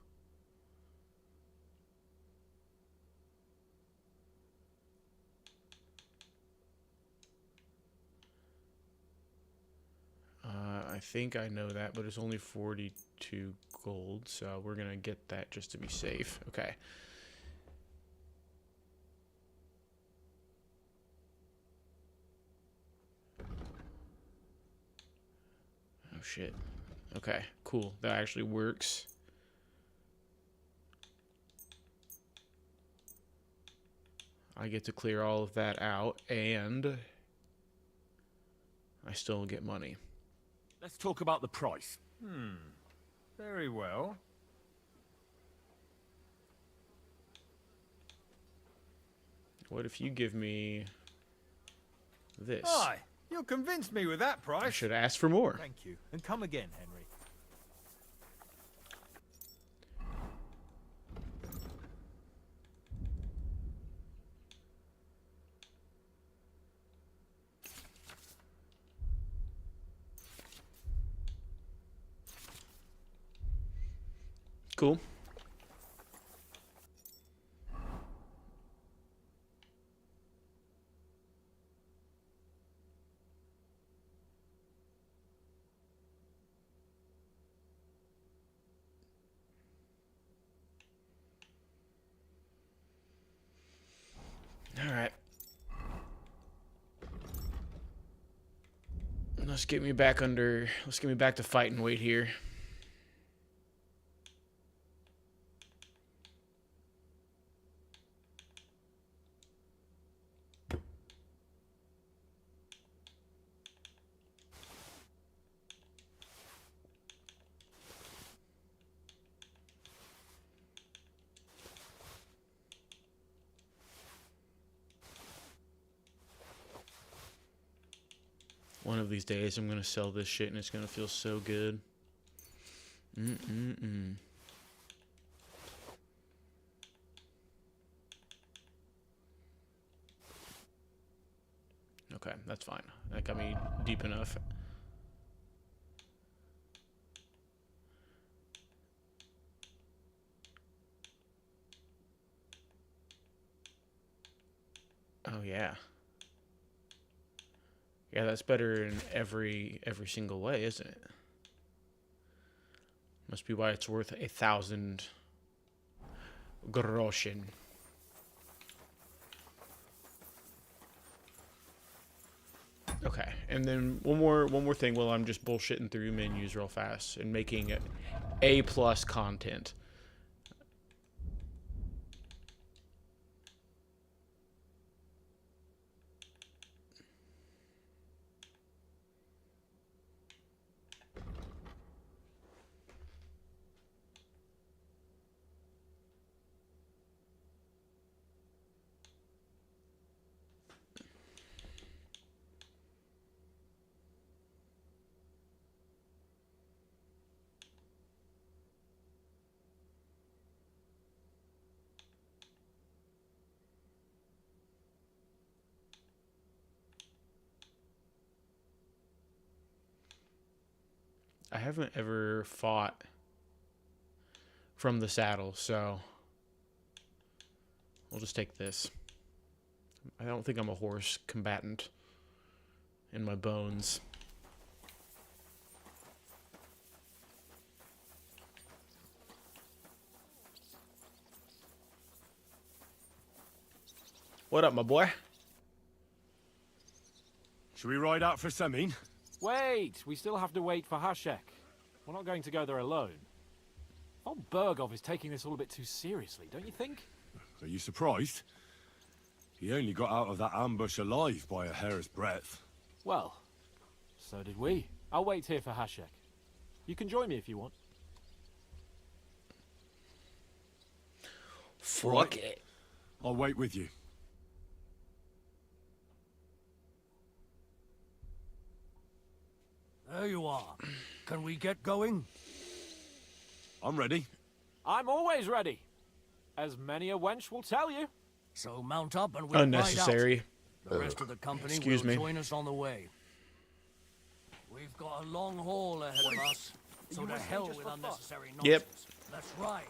I think I know that, but it's only 42 gold, so we're gonna get that just to be safe. Okay. Oh shit. Okay, cool. That actually works. I get to clear all of that out, and I still get money. Let's talk about the price. Very well. What if you give me this? Aye, you'll convince me with that price. I should ask for more. Thank you, and come again, Henry. Cool. All right. Let's get me back to fighting weight here. One of these days I'm going to sell this shit and it's going to feel so good. Okay, that's fine. That got me deep enough. Oh yeah. Yeah, that's better in every single way, isn't it? Must be why it's worth 1,000 groschen. Okay, and then one more thing while I'm just bullshitting through menus real fast and making A+ content. I haven't ever fought from the saddle, so we'll just take this. I don't think I'm a horse combatant in my bones. What up, my boy? Should we ride out for Semin? Wait! We still have to wait for Hashek. We're not going to go there alone. Von Bergov is taking this all a bit too seriously, don't you think? Are you surprised? He only got out of that ambush alive by a hair's breadth. Well, so did we. I'll wait here for Hashek. You can join me if you want. Fuck it. I'll wait with you. There you are. Can we get going? I'm ready. I'm always ready. As many a wench will tell you. So mount up and we'll Unnecessary. ride out. The rest of the company Excuse will me. join us on the way. We've got a long haul ahead of us, so to hell with unnecessary nonsense. Yep. Let's ride.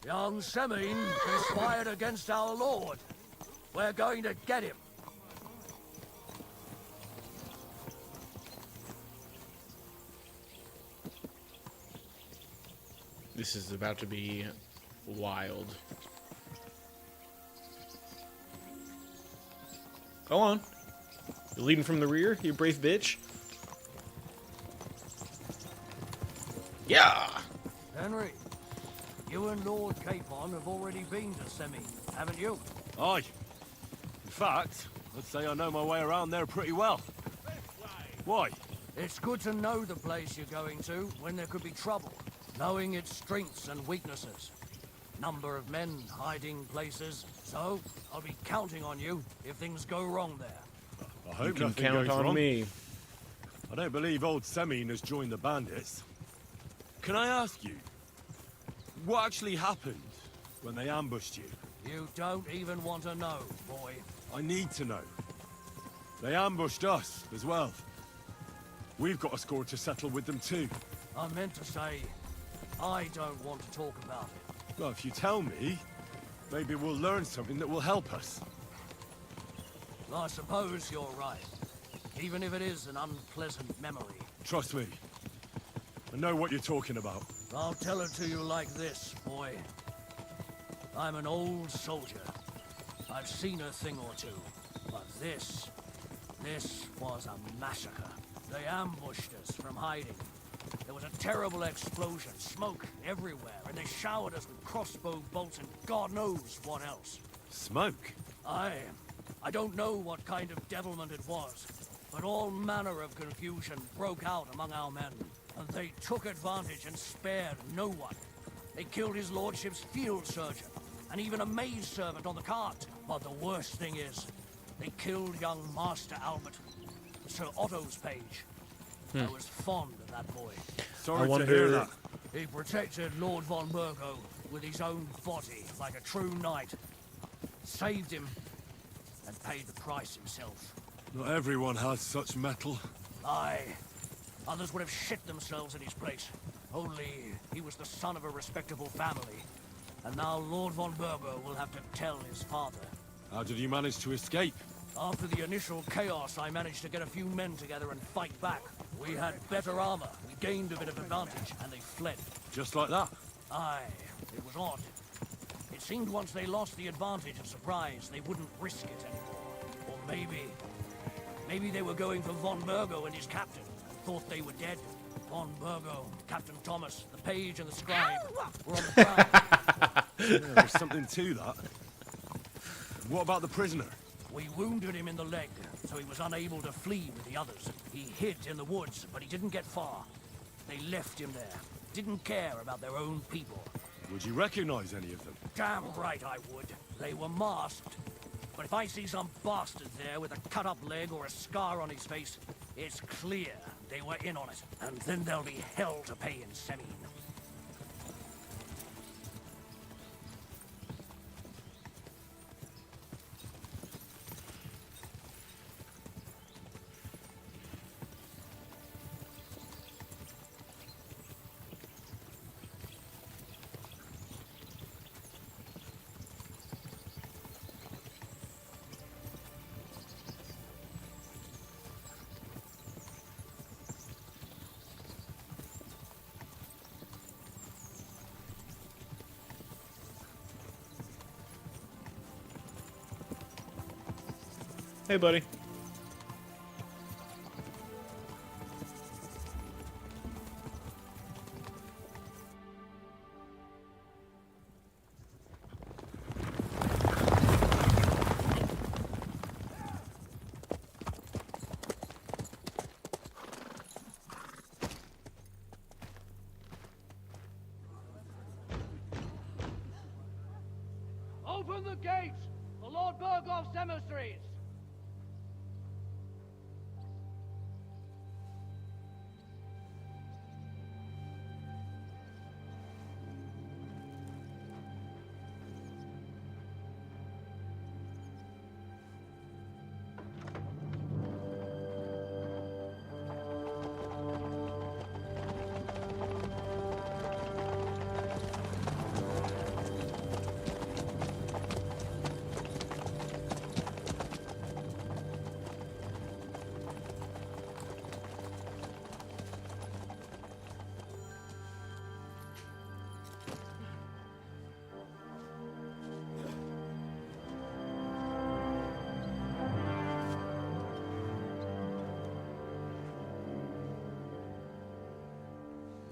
Young Semin conspired against our lord. We're going to get him. This is about to be wild. Go on. You're leading from the rear, you brave bitch. Yeah! Henry, you and Lord Capon have already been to Semin, haven't you? Aye. In fact, I'd say I know my way around there pretty well. Why? It's good to know the place you're going to when there could be trouble. Knowing its strengths and weaknesses. Number of men, hiding places. So, I'll be counting on you if things go wrong there. I hope You can nothing count goes on wrong. me. I don't believe old Semin has joined the bandits. Can I ask you, what actually happened when they ambushed you? You don't even want to know, boy. I need to know. They ambushed us as well. We've got a score to settle with them too. I meant to say, I don't want to talk about it. Well, if you tell me, maybe we'll learn something that will help us. I suppose you're right. Even if it is an unpleasant memory. Trust me. I know what you're talking about. I'll tell it to you like this, boy. I'm an old soldier. I've seen a thing or two. But this was a massacre. They ambushed us from hiding. There was a terrible explosion, smoke everywhere, and they showered us with crossbow bolts and God knows what else. Smoke? I I don't know what kind of devilment it was, but all manner of confusion broke out among our men, and they took advantage and spared no one. They killed his lordship's field surgeon, and even a maid servant on the cart. But the worst thing is, they killed young Master Albert, Sir Otto's page. I was fond of that boy. Sorry to hear that. He protected Lord von Burgo with his own body like a true knight. Saved him and paid the price himself. Not everyone has such metal. Aye. Others would have shit themselves in his place. Only he was the son of a respectable family. And now Lord von Burgo will have to tell his father. How did you manage to escape? After the initial chaos, I managed to get a few men together and fight back. We had better armor, we gained a bit of advantage, and they fled. Just like that? Aye, it was odd. It seemed once they lost the advantage of surprise, they wouldn't risk it anymore. Or maybe they were going for von Burgo and his captain, and thought they were dead. Von Burgo, Captain Thomas, the page and the scribe were on the ground. Yeah, there's something to that. What about the prisoner? We wounded him in the leg, so he was unable to flee with the others. He hid in the woods, but he didn't get far. They left him there. Didn't care about their own people. Would you recognize any of them? Damn right I would. They were masked. But if I see some bastard there with a cut-up leg or a scar on his face, it's clear they were in on it. And then there'll be hell to pay in Semine. Hey, buddy. Open the gates! The Lord Burgoff's emissaries!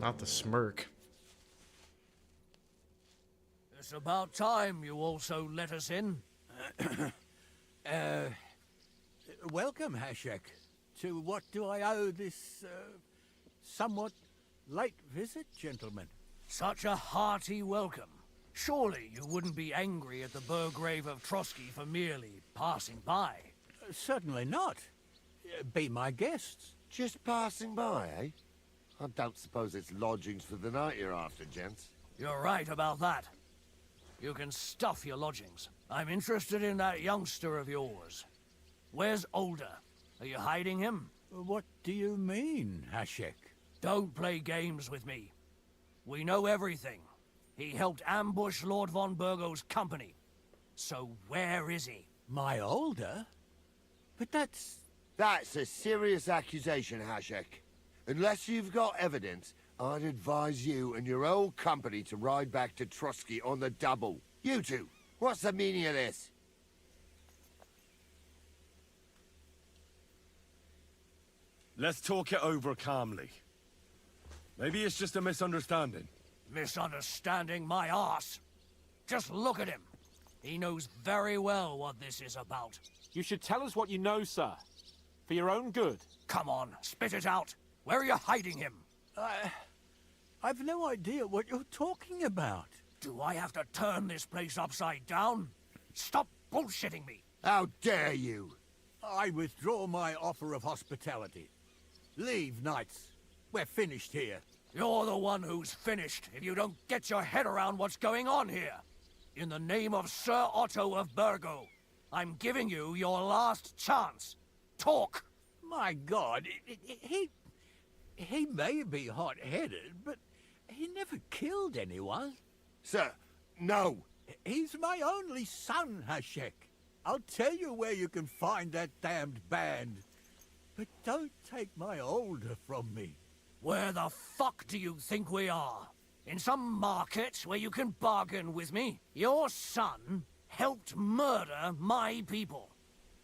Not the smirk. It's about time you also let us in. Welcome, Hashek. To what do I owe this, somewhat late visit, gentlemen? Such a hearty welcome. Surely you wouldn't be angry at the Burgrave of Trotsky for merely passing by. Certainly not. Be my guests. Just passing by, eh? I don't suppose it's lodgings for the night you're after, gents. You're right about that. You can stuff your lodgings. I'm interested in that youngster of yours. Where's Older? Are you hiding him? What do you mean, Hashek? Don't play games with me. We know everything. He helped ambush Lord von Burgo's company. So where is he? My Older? But that's... That's a serious accusation, Hashek. Unless you've got evidence, I'd advise you and your old company to ride back to Trotsky on the double. You two, what's the meaning of this? Let's talk it over calmly. Maybe it's just a misunderstanding. Misunderstanding my arse. Just look at him. He knows very well what this is about. You should tell us what you know, sir. For your own good. Come on, spit it out. Where are you hiding him? I've no idea what you're talking about. Do I have to turn this place upside down? Stop bullshitting me. How dare you? I withdraw my offer of hospitality. Leave, knights. We're finished here. You're the one who's finished if you don't get your head around what's going on here. In the name of Sir Otto of Burgo, I'm giving you your last chance. Talk! My God, he may be hot-headed, but he never killed anyone. Sir, no. He's my only son, Hashek. I'll tell you where you can find that damned band. But don't take my older from me. Where the fuck do you think we are? In some market where you can bargain with me? Your son helped murder my people.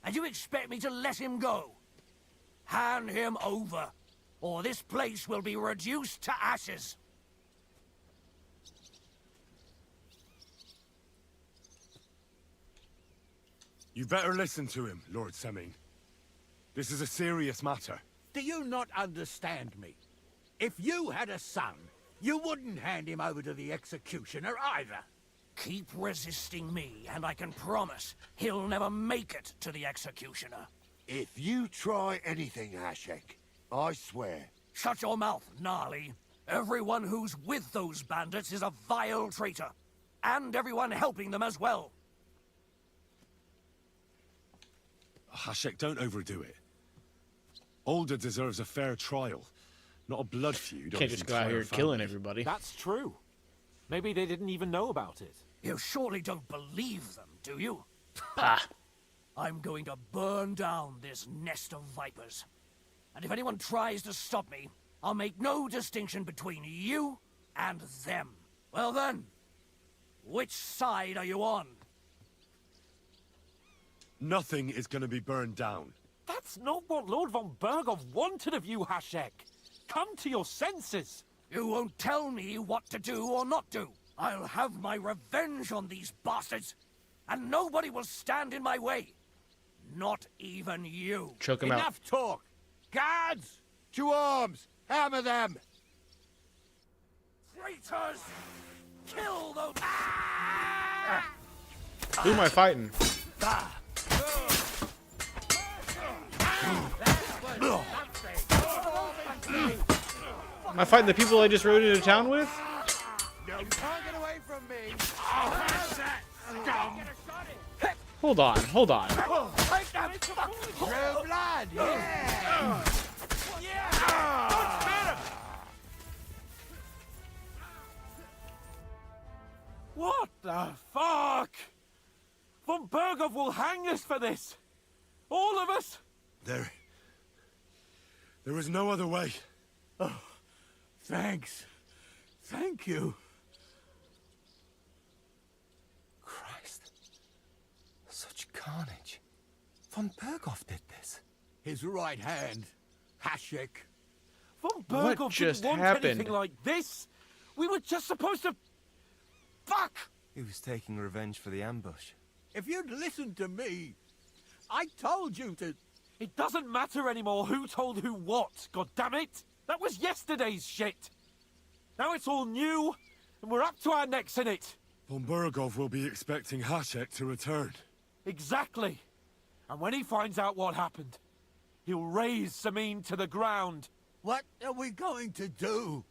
And you expect me to let him go? Hand him over, or this place will be reduced to ashes. You better listen to him, Lord Semming. This is a serious matter. Do you not understand me? If you had a son, you wouldn't hand him over to the executioner either. Keep resisting me, and I can promise he'll never make it to the executioner. If you try anything, Hashek, I swear. Shut your mouth, Gnarly. Everyone who's with those bandits is a vile traitor. And everyone helping them as well. Hashek, don't overdo it. Alder deserves a fair trial, not a blood feud. Can't just go out here killing everybody. That's true. Maybe they didn't even know about it. You surely don't believe them, do you? Ah. I'm going to burn down this nest of vipers. And if anyone tries to stop me, I'll make no distinction between you and them. Well then, which side are you on? Nothing is going to be burned down. That's not what Lord von Bergov wanted of you, Hashek. Come to your senses. You won't tell me what to do or not do. I'll have my revenge on these bastards, and nobody will stand in my way. Not even you. Choke him out. Enough talk! Guards! To arms! Hammer them! Traitors! Kill those... Ah! Who am I fighting? Am I fighting the people I just rode into town with? No, you can't get away from me. Hold on, hold on. True blood, yeah. What the fuck? Von Bergov will hang us for this. All of us. There was no other way. Oh, thanks. Thank you. Christ. Such carnage. Von Bergov did this. His right hand, Hashek. Von Bergov just didn't want happened? anything like this. We were just supposed to... Fuck! He was taking revenge for the ambush. If you'd listened to me, I told you to... It doesn't matter anymore who told who what, goddammit! That was yesterday's shit! Now it's all new, and we're up to our necks in it! Von Bergov will be expecting Hashek to return. Exactly! And when he finds out what happened, he'll raise Samin to the ground. What are we going to do?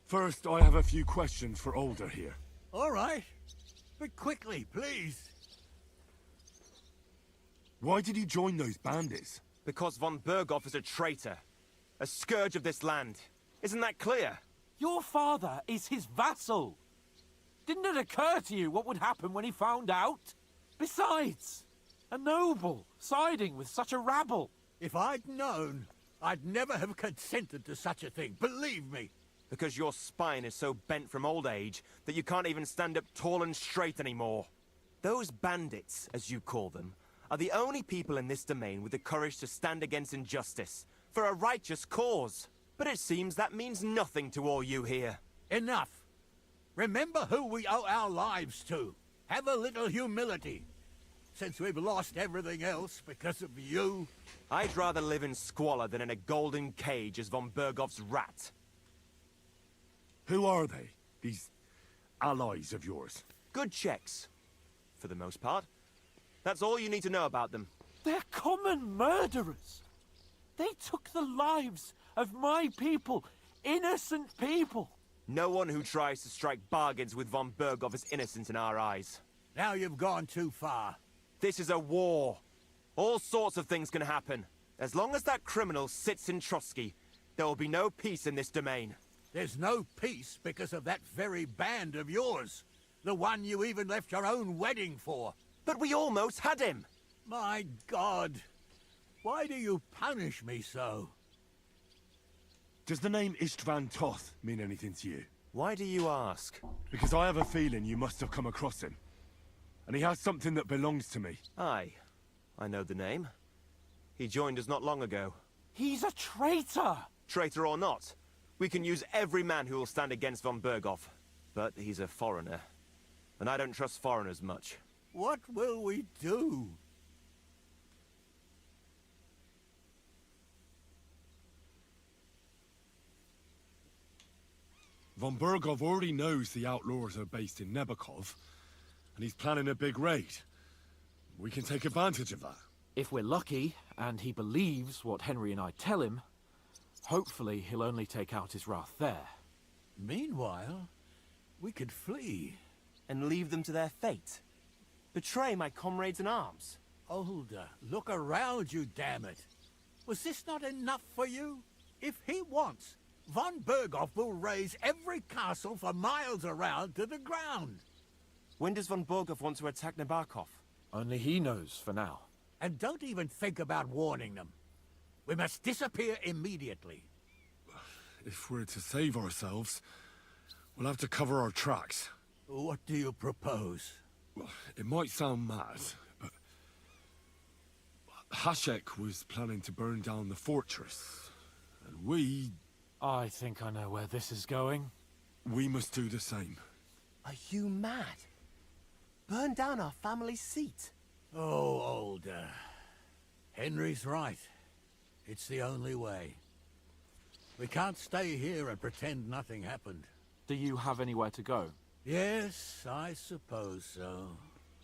First, I have a few questions for Alder here. All right. But quickly, please. Why did he join those bandits? Because von Bergov is a traitor. A scourge of this land. Isn't that clear? Your father is his vassal. Didn't it occur to you what would happen when he found out? Besides, a noble siding with such a rabble. If I'd known, I'd never have consented to such a thing, believe me. Because your spine is so bent from old age that you can't even stand up tall and straight anymore. Those bandits, as you call them, are the only people in this domain with the courage to stand against injustice, for a righteous cause. But it seems that means nothing to all you here. Enough. Remember who we owe our lives to. Have a little humility. Since we've lost everything else because of you. I'd rather live in squalor than in a golden cage as von Bergov's rat. Who are they, these allies of yours? Good checks, for the most part. That's all you need to know about them. They're common murderers. They took the lives of my people, innocent people. No one who tries to strike bargains with von Bergov is innocent in our eyes. Now you've gone too far. This is a war. All sorts of things can happen. As long as that criminal sits in Trotsky, there will be no peace in this domain. There's no peace because of that very band of yours. The one you even left your own wedding for. But we almost had him! My God! Why do you punish me so? Does the name Istvan Toth mean anything to you? Why do you ask? Because I have a feeling you must have come across him. And he has something that belongs to me. Aye. I know the name. He joined us not long ago. He's a traitor! Traitor or not, we can use every man who will stand against von Bergov. But he's a foreigner. And I don't trust foreigners much. What will we do? Von Bergov already knows the outlaws are based in Nebakov, and he's planning a big raid. We can take advantage of that. If we're lucky, and he believes what Henry and I tell him, hopefully he'll only take out his wrath there. Meanwhile, we could flee. And leave them to their fate. Betray my comrades in arms. Older, look around you, damn it. Was this not enough for you? If he wants, von Bergov will raise every castle for miles around to the ground. When does von Bergov want to attack Nabokov? Only he knows for now. And don't even think about warning them. We must disappear immediately. If we're to save ourselves, we'll have to cover our tracks. What do you propose? Well, it might sound mad, but Hashek was planning to burn down the fortress, and we... I think I know where this is going. We must do the same. Are you mad? Burn down our family seat? Oh, Older. Henry's right. It's the only way. We can't stay here and pretend nothing happened. Do you have anywhere to go? Yes, I suppose so.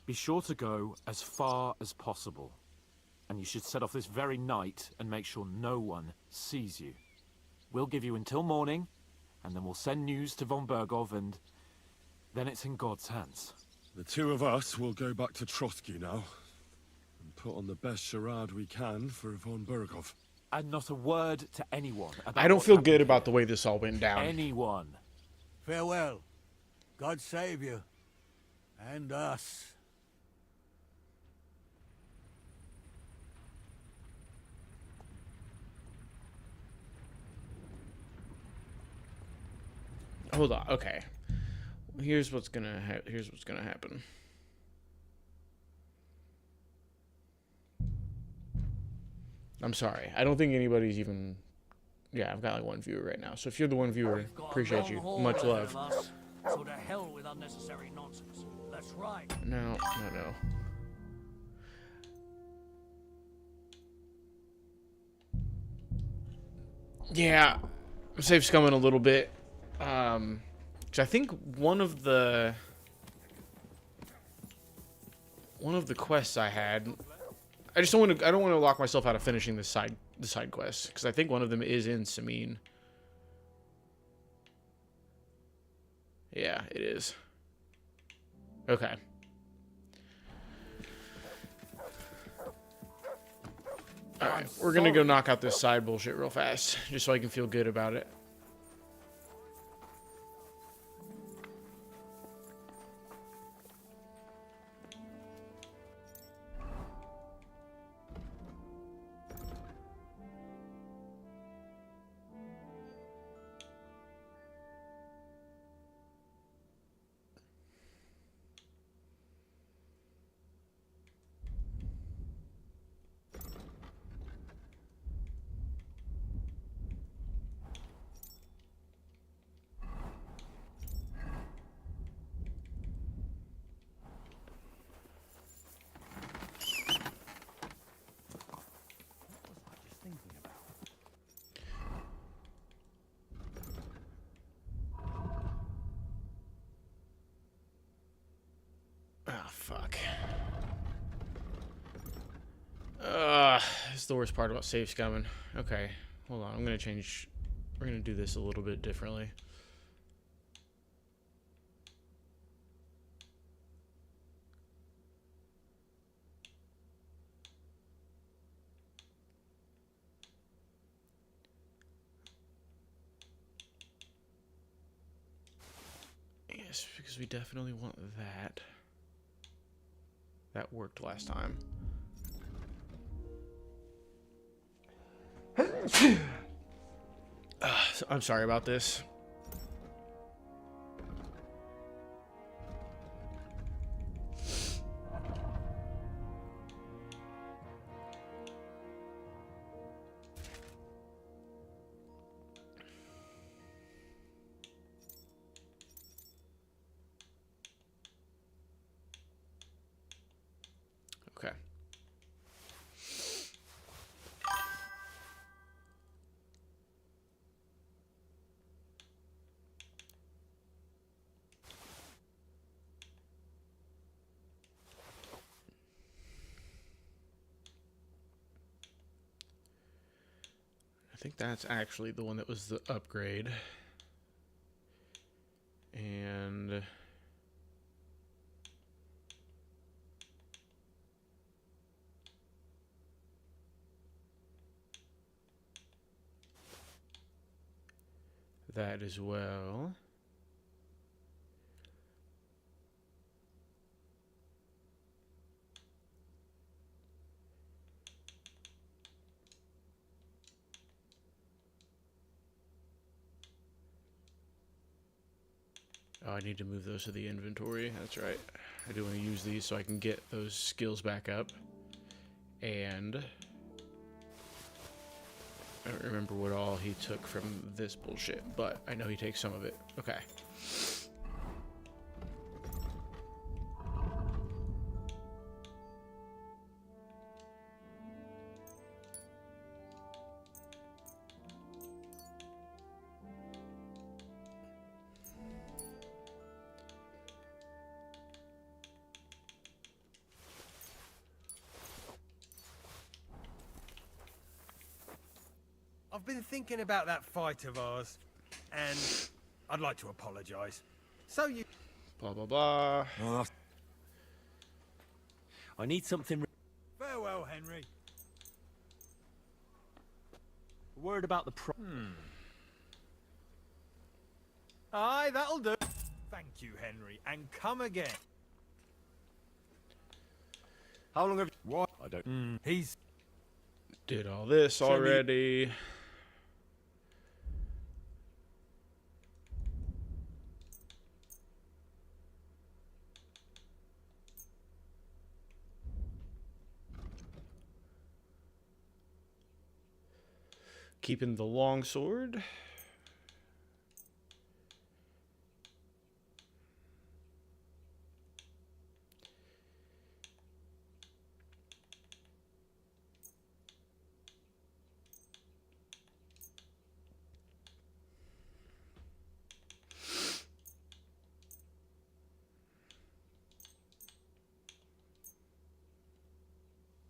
Be sure to go as far as possible. And you should set off this very night and make sure no one sees you. We'll give you until morning, and then we'll send news to von Bergov, and then it's in God's hands. The two of us will go back to Trotsky now, and put on the best charade we can for von Bergov. And not a word to anyone about I don't feel good here. about the way this all went down. Anyone. Farewell. God save you. And us. Hold on. Okay. Here's what's gonna happen. I'm sorry. I don't think anybody's even. Yeah, I've got like one viewer right now. So if you're the one viewer, appreciate you. Much love. So to hell with unnecessary nonsense. That's right. No. Yeah, safe's coming a little bit. 'Cause I think one of the quests I had, I don't want to lock myself out of finishing the side quest, because I think one of them is in Samin. Yeah, it is. Okay. Alright, we're gonna go knock out this side bullshit real fast, just so I can feel good about it. Ah, fuck. It's the worst part about safe scumming. Okay, hold on. I'm gonna change. We're gonna do this a little bit differently. Yes, because we definitely want that. That worked last time. I'm sorry about this. Okay. I think that's actually the one that was the upgrade. And that as well. Oh, I need to move those to the inventory. That's right. I do want to use these so I can get those skills back up. And I don't remember what all he took from this bullshit, but I know he takes some of it. Okay. I've been thinking about that fight of ours, and I'd like to apologise. So you... Blah, blah, blah. I need something... Farewell, Henry. A word about the Aye, that'll do. Thank you, Henry, and come again. How long have you... What? I don't... He's... Did all this already. Keeping the long sword.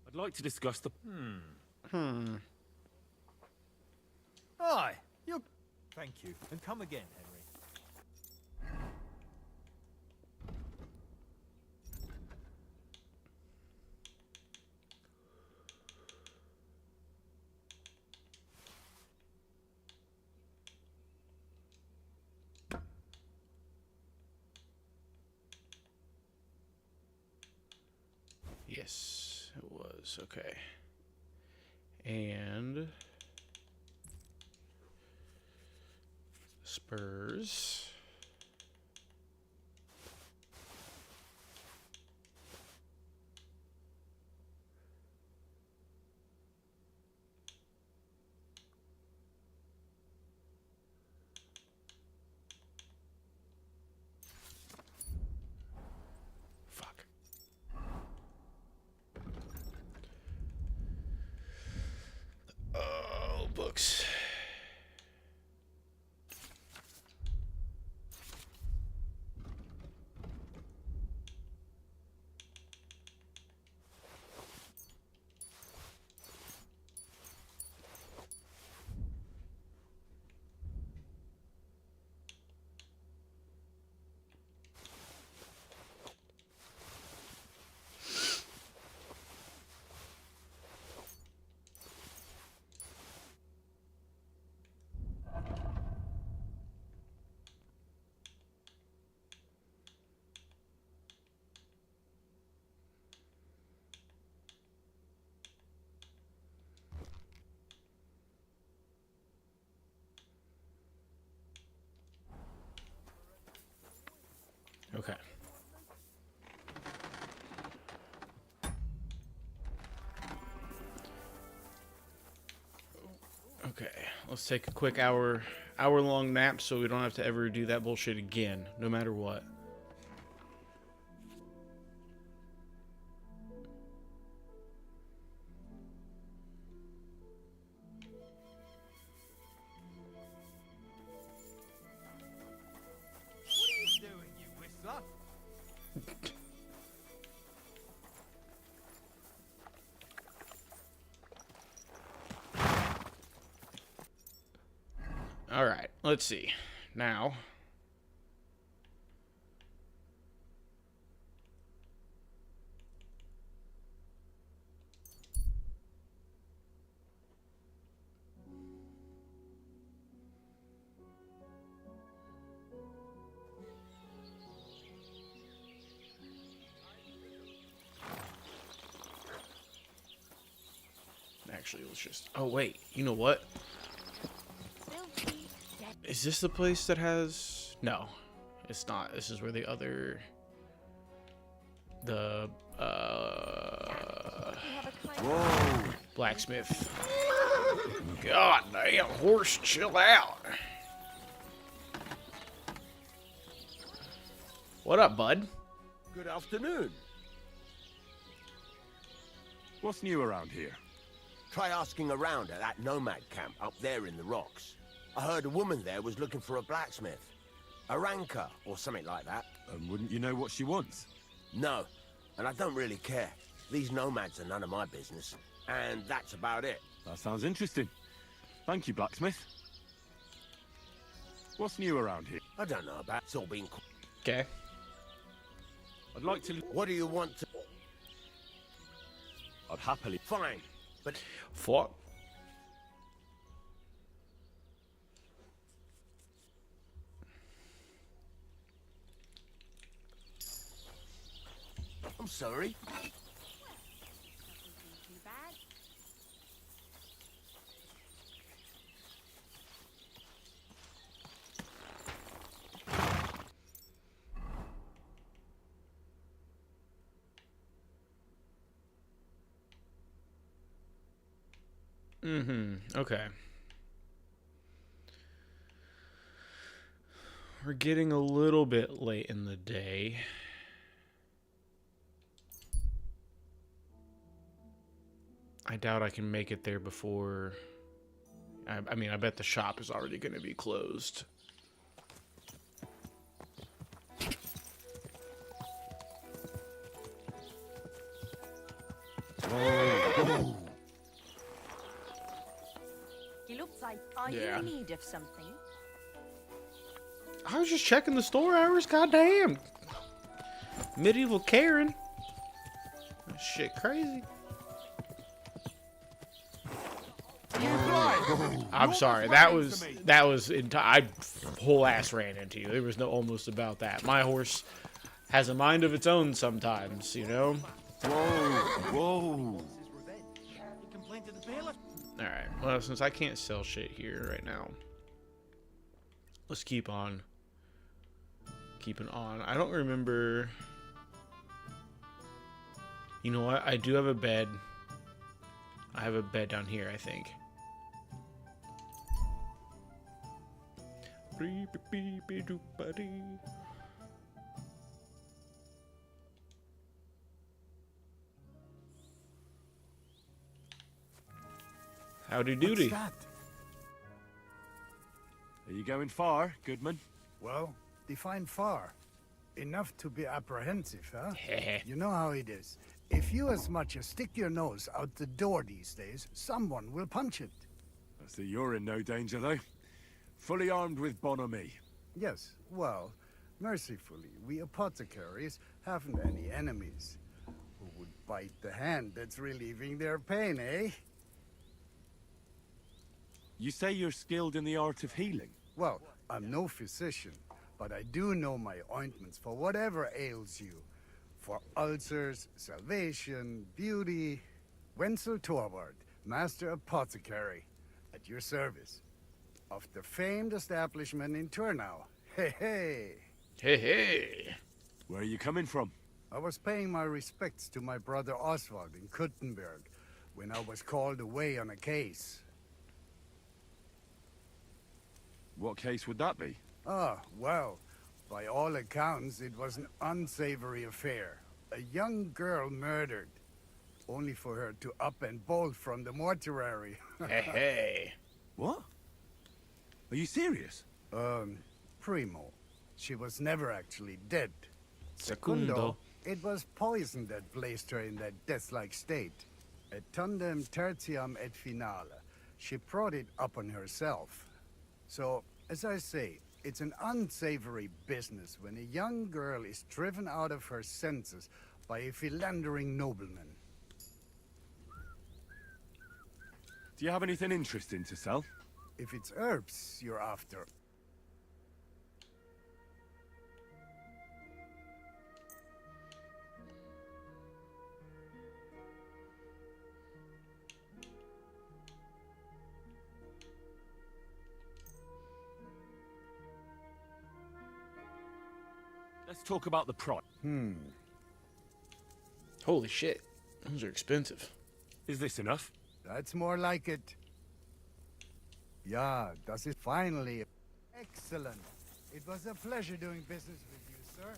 I'd like to discuss the... Aye, you're... Thank you, and come again, Henry. Yes, it was. Okay. And spurs. Fuck. Oh, books. Okay. Okay, let's take a quick hour-long nap so we don't have to ever do that bullshit again, no matter what. What are you doing, you whistler? All right, let's see. Now, actually, let's just... Oh, wait. You know what? Is this the place that has... No, it's not. This is where the other... The, Whoa. blacksmith. God damn, horse, chill out. What up, bud? Good afternoon. What's new around here? Try asking around at that nomad camp up there in the rocks. I heard a woman there was looking for a blacksmith. A ranker, or something like that. And wouldn't you know what she wants? No, and I don't really care. These nomads are none of my business. And that's about it. That sounds interesting. Thank you, blacksmith. What's new around here? I don't know about it's all been... Okay. I'd like to... What do you want to... I'd happily... Fine, but... Fuck. I'm sorry. Okay. We're getting a little bit late in the day. I doubt I can make it there before... I mean, I bet the shop is already going to be closed. Whoa. He looks like, are Yeah. you in need of something? I was just checking the store hours, goddamn. Medieval Karen. That shit crazy. I'm sorry. That was I whole ass ran into you. There was no almost about that. My horse has a mind of its own sometimes, you know. Whoa. All right. Well, since I can't sell shit here right now, let's keep on keeping on. I don't remember. You know what? I do have a bed. I have a bed down here, I think. Howdy doody. Are you going far, Goodman? Well, define far. Enough to be apprehensive, huh? You know how it is. If you as much as stick your nose out the door these days, someone will punch it. I see you're in no danger, though. Fully armed with bonhomie. Yes, well, mercifully, we apothecaries haven't any enemies. Who would bite the hand that's relieving their pain, eh? You say you're skilled in the art of healing? Well, I'm no physician, but I do know my ointments for whatever ails you. For ulcers, salvation, beauty. Wenzel Torvald, Master Apothecary, at your service. Of the famed establishment in Turnau. Hey, hey. Hey, hey. Where are you coming from? I was paying my respects to my brother Oswald in Kuttenberg when I was called away on a case. What case would that be? Ah, well, by all accounts, it was an unsavory affair. A young girl murdered, only for her to up and bolt from the mortuary. Hey. What? Are you serious? Primo. She was never actually dead. Secundo. It was poison that placed her in that death-like state. Et tandem tertiam et finale. She brought it upon herself. So, as I say, it's an unsavory business when a young girl is driven out of her senses by a philandering nobleman. Do you have anything interesting to sell? If it's herbs you're after. Let's talk about the price. Holy shit. Those are expensive. Is this enough? That's more like it. Yeah, das ist finally excellent. It was a pleasure doing business with you, sir.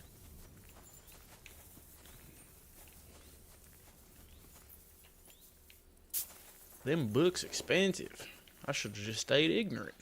Them books expensive. I should have just stayed ignorant.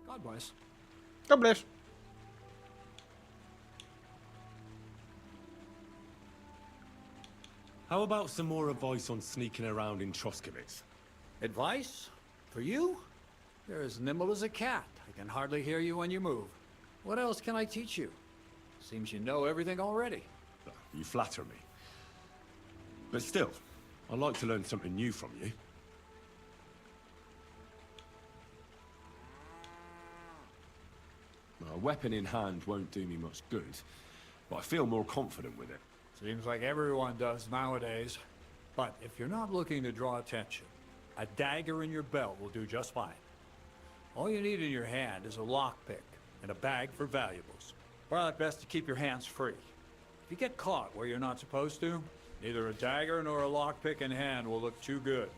God bless. God bless. How about some more advice on sneaking around in Troskowitz? Advice? For you? You're as nimble as a cat. I can hardly hear you when you move. What else can I teach you? Seems you know everything already. You flatter me. But still, I'd like to learn something new from you. A weapon in hand won't do me much good, but I feel more confident with it. Seems like everyone does nowadays. But if you're not looking to draw attention, a dagger in your belt will do just fine. All you need in your hand is a lockpick and a bag for valuables. Probably best to keep your hands free. If you get caught where you're not supposed to, neither a dagger nor a lockpick in hand will look too good.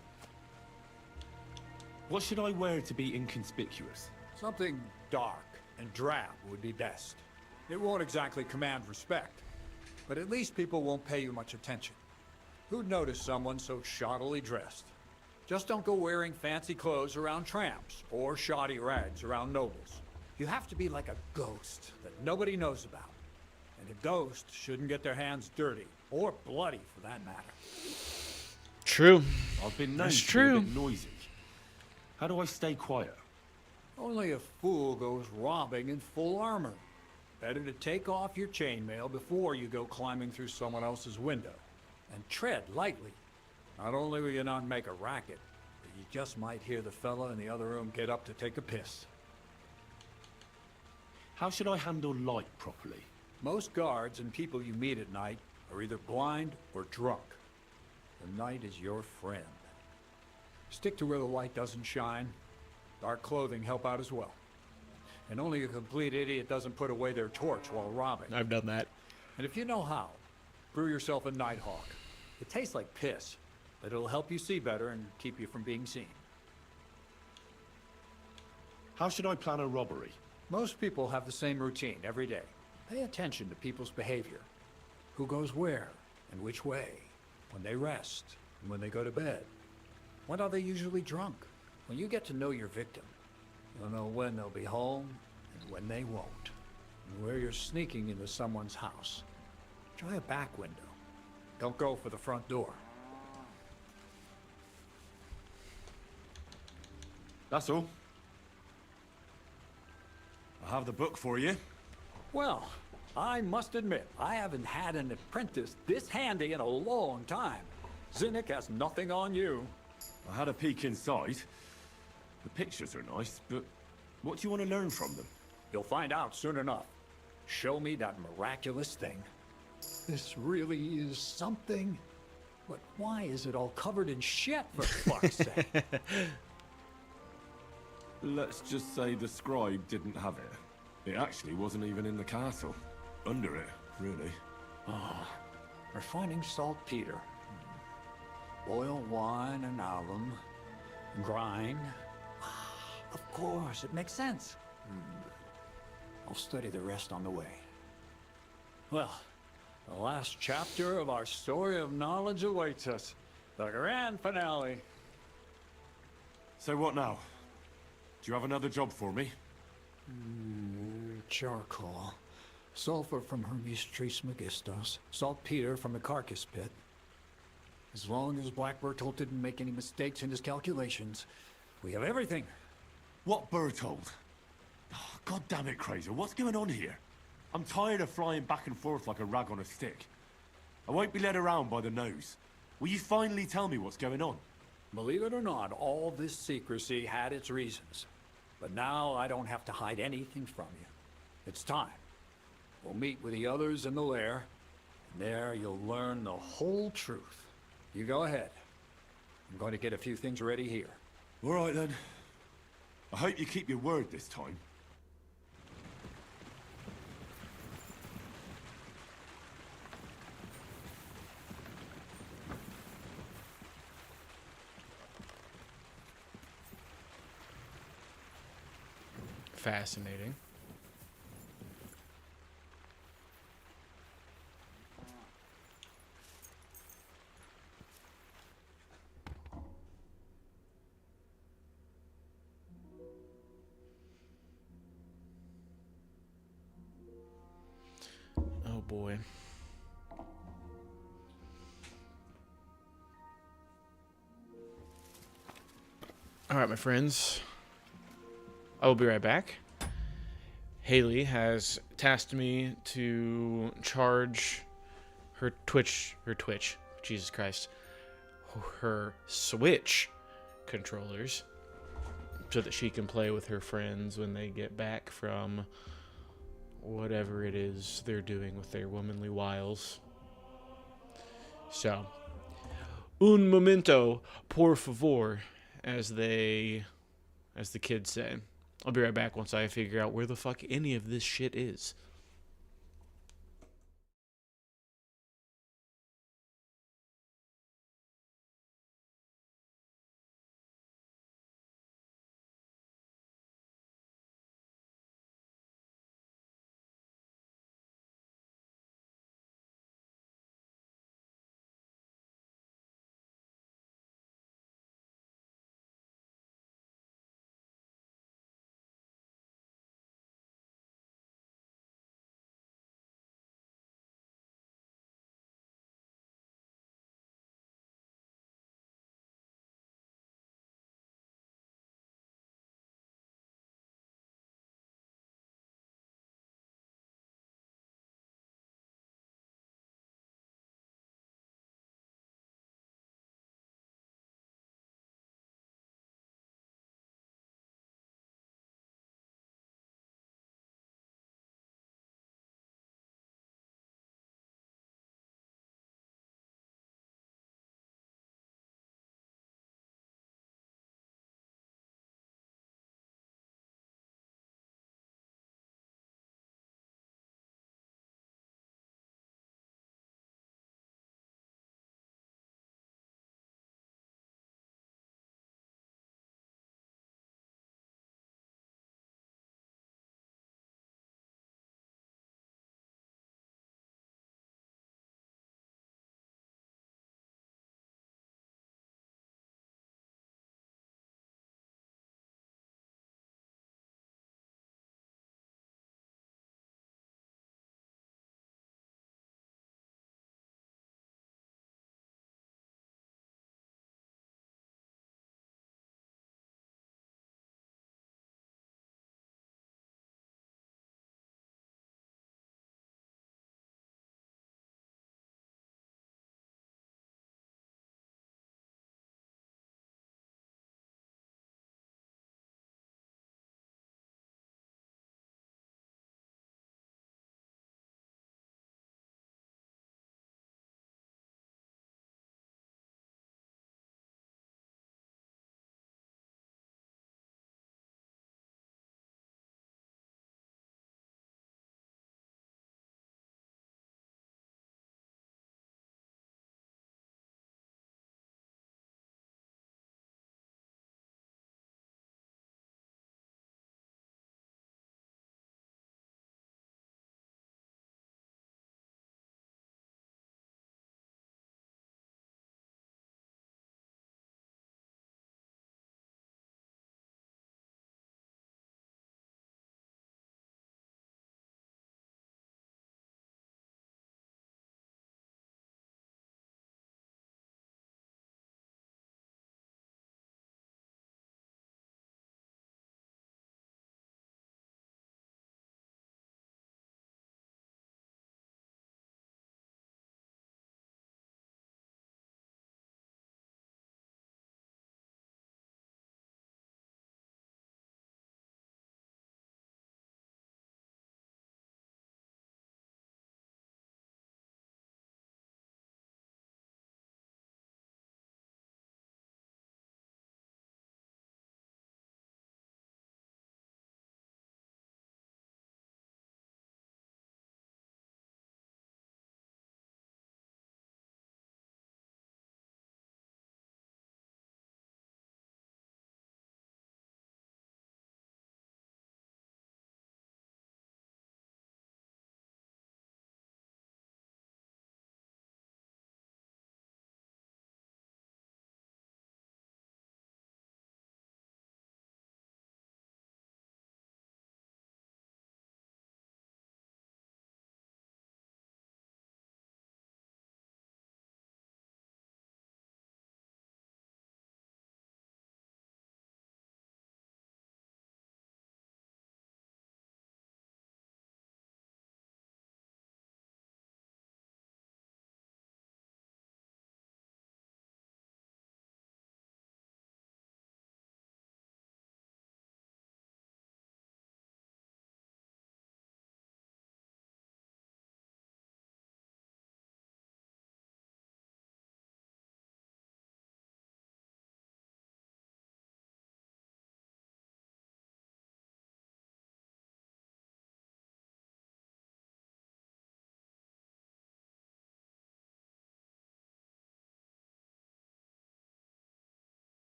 What should I wear to be inconspicuous? Something dark and drab would be best. It won't exactly command respect, but at least people won't pay you much attention. Who'd notice someone so shoddily dressed? Just don't go wearing fancy clothes around tramps, or shoddy rags around nobles. You have to be like a ghost that nobody knows about. And a ghost shouldn't get their hands dirty, or bloody for that matter. True. I've been known That's to true. be a bit noisy. How do I stay quiet? Only a fool goes robbing in full armor. Better to take off your chainmail before you go climbing through someone else's window. And tread lightly. Not only will you not make a racket, but you just might hear the fella in the other room get up to take a piss. How should I handle light properly? Most guards and people you meet at night are either blind or drunk. The night is your friend. Stick to where the light doesn't shine. Dark clothing help out as well. And only a complete idiot doesn't put away their torch while robbing. I've done that. And if you know how, brew yourself a Nighthawk. It tastes like piss, but it'll help you see better and keep you from being seen. How should I plan a robbery? Most people have the same routine every day. Pay attention to people's behavior. Who goes where and which way, when they rest and when they go to bed. When are they usually drunk? When you get to know your victim, you'll know when they'll be home and when they won't. And where you're sneaking into someone's house. Try a back window. Don't go for the front door. That's all. I have the book for you. Well, I must admit, I haven't had an apprentice this handy in a long time. Zinnik has nothing on you. I had a peek inside. The pictures are nice, but what do you want to learn from them? You'll find out soon enough. Show me that miraculous thing. This really is something. But why is it all covered in shit, for fuck's sake? Let's just say the scribe didn't have it. It actually wasn't even in the castle. Under it, really. Oh, refining saltpeter. Boil wine and alum. Grind. Of course, it makes sense. I'll study the rest on the way. Well, the last chapter of our story of knowledge awaits us. The grand finale. So what now? Do you have another job for me? Charcoal. Sulfur from Hermes Trismegistos. Saltpeter from the carcass pit. As long as Black Bertolt didn't make any mistakes in his calculations, we have everything. What Bertolt? Oh, God damn it, Krazer, what's going on here? I'm tired of flying back and forth like a rag on a stick. I won't be led around by the nose. Will you finally tell me what's going on? Believe it or not, all this secrecy had its reasons. But now I don't have to hide anything from you. It's time. We'll meet with the others in the lair, and there you'll learn the whole truth. You go ahead. I'm going to get a few things ready here. All right then. I hope you keep your word this time. Fascinating. Oh boy. All right, my friends. I will be right back. Haley has tasked me to charge her Twitch, Jesus Christ, her Switch controllers so that she can play with her friends when they get back from whatever it is they're doing with their womanly wiles. So, un momento, por favor, as the kids say. I'll be right back once I figure out where the fuck any of this shit is.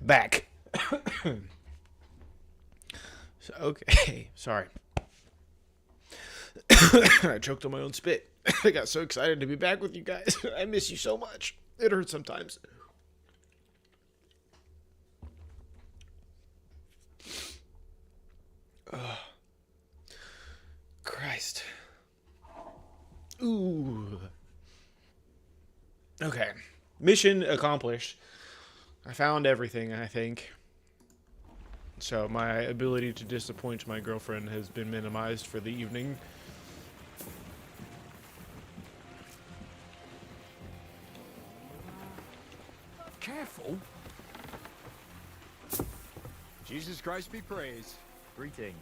back. So, okay, sorry. I choked on my own spit. I got so excited to be back with you guys. I miss you so much. It hurts sometimes. Oh, Christ. Ooh. Okay. Mission accomplished. I found everything, I think. So my ability to disappoint my girlfriend has been minimized for the evening. Careful. Jesus Christ be praised. Greetings.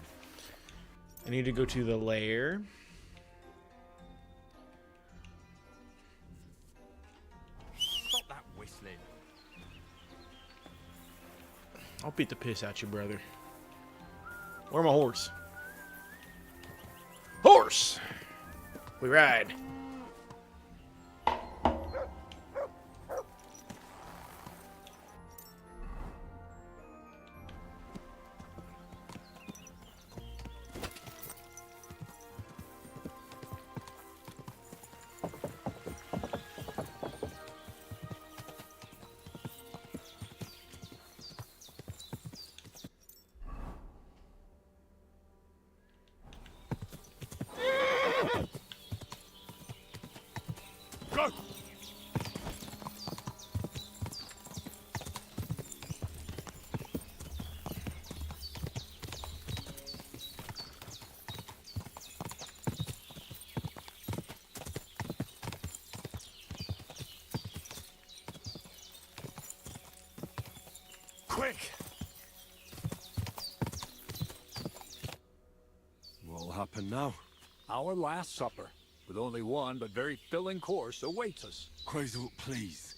I need to go to the lair. Stop that whistling. I'll beat the piss out you, brother. Where my horse? Horse! We ride. Go! Quick! What'll happen now? Our last supper, with only one but very filling course, awaits us. Quasel, please.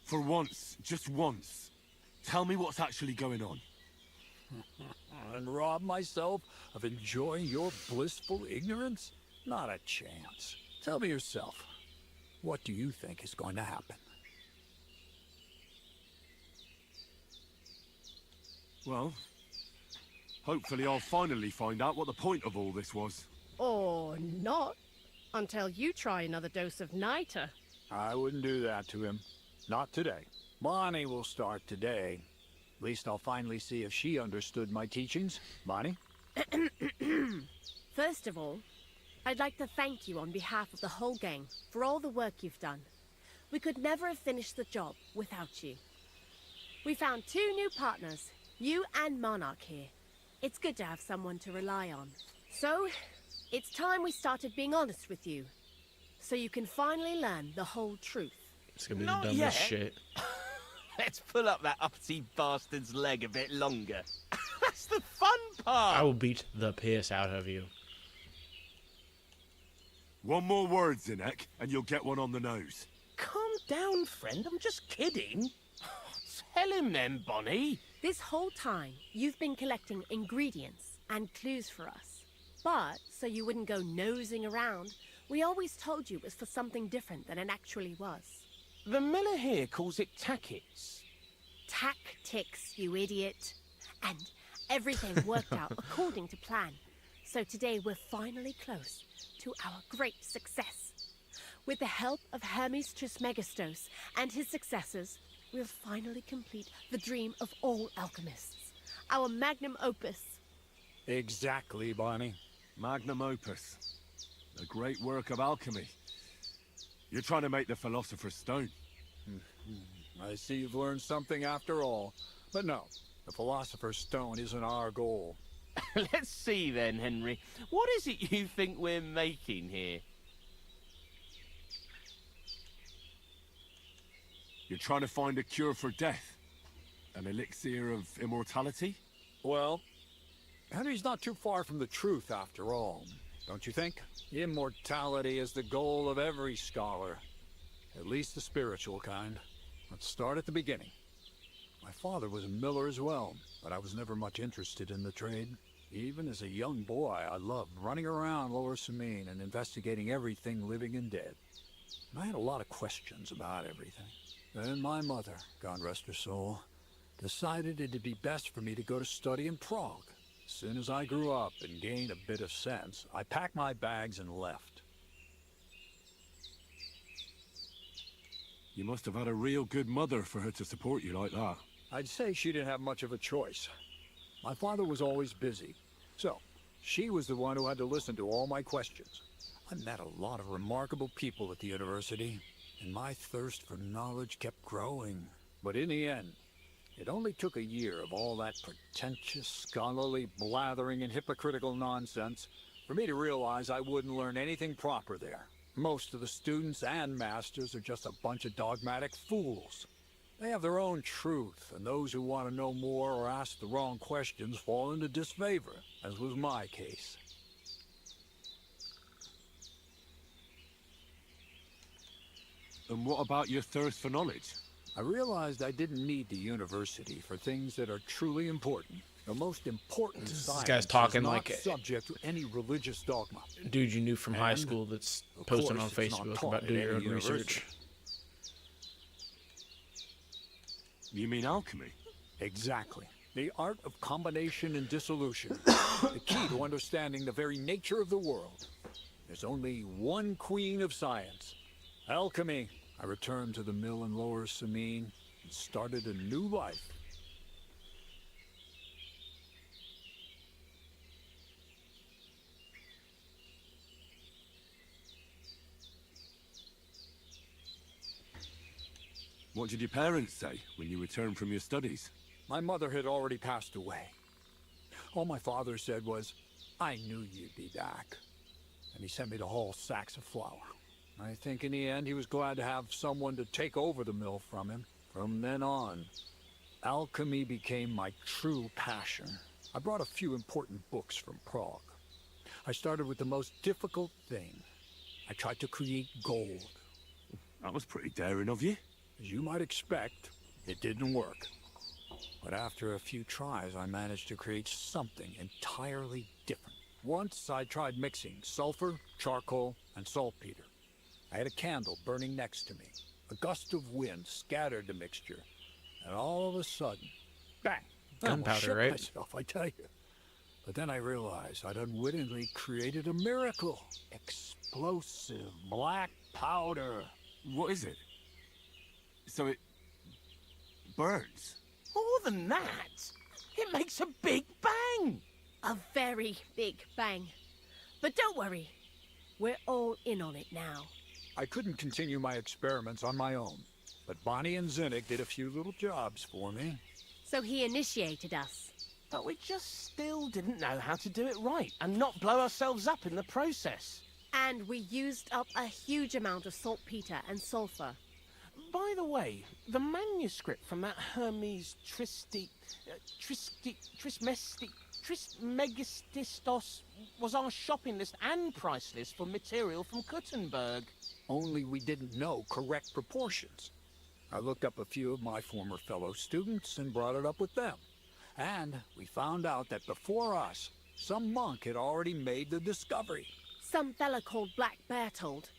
For once, just once, tell me what's actually going on. And rob myself of enjoying your blissful ignorance? Not a chance. Tell me yourself, what do you think is going to happen? Well, hopefully I'll finally find out what the point of all this was. Or not, until you try another dose of niter. I wouldn't do that to him. Not today. Bonnie will start today. At least I'll finally see if she understood my teachings. Bonnie? First of all, I'd like to thank you on behalf of the whole gang for all the work you've done. We could never have finished the job without you. We found 2 new partners, you and Monarch here. It's good to have someone to rely on. So, it's time we started being honest with you, so you can finally learn the whole truth. It's gonna be Not the dumbest yet. shit. Let's pull up that uppity bastard's leg a bit longer. That's the fun part. I will beat the piss out of you. One more word, Zinek, and you'll get one on the nose. Calm down, friend. I'm just kidding. Tell him then, Bonnie. This whole time, you've been collecting ingredients and clues for us. But, so you wouldn't go nosing around, we always told you it was for something different than it actually was. The miller here calls it tackets. Tactics, you idiot. And everything worked out according to plan. So today we're finally close to our great success. With the help of Hermes Trismegistos and his successors, we'll finally complete the dream of all alchemists. Our magnum opus. Exactly, Bonnie. Magnum opus. A great work of alchemy. You're trying to make the Philosopher's Stone. I see you've learned something after all. But no, the Philosopher's Stone isn't our goal. Let's see then, Henry. What is it you think we're making here? You're trying to find a cure for death? An elixir of immortality? Well, Henry's not too far from the truth after all, don't you think? Immortality is the goal of every scholar. At least the spiritual kind. Let's start at the beginning. My father was a miller as well, but I was never much interested in the trade. Even as a young boy, I loved running around Lower Samine and investigating everything living and dead. And I had a lot of questions about everything. Then my mother, God rest her soul, decided it'd be best for me to go to study in Prague. As soon as I grew up and gained a bit of sense, I packed my bags and left. You must have had a real good mother for her to support you like that. I'd say she didn't have much of a choice. My father was always busy, so she was the one who had to listen to all my questions. I met a lot of remarkable people at the university, and my thirst for knowledge kept growing. But in the end, it only took a year of all that pretentious, scholarly blathering and hypocritical nonsense for me to realize I wouldn't learn anything proper there. Most of the students and masters are just a bunch of dogmatic fools. They have their own truth, and those who want to know more or ask the wrong questions fall into disfavor, as was my case. And what about your thirst for knowledge? I realized I didn't need the university for things that are truly important. The most important science guy's talking is not like subject to any religious dogma. Dude you knew from high And, school that's of posting course, on it's not Facebook taught about at doing your any own research. university. You mean alchemy? Exactly. The art of combination and dissolution. The key to understanding the very nature of the world. There's only one queen of science. Alchemy. I returned to the mill in Lower Samine and started a new life. What did your parents say when you returned from your studies? My mother had already passed away. All my father said was, I knew you'd be back. And he sent me to haul sacks of flour. I think in the end he was glad to have someone to take over the mill from him. From then on, alchemy became my true passion. I brought a few important books from Prague. I started with the most difficult thing. I tried to create gold. That was pretty daring of you. As you might expect, it didn't work. But after a few tries, I managed to create something entirely different. Once I tried mixing sulfur, charcoal, and saltpeter. I had a candle burning next to me. A gust of wind scattered the mixture. And all of a sudden, bang! I almost Gunpowder, shit right? myself, I tell you. But then I realized I'd unwittingly created a miracle. Explosive black powder. What is it? So it burns? More than that, it makes a big bang. A very big bang. But don't worry, we're all in on it now. I couldn't continue my experiments on my own, but Bonnie and Zinnik did a few little jobs for me. So he initiated us. But we just still didn't know how to do it right and not blow ourselves up in the process. And we used up a huge amount of saltpeter and sulfur. By the way, the manuscript from that Hermes Trismegistos was our shopping list and price list for material from Kuttenberg. Only we didn't know correct proportions. I looked up a few of my former fellow students and brought it up with them. And we found out that before us, some monk had already made the discovery. Some fella called Black Bertold.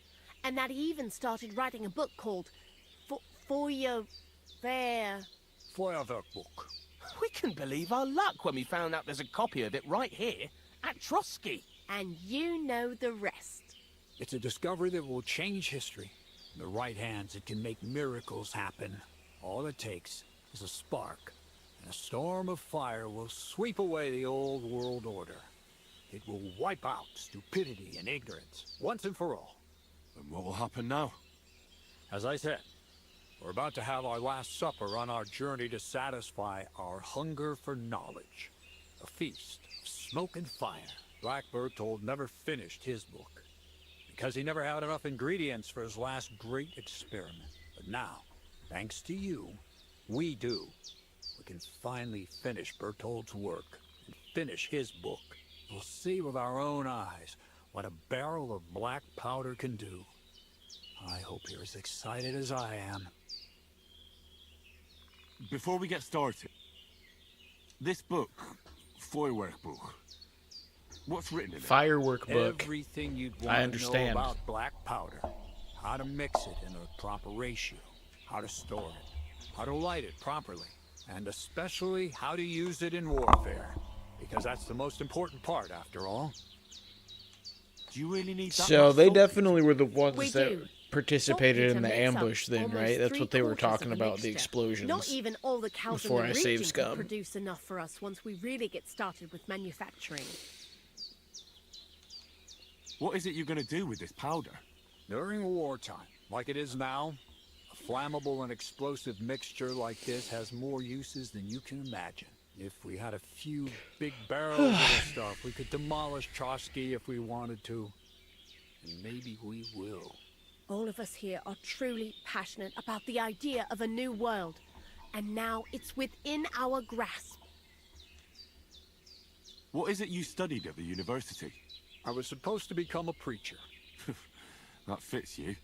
And that he even started writing a book called Feuerwerk book. We couldn't believe our luck when we found out there's a copy of it right here at Trotsky. And you know the rest. It's a discovery that will change history. In the right hands, it can make miracles happen. All it takes is a spark, and a storm of fire will sweep away the old world order. It will wipe out stupidity and ignorance, once and for all. And what will happen now? As I said, we're about to have our last supper on our journey to satisfy our hunger for knowledge. A feast of smoke and fire. Black Bertold never finished his book, because he never had enough ingredients for his last great experiment. But now, thanks to you, we do. We can finally finish Bertold's work and finish his book. We'll see with our own eyes what a barrel of black powder can do. I hope you're as excited as I am. Before we get started, this book, Feuerwerk book, what's written in it? Firework book. Everything you'd I want to know understand. about black powder. How to mix it in a proper ratio. How to store it. How to light it properly. and especially how to use it in warfare, because that's the most important part, after all. Do you really need that So much they salt? definitely were the We ones that do. participated in Saltpeter the makes up ambush then, almost right? That's what they were 3/4 of talking the about, the mixture. explosions. Not even all the cows before in I the saved region Scum. could produce enough for us once we really get started with manufacturing. What is it you're going to do with this powder? During wartime, like it is now, a flammable and explosive mixture like this has more uses than you can imagine. If we had a few big barrels of this stuff, we could demolish Trotsky if we wanted to. And maybe we will. All of us here are truly passionate about the idea of a new world, and now it's within our grasp. What is it you studied at the university? I was supposed to become a preacher. That fits you.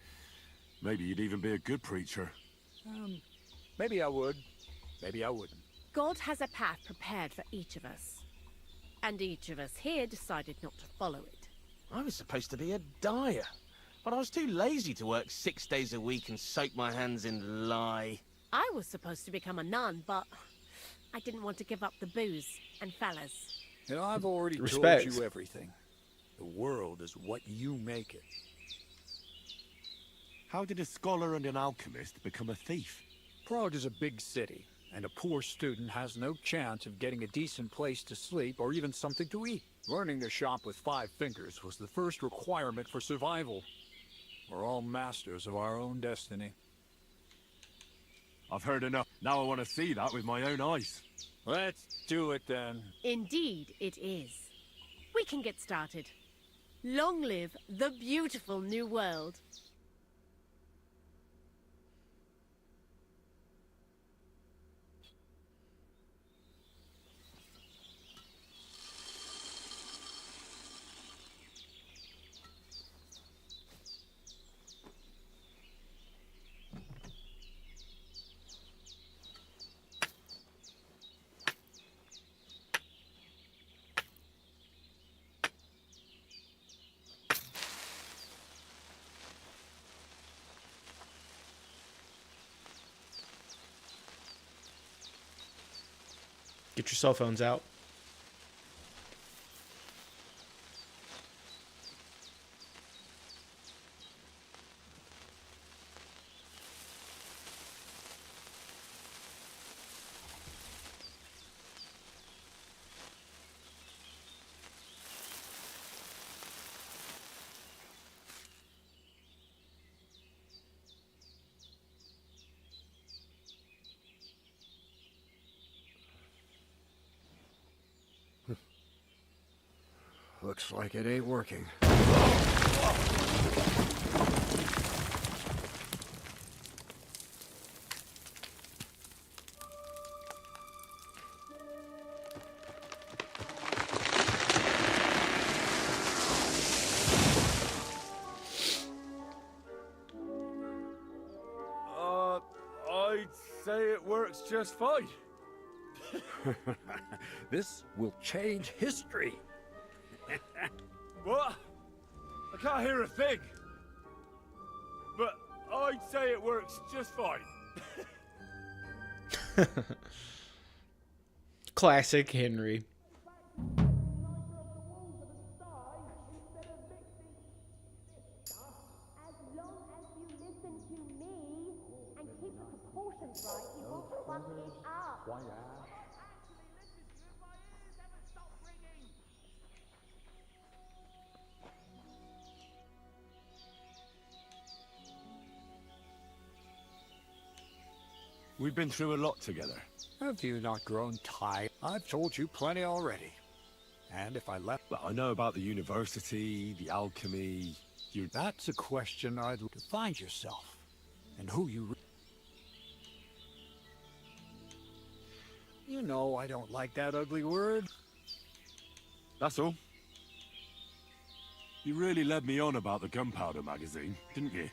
Maybe you'd even be a good preacher. Maybe I would. Maybe I wouldn't. God has a path prepared for each of us. And each of us here decided not to follow it. I was supposed to be a dyer, but I was too lazy to work 6 days a week and soak my hands in lye. I was supposed to become a nun, but I didn't want to give up the booze and fellas. You know, I've already Respect. told you everything. The world is what you make it. How did a scholar and an alchemist become a thief? Prague is a big city, and a poor student has no chance of getting a decent place to sleep or even something to eat. Learning to shop with 5 fingers was the first requirement for survival. We're all masters of our own destiny. I've heard enough. Now I want to see that with my own eyes. Let's do it then. Indeed it is. We can get started. Long live the beautiful new world. Get your cell phones out. Looks like it ain't working. I'd say it works just fine. This will change history. What? I can't hear a thing. But I'd say it works just fine. Classic Henry. We've been through a lot together. Have you not grown tired? I've told you plenty already. And if I left... Well, I know about the university, the alchemy... That's a question I'd like to find yourself. And who you... You know I don't like that ugly word. That's all. You really led me on about the gunpowder magazine, didn't you?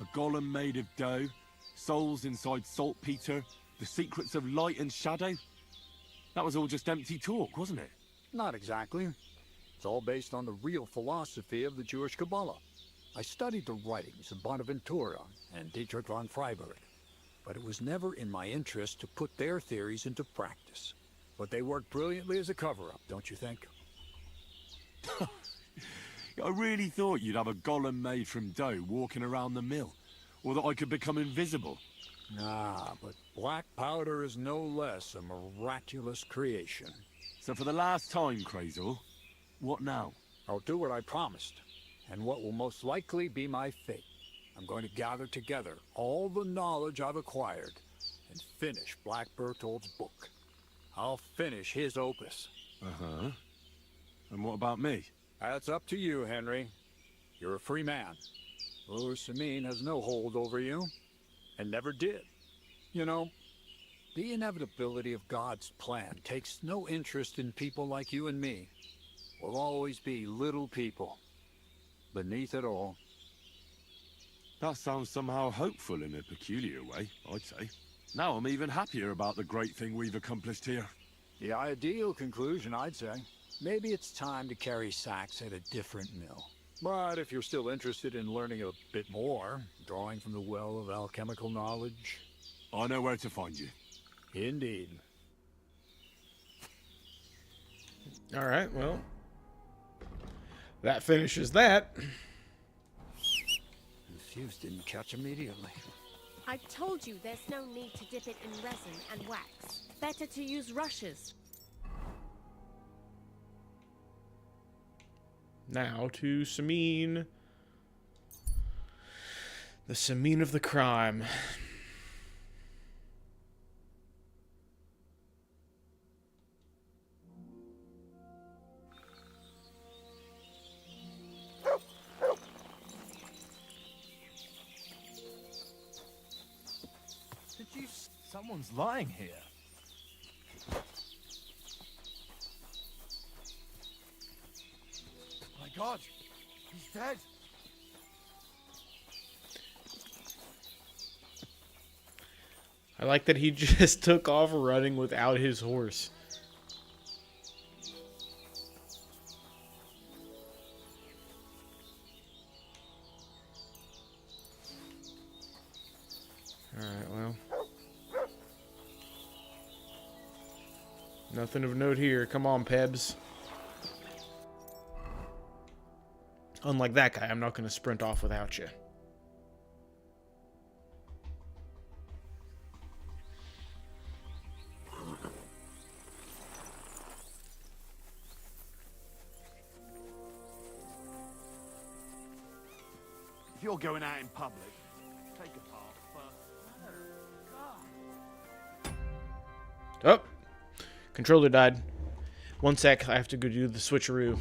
A golem made of dough, souls inside saltpeter, the secrets of light and shadow. That was all just empty talk, wasn't it? Not exactly. It's all based on the real philosophy of the Jewish Kabbalah. I studied the writings of Bonaventura and Dietrich von Freiburg. but it was never in my interest to put their theories into practice. But they worked brilliantly as a cover-up, don't you think? I really thought you'd have a golem made from dough walking around the mill, or that I could become invisible. Nah, but black powder is no less a miraculous creation. So for the last time, Crazel, what now? I'll do what I promised, and what will most likely be my fate. I'm going to gather together all the knowledge I've acquired and finish Black Bertold's book. I'll finish his opus. Uh-huh. And what about me? That's up to you, Henry. You're a free man. Lord Samine has no hold over you, and never did. You know, the inevitability of God's plan takes no interest in people like you and me. We'll always be little people, beneath it all. That sounds somehow hopeful in a peculiar way, I'd say. Now I'm even happier about the great thing we've accomplished here. The ideal conclusion, I'd say. Maybe it's time to carry sacks at a different mill. But if you're still interested in learning a bit more, drawing from the well of alchemical knowledge... I know where to find you. Indeed. All right, well, that finishes that. The fuse didn't catch immediately. I told you there's no need to dip it in resin and wax. Better to use rushes. Now to Samine. The Samine of the crime. Someone's lying here. My God, he's dead. I like that he just took off running without his horse. Alright, well. Nothing of note here. Come on, Pebs. Unlike that guy, I'm not going to sprint off without you. If you're going out in public, take a path first. Oh! Controller died. One sec, I have to go do the switcheroo.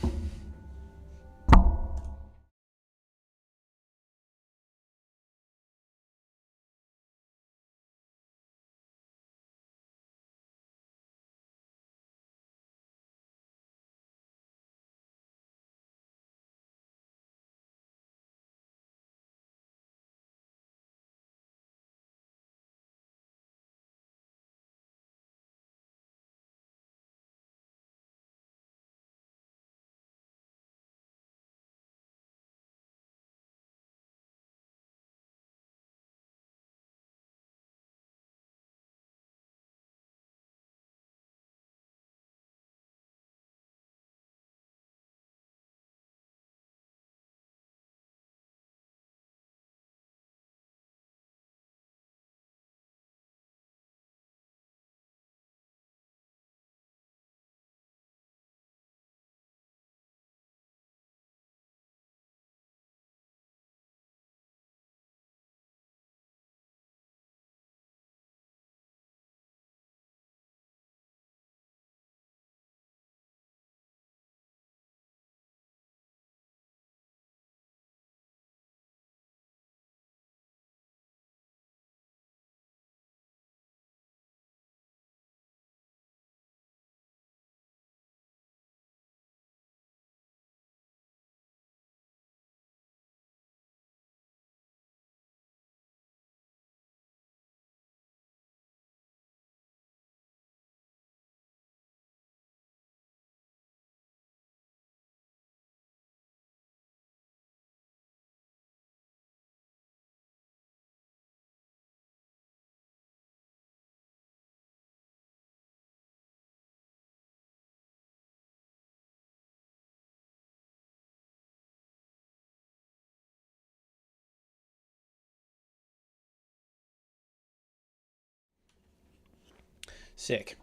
Sick.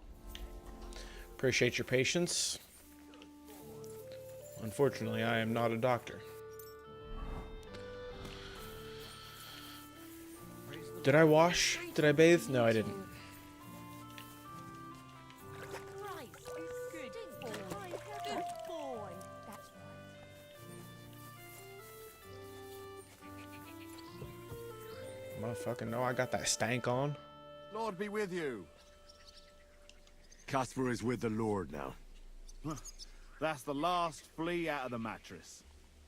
Appreciate your patience. Unfortunately, I am not a doctor. Did I wash? Did I bathe? No, I didn't. Motherfucking no, I got that stank on. Lord be with you. Caspar is with the Lord now. That's the last flea out of the mattress.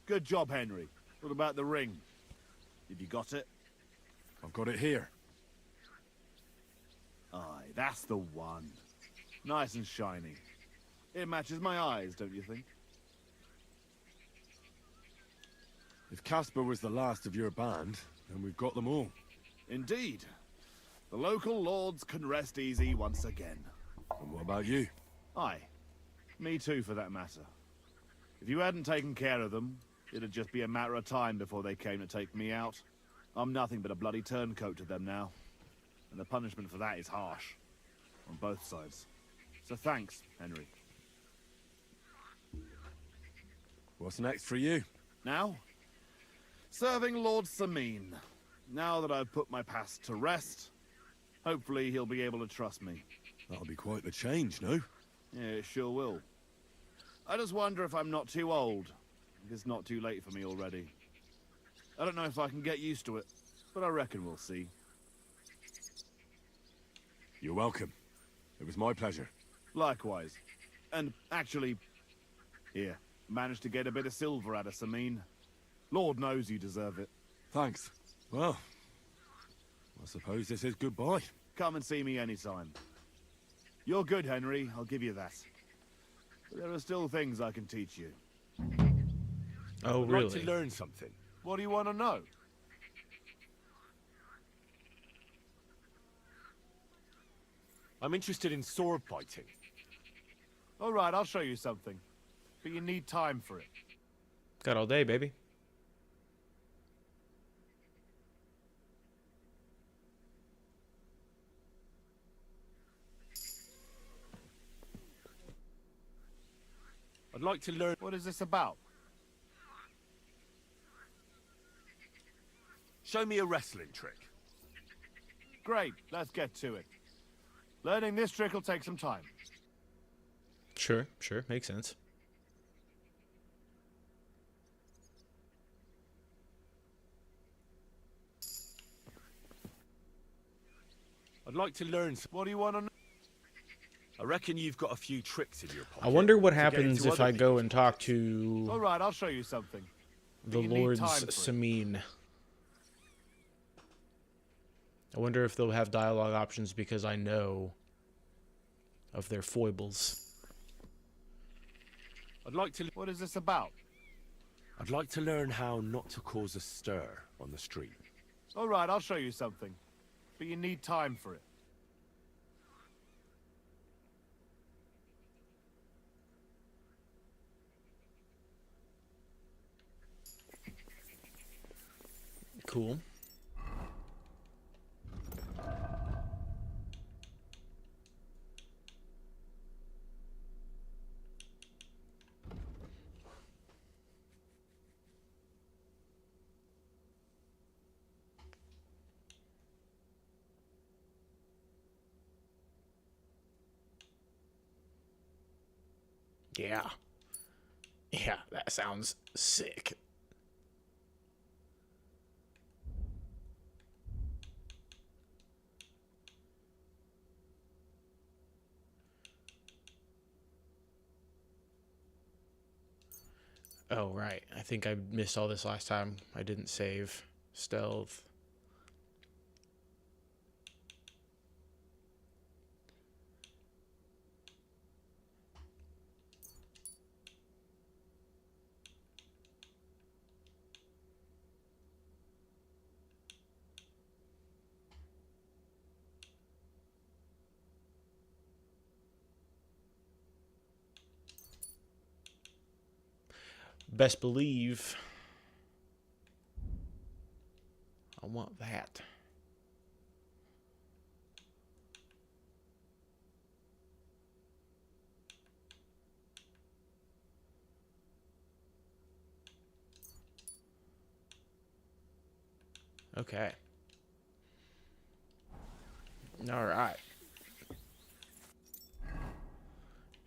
Good job, Henry. What about the ring? Have you got it? I've got it here. Aye, that's the one. Nice and shiny. It matches my eyes, don't you think? If Caspar was the last of your band, then we've got them all. Indeed. The local lords can rest easy once again. And what about you? Aye. Me too, for that matter. If you hadn't taken care of them, it'd just be a matter of time before they came to take me out. I'm nothing but a bloody turncoat to them now. And the punishment for that is harsh. On both sides. So thanks, Henry. What's next for you? Now? Serving Lord Sameen. Now that I've put my past to rest, hopefully he'll be able to trust me. That'll be quite the change, no? Yeah, it sure will. I just wonder if I'm not too old. If it's not too late for me already. I don't know if I can get used to it, but I reckon we'll see. You're welcome. It was my pleasure. Likewise. And actually, here, managed to get a bit of silver out of Sameen. Lord knows you deserve it. Thanks. Well, I suppose this is goodbye. Come and see me anytime. You're good, Henry, I'll give you that. But there are still things I can teach you. Oh, I'd really? like to learn something. What do you want to know? I'm interested in sword fighting. All right, I'll show you something. But you need time for it. Got all day, baby. I'd like to learn... What is this about? Show me a wrestling trick. Great, let's get to it. Learning this trick will take some time. Sure, makes sense. I'd like to learn... What do you want to know? I reckon you've got a few tricks in your pocket. I wonder what to get happens into if other I go people's and talk to All right, I'll show you something. the You need Lord's time for it. Sameen. I wonder if they'll have dialogue options because I know of their foibles. I'd like to... What is this about? I'd like to learn how not to cause a stir on the street. All right, I'll show you something. But you need time for it. Cool. Yeah. Yeah, that sounds sick. Oh, right. I think I missed all this last time. I didn't save. Stealth. Best believe I want that. Okay. All right.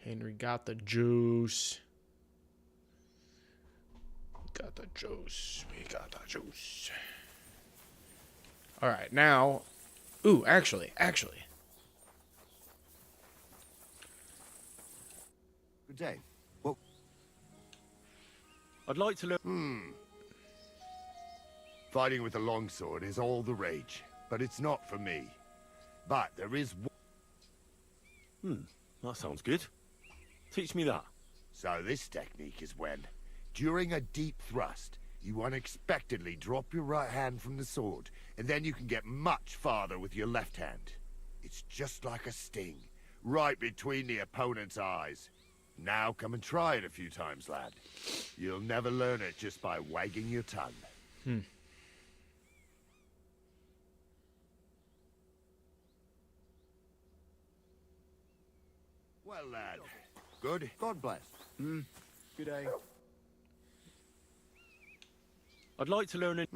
Henry got the juice. Got the juice. We got the juice. All right, now. Ooh, actually. Good day. Well, I'd like to learn. Fighting with a longsword is all the rage, but it's not for me. But there is That sounds good. Teach me that. So this technique is when, during a deep thrust, you unexpectedly drop your right hand from the sword, and then you can get much farther with your left hand. It's just like a sting, right between the opponent's eyes. Now come and try it a few times, lad. You'll never learn it just by wagging your tongue. Well, lad. Good? God bless. Good day. I'd like to learn it.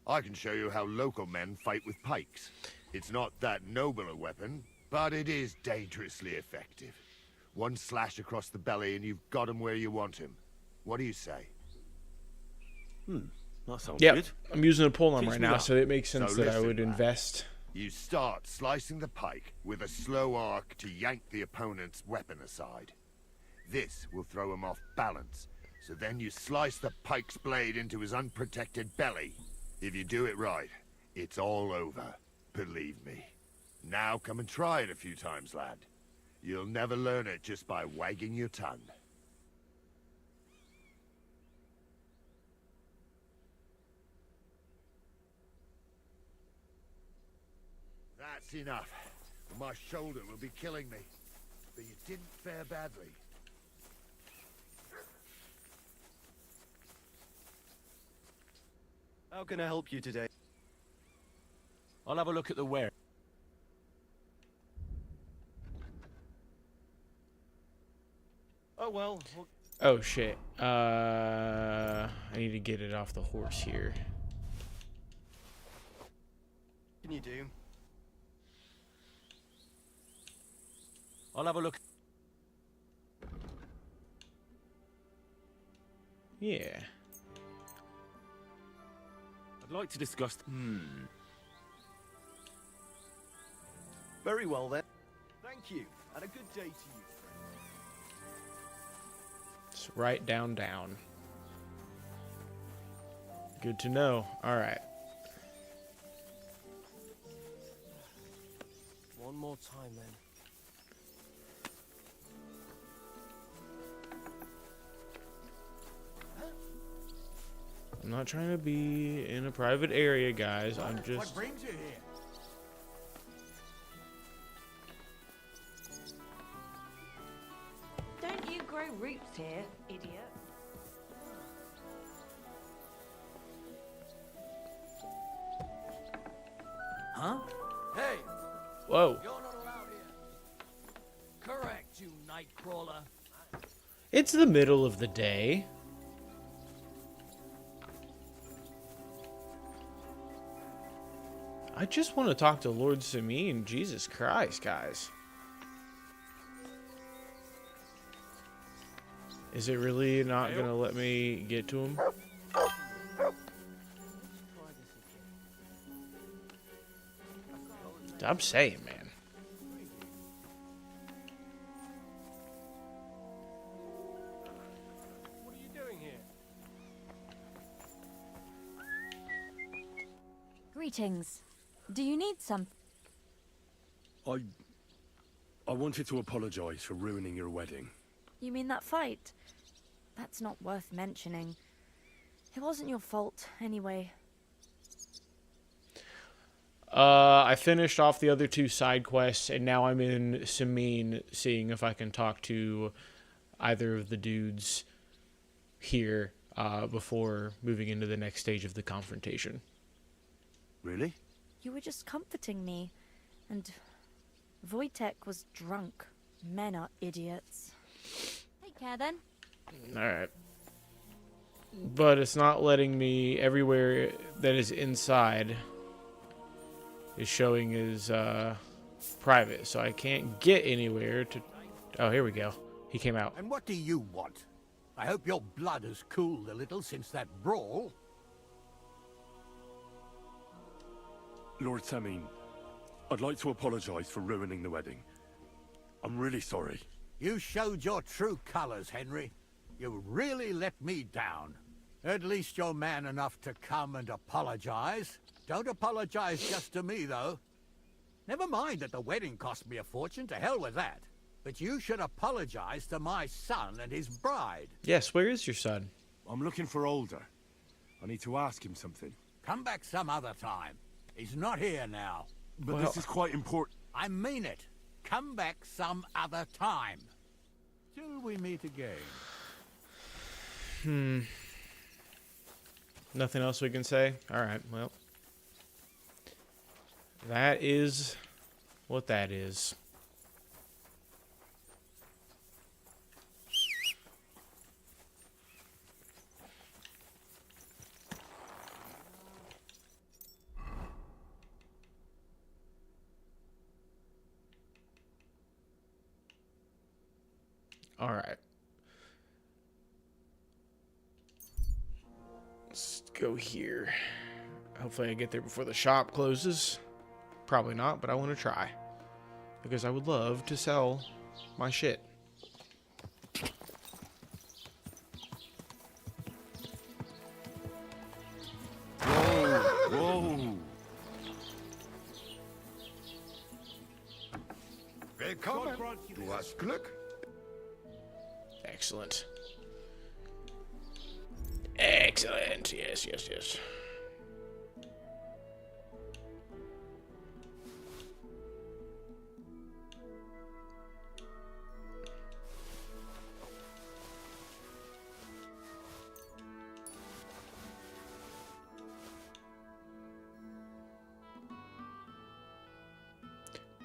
I can show you how local men fight with pikes. It's not that noble a weapon, but it is dangerously effective. One slash across the belly and you've got him where you want him. What do you say? That sounds Yep. good. I'm using a polearm Teach right me now, that. so it makes sense So that I listen, would lad. invest. You start slicing the pike with a slow arc to yank the opponent's weapon aside. This will throw him off balance, so then you slice the pike's blade into his unprotected belly. If you do it right, it's all over. Believe me. Now come and try it a few times, lad. You'll never learn it just by wagging your tongue. That's enough. My shoulder will be killing me. But you didn't fare badly. How can I help you today? I'll have a look at the wear. Oh, well. Oh shit. I need to get it off the horse here. What can you do? I'll have a look. Yeah. I'd like to discuss. Very well, then. Thank you, and a good day to you. It's right down. Good to know. All right. One more time, then. I'm not trying to be in a private area, guys. I'm What just... brings you here? Don't you grow roots here, idiot? Huh? Hey! Whoa. You're not allowed here. Correct, you nightcrawler. It's the middle of the day. I just want to talk to Lord Sameen. Jesus Christ, guys. Is it really not going to let me get to him? I'm saying, man. What are you doing here? Greetings. Do you need some? I wanted to apologize for ruining your wedding. You mean that fight? That's not worth mentioning. It wasn't your fault, anyway. I finished off the other two side quests, and now I'm in Sameen, seeing if I can talk to either of the dudes here before moving into the next stage of the confrontation. Really? You were just comforting me, and Wojtek was drunk. Men are idiots. Take care, then. All right. but it's not letting me. Everywhere that is inside is showing as private, so I can't get anywhere to. Oh, here we go. He came out. And what do you want? I hope your blood has cooled a little since that brawl. Lord Samine, I'd like to apologize for ruining the wedding. I'm really sorry. You showed your true colors, Henry. You really let me down. At least you're man enough to come and apologize. Don't apologize just to me, though. Never mind that the wedding cost me a fortune, to hell with that. But you should apologize to my son and his bride. Yes, where is your son? I'm looking for Alder. I need to ask him something. Come back some other time. He's not here now. But this is quite important. I mean it. Come back some other time. Till we meet again. Nothing else we can say? Alright, well. That is what that is. Alright. Let's go here. Hopefully I get there before the shop closes. Probably not, but I want to try. Because I would love to sell my shit. Whoa! Willkommen. Du hast Glück. Excellent. Excellent. Yes, yes, yes.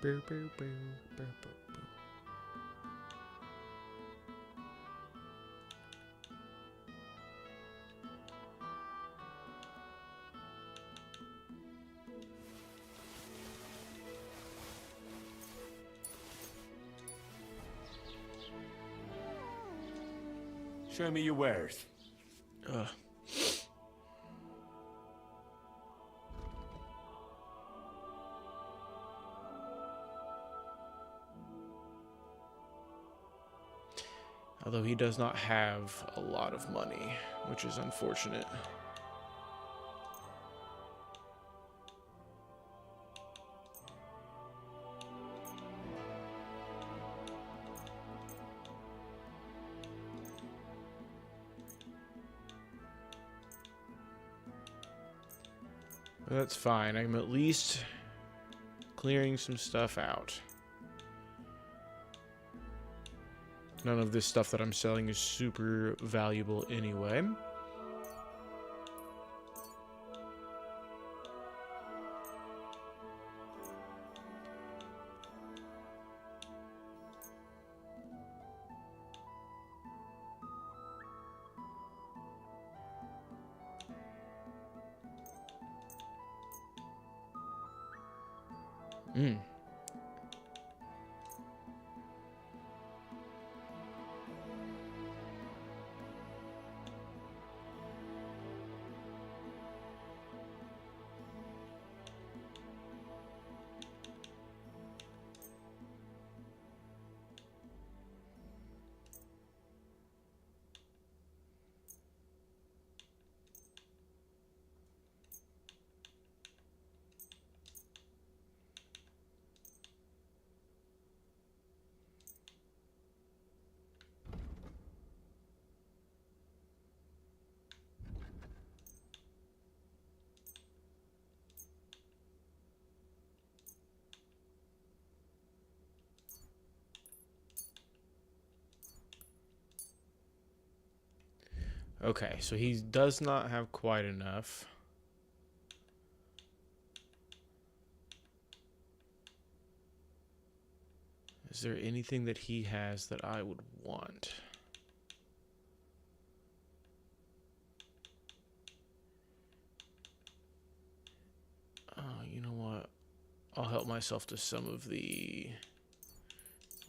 Boo, boo, boo, boo, boo, boo. Show me your wares. Although he does not have a lot of money, which is unfortunate. But that's fine. I'm at least clearing some stuff out. None of this stuff that I'm selling is super valuable anyway. Okay, so he does not have quite enough. Is there anything that he has that I would want? I'll help myself to some of the...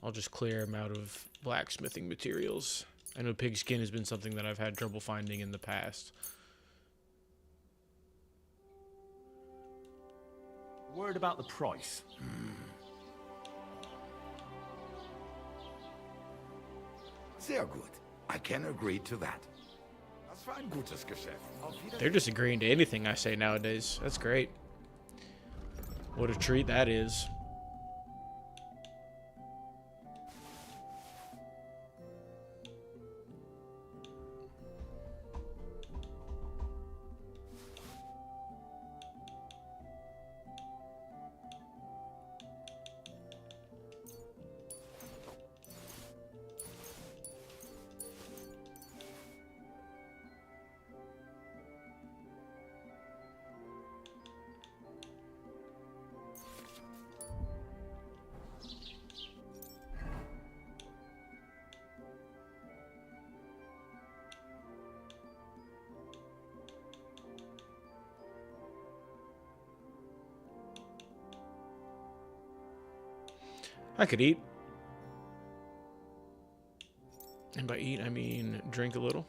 I'll just clear them out of blacksmithing materials. I know pigskin has been something that I've had trouble finding in the past. Word about the price. Sehr gut. I can agree to that. Das war ein gutes Geschäft. They're just agreeing to anything I say nowadays. That's great. What a treat that is. I could eat. And by eat, I mean drink a little.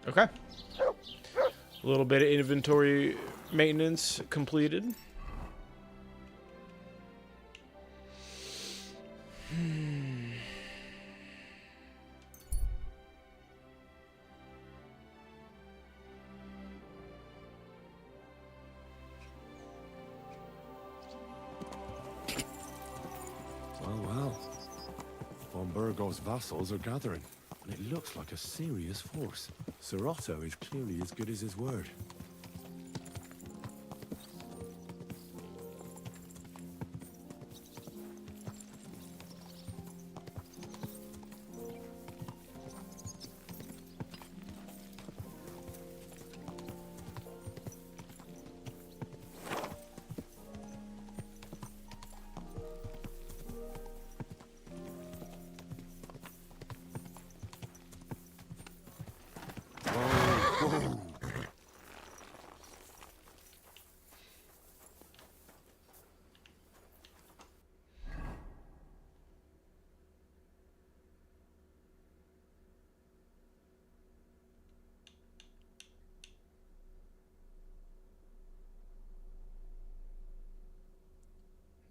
Okay. A little bit of inventory maintenance completed. Well. Von Burgov's vassals are gathering, and it looks like a serious force. Sir Otto is clearly as good as his word.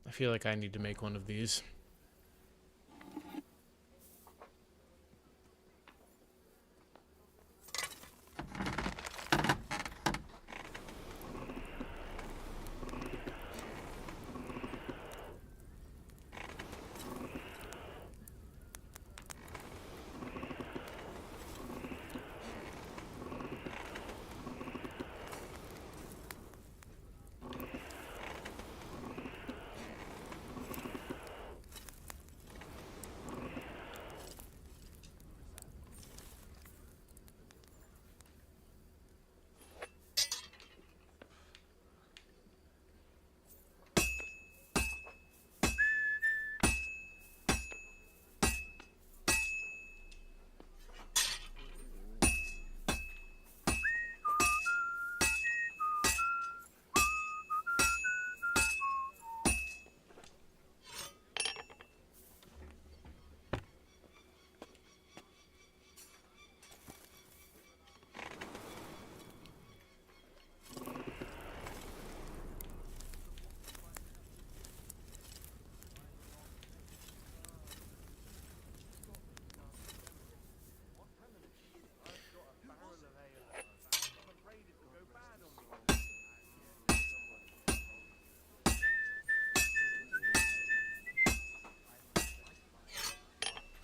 I feel like I need to make one of these.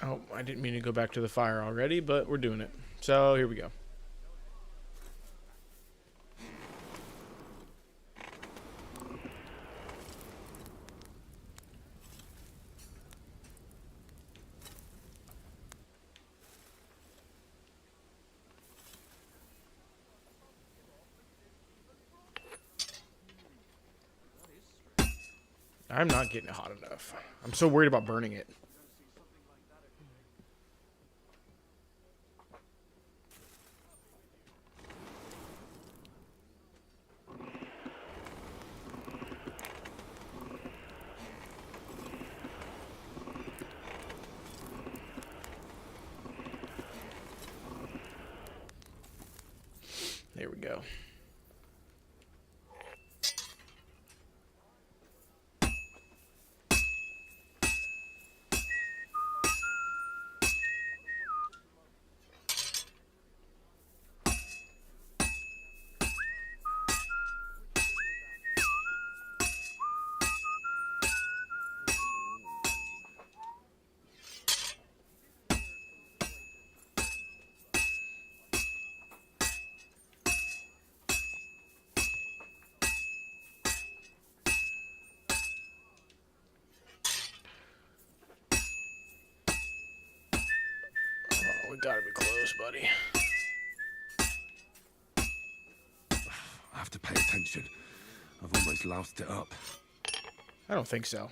Oh, I didn't mean to go back to the fire already, but we're doing it. So here we go. I'm not getting it hot enough. I'm so worried about burning it. There we go. Oh, we gotta be close, buddy. I have to pay attention. I've almost loused it up. I don't think so.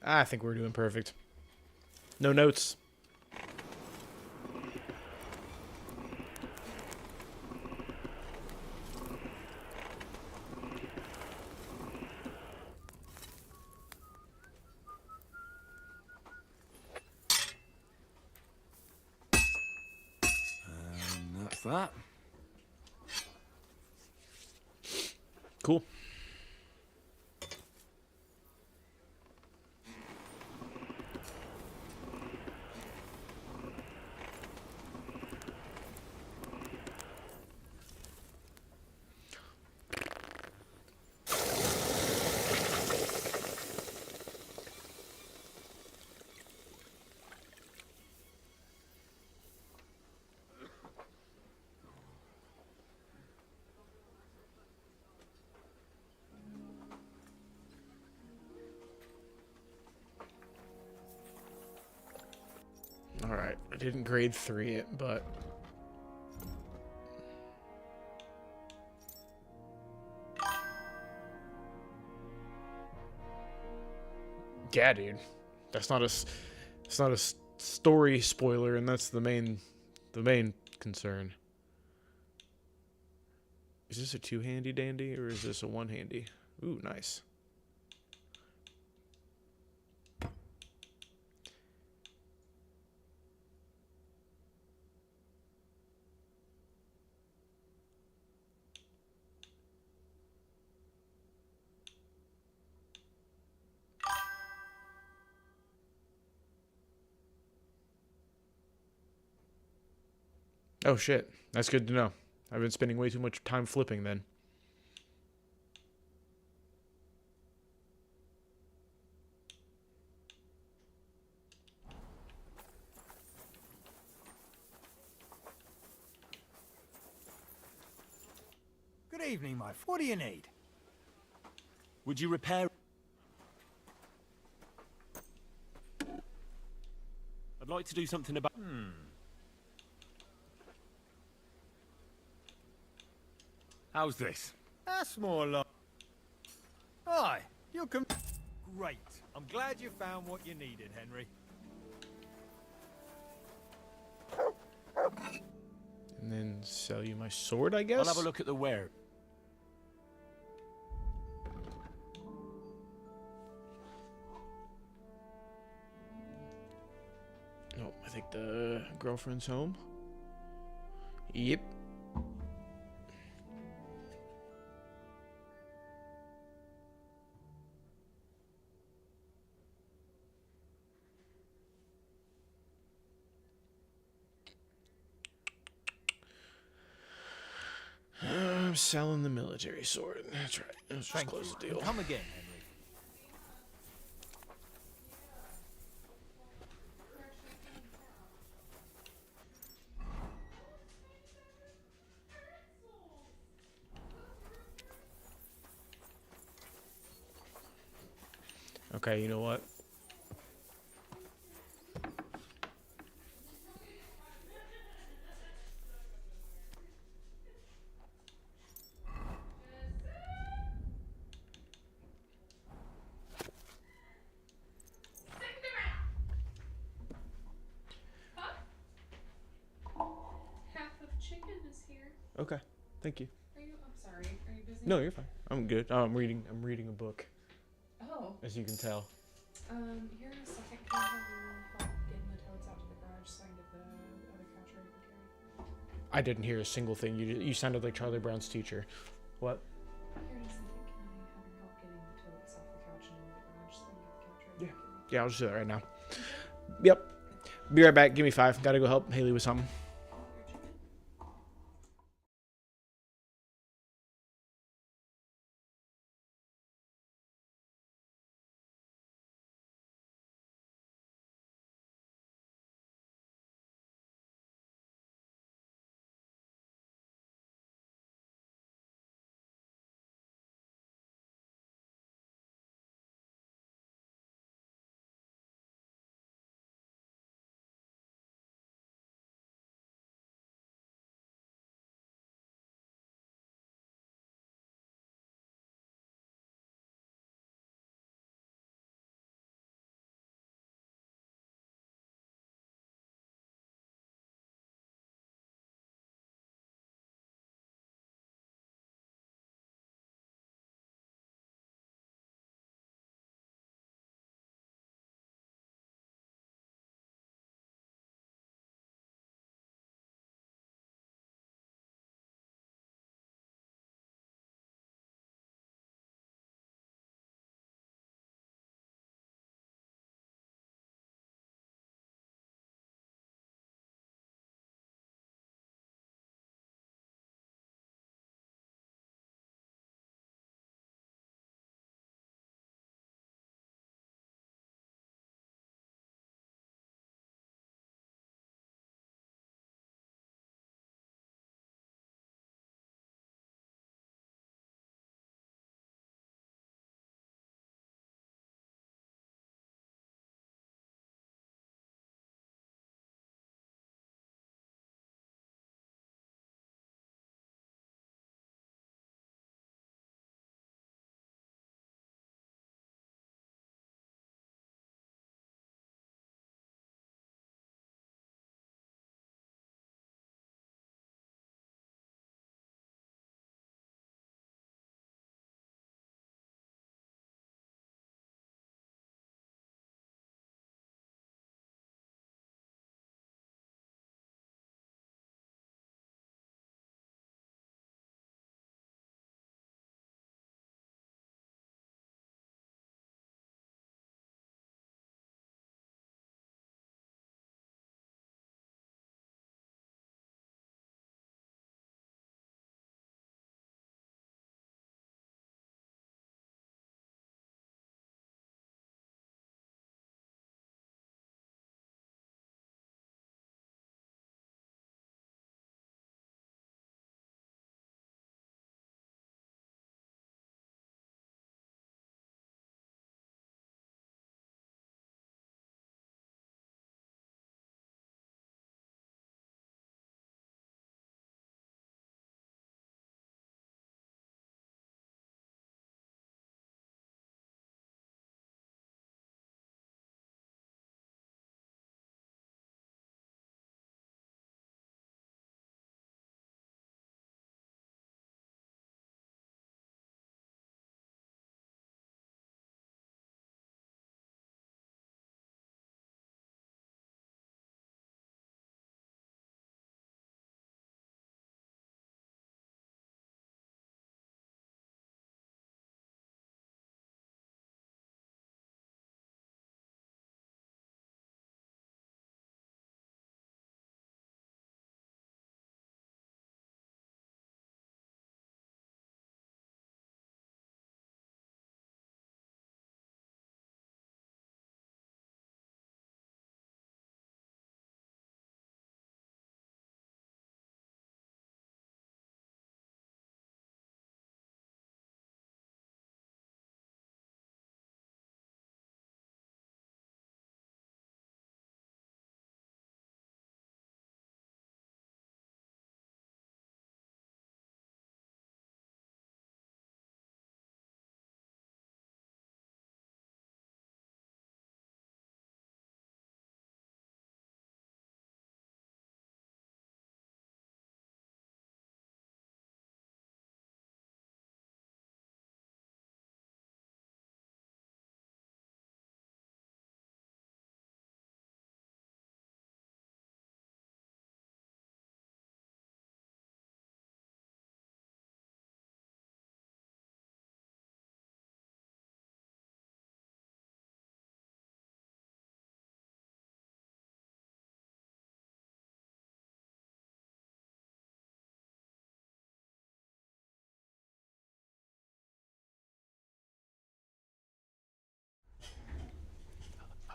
I think we're doing perfect. No notes. And that's that. Cool. Alright, I didn't grade 3 it, but... Yeah, dude. That's not a... It's not a story spoiler, and that's the main concern. Is this a two-handy dandy, or is this a one-handy? Ooh, nice. Oh shit, that's good to know. I've been spending way too much time flipping then. Good evening, my... What do you need? Would you repair... I'd like to do something about... How's this? That's more like... Hi, you're Great. I'm glad you found what you needed, Henry. And then sell you my sword, I guess? I'll have a look at the wear. Oh, I think the girlfriend's home. Yep. I'm selling the military sword. That's right. Let's just close the deal. Come again, Henry. Okay, you know what? is here. Okay. Thank you. Are you? I'm sorry. Are you busy? No, you're fine. I'm good. I'm reading a book. Oh. As you can tell. Here in a second. Can I have you help getting the totes out to the garage so I can get the other couch ready for Carrie? I didn't hear a single thing. You sounded like Charlie Brown's teacher. What? Here in a second. Can I have your help getting the totes off the couch and into the garage so I can get the couch ready for Carrie? Yeah, I'll just do that right now. Yep. Be right back. Give me 5. Gotta go help Haley with something.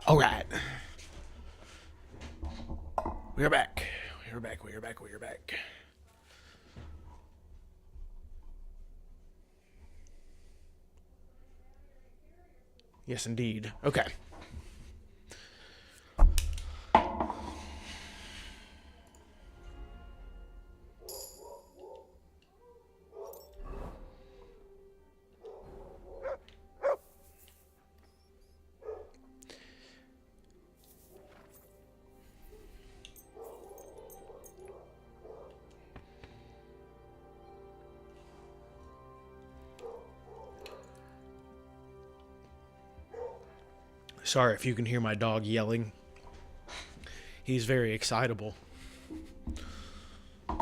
All right. We're back. We're back. We're back. We're back. Yes, indeed. Okay. Sorry if you can hear my dog yelling. He's very excitable. And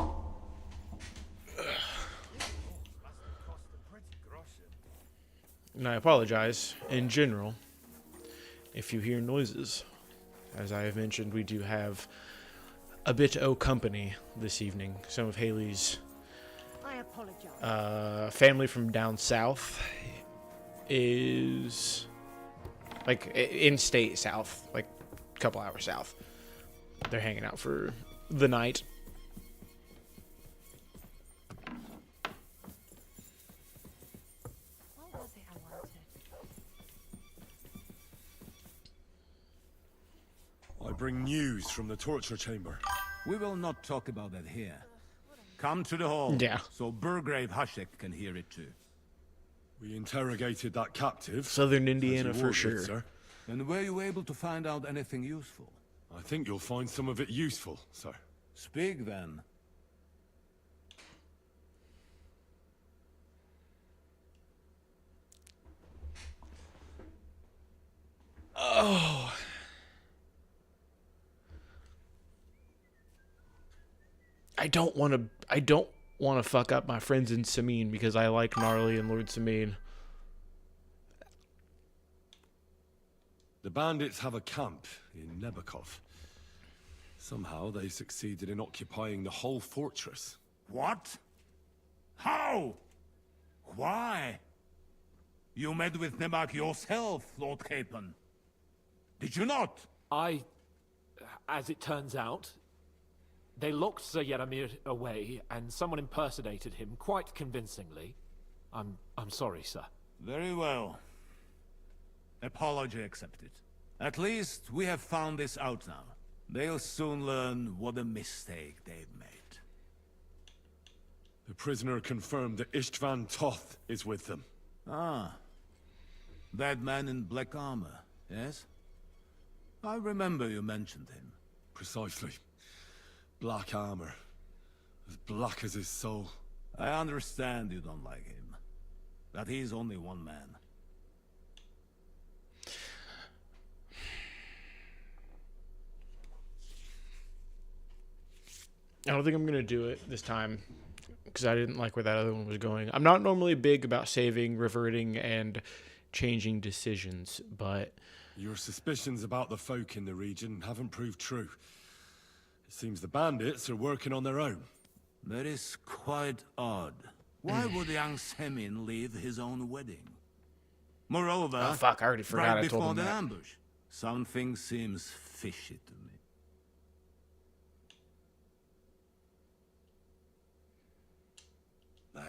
I apologize in general if you hear noises. As I have mentioned, we do have a bit of company this evening. Some of Haley's I apologize. family from down south is like in-state south, like a couple hours south. They're hanging out for the night. What was it I wanted? I bring news from the torture chamber. We will not talk about that here. Come to the hall. Yeah. So Burgrave Hashek can hear it too. We interrogated that captive. Southern as you Indiana for ordered, sure. Sir. And were you able to find out anything useful? I think you'll find some of it useful, sir. Speak then. Oh. I don't want to fuck up my friends in Sameen because I like Gnarly and Lord Sameen. The bandits have a camp in Nebakov. Somehow they succeeded in occupying the whole fortress. What? How? Why? You met with Nebak yourself, Lord Capon. Did you not? As it turns out, they locked Sir Yaramir away, and someone impersonated him quite convincingly. I'm sorry, sir. Very well. Apology accepted. At least we have found this out now. They'll soon learn what a mistake they've made. The prisoner confirmed that Istvan Toth is with them. Ah. That man in black armor, yes? I remember you mentioned him. Precisely. Black armor. As black as his soul. I understand you don't like him. But he's only one man. I don't think I'm going to do it this time because I didn't like where that other one was going. I'm not normally big about saving, reverting, and changing decisions, but... Your suspicions about the folk in the region haven't proved true. It seems the bandits are working on their own. That is quite odd. Why would young Semin leave his own wedding? Moreover... Oh, fuck, I already forgot right I told before him the that. ambush, something seems fishy to me.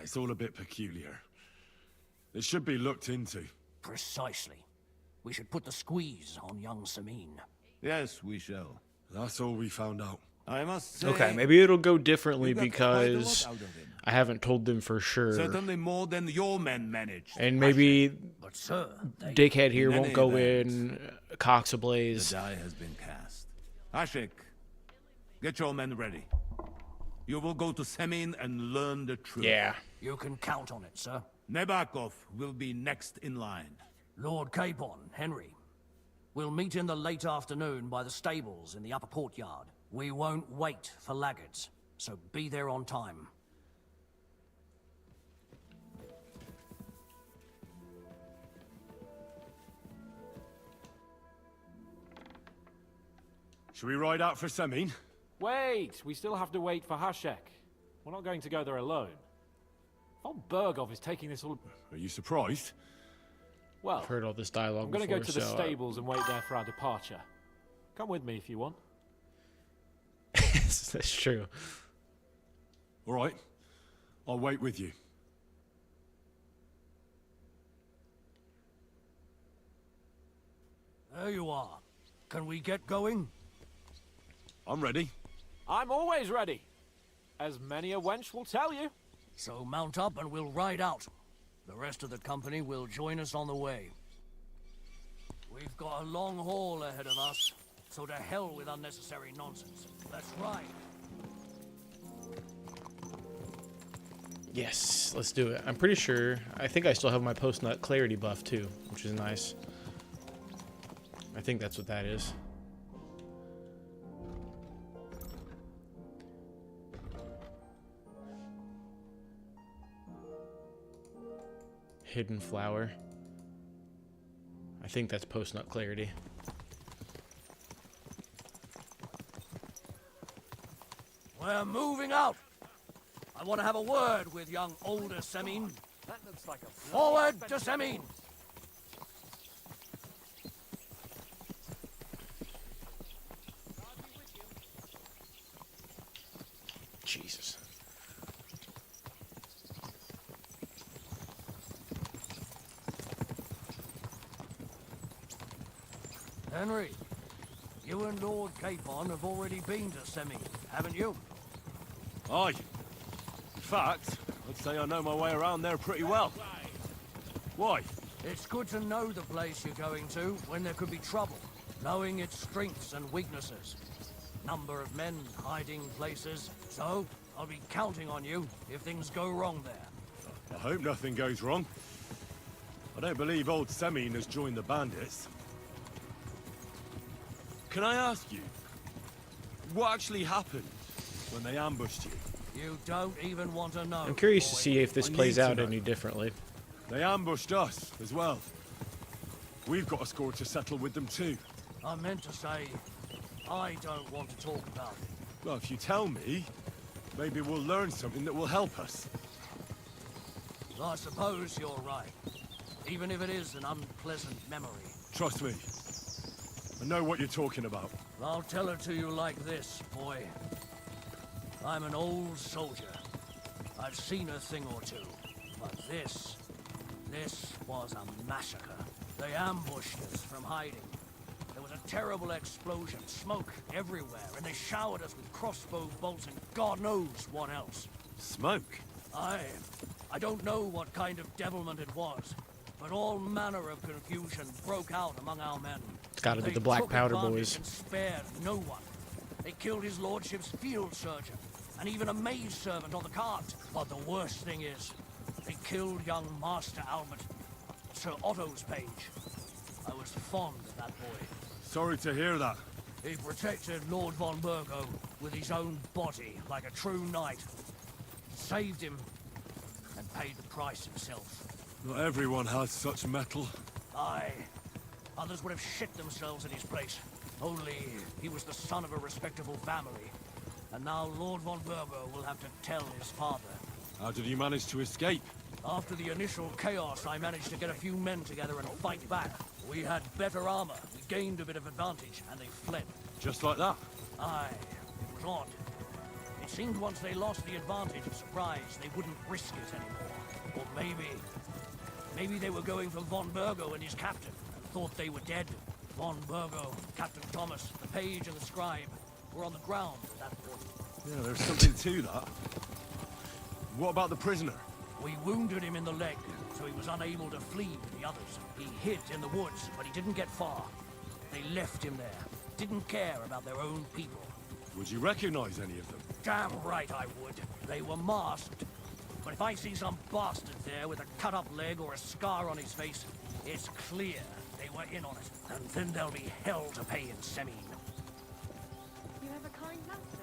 It's all a bit peculiar. It should be looked into. Precisely. We should put the squeeze on young Sameen. Yes, we shall. That's all we found out. I must say... Okay, maybe it'll go differently you got because quite a lot out of him. I haven't told them for sure. Certainly more than your men managed. And maybe But sir, Dickhead here In won't any go event, in cocks ablaze. The die has been cast. Ashik, get your men ready. You will go to Semin and learn the truth. Yeah. You can count on it, sir. Nebakov will be next in line. Lord Capon, Henry. We'll meet in the late afternoon by the stables in the upper courtyard. We won't wait for laggards, so be there on time. Should we ride out for Semin? Wait! We still have to wait for Hashek. We're not going to go there alone. Von Bergov is taking this all... Are you surprised? Well, I've heard all this dialogue I'm going to before, go to the so, stables and wait there for our departure. Come with me if you want. That's true. All right. I'll wait with you. There you are. Can we get going? I'm ready. I'm always ready. As many a wench will tell you. So mount up and we'll ride out. The rest of the company will join us on the way. We've got a long haul ahead of us, so to hell with unnecessary nonsense. Let's ride. Yes, let's do it. I'm pretty sure. I think I still have my post-nut clarity buff too, which is nice. I think that's what that is. Hidden flower. I think that's post-nut clarity. We're moving out. I want to have a word with young older Semin. That looks like a Forward to Semin. Jesus. Henry, you and Lord Capon have already been to Semin, haven't you? Aye. In fact, I'd say I know my way around there pretty well. Why? It's good to know the place you're going to when there could be trouble, knowing its strengths and weaknesses. Number of men, hiding places, so I'll be counting on you if things go wrong there. I hope nothing goes wrong. I don't believe old Semin has joined the bandits. Can I ask you, what actually happened when they ambushed you? You don't even want to know. I'm curious to boy. see if this I plays need to out know. any differently. They ambushed us as well. We've got a score to settle with them too. I meant to say, I don't want to talk about it. Well, if you tell me, maybe we'll learn something that will help us. I suppose you're right. Even if it is an unpleasant memory. Trust me. I know what you're talking about. I'll tell it to you like this, boy. I'm an old soldier. I've seen a thing or two. But this was a massacre. They ambushed us from hiding. There was a terrible explosion, smoke everywhere, and they showered us with crossbow bolts and God knows what else. Smoke? I don't know what kind of devilment it was, but all manner of confusion broke out among our men. It's gotta be They the Black took Powder advantage Boys. and spared no one. They killed his lordship's field surgeon, and even a maid servant on the cart. But the worst thing is, they killed young Master Albert, Sir Otto's page. I was fond of that boy. Sorry to hear that. He protected Lord von Burgo with his own body like a true knight. Saved him, and paid the price himself. Not everyone has such metal. Aye. Others would have shit themselves in his place. Only he was the son of a respectable family. And now Lord von Burgo will have to tell his father. How did you manage to escape? After the initial chaos, I managed to get a few men together and fight back. We had better armor, we gained a bit of advantage, and they fled. Just like that? Aye, it was odd. It seemed once they lost the advantage of surprise, they wouldn't risk it anymore. Or maybe they were going for von Burgo and his captain, and thought they were dead. Von Burgo, Captain Thomas, the page and the scribe were on the ground at that point. Yeah, there's something to that. What about the prisoner? We wounded him in the leg, so he was unable to flee with the others. He hid in the woods, but he didn't get far. They left him there. Didn't care about their own people. Would you recognize any of them? Damn right I would. They were masked. But if I see some bastard there with a cut-up leg or a scar on his face, it's clear they were in on it. And then there'll be hell to pay in Semin. You have a kind master.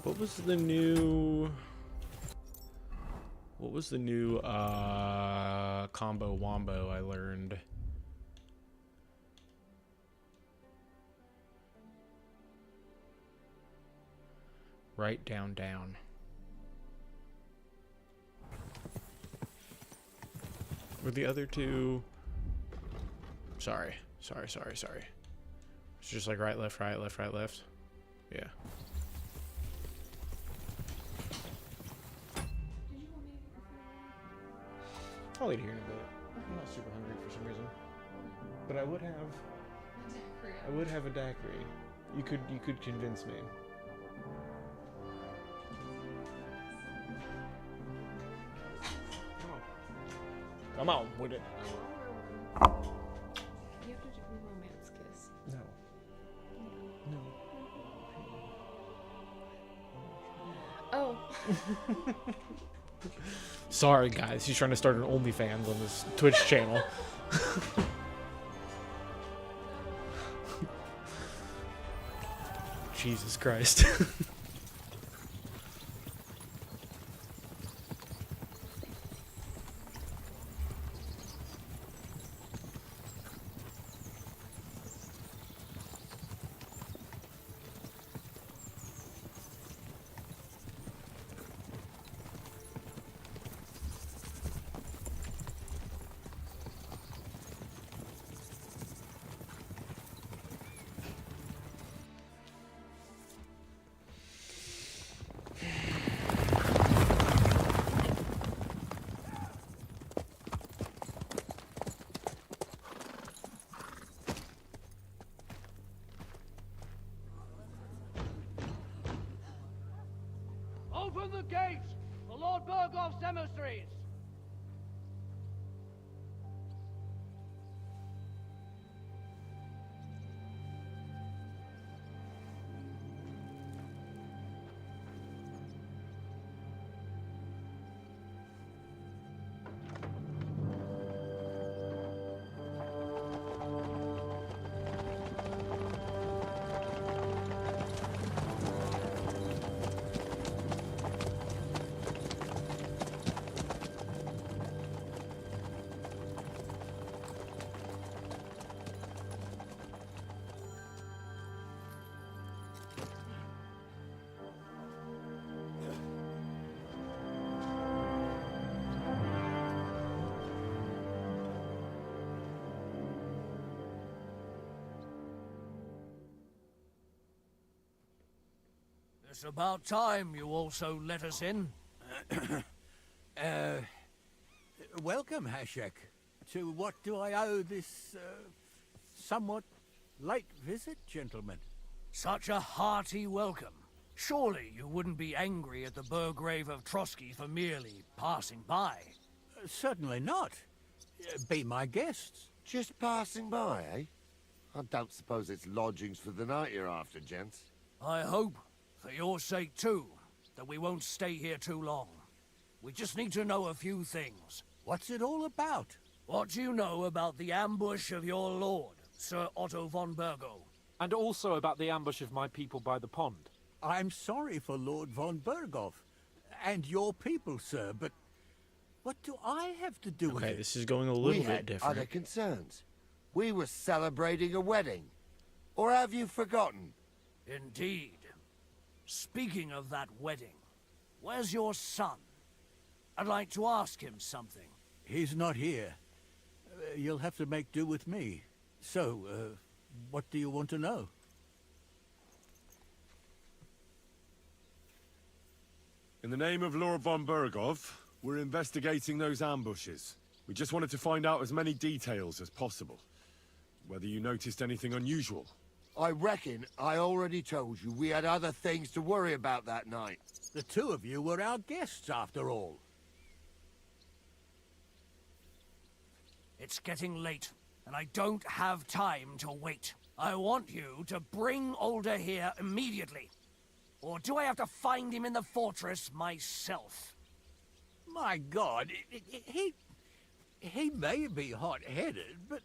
What was the new... What was the new combo wombo I learned? Right, down, down. For the other two... Sorry. It's just like right, left, right, left, right, left. Yeah. I'll eat here in a bit. I'm not super hungry for some reason. But I would have a daiquiri. You could convince me. Come on with it. You have to do a romance kiss. No. Oh. Sorry, guys. He's trying to start an OnlyFans on this Twitch channel. Jesus Christ. Open the gates for Lord Burgoff's emissaries! It's about time you also let us in. Welcome, Hashek. To what do I owe this, somewhat late visit, gentlemen? Such a hearty welcome. Surely you wouldn't be angry at the Burgrave of Trotsky for merely passing by? Certainly not. Be my guests. Just passing by, eh? I don't suppose it's lodgings for the night you're after, gents. I hope, for your sake too, that we won't stay here too long. We just need to know a few things. What's it all about? What do you know about the ambush of your lord, Sir Otto von Burgo? And also about the ambush of my people by the pond. I'm sorry for Lord von Burgov and your people, sir, but what do I have to do with it? Okay, this is going a little bit different. Other concerns. We were celebrating a wedding. Or have you forgotten? Indeed. Speaking of that wedding, where's your son? I'd like to ask him something. He's not here. You'll have to make do with me. So, what do you want to know? In the name of Lord von Burgov, we're investigating those ambushes. We just wanted to find out as many details as possible. Whether you noticed anything unusual. I reckon I already told you we had other things to worry about that night. The two of you were our guests, after all. It's getting late, and I don't have time to wait. I want you to bring Older here immediately. Or do I have to find him in the fortress myself? My God, he may be hot-headed, but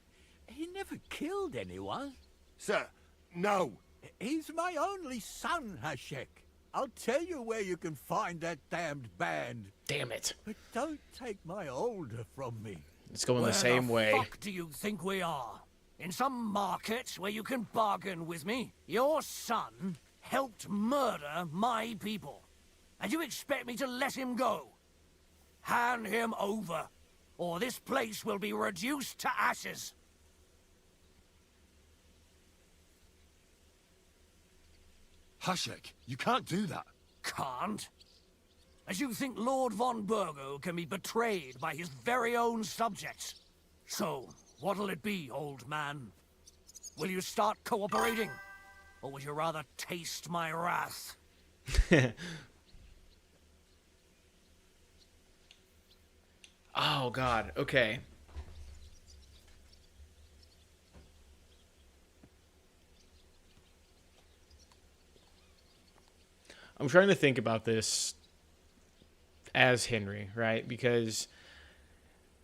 he never killed anyone. Sir, no. He's my only son, Hashek. I'll tell you where you can find that damned band. Damn it. But don't take my Older from me. It's going the same way. Where the fuck do you think we are? In some market where you can bargain with me? Your son helped murder my people. And you expect me to let him go? Hand him over, or this place will be reduced to ashes. Hashek, you can't do that. Can't? As you think Lord von Burgo can be betrayed by his very own subjects? So, what'll it be, old man? Will you start cooperating? Or would you rather taste my wrath? Oh, God. Okay. I'm trying to think about this as Henry, right? Because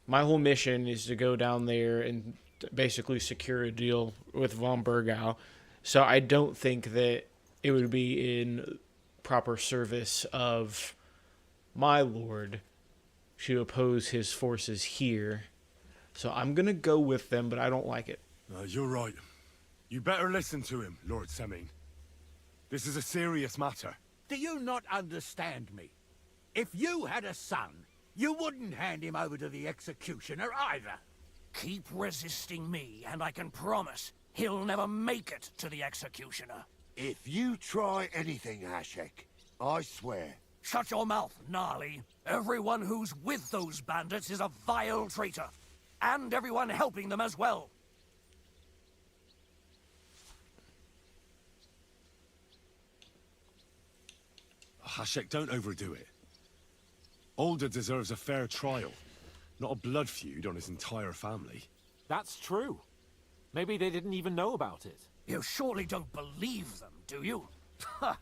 my whole mission is to go down there and basically secure a deal with von Burgau. So I don't think that it would be in proper service of my lord to oppose his forces here. So I'm going to go with them, but I don't like it. You're right. You better listen to him, Lord Semine. This is a serious matter. Do you not understand me? If you had a son, you wouldn't hand him over to the executioner either. Keep resisting me, and I can promise he'll never make it to the executioner. If you try anything, Hashek, I swear. Shut your mouth, Gnarly. Everyone who's with those bandits is a vile traitor. And everyone helping them as well. Hashek, don't overdo it. Older deserves a fair trial, not a blood feud on his entire family. That's true. Maybe they didn't even know about it. You surely don't believe them, do you? Ha!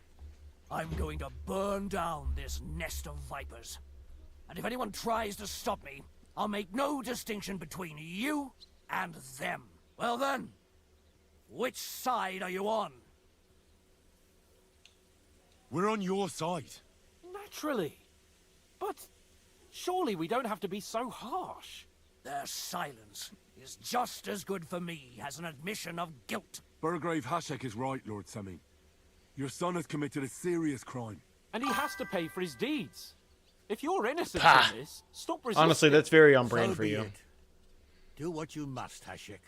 I'm going to burn down this nest of vipers. And if anyone tries to stop me, I'll make no distinction between you and them. Well then, which side are you on? We're on your side. Naturally. But surely we don't have to be so harsh. Their silence is just as good for me as an admission of guilt. Burgrave Hashek is right, Lord Semine. Your son has committed a serious crime. And he has to pay for his deeds. If you're innocent Pah. in this, stop resisting. Honestly, that's very on brand So for be you. it. Do what you must, Hashek.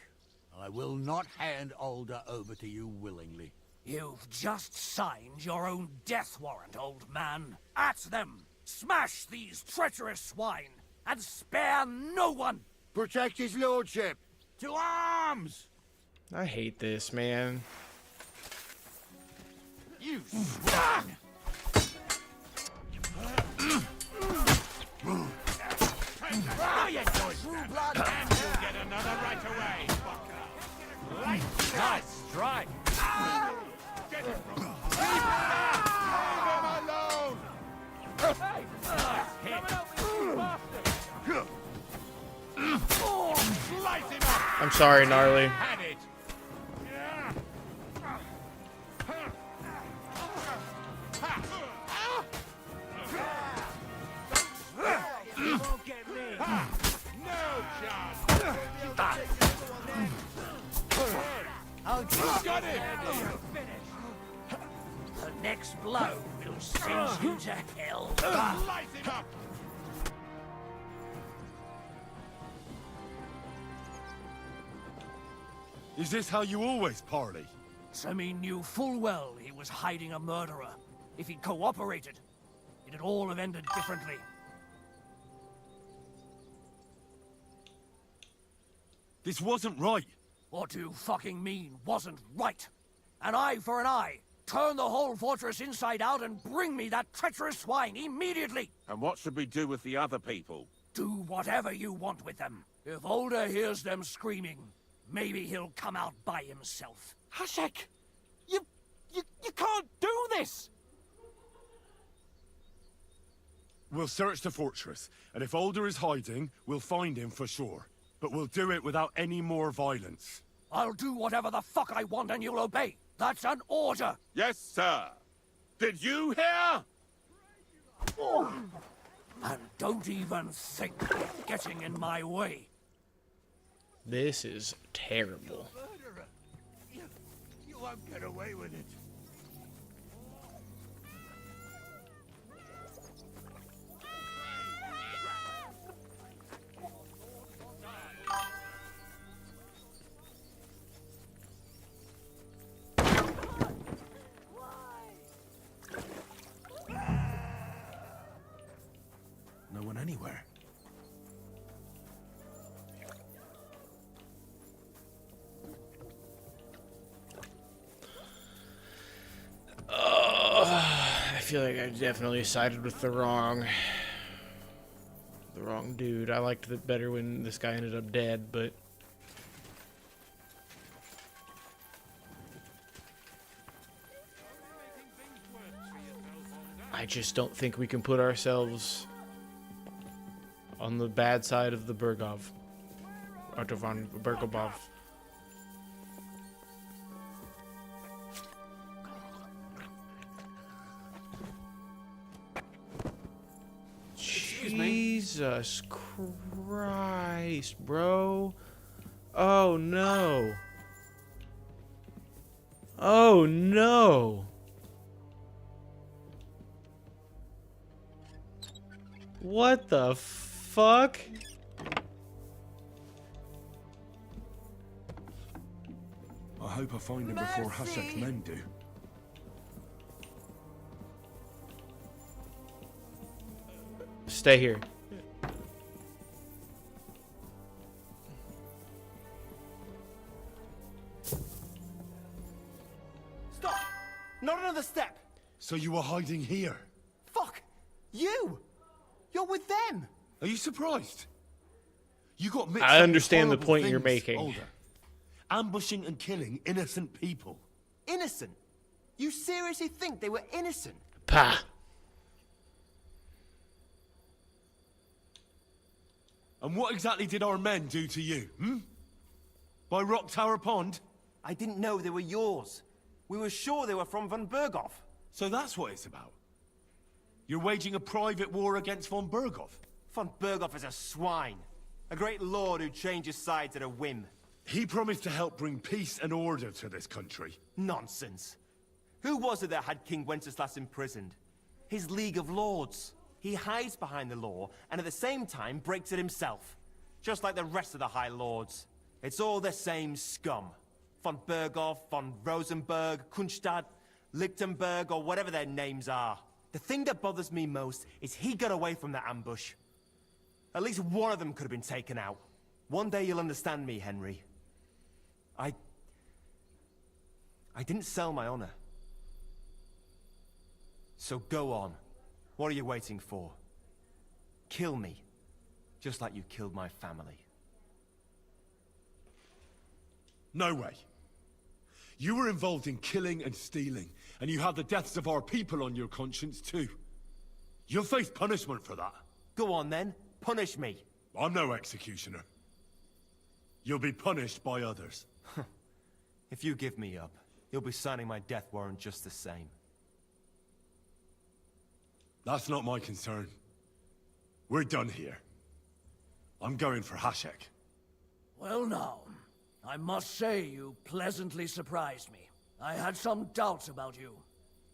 I will not hand Alder over to you willingly. You've just signed your own death warrant, old man. At them! Smash these treacherous swine, and spare no one! Protect his lordship! To arms! I hate this, man. You swine! You'll get another right away, fucker. Nice strike. Get it from him. Leave him alone! Hey! Nice hit. Slice him up! I'm sorry, Gnarly. Had it! You won't get me. No chance! I'll Got him! The next blow will send you to hell. Slice him up! Is this how you always parley? Semine knew full well he was hiding a murderer. If he'd cooperated, it'd all have ended differently. This wasn't right. What do you fucking mean, wasn't right? An eye for an eye. Turn the whole fortress inside out and bring me that treacherous swine immediately! And what should we do with the other people? Do whatever you want with them. If Older hears them screaming, maybe he'll come out by himself. Hashek! You can't do this! We'll search the fortress, and if Alder is hiding, we'll find him for sure. But we'll do it without any more violence. I'll do whatever the fuck I want and you'll obey. That's an order! Yes, sir. Did you hear? And don't even think of getting in my way. This is terrible. Murderer! You won't get away with it. No one anywhere. I feel like I definitely sided with the wrong dude. I liked it better when this guy ended up dead, but I just don't think we can put ourselves on the bad side of the Bergov. Otto von Bergobov. Jesus Christ, bro. Oh no. Oh no. What the fuck? I hope I find him before Hashek's men do. Stay here. Stop! Not another step! So you were hiding here? Fuck! You! You're with them! Are you surprised? You got mixed I up understand with the horrible point you're things, making. Alder. Ambushing and killing innocent people. Innocent? You seriously think they were innocent? Pah. And what exactly did our men do to you, hmm? By Rock Tower Pond? I didn't know they were yours. We were sure they were from von Berghoff. So that's what it's about. You're waging a private war against von Berghoff. Von Berghoff is a swine. A great lord who changes sides at a whim. He promised to help bring peace and order to this country. Nonsense. Who was it that had King Wenceslas imprisoned? His League of Lords. He hides behind the law, and at the same time breaks it himself. Just like the rest of the High Lords. It's all the same scum. Von Berghoff, von Rosenberg, Kunstadt, Lichtenberg, or whatever their names are. The thing that bothers me most is he got away from the ambush. At least one of them could have been taken out. One day you'll understand me, Henry. I didn't sell my honor. So go on. What are you waiting for? Kill me. Just like you killed my family. No way. You were involved in killing and stealing, and you have the deaths of our people on your conscience too. You'll face punishment for that. Go on then. Punish me. I'm no executioner. You'll be punished by others. If you give me up, you'll be signing my death warrant just the same. That's not my concern. We're done here. I'm going for Hashek. Well now, I must say you pleasantly surprised me. I had some doubts about you,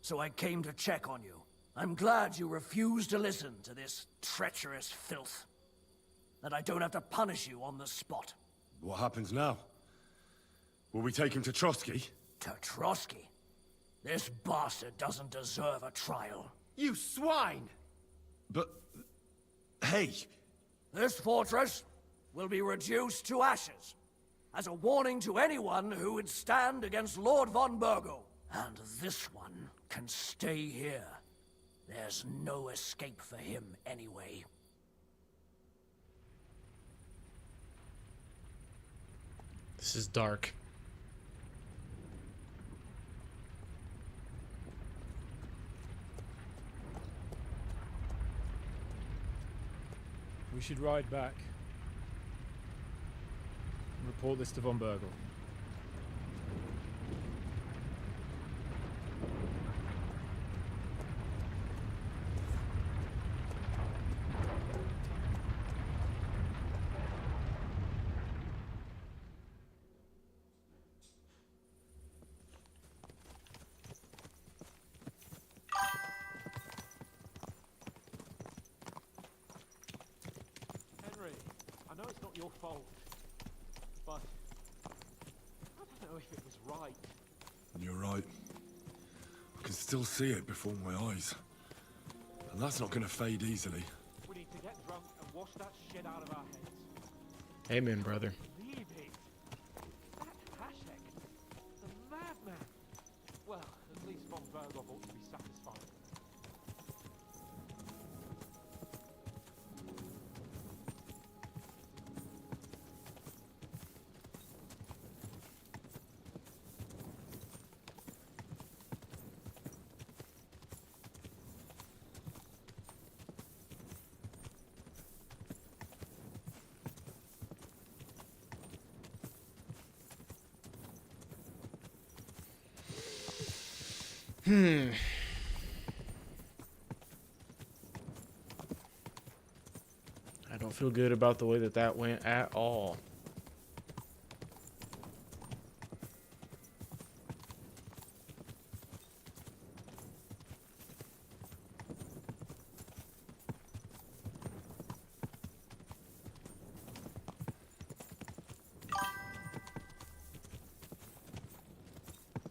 so I came to check on you. I'm glad you refused to listen to this treacherous filth. That I don't have to punish you on the spot. What happens now? Will we take him to Trotsky? To Trotsky? This bastard doesn't deserve a trial. You swine! But... hey! This fortress will be reduced to ashes, as a warning to anyone who would stand against Lord von Bergo. And this one can stay here. There's no escape for him anyway. This is dark. We should ride back. Report this to von Bergel. I know it's not your fault, but I don't know if it was right. You're right. I can still see it before my eyes. And that's not gonna fade easily. We need to get wash that shit out of our heads. Amen, brother. Leave it. That Hashek, the madman. Well, at least von Bergov ought to be satisfied. I don't feel good about the way that that went at all.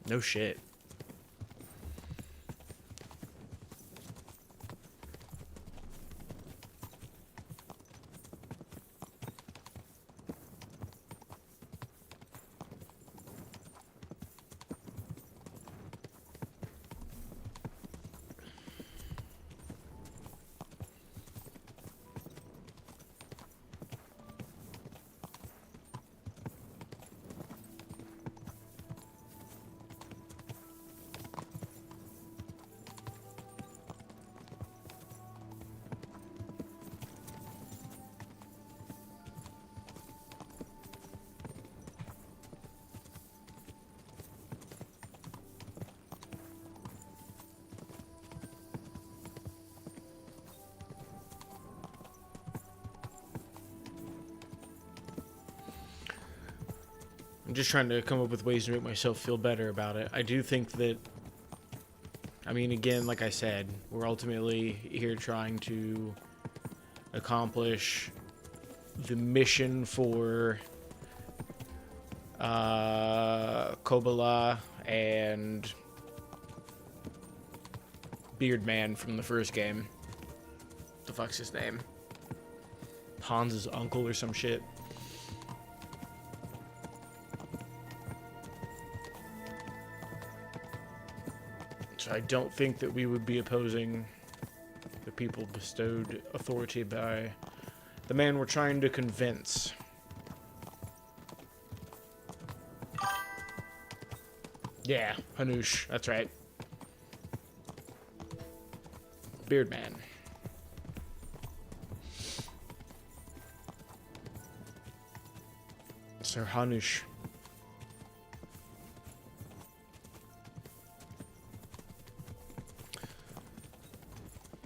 No shit. I'm just trying to come up with ways to make myself feel better about it. I do think that, I mean, again, like I said, we're ultimately here trying to accomplish the mission for Kobala and Beardman from the first game. The fuck's his name? Hans's uncle or some shit. So I don't think that we would be opposing the people bestowed authority by the man we're trying to convince. Yeah, Hanush, that's right. Beardman. Sir Hanush.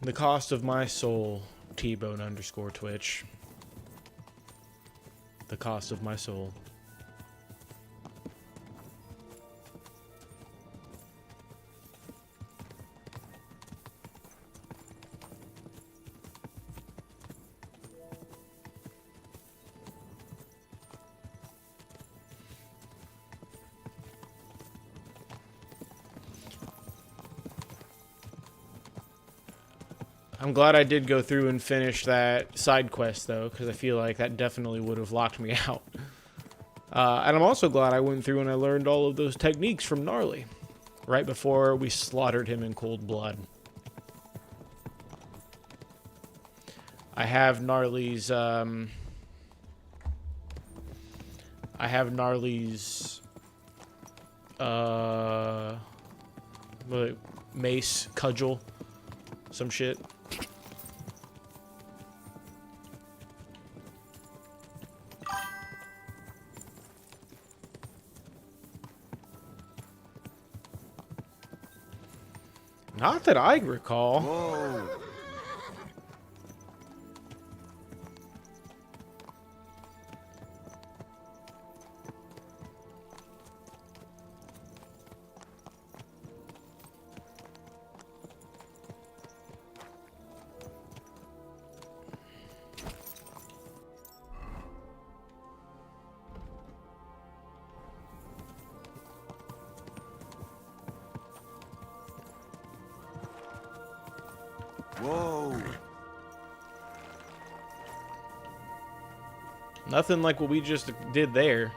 The cost of my soul, T-Bone _ Twitch. The cost of my soul. I'm glad I did go through and finish that side quest, though, because I feel like that definitely would have locked me out. And I'm also glad I went through and I learned all of those techniques from Gnarly right before we slaughtered him in cold blood. I have Gnarly's, mace, cudgel, some shit. Not that I recall. Whoa. Nothing like what we just did there.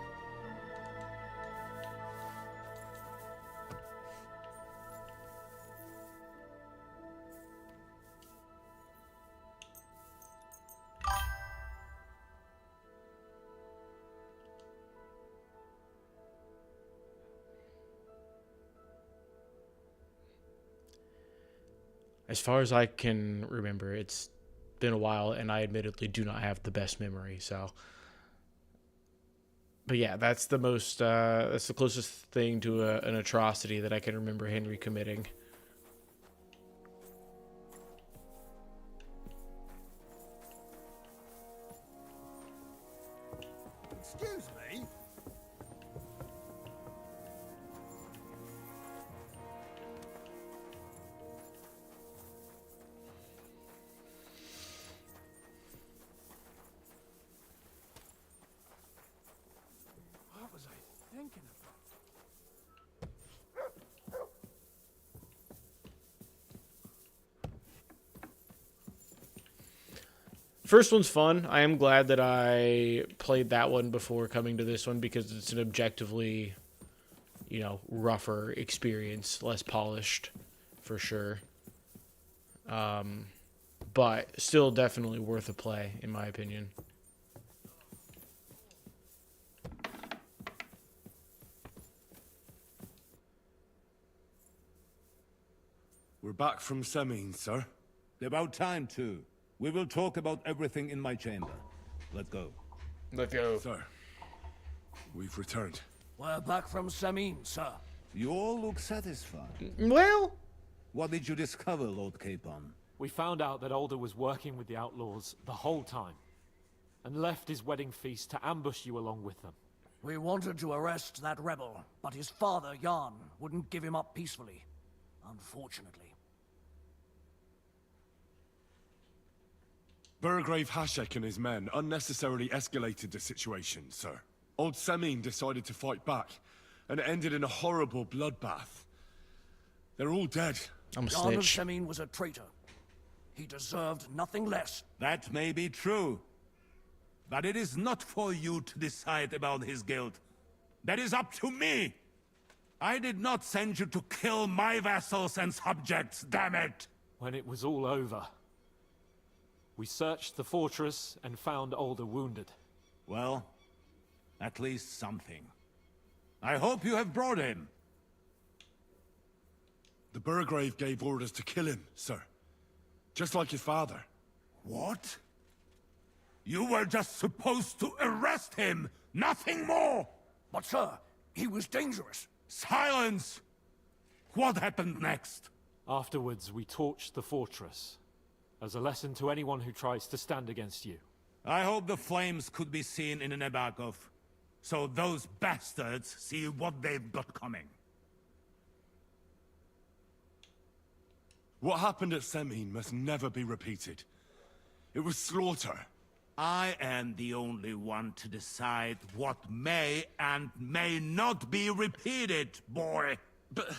As far as I can remember, it's been a while, and I admittedly do not have the best memory, so. But yeah, that's the most, that's the closest thing to an atrocity that I can remember Henry committing. Excuse me? What was I thinking about? First one's fun. I am glad that I played that one before coming to this one because it's an objectively, you know, rougher experience, less polished, for sure. But still definitely worth a play, in my opinion. We're back from Semine, sir. About time, too. We will talk about everything in my chamber. Let's go. Let's go. Sir, we've returned. We're back from Semine, sir. You all look satisfied. Well, what did you discover, Lord Capon? We found out that Alder was working with the outlaws the whole time, and left his wedding feast to ambush you along with them. We wanted to arrest that rebel, but his father, Jan, wouldn't give him up peacefully. Unfortunately. Burgrave Hashek and his men unnecessarily escalated the situation, sir. Old Semine decided to fight back, and it ended in a horrible bloodbath. They're all dead. I'm a Jan of snitch. Semine was a traitor. He deserved nothing less. That may be true. But it is not for you to decide about his guilt. That is up to me! I did not send you to kill my vassals and subjects, damn it! When it was all over, we searched the fortress and found Alder wounded. Well, at least something. I hope you have brought him. The Burgrave gave orders to kill him, sir. Just like your father. What? You were just supposed to arrest him, nothing more! But sir, he was dangerous. Silence! What happened next? Afterwards, we torched the fortress, as a lesson to anyone who tries to stand against you. I hope the flames could be seen in Nebakov, so those bastards see what they've got coming. What happened at Semine must never be repeated. It was slaughter. I am the only one to decide what may and may not be repeated, boy. But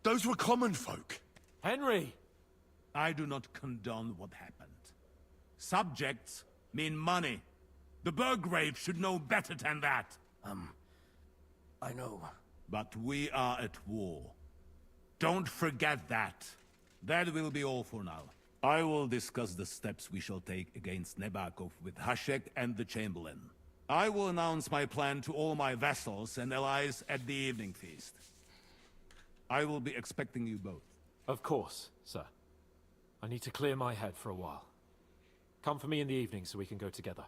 those were common folk. Henry! I do not condone what happened. Subjects mean money. The Burgrave should know better than that. I know. But we are at war. Don't forget that. That will be all for now. I will discuss the steps we shall take against Nebakov with Hashek and the Chamberlain. I will announce my plan to all my vassals and allies at the evening feast. I will be expecting you both. Of course, sir. I need to clear my head for a while. Come for me in the evening so we can go together.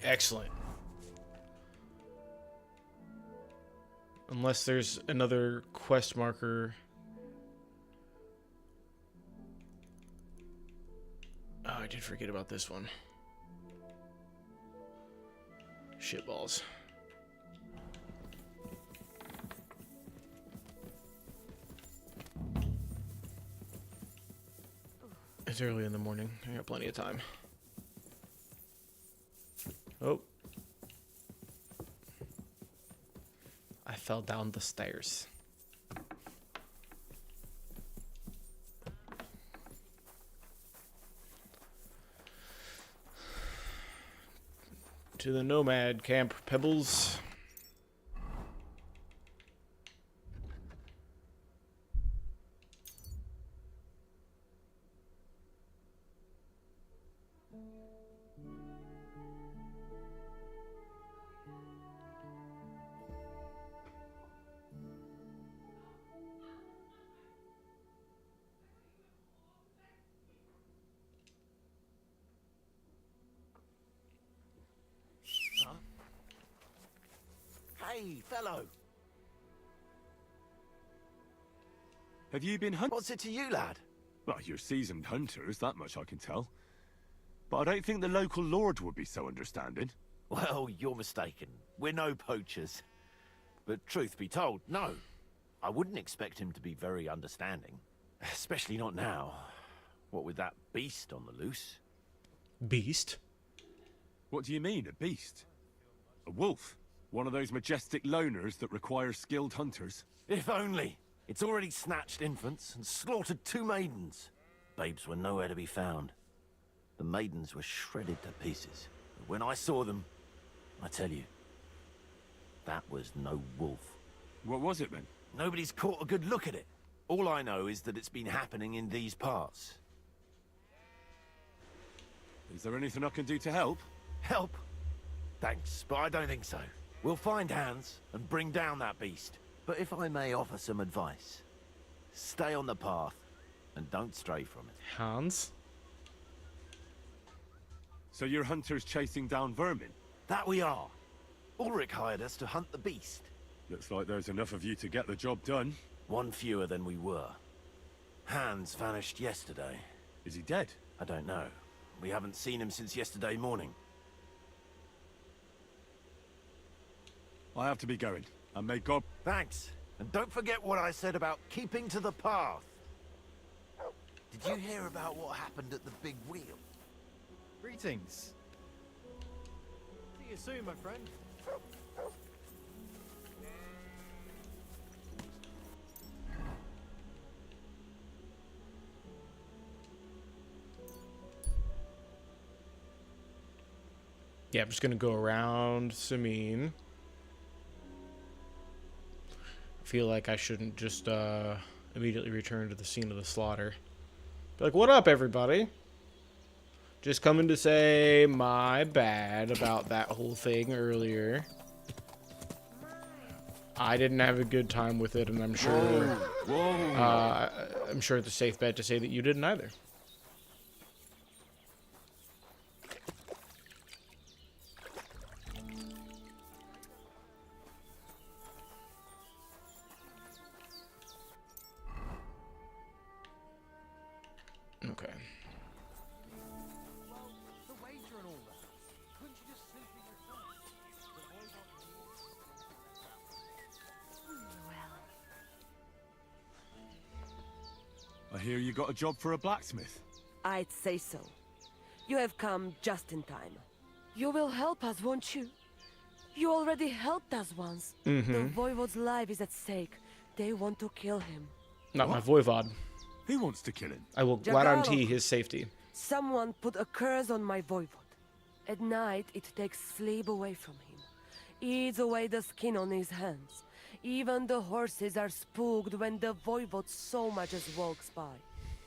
Excellent. Unless there's another quest marker. Oh, I did forget about this one. Shitballs. It's early in the morning. I got plenty of time. Oh. fell down the stairs. To the nomad camp, Pebbles. Hey, fellow. Have you been hunting? What's it to you, lad? Well, you're seasoned hunters, that much I can tell. But I don't think the local lord would be so understanding. Well, you're mistaken. We're no poachers. But truth be told, no. I wouldn't expect him to be very understanding. Especially not now. What with that beast on the loose. Beast? What do you mean, a beast? A wolf? One of those majestic loners that require skilled hunters? If only. It's already snatched infants and slaughtered 2 maidens. Babes were nowhere to be found. The maidens were shredded to pieces. But when I saw them, I tell you, that was no wolf. What was it then? Nobody's caught a good look at it. All I know is that it's been happening in these parts. Is there anything I can do to help? Help? Thanks, but I don't think so. We'll find Hans and bring down that beast. But if I may offer some advice, stay on the path and don't stray from it. Hans? So you're hunters chasing down vermin? That we are. Ulrich hired us to hunt the beast. Looks like there's enough of you to get the job done. 1 fewer than we were. Hans vanished yesterday. Is he dead? I don't know. We haven't seen him since yesterday morning. I have to be going. And may God... Thanks. And don't forget what I said about keeping to the path. Did you hear about what happened at the big wheel? Greetings. See you soon, my friend. Yeah, I'm just gonna go around Samin. I feel like I shouldn't just immediately return to the scene of the slaughter. Be like, what up, everybody? Just coming to say my bad about that whole thing earlier. I didn't have a good time with it, and I'm sure I'm sure it's a safe bet to say that you didn't either. Okay. The wager and all that. Couldn't you just sleep in your I hear you got a job for a blacksmith. I'd say so. You have come just in time. You will help us, won't you? You already helped us once. The Voivode's life is at stake. They want to kill him. Not my Voivod. Who wants to kill him? I will guarantee his safety. Someone put a curse on my Voivode. At night, it takes sleep away from him. Eats away the skin on his hands. Even the horses are spooked when the Voivode so much as walks by.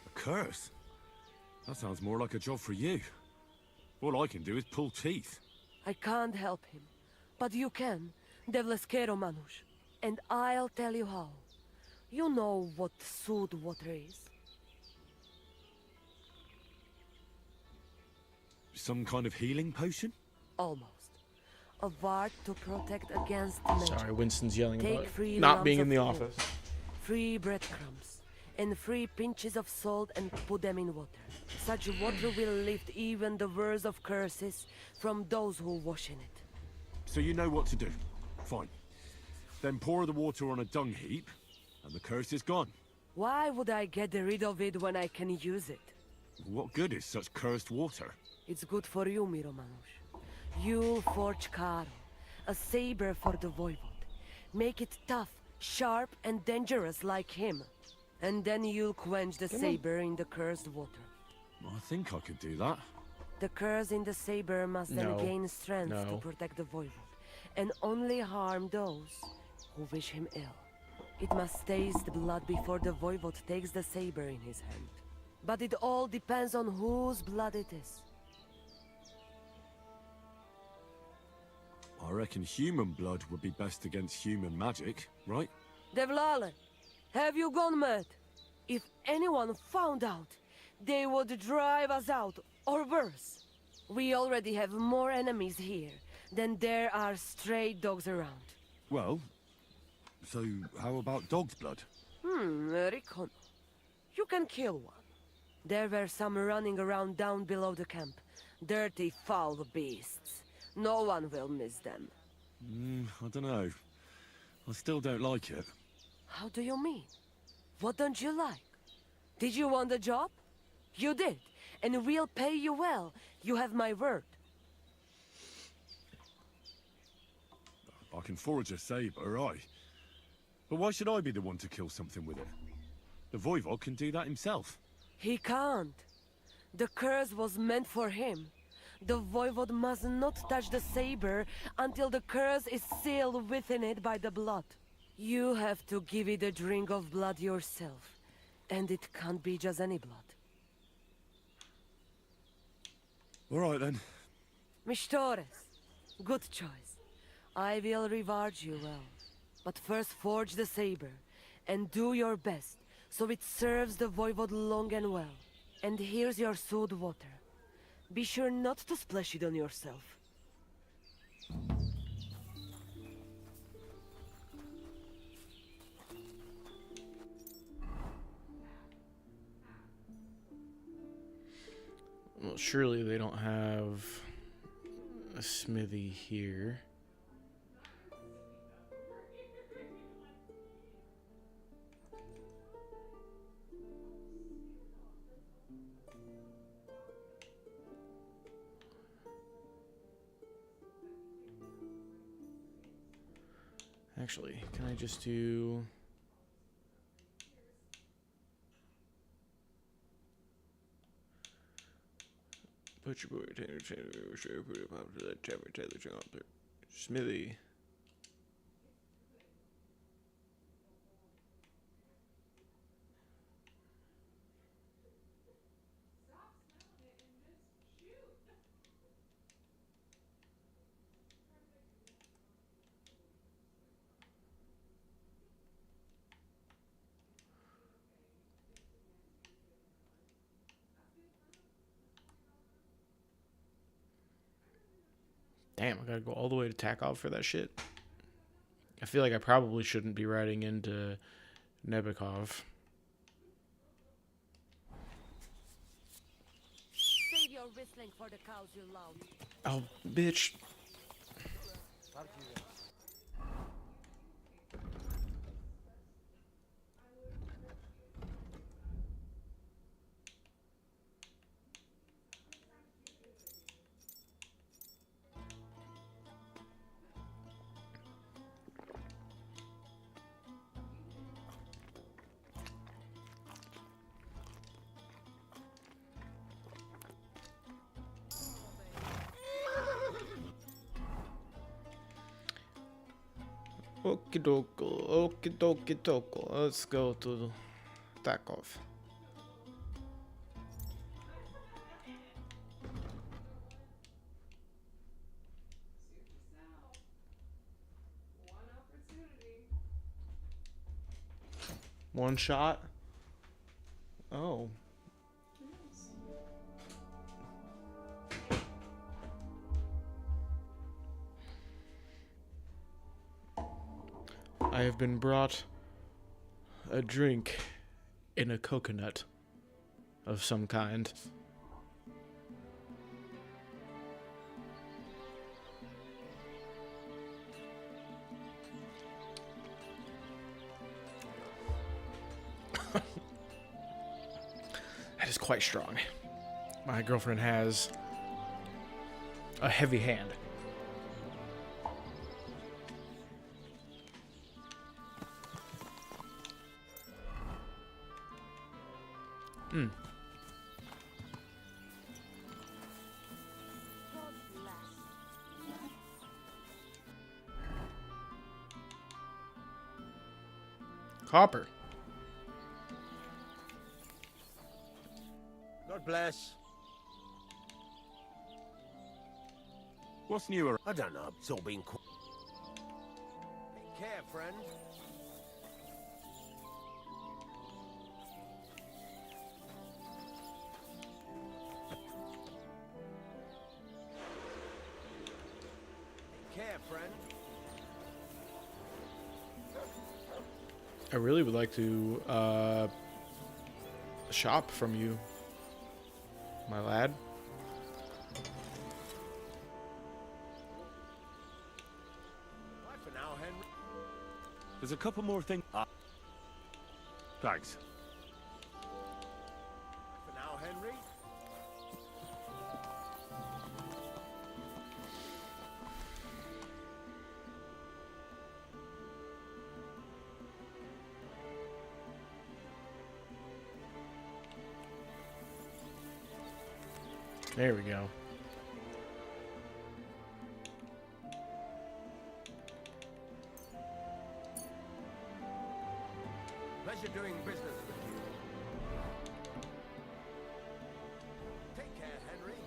A curse? That sounds more like a job for you. All I can do is pull teeth. I can't help him. But you can, Devleskero Manush. And I'll tell you how. You know what sooth water is. Some kind of healing potion? Almost. A ward to protect against nature. Sorry, Winston's yelling Take about free not lumps being in of the coal, office. Free breadcrumbs, and free pinches of salt and put them in water. Such water will lift even the worst of curses from those who wash in it. So you know what to do. Fine. Then pour the water on a dung heap, and the curse is gone. Why would I get rid of it when I can use it? What good is such cursed water? It's good for you, Miromanush. You'll forge Karo, a saber for the Voivode. Make it tough, sharp, and dangerous like him. And then you'll quench the Come on. saber in the cursed water. I think I could do that. The curse in the saber must then No. gain strength to No. protect the Voivod, and only harm those who wish him ill. It must taste blood before the Voivod takes the saber in his hand. But it all depends on whose blood it is. I reckon human blood would be best against human magic, right? Devlale, have you gone mad? If anyone found out, they would drive us out, or worse. We already have more enemies here than there are stray dogs around. Well, so how about dog's blood? Recon. You can kill one. There were some running around down below the camp. Dirty, foul beasts. No one will miss them. I don't know. I still don't like it. How do you mean? What don't you like? Did you want the job? You did, and we'll pay you well. You have my word. I can forge a saber, aye. But why should I be the one to kill something with it? The Voivod can do that himself. He can't. The curse was meant for him. The Voivod must not touch the saber until the curse is sealed within it by the blood. You have to give it a drink of blood yourself. And it can't be just any blood. All right, then. Mistores, good choice. I will reward you well. But first forge the saber, and do your best, so it serves the Voivod long and well. And here's your sewed water. Be sure not to splash it on yourself. Well, surely they don't have a smithy here. Actually, can I just do... Put your boy, Smithy. Damn, I gotta go all the way to Takov for that shit. I feel like I probably shouldn't be riding into Nebekov. Save your whistling for the cows, you loud. Oh, bitch. Okie dokie. Let's go to Takov. One shot? Oh. I have been brought a drink in a coconut of some kind. That is quite strong. My girlfriend has a heavy hand. Hmm. Copper. God bless. What's newer? I don't know. It's all been cool. Take care, friend. Take care, friend. I really would like to shop from you, my lad. Bye for now, Henry. There's a couple more things. Thanks. For now, Henry. There we go. Pleasure doing business with you. Take care, Henry.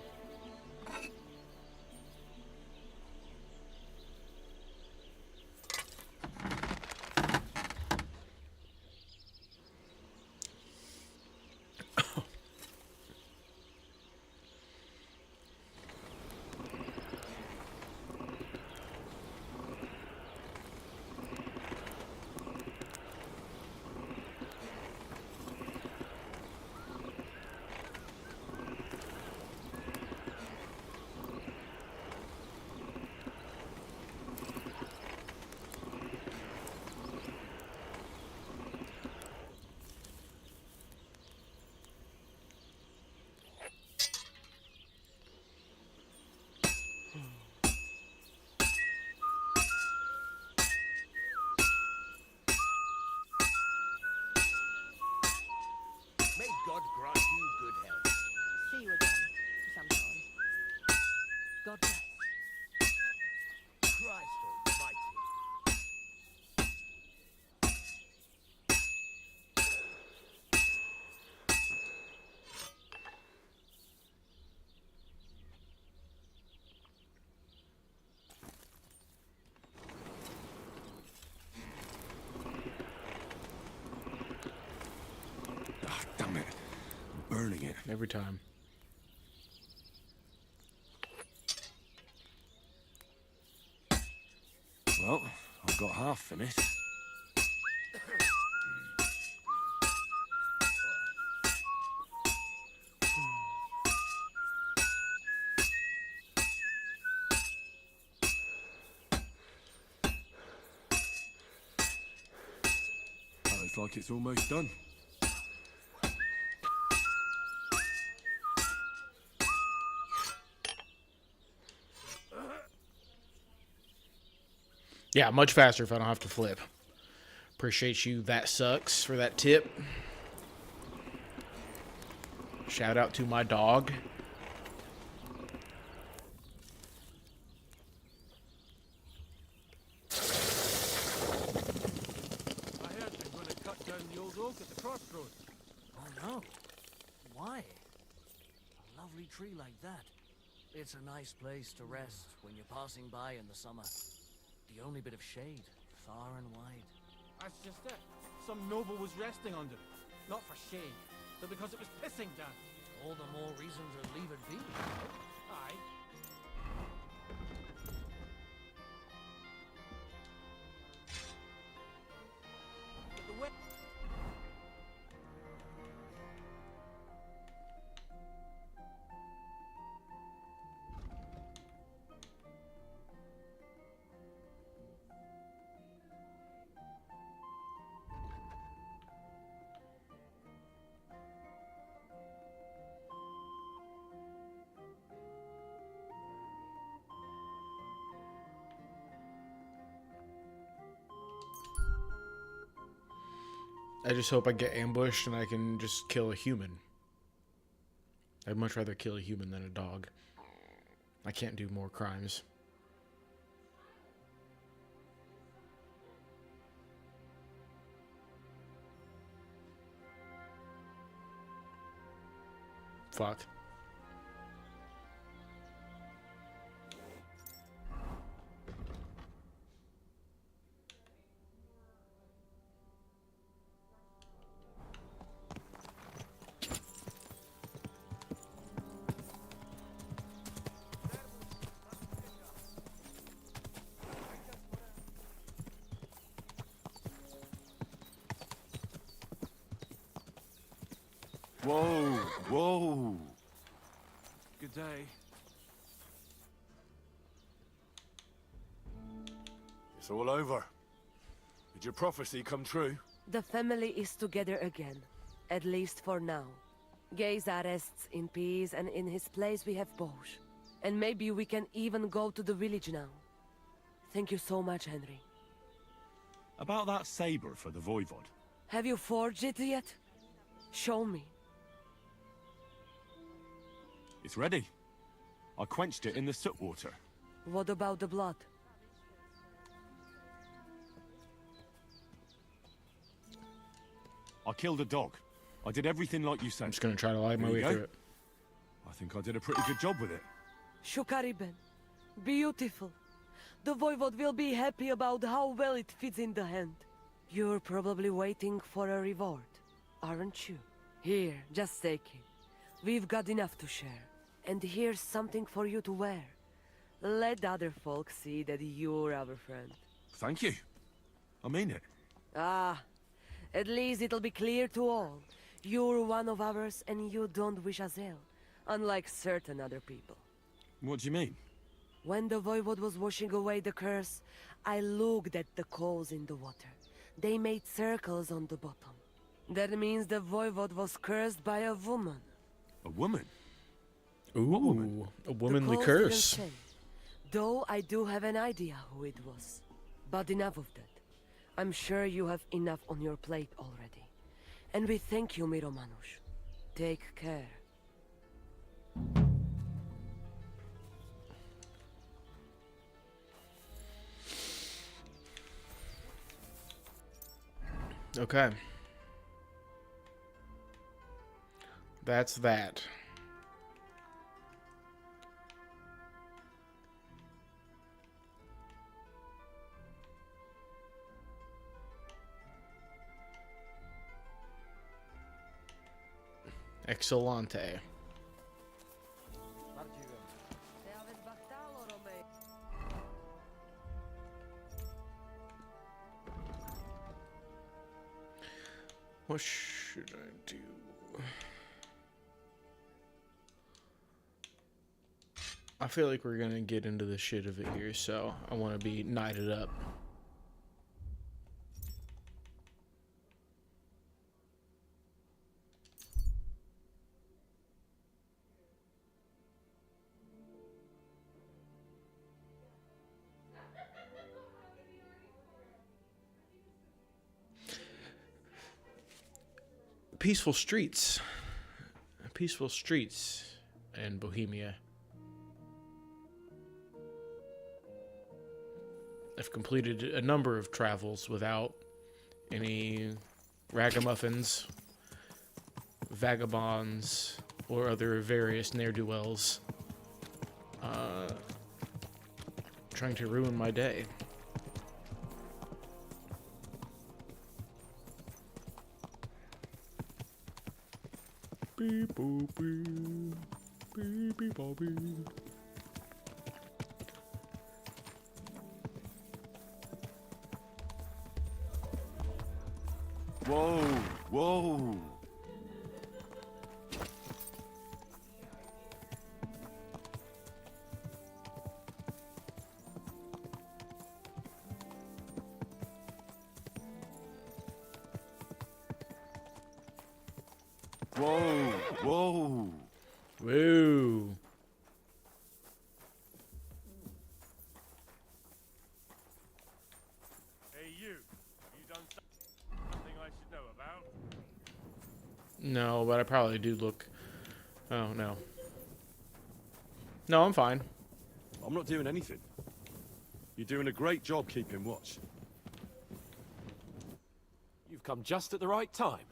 May God grant you good health. See you again sometime. God bless. Christ Almighty. Ah, damn it. I'm burning it. Every time. Well, I've got half finished. Well, it's like it's almost done. Yeah, much faster if I don't have to flip. Appreciate you, That Sucks, for that tip. Shout out to my dog. I heard they're going to cut down the old oak at the crossroads. Oh no. Why? A lovely tree like that. It's a nice place to rest when you're passing by in the summer. The only bit of shade, far and wide. That's just it. Some noble was resting under it. Not for shade, but because it was pissing down. All the more reason to leave it be. Aye. But the way... I just hope I get ambushed and I can just kill a human. I'd much rather kill a human than a dog. I can't do more crimes. Fuck. Whoa, whoa. Good day. It's all over. Did your prophecy come true? The family is together again, at least for now. Gayza rests in peace, and in his place we have Bosch. And maybe we can even go to the village now. Thank you so much, Henry. About that saber for the Voivod. Have you forged it yet? Show me. It's ready. I quenched it in the soot water. What about the blood? I killed a dog. I did everything like you said. I'm just gonna try to lie my way through it. I think I did a pretty good job with it. Shukariben. Beautiful. The Voivod will be happy about how well it fits in the hand. You're probably waiting for a reward, aren't you? Here, just take it. We've got enough to share. And here's something for you to wear. Let other folk see that you're our friend. Thank you. I mean it. Ah, at least it'll be clear to all. You're one of ours and you don't wish us ill, unlike certain other people. What do you mean? When the Voivod was washing away the curse, I looked at the coals in the water. They made circles on the bottom. That means the Voivod was cursed by a woman. A woman? Ooh, a womanly The coals curse. didn't say, though I do have an idea who it was. But enough of that. I'm sure you have enough on your plate already. And we thank you, Miromanush. Take care. Okay. That's that. Excelente. What should I do? I feel like we're gonna get into the shit of it here, so I want to be knighted up. Peaceful streets in Bohemia. I've completed a number of travels without any ragamuffins, vagabonds, or other various ne'er-do-wells trying to ruin my day. Beep boop beep, beep beep boop beep. Whoa, whoa. Whoa, whoa. Whoa. Hey, you done something I should know about? No, but I probably do look Oh, no. No, I'm fine. I'm not doing anything. You're doing a great job keeping watch. You've come just at the right time.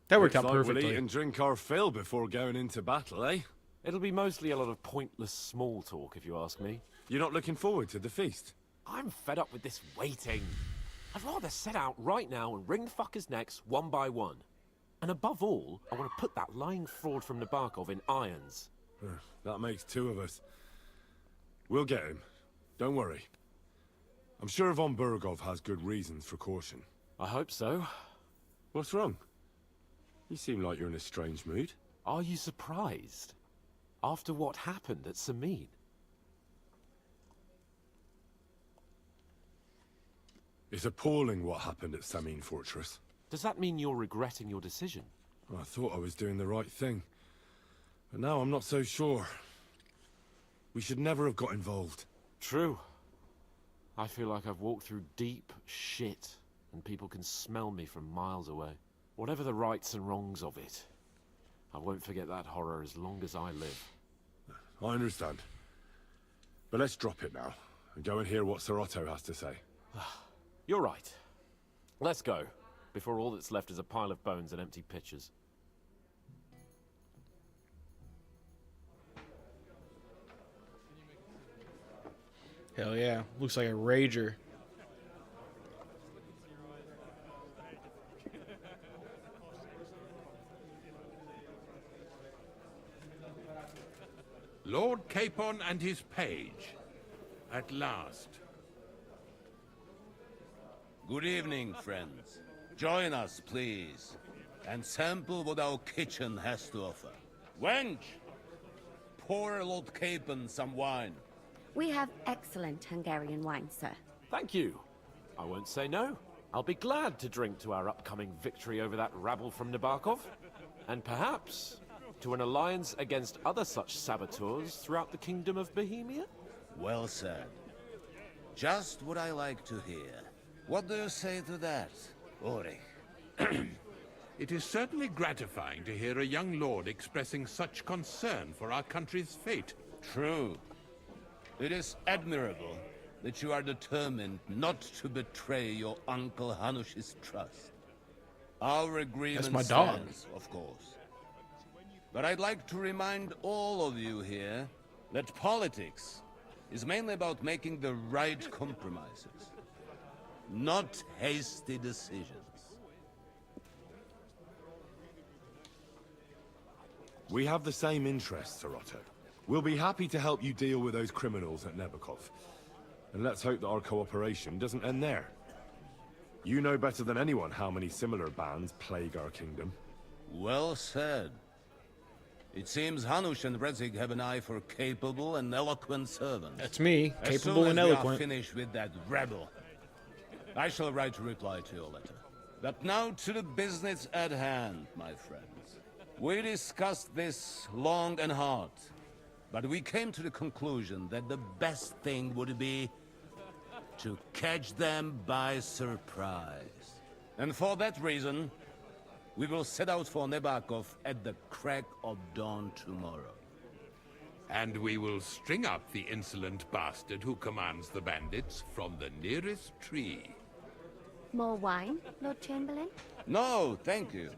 That worked out Looks like perfectly. We'll eat and drink our fill before going into battle, eh? It'll be mostly a lot of pointless small talk, if you ask me. You're not looking forward to the feast? I'm fed up with this waiting. I'd rather set out right now and wring the fuckers' necks one by one. And above all, I want to put that lying fraud from Nabokov in irons. That makes two of us. We'll get him. Don't worry. I'm sure von Burgov has good reasons for caution. I hope so. What's wrong? You seem like you're in a strange mood. Are you surprised? After what happened at Samin? It's appalling what happened at Samin Fortress. Does that mean you're regretting your decision? I thought I was doing the right thing. But now I'm not so sure. We should never have got involved. True. I feel like I've walked through deep shit, and people can smell me from miles away. Whatever the rights and wrongs of it, I won't forget that horror as long as I live. I understand. But let's drop it now, and go and hear what Sir Otto has to say. You're right. Let's go, before all that's left is a pile of bones and empty pitchers. Hell yeah. Looks like a rager. Lord Capon and his page. At last. Good evening, friends. Join us, please, and sample what our kitchen has to offer. Wench! Pour Lord Capon some wine. We have excellent Hungarian wine, sir. Thank you. I won't say no. I'll be glad to drink to our upcoming victory over that rabble from Nabokov. And perhaps to an alliance against other such saboteurs throughout the Kingdom of Bohemia? Well said. Just what I like to hear. What do you say to that, Ulrich? It is certainly gratifying to hear a young lord expressing such concern for our country's fate. True. It is admirable that you are determined not to betray your Uncle Hanush's trust. Our agreement That's my dog. stands, of course. But I'd like to remind all of you here that politics is mainly about making the right compromises, not hasty decisions. We have the same interests, Sir Otto. We'll be happy to help you deal with those criminals at Nebakov. And let's hope that our cooperation doesn't end there. You know better than anyone how many similar bands plague our kingdom. Well said. It seems Hanush and Rezig have an eye for capable and eloquent servants. That's me, capable and As soon as we eloquent. are finished with that rebel, I shall write a reply to your letter. But now to the business at hand, my friends. We discussed this long and hard, but we came to the conclusion that the best thing would be to catch them by surprise. And for that reason, we will set out for Nebakov at the crack of dawn tomorrow. And we will string up the insolent bastard who commands the bandits from the nearest tree. More wine, Lord Chamberlain? No, thank you.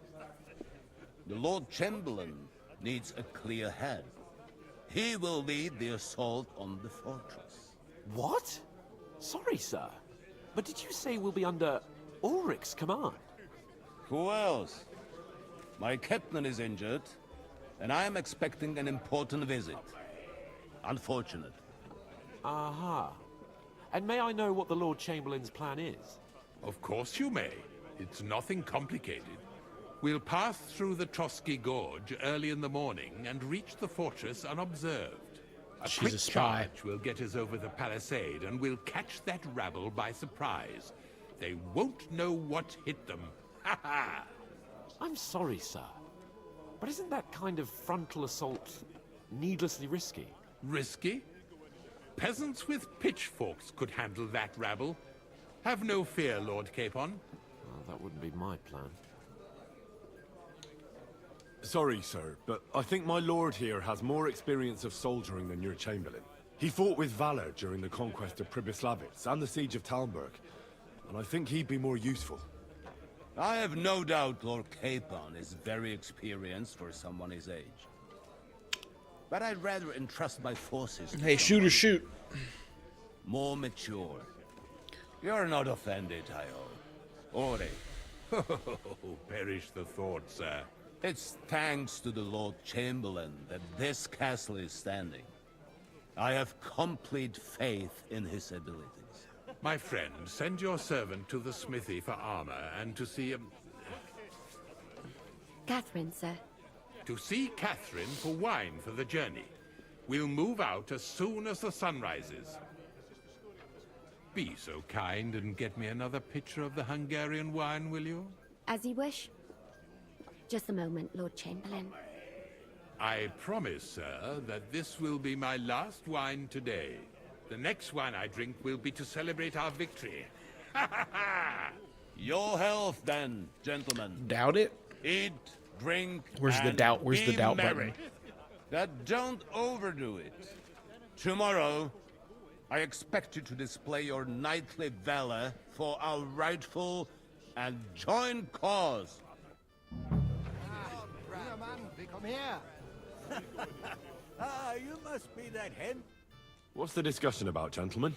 The Lord Chamberlain needs a clear head. He will lead the assault on the fortress. What? Sorry, sir. But did you say we'll be under Ulrich's command? Who else? My captain is injured, and I am expecting an important visit. Unfortunate. Aha. And may I know what the Lord Chamberlain's plan is? Of course you may. It's nothing complicated. We'll pass through the Trotsky Gorge early in the morning and reach the fortress unobserved. She's quick a spy. charge will get us over the palisade, and we'll catch that rabble by surprise. They won't know what hit them. Ha ha! I'm sorry, sir. But isn't that kind of frontal assault needlessly risky? Risky? Peasants with pitchforks could handle that rabble. Have no fear, Lord Capon. Well, that wouldn't be my plan. Sorry, sir, but I think my lord here has more experience of soldiering than your chamberlain. He fought with valor during the conquest of Pribyslavitz and the siege of Talmberg, and I think he'd be more useful. I have no doubt Lord Capon is very experienced for someone his age. But I'd rather entrust my forces to Hey, shoot or shoot. more mature. You're not offended, I hope. Ore. Oh, perish the thought, sir. It's thanks to the Lord Chamberlain that this castle is standing. I have complete faith in his abilities. My friend, send your servant to the smithy for armor and to see Catherine, sir. to see Catherine for wine for the journey. We'll move out as soon as the sun rises. Be so kind and get me another pitcher of the Hungarian wine, will you? As you wish. Just a moment, Lord Chamberlain. I promise, sir, that this will be my last wine today. The next wine I drink will be to celebrate our victory. Your health, then, gentlemen. Doubt it? Eat, drink, Where's the and doubt? Where's the be doubt merry. button? That don't overdo it. Tomorrow, I expect you to display your knightly valor for our rightful and joint cause. Come here. You must be that hen. What's the discussion about, gentlemen?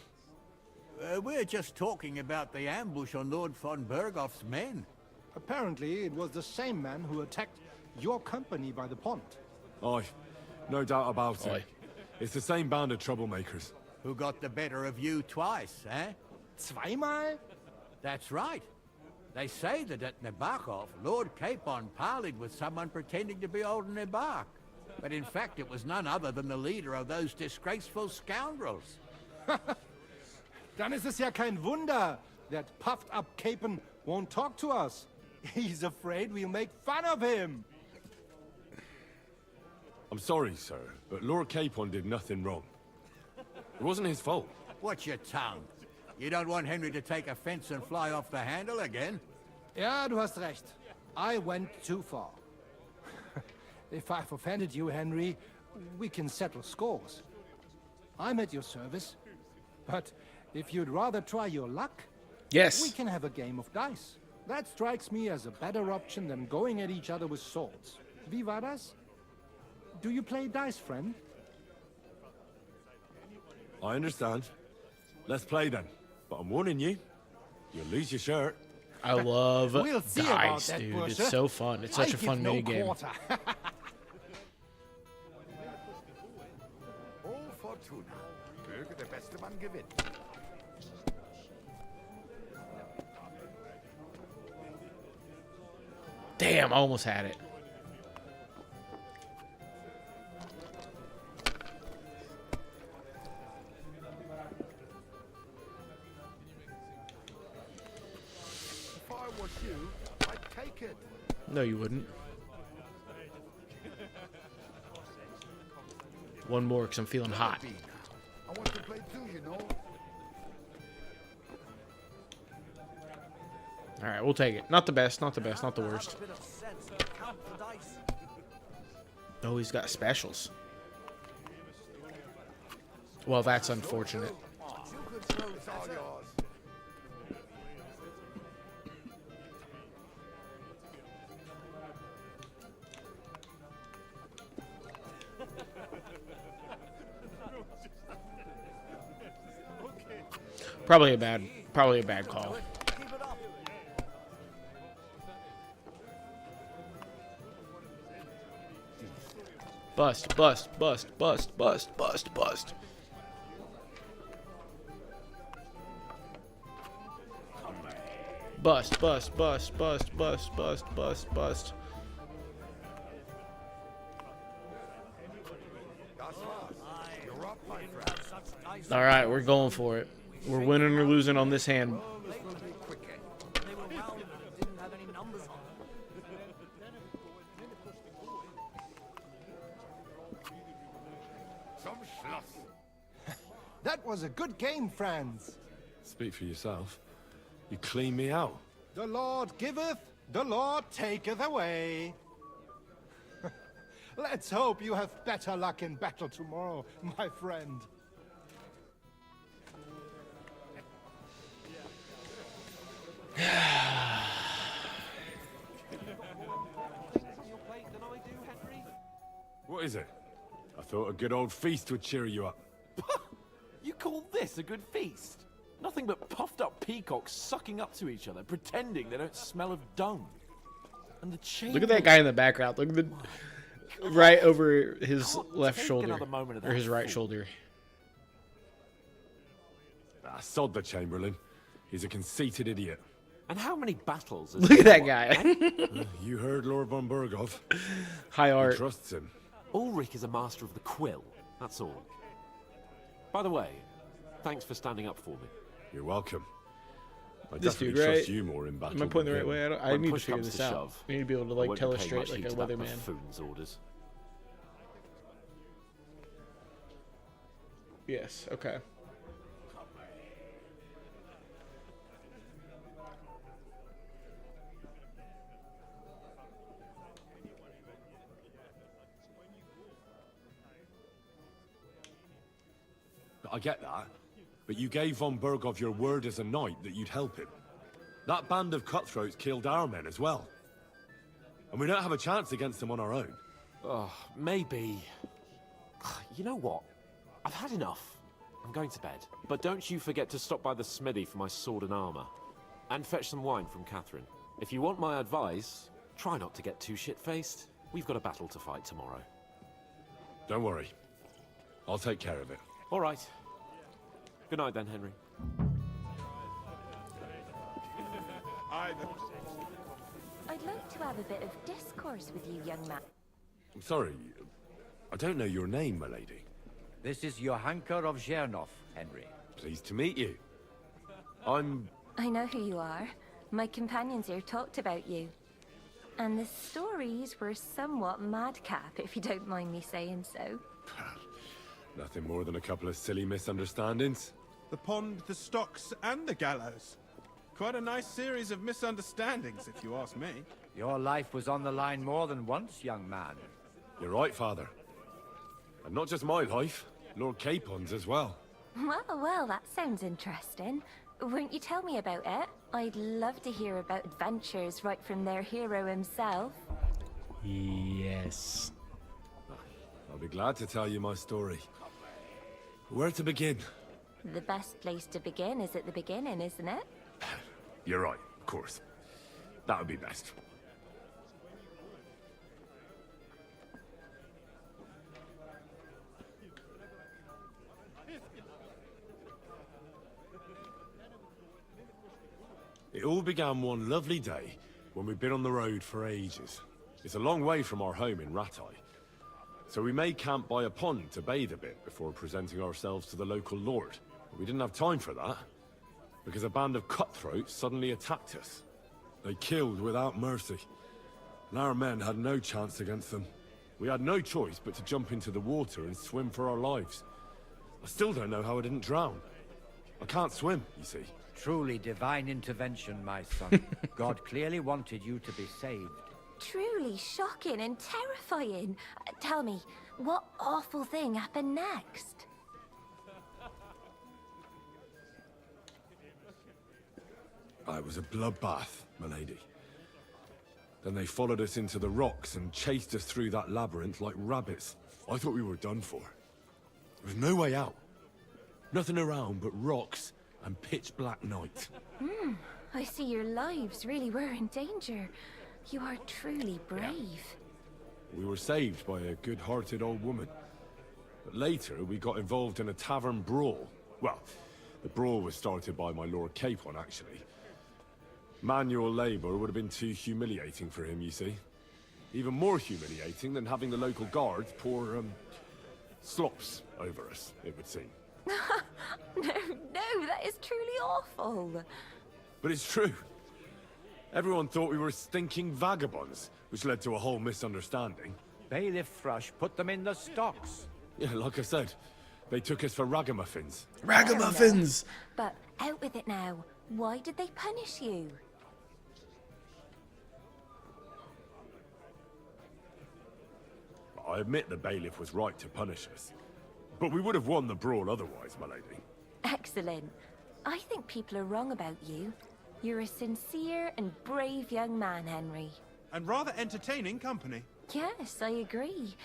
We're just talking about the ambush on Lord von Bergoff's men. Apparently, it was the same man who attacked your company by the pond. Aye, no doubt about it. It's the same band of troublemakers. Who got the better of you twice, eh? Zweimal? That's right. They say that at Nebakov, Lord Capon parleyed with someone pretending to be old Nebak. But in fact, it was none other than the leader of those disgraceful scoundrels. Dann ist es ja kein Wunder that puffed-up Capon won't talk to us. He's afraid we'll make fun of him. I'm sorry, sir, but Lord Capon did nothing wrong. It wasn't his fault. Watch your tongue. You don't want Henry to take offense and fly off the handle again? Ja, du hast recht. I went too far. If I've offended you, Henry, we can settle scores. I'm at your service. But if you'd rather try your luck, yes, we can have a game of dice. That strikes me as a better option than going at each other with swords. Wie war das? Do you play dice, friend? I understand. Let's play then. But I'm warning you, you'll lose your shirt. I love We'll see about dice, that, dude. Bursche. It's so fun. It's such I a fun give no minigame. quarter. Oh, Fortuna. Möge der beste Mann gewinnen. Damn, I almost had it. If I was you, I'd take it. No, you wouldn't. One more, because I'm feeling hot. I want to play too, you know. All right, we'll take it. Not the best, not the best, not the worst. Oh, he's got specials. Well, that's unfortunate. Probably a bad call. Bust, bust, bust, bust, bust, bust, bust. Bust, bust, bust, bust, bust, bust, bust, bust. All right, we're going for it. We're winning or losing on this hand. That was a good game, Franz. Speak for yourself. You clean me out. The Lord giveth, the Lord taketh away. Let's hope you have better luck in battle tomorrow, my friend. What is it? I thought a good old feast would cheer you up. You call this a good feast? Nothing but puffed up peacocks sucking up to each other, pretending they don't smell of dung. And the chain. Look at that guy in the background. Look at the right over his left take shoulder another moment of or his that right fool. shoulder. Ah, sod the Chamberlain. He's a conceited idiot. And how many battles? Has Look at he that won, guy. eh? You heard Lord von Burgov. High art. He trusts him. Ulrich is a master of the quill. That's all. By the way, thanks for standing up for me. You're welcome. I This definitely dude, right? trust you more in battle. Am I pointing the than right him. way? I When need to push figure comes this to out. shove, I need to be able to I like won't tell be us paying straight much like heed a to that weatherman. buffoon's orders. Yes. Okay. I get that, but you gave von Burgov your word as a knight that you'd help him. That band of cutthroats killed our men as well. And we don't have a chance against them on our own. Oh, maybe. You know what? I've had enough. I'm going to bed. But don't you forget to stop by the smithy for my sword and armor. And fetch some wine from Catherine. If you want my advice, try not to get too shit-faced. We've got a battle to fight tomorrow. Don't worry. I'll take care of it. All right. Good night then, Henry. I'd like to have a bit of discourse with you, young man. I'm sorry. I don't know your name, my lady. This is Johanka of Zhernov, Henry. Pleased to meet you. I'm... I know who you are. My companions here talked about you. And the stories were somewhat madcap, if you don't mind me saying so. Nothing more than a couple of silly misunderstandings. The pond, the stocks, and the gallows. Quite a nice series of misunderstandings, if you ask me. Your life was on the line more than once, young man. You're right, Father. And not just my life, Lord Capon's as well. Well, that sounds interesting. Won't you tell me about it? I'd love to hear about adventures right from their hero himself. Yes. I'll be glad to tell you my story. Where to begin? The best place to begin is at the beginning, isn't it? You're right, of course. That would be best. It all began one lovely day when we'd been on the road for ages. It's a long way from our home in Ratai. So we made camp by a pond to bathe a bit before presenting ourselves to the local lord. But we didn't have time for that, because a band of cutthroats suddenly attacked us. They killed without mercy, and our men had no chance against them. We had no choice but to jump into the water and swim for our lives. I still don't know how I didn't drown. I can't swim, you see. Truly divine intervention, my son. God clearly wanted you to be saved. Truly shocking and terrifying. Tell me, what awful thing happened next? It was a bloodbath, my lady. Then they followed us into the rocks and chased us through that labyrinth like rabbits. I thought we were done for. There was no way out. Nothing around but rocks and pitch black night. I see your lives really were in danger. You are truly brave. We were saved by a good-hearted old woman. But later, we got involved in a tavern brawl. Well, the brawl was started by my Lord Capon, actually. Manual labor would have been too humiliating for him, you see. Even more humiliating than having the local guards pour, slops over us, it would seem. No, that is truly awful. But it's true. Everyone thought we were stinking vagabonds, which led to a whole misunderstanding. Bailiff Thrush put them in the stocks. Yeah, like I said, they took us for ragamuffins. Ragamuffins! But out with it now. Why did they punish you? I admit the bailiff was right to punish us. But we would have won the brawl otherwise, my lady. Excellent. I think people are wrong about you. You're a sincere and brave young man, Henry. And rather entertaining company. Yes, I agree.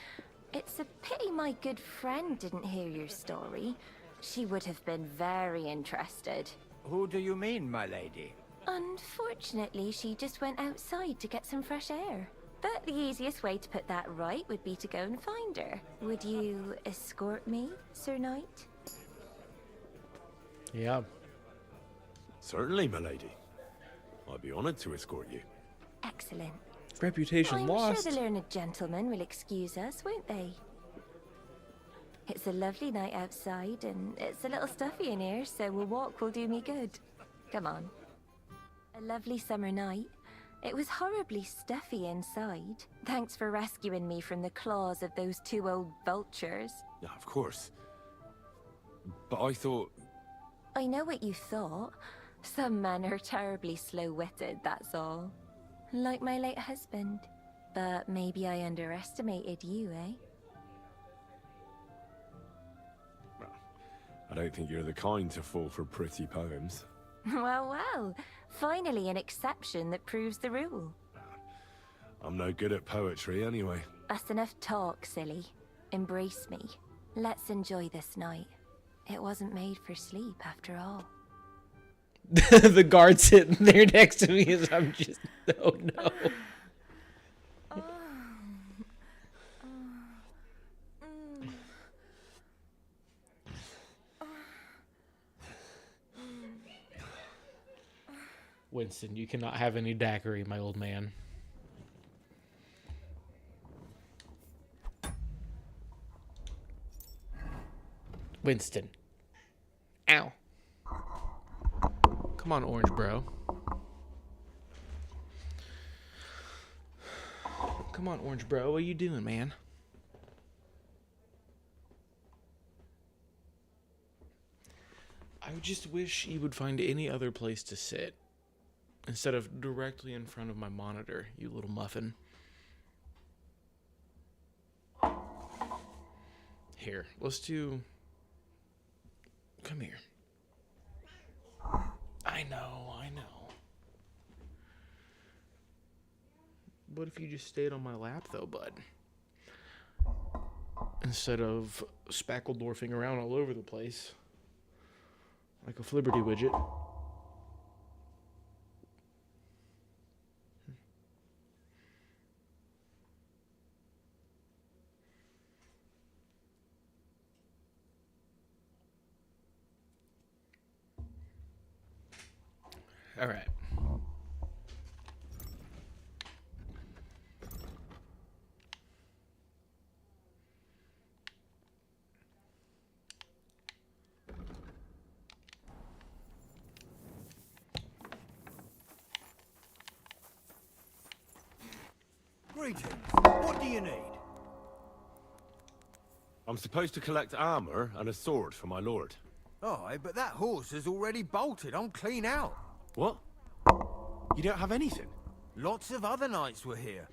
It's a pity my good friend didn't hear your story. She would have been very interested. Who do you mean, my lady? Unfortunately, she just went outside to get some fresh air. But the easiest way to put that right would be to go and find her. Would you escort me, Sir Knight? Yeah. Certainly, my lady. I'd be honored to escort you. Excellent. Reputation I'm lost. sure the learned gentlemen will excuse us, won't they? It's a lovely night outside, and it's a little stuffy in here, so a walk will do me good. Come on. A lovely summer night. It was horribly stuffy inside. Thanks for rescuing me from the claws of those two old vultures. Yeah, of course. But I thought... I know what you thought. Some men are terribly slow-witted, that's all. Like my late husband. But maybe I underestimated you, eh? I don't think you're the kind to fall for pretty poems. Well, well. Finally an exception that proves the rule. I'm no good at poetry anyway. That's enough talk, silly. Embrace me. Let's enjoy this night. It wasn't made for sleep, after all. The guard sitting there next to me is I'm just... Oh, no. Winston, you cannot have any daiquiri, my old man. Winston. Ow. Come on, orange bro. Come on, orange bro. What are you doing, man? I just wish you would find any other place to sit instead of directly in front of my monitor, you little muffin. Here, let's do... Come here. I know. What if you just stayed on my lap, though, bud? Instead of spackledorfing around all over the place. Like a Flibberty widget. All right. Greetings. What do you need? I'm supposed to collect armor and a sword for my lord. Aye, but that horse has already bolted. I'm clean out. What? You don't have anything? Lots of other knights were here.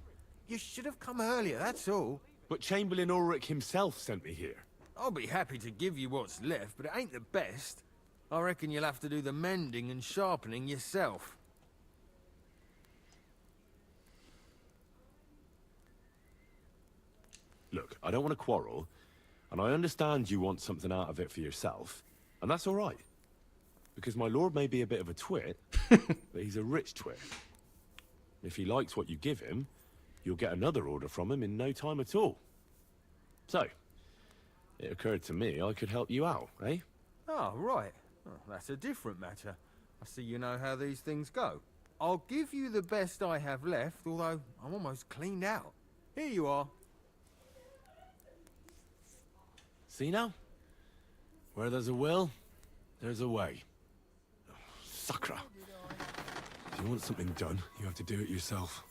You should have come earlier, that's all. But Chamberlain Ulrich himself sent me here. I'll be happy to give you what's left, but it ain't the best. I reckon you'll have to do the mending and sharpening yourself. Look, I don't want to quarrel, and I understand you want something out of it for yourself, and that's all right. Because my lord may be a bit of a twit, but he's a rich twit. If he likes what you give him, you'll get another order from him in no time at all. So, it occurred to me I could help you out, eh? Oh, right. Oh, that's a different matter. I see you know how these things go. I'll give you the best I have left, although I'm almost cleaned out. Here you are. See now? Where there's a will, there's a way. Sacra. If you want something done, you have to do it yourself.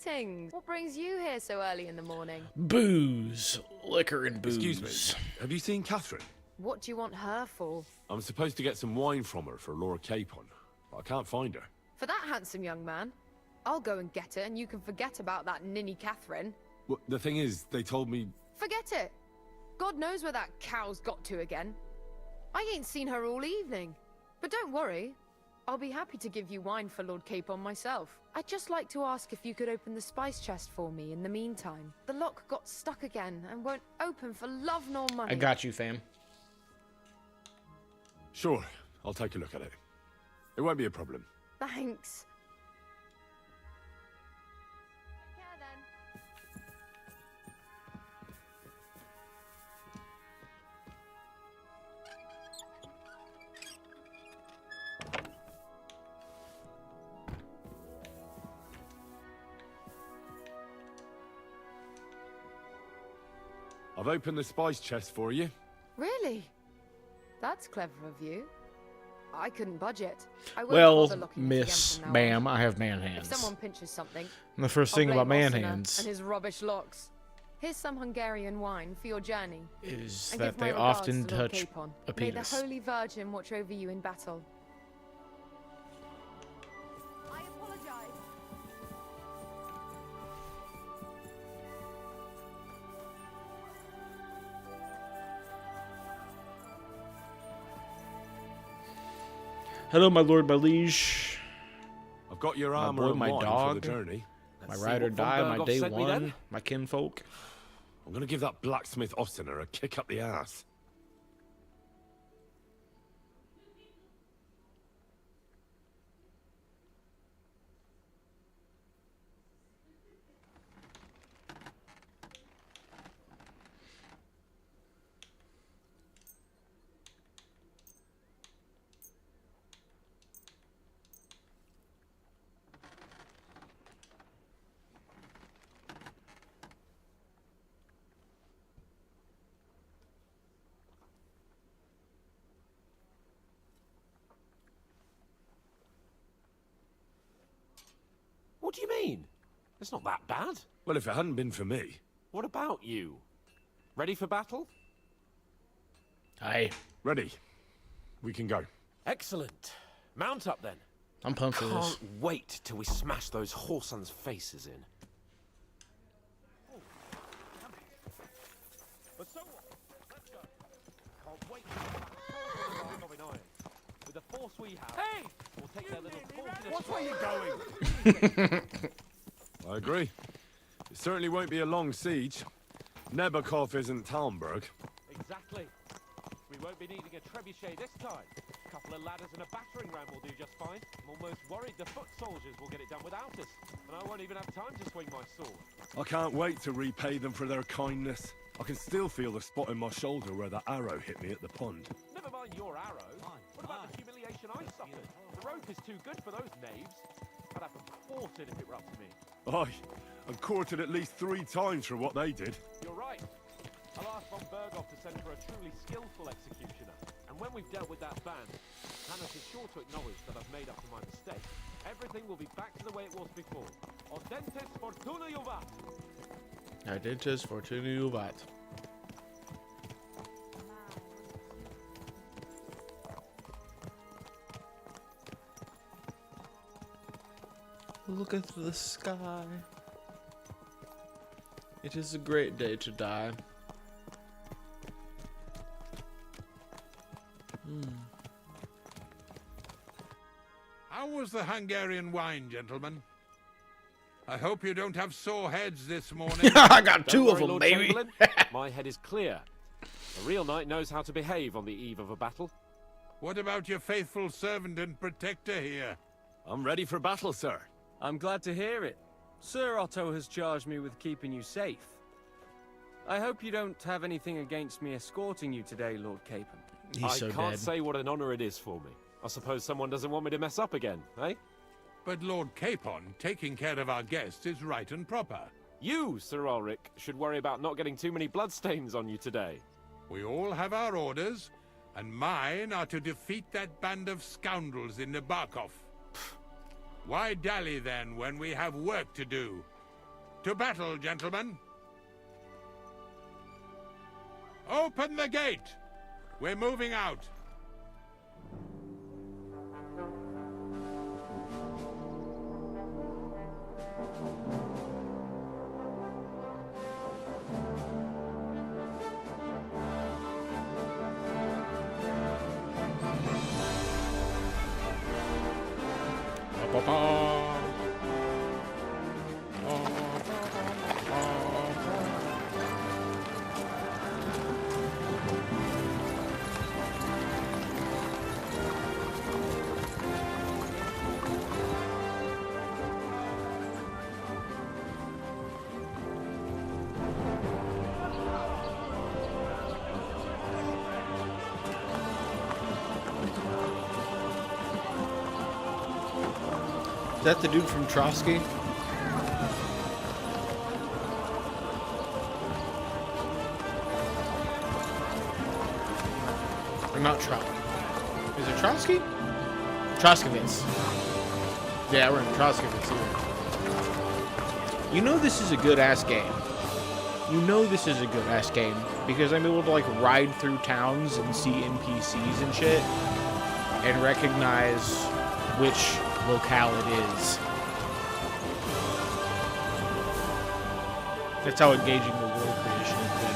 Greetings. What brings you here so early in the morning? Booze. Liquor and booze. Excuse me, have you seen Catherine? What do you want her for? I'm supposed to get some wine from her for Lord Capon, but I can't find her. For that handsome young man? I'll go and get it, and you can forget about that ninny Catherine. Well, the thing is, they told me... Forget it. God knows where that cow's got to again. I ain't seen her all evening. But don't worry. I'll be happy to give you wine for Lord Capon myself. I'd just like to ask if you could open the spice chest for me in the meantime. The lock got stuck again and won't open for love nor money. I got you, fam. Sure, I'll take a look at it. It won't be a problem. Thanks. I've opened the spice chest for you. Really? That's clever of you. I couldn't budget. I won't Well, bother locking it Miss again from now Ma'am, on. I have man If hands. someone pinches something, And the first I'll thing about blame man Ossina hands and his rubbish locks. Here's some Hungarian wine for your journey. is And that give my they regards often to Lord touch Capon. a May the penis. Holy Virgin watch over you in battle. I apologize. Hello, my lord, my liege. I've got your My armor boy, and my wine dog. for the journey. My ride or die, my day one, my kinfolk. I'm gonna give that blacksmith Ossiner a kick up the ass. What do you mean? It's not that bad. Well, if it hadn't been for me... What about you? Ready for battle? Aye. Ready. We can go. Excellent. Mount up then. I'm pumped for this. Can't wait till we smash those whoresons' faces in. But so what? Let's go. Can't wait to iron. With the force we have, hey! we'll take their little force. What's where you're going? I agree. It certainly won't be a long siege. Nebakov isn't Talmberg. Exactly. We won't be needing a trebuchet this time. A couple of ladders and a battering ram will do just fine. I'm almost worried the foot soldiers will get it done without us. And I won't even have time to swing my sword. I can't wait to repay them for their kindness. I can still feel the spot in my shoulder where the arrow hit me at the pond. Never mind your arrow. What about the humiliation I suffered? The rope is too good for those knaves. I'd have them quartered if it were up to me. Aye, and quartered at least 3 times for what they did. You're right. I'll ask von Berghoff to send for a truly skillful executioner. And when we've dealt with that band, Hannes is sure to acknowledge that I've made up for my mistake. Everything will be back to the way it was before. Audentes fortuna juvat. Identitas fortuna juvat. Look at the sky. It is a great day to die. How was the Hungarian wine, gentlemen? I hope you don't have sore heads this morning. I got Don't 2 of worry, them, Lord baby. Chamberlain. My head is clear. A real knight knows how to behave on the eve of a battle. What about your faithful servant and protector here? I'm ready for battle, sir. I'm glad to hear it. Sir Otto has charged me with keeping you safe. I hope you don't have anything against me escorting you today, Lord Capon. I can't say what an honor it is for me. I suppose someone doesn't want me to mess up again, eh? But Lord Capon, taking care of our guests is right and proper. You, Sir Ulrich, should worry about not getting too many bloodstains on you today. We all have our orders, and mine are to defeat that band of scoundrels in Nebakov. Why dally then when we have work to do? To battle, gentlemen. Open the gate. We're moving out. Is that the dude from Trotsky? Or not Trotsky? Is it Trotsky? Trotskovitz. Yeah, we're in Trotskovitz here. You know this is a good-ass game. You know this is a good-ass game because I'm able to, like, ride through towns and see NPCs and shit and recognize which locale it is. That's how engaging the world creation has been.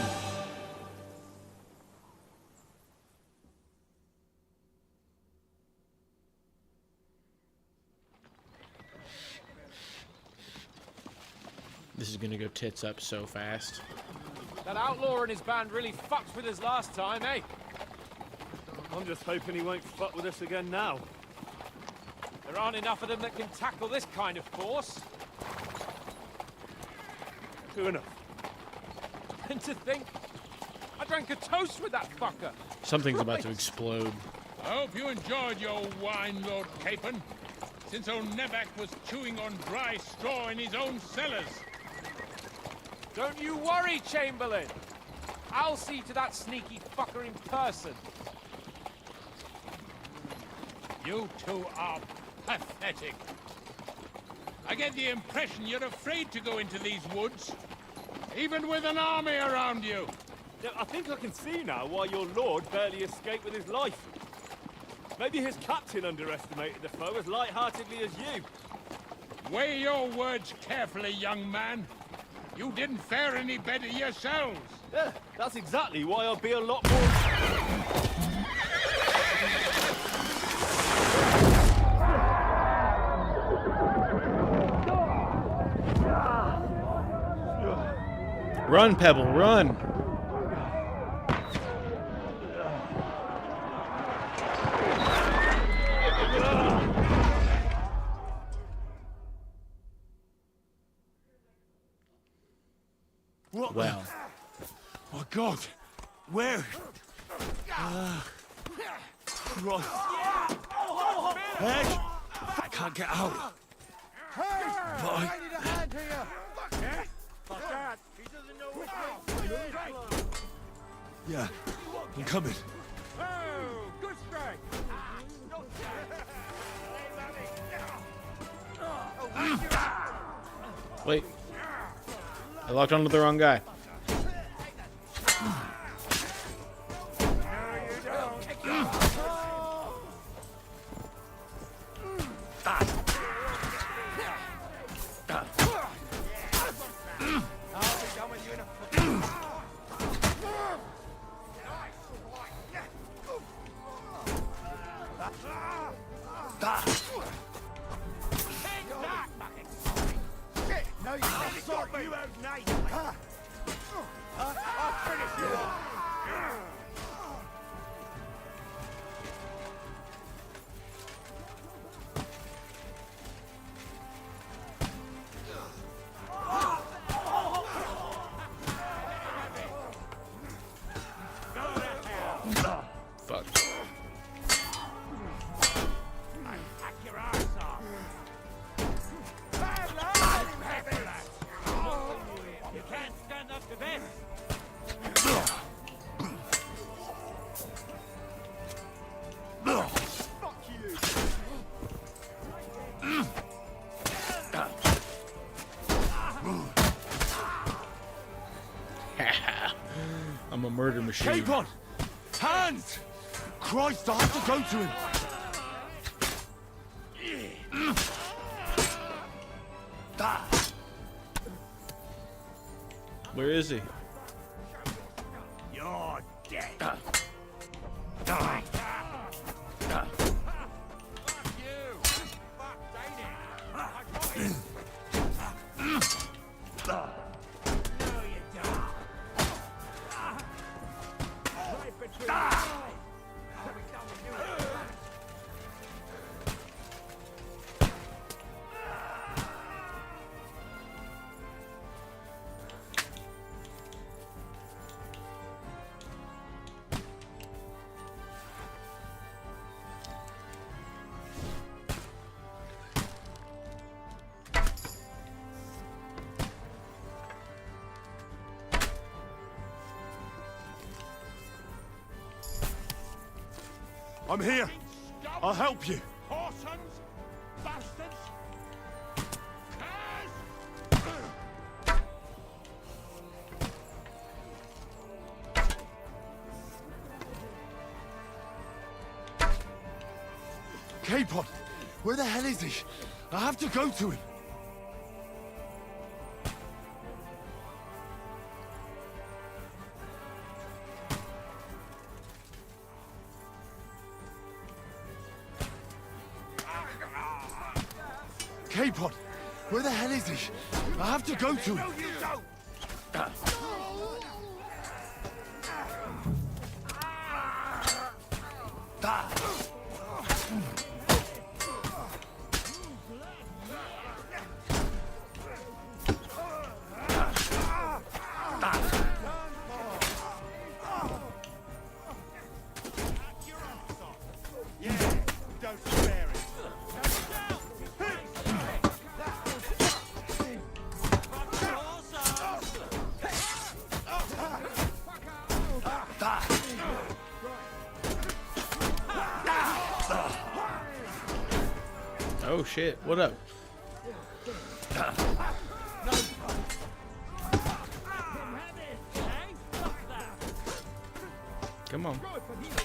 This is gonna go tits up so fast. That outlaw and his band really fucked with us last time, eh? I'm just hoping he won't fuck with us again now. There aren't enough of them that can tackle this kind of force. True enough. And to think, I drank a toast with that fucker. Something's about to explode. I hope you enjoyed your wine, Lord Capon, since old Nevac was chewing on dry straw in his own cellars. Don't you worry, Chamberlain. I'll see to that sneaky fucker in person. You two are pathetic. I get the impression you're afraid to go into these woods, even with an army around you. Yeah, I think I can see now why your lord barely escaped with his life. Maybe his captain underestimated the foe as light-heartedly as you. Weigh your words carefully, young man. You didn't fare any better yourselves. Yeah, that's exactly why I'll be a lot more... Run, Pebble, run! Well. My God! Where? Right. Hey! I can't get out. I need a hand here! Fuck that! He doesn't know what's Yeah, I'm coming. Oh, good strike! Wait. I locked onto the wrong guy. Fuck. You can't stand up to this! Fuck you! I'm a murder machine. Capon! Hands! Christ, I have to go to him! Where is he? You're dead. I'm here. I'll help you. Whoresons, bastards. Capon, where the hell is he? I have to go to him. Capon, where the hell is he? I have to go to him. Oh shit, what up? Come on.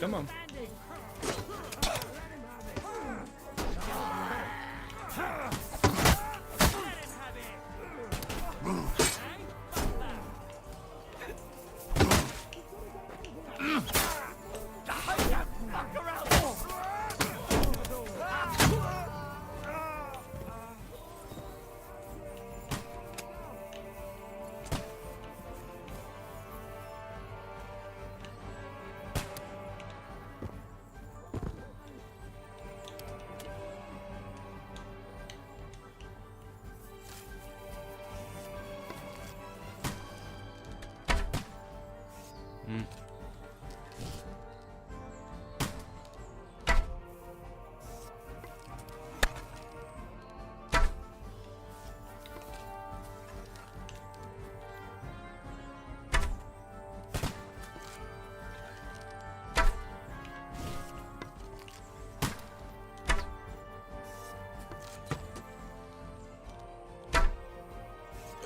Come on.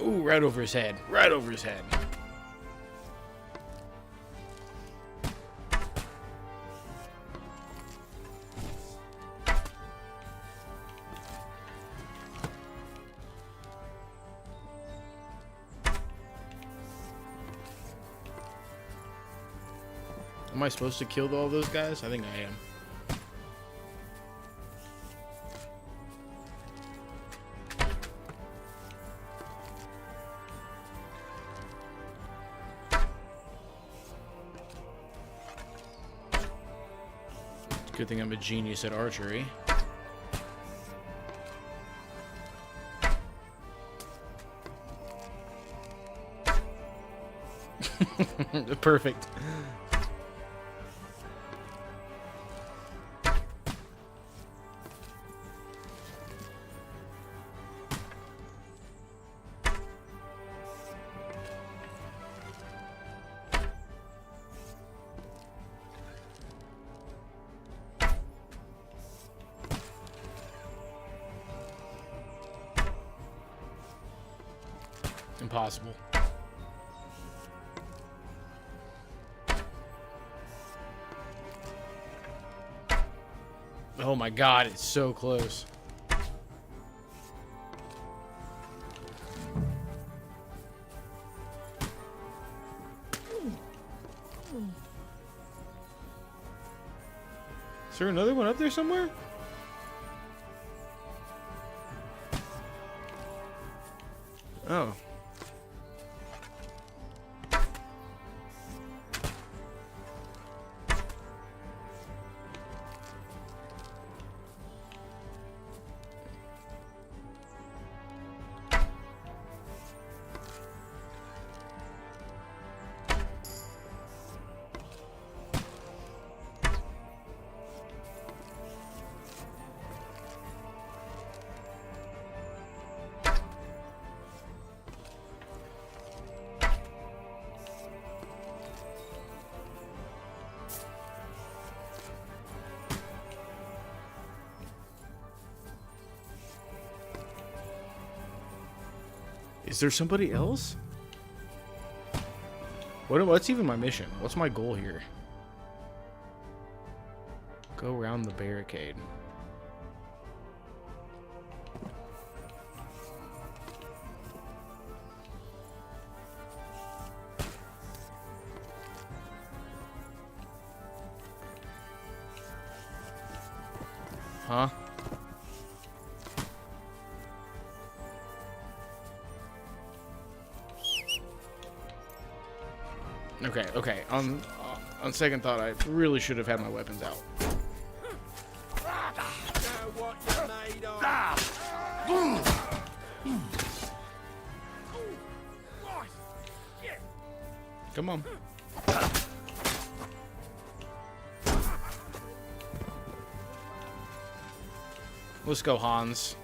Ooh, right over his head. Right over his head. Am I supposed to kill all those guys? I think I am. Good thing I'm a genius at archery. Perfect. Impossible. Oh my god, it's so close. Is there another one up there somewhere? Oh. Is there somebody else? What's even my mission? What's my goal here? Go around the barricade. Huh? Okay. On second thought, I really should have had my weapons out. Come on. Let's go, Hans.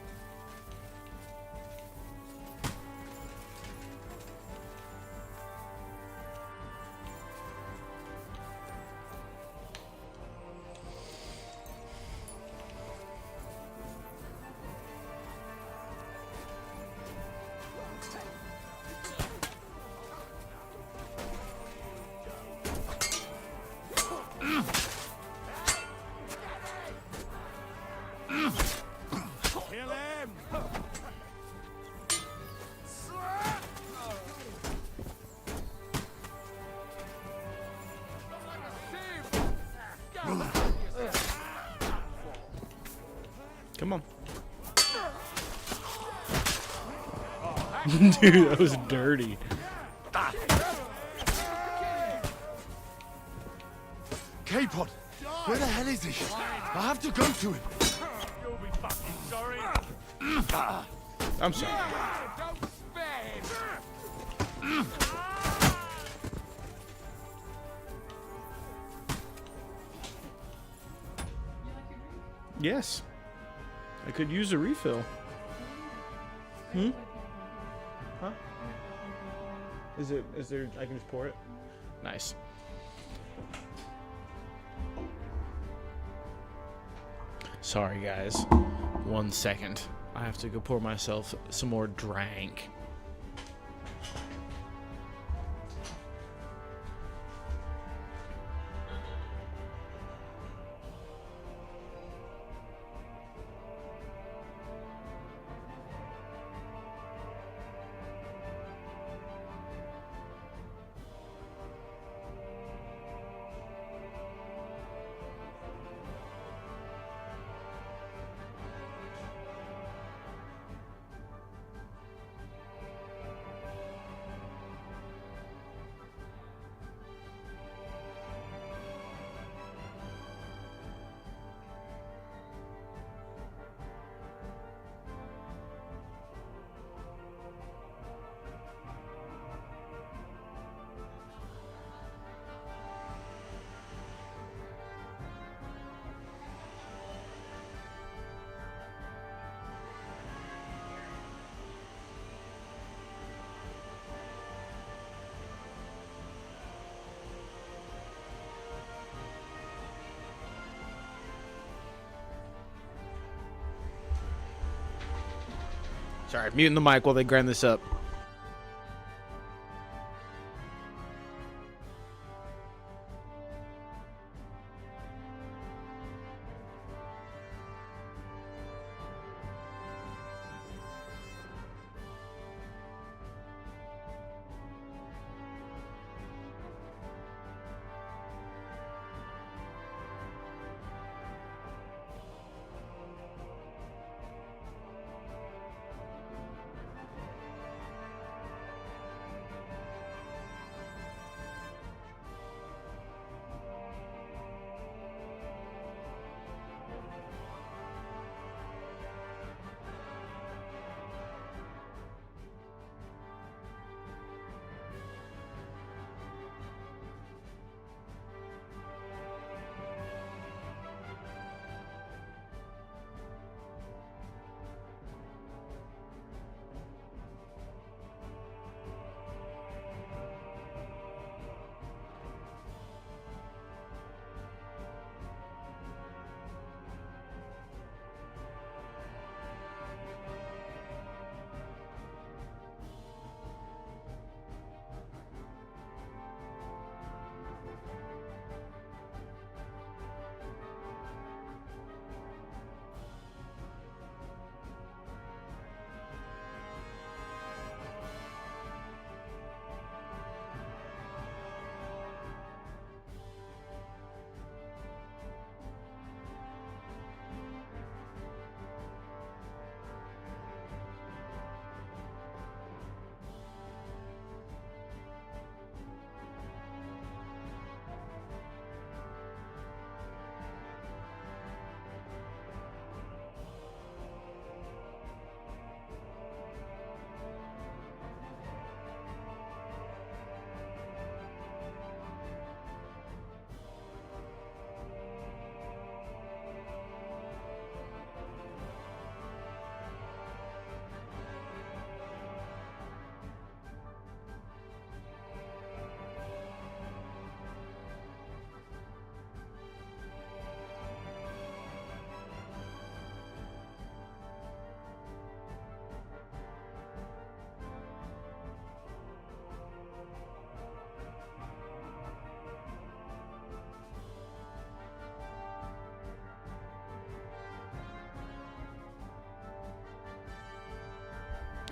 Come on. Dude, that was dirty. K-Pod! Where the hell is he? I have to go to him. You'll be fucking sorry. I'm sorry. Don't spare him. Yes. I could use a refill. Hmm? Huh? Is there, I can just pour it? Nice. Sorry, guys. 1 second. I have to go pour myself some more drank. Sorry, muting the mic while they grind this up.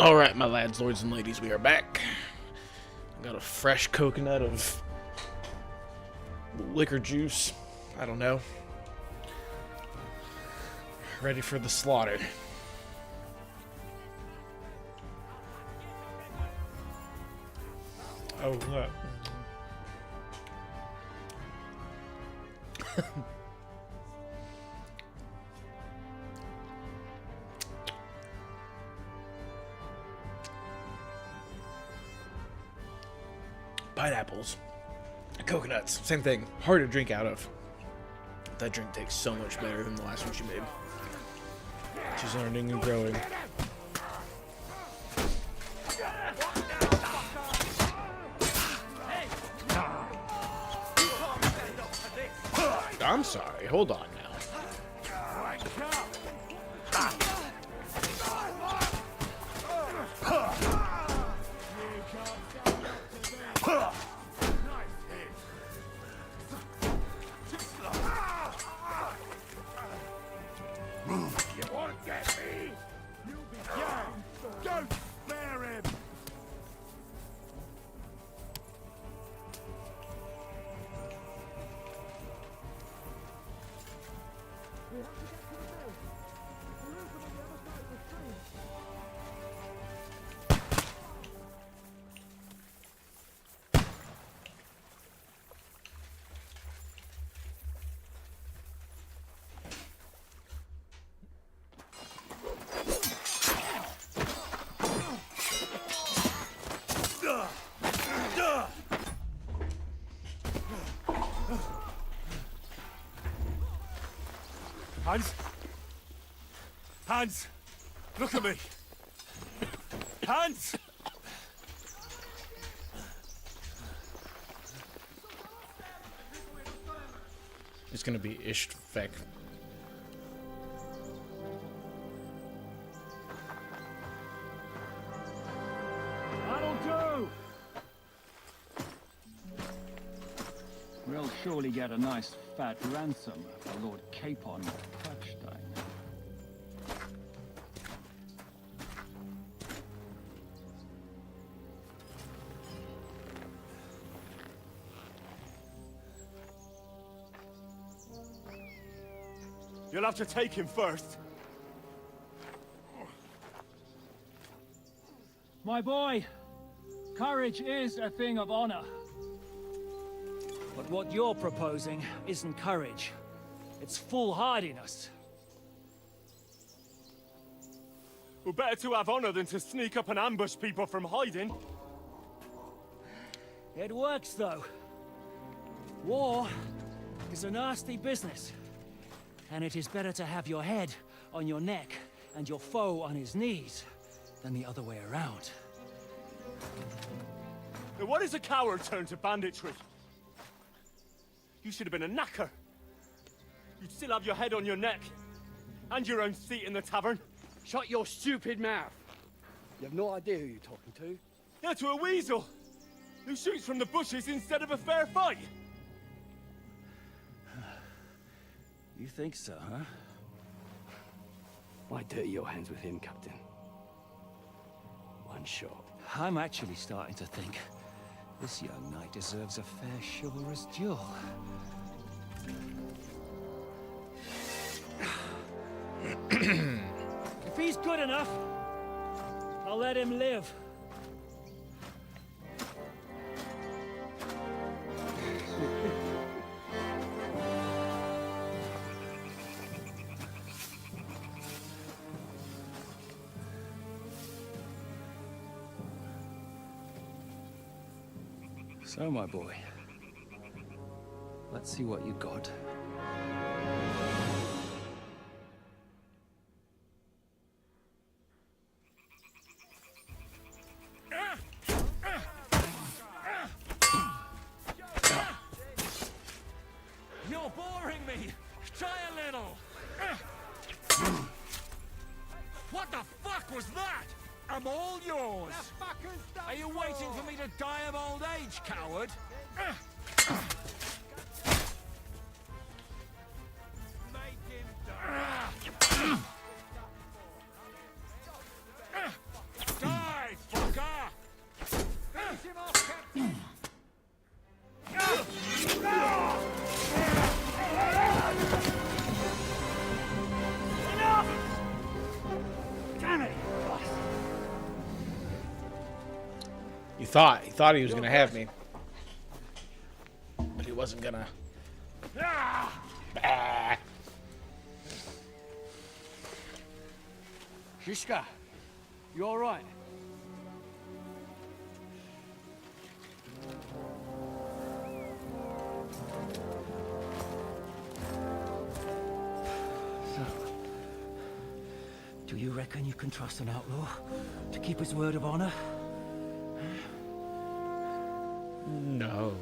All right, my lads, lords, and ladies, we are back. Got a fresh coconut of liquor juice. I don't know. Ready for the slaughter. Oh, look. Pineapples, coconuts, same thing. Hard to drink out of. That drink tastes so much better than the last one she made. She's learning and growing. I'm sorry. Hold on now. You won't get me! You'll be damned! Don't spare him! Hans? Hans! Look at me! Hans! It's gonna be Ishtvek. That'll do! We'll surely get a nice fat ransom for Lord Capon of Perkstein. You'll have to take him first. My boy, courage is a thing of honor. But what you're proposing isn't courage. It's foolhardiness. Well, better to have honor than to sneak up and ambush people from hiding. It works, though. War is a nasty business. And it is better to have your head on your neck and your foe on his knees than the other way around. Now, what is a coward turn to banditry? You should have been a knacker. You'd still have your head on your neck. And your own seat in the tavern. Shut your stupid mouth. You have no idea who you're talking to. Yeah, to a weasel. Who shoots from the bushes instead of a fair fight. You think so, huh? Why dirty your hands with him, Captain? One shot. I'm actually starting to think this young knight deserves a fair chivalrous duel. If he's good enough, I'll let him live. So, my boy, let's see what you got. You're boring me! Try a little! What the fuck was that? I'm all yours! Are you waiting for me to die of old age, coward? Die! thought he was gonna have me, but he wasn't gonna. Shishka, you all right? Do you reckon you can trust an outlaw to keep his word of honor? No.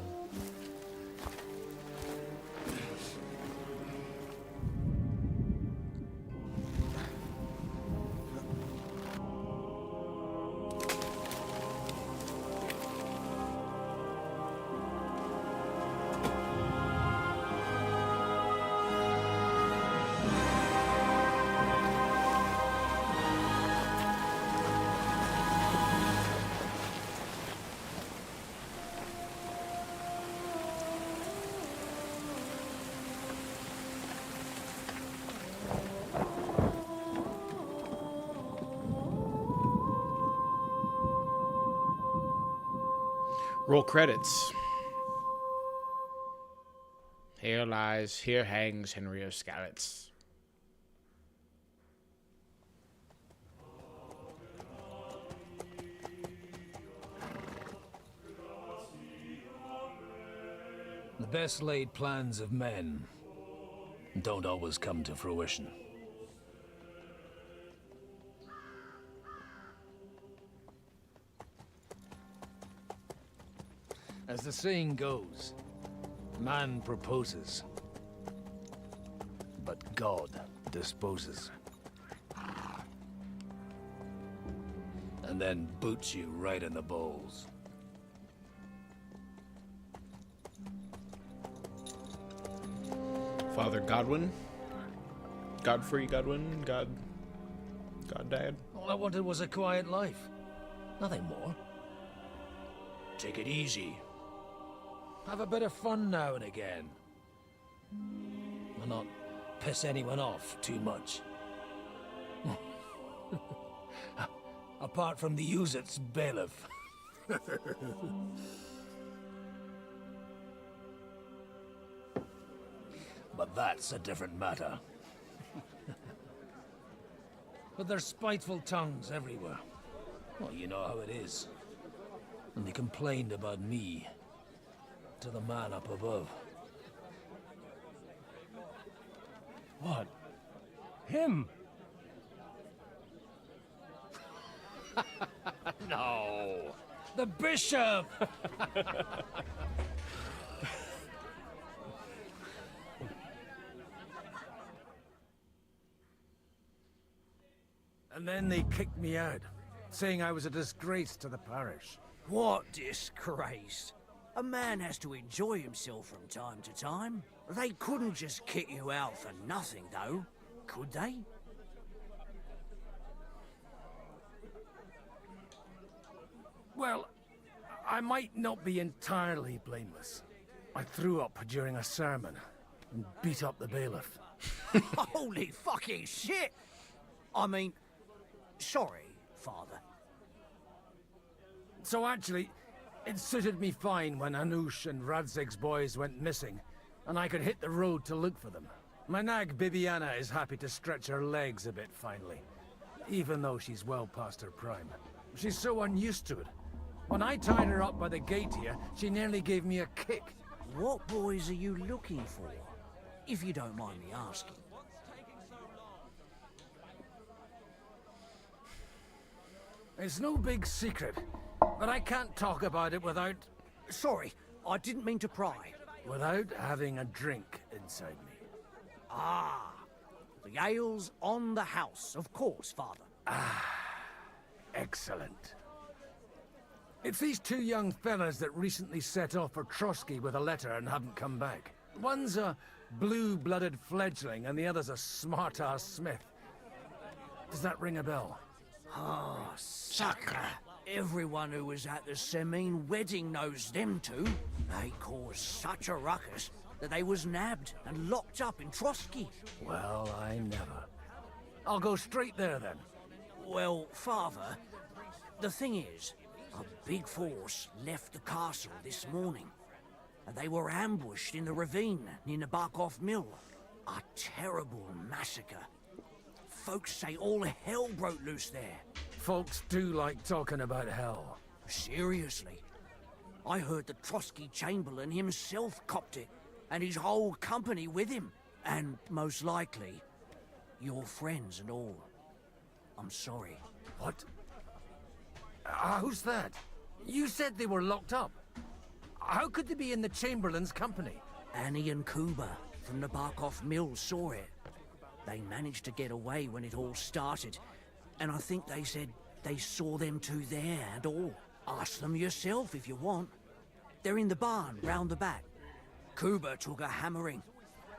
Roll credits. Here hangs Henry of Skalitz. The best laid plans of men don't always come to fruition. As the saying goes, man proposes, but God disposes. And then boots you right in the balls. Father Godwin? Godfrey Godwin? God Dad? All I wanted was a quiet life. Nothing more. Take it easy. Have a bit of fun now and again. And not piss anyone off too much. Apart from the Uzit's bailiff. But that's a different matter. But there's spiteful tongues everywhere. Well, you know how it is. And they complained about me to the man up above. What? Him? No! The bishop! And then they kicked me out, saying I was a disgrace to the parish. What disgrace? A man has to enjoy himself from time to time. They couldn't just kick you out for nothing, though, could they? Well, I might not be entirely blameless. I threw up during a sermon and beat up the bailiff. Holy fucking shit! I mean, sorry, Father. So actually, it suited me fine when Anush and Radzig's boys went missing, and I could hit the road to look for them. My nag Bibiana is happy to stretch her legs a bit finally, even though she's well past her prime. She's so unused to it. When I tied her up by the gate here, she nearly gave me a kick. What boys are you looking for, if you don't mind me asking? It's no big secret, but I can't talk about it without... Sorry, I didn't mean to pry. Without having a drink inside me. Ah, the ale's on the house, of course, Father. Ah, excellent. It's these two young fellas that recently set off for Trotsky with a letter and haven't come back. One's a blue-blooded fledgling and the other's a smart-ass smith. Does that ring a bell? Ah, sucker. Everyone who was at the Semine wedding knows them two. They caused such a ruckus that they was nabbed and locked up in Trotsky. Well, I never. I'll go straight there then. Well, Father, the thing is, A big force left the castle this morning, and they were ambushed in the ravine near the Barkoff Mill. A terrible massacre. Folks say all hell broke loose there. Folks do like talking about hell. Seriously. I heard the Trotsky Chamberlain himself copped it, and his whole company with him. And most likely, your friends and all. I'm sorry. What? Who's that? You said they were locked up. How could they be in the Chamberlain's company? Annie and Kuba from the Barkoff Mill saw it. They managed to get away when it all started, and I think they said they saw them two there and all. Ask them yourself if you want. They're in the barn round the back. Kuba took a hammering,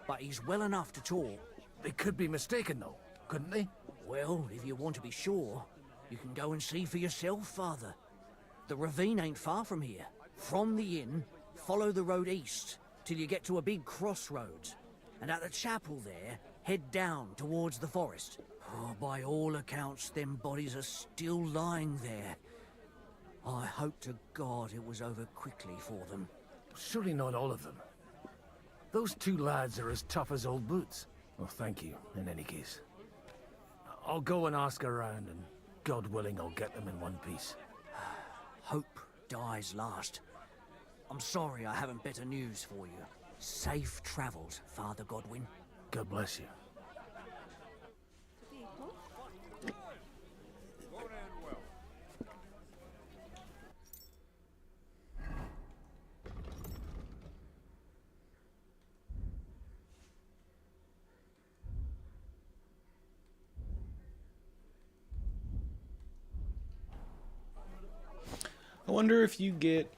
but he's well enough to talk. They could be mistaken though, couldn't they? Well, if you want to be sure, you can go and see for yourself, Father. The ravine ain't far from here. From the inn, follow the road east till you get to a big crossroads. And at the chapel there, head down towards the forest. Oh, by all accounts, them bodies are still lying there. I hope to God it was over quickly for them. Surely not all of them. Those two lads are as tough as old boots. Well, thank you, in any case. I'll go and ask around, and God willing, I'll get them in one piece. Hope dies last. I'm sorry I haven't better news for you. Safe travels, Father Godwin. God bless you. I wonder if you get...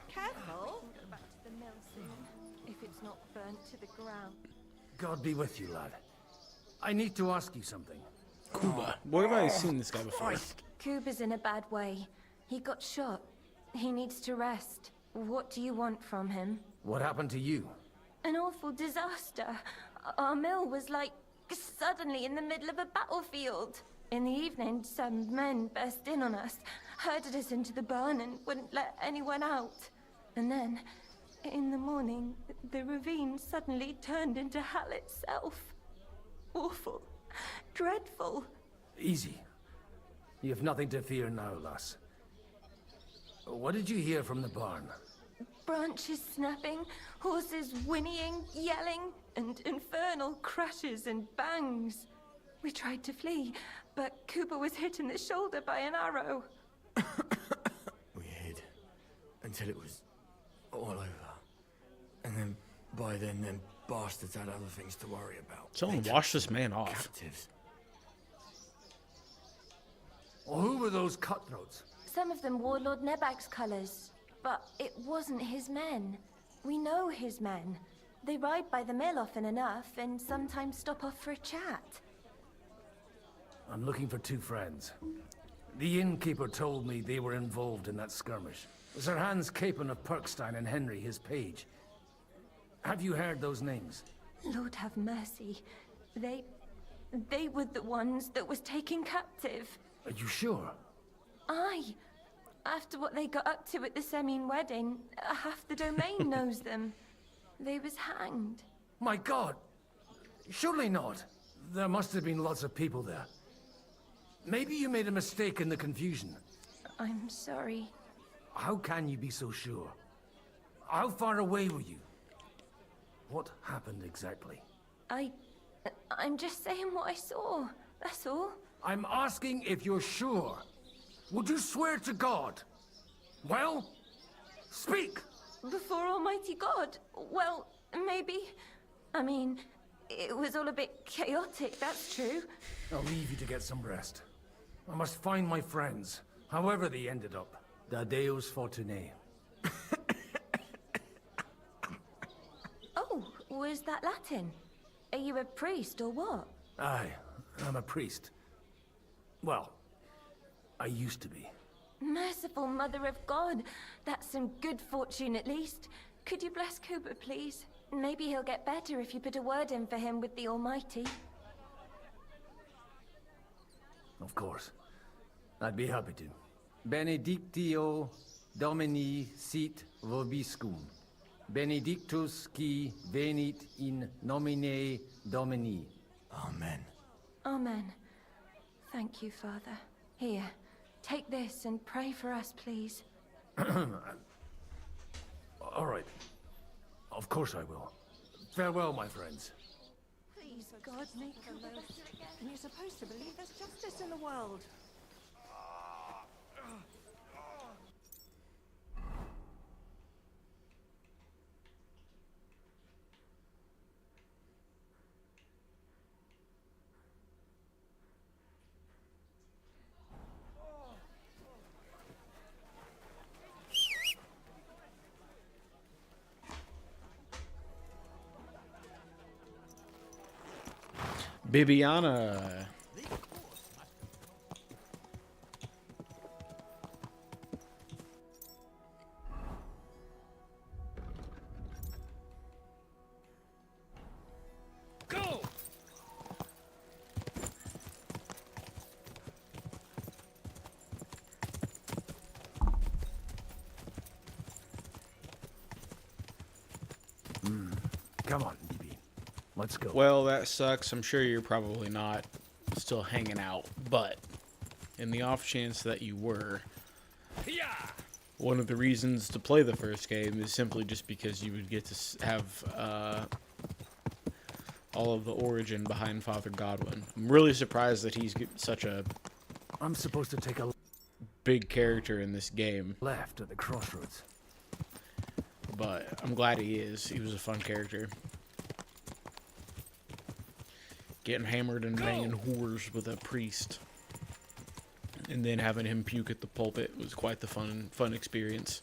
Careful! Go back to the mill soon, if it's not burnt to the ground. God be with you, lad. I need to ask you something. Kuba. Where have I seen this guy before? Kuba's in a bad way. He got shot. He needs to rest. What do you want from him? What happened to you? An awful disaster. Our mill was like suddenly in the middle of a battlefield. In the evening, some men burst in on us, herded us into the barn and wouldn't let anyone out. And then, in the morning, the ravine suddenly turned into hell itself. Awful. Dreadful. Easy. You have nothing to fear now, lass. What did you hear from the barn? Branches snapping, horses whinnying, yelling, and infernal crashes and bangs. We tried to flee, but Cooper was hit in the shoulder by an arrow. We hid until it was all over. And then, by then, them bastards had other things to worry about. Someone wash this man off. Captives. Well, who were those cutthroats? Some of them wore Lord Nebag's colours, but it wasn't his men. We know his men. They ride by the mill often enough, and sometimes stop off for a chat. I'm looking for two friends. The innkeeper told me they were involved in that skirmish. Sir Hans Capon of Perkstein and Henry, his page. Have you heard those names? Lord have mercy. They were the ones that was taken captive. Are you sure? Aye. After what they got up to at the Semine wedding, half the domain knows them. They was hanged. My God! Surely not. There must have been lots of people there. Maybe you made a mistake in the confusion. I'm sorry. How can you be so sure? How far away were you? What happened exactly? I'm just saying what I saw. That's all. I'm asking if you're sure. Would you swear to God? Well, speak! Before Almighty God? Well, maybe. I mean, it was all a bit chaotic, that's true. I'll leave you to get some rest. I must find my friends, however they ended up. Da Deus Fortunae. Oh, was that Latin? Are you a priest or what? Aye, I'm a priest. Well, I used to be. Merciful Mother of God. That's some good fortune at least. Could you bless Cooper, please? Maybe he'll get better if you put a word in for him with the Almighty. Of course. I'd be happy to. Benedictio Domini sit vobiscum. Benedictus qui venit in nomine Domini. Amen. Amen. Thank you, Father. Here, take this and pray for us, please. All right. Of course I will. Farewell, my friends. Please, God, make her better again. And you're supposed to believe there's justice in the world. Bibiana. Go! Come on, BB. Let's go. Well, that sucks. I'm sure you're probably not still hanging out, but in the off chance that you were, one of the reasons to play the first game is simply just because you would get to have all of the origin behind Father Godwin. I'm really surprised that he's such a I'm supposed to take a big character in this game. Left at the crossroads. But I'm glad he is. He was a fun character. Getting hammered and banging whores with a priest. And then having him puke at the pulpit was quite the fun experience.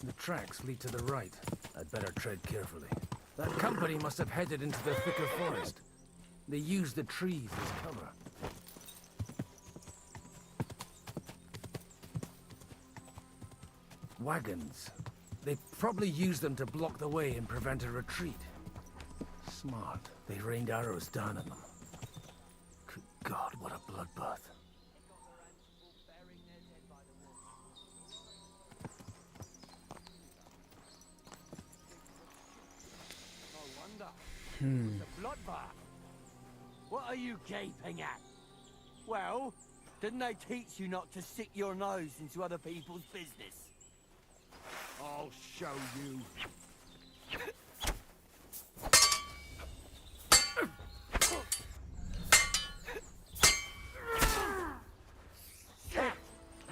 The tracks lead to the right. I'd better tread carefully. That company must have headed into the thicker forest. They used the trees as cover. Wagons. They probably used them to block the way and prevent a retreat. Smart. They rained arrows down on them. Good God, what a bloodbath. The bloodbath. What are you gaping at? Well, didn't they teach you not to stick your nose into other people's business? I'll show you.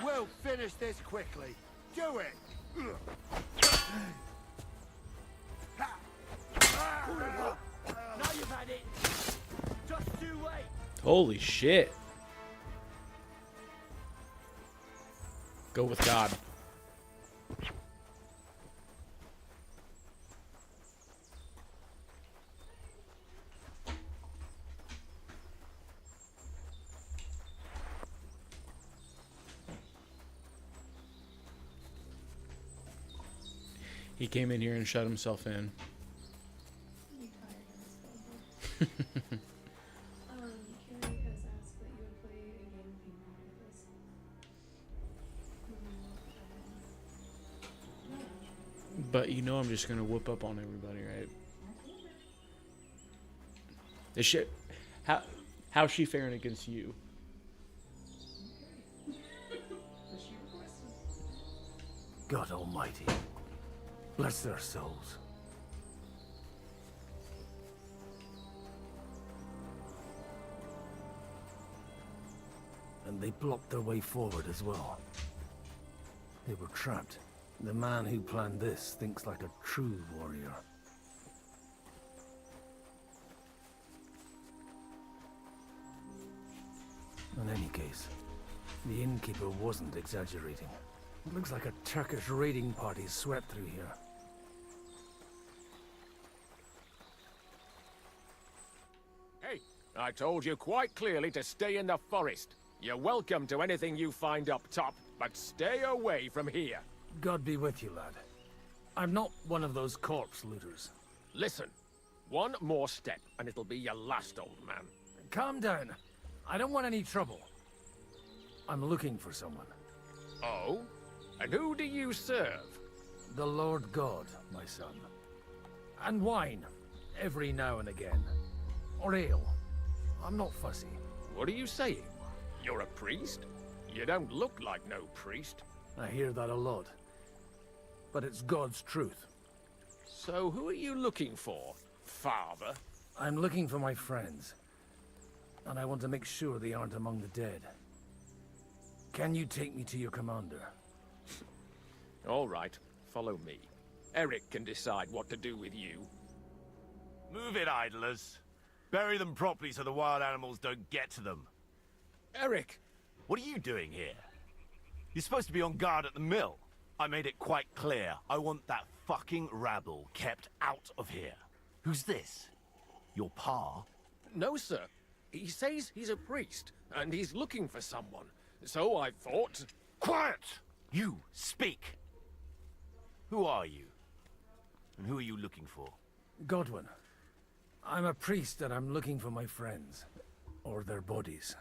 We'll finish this quickly. Do it! Now you've had it. Just you wait. Holy shit. Go with God. He came in here and shut himself in. But you know I'm just gonna whoop up on everybody, right? Is she, how's she faring against you? God Almighty. Bless their souls. And they blocked their way forward as well. They were trapped. The man who planned this thinks like a true warrior. In any case, the innkeeper wasn't exaggerating. It looks like a Turkish raiding party swept through here. Hey, I told you quite clearly to stay in the forest. You're welcome to anything you find up top, but stay away from here. God be with you, lad. I'm not one of those corpse looters. Listen, One more step, and it'll be your last, old man. Calm down. I don't want any trouble. I'm looking for someone. Oh? And who do you serve? The Lord God, my son. And wine, every now and again. Or ale. I'm not fussy. What are you saying? You're a priest? You don't look like no priest. I hear that a lot. But it's God's truth. So who are you looking for, Father? I'm looking for my friends. And I want to make sure they aren't among the dead. Can you take me to your commander? All right, follow me. Eric can decide what to do with you. Move it, idlers. Bury them properly so the wild animals don't get to them. Eric! What are you doing here? You're supposed to be on guard at the mill. I made it quite clear. I want that fucking rabble kept out of here. Who's this? Your pa? No, sir. He says he's a priest, and he's looking for someone. So I thought... Quiet! You, speak! Who are you? And who are you looking for? Godwin. I'm a priest and I'm looking for my friends. Or their bodies.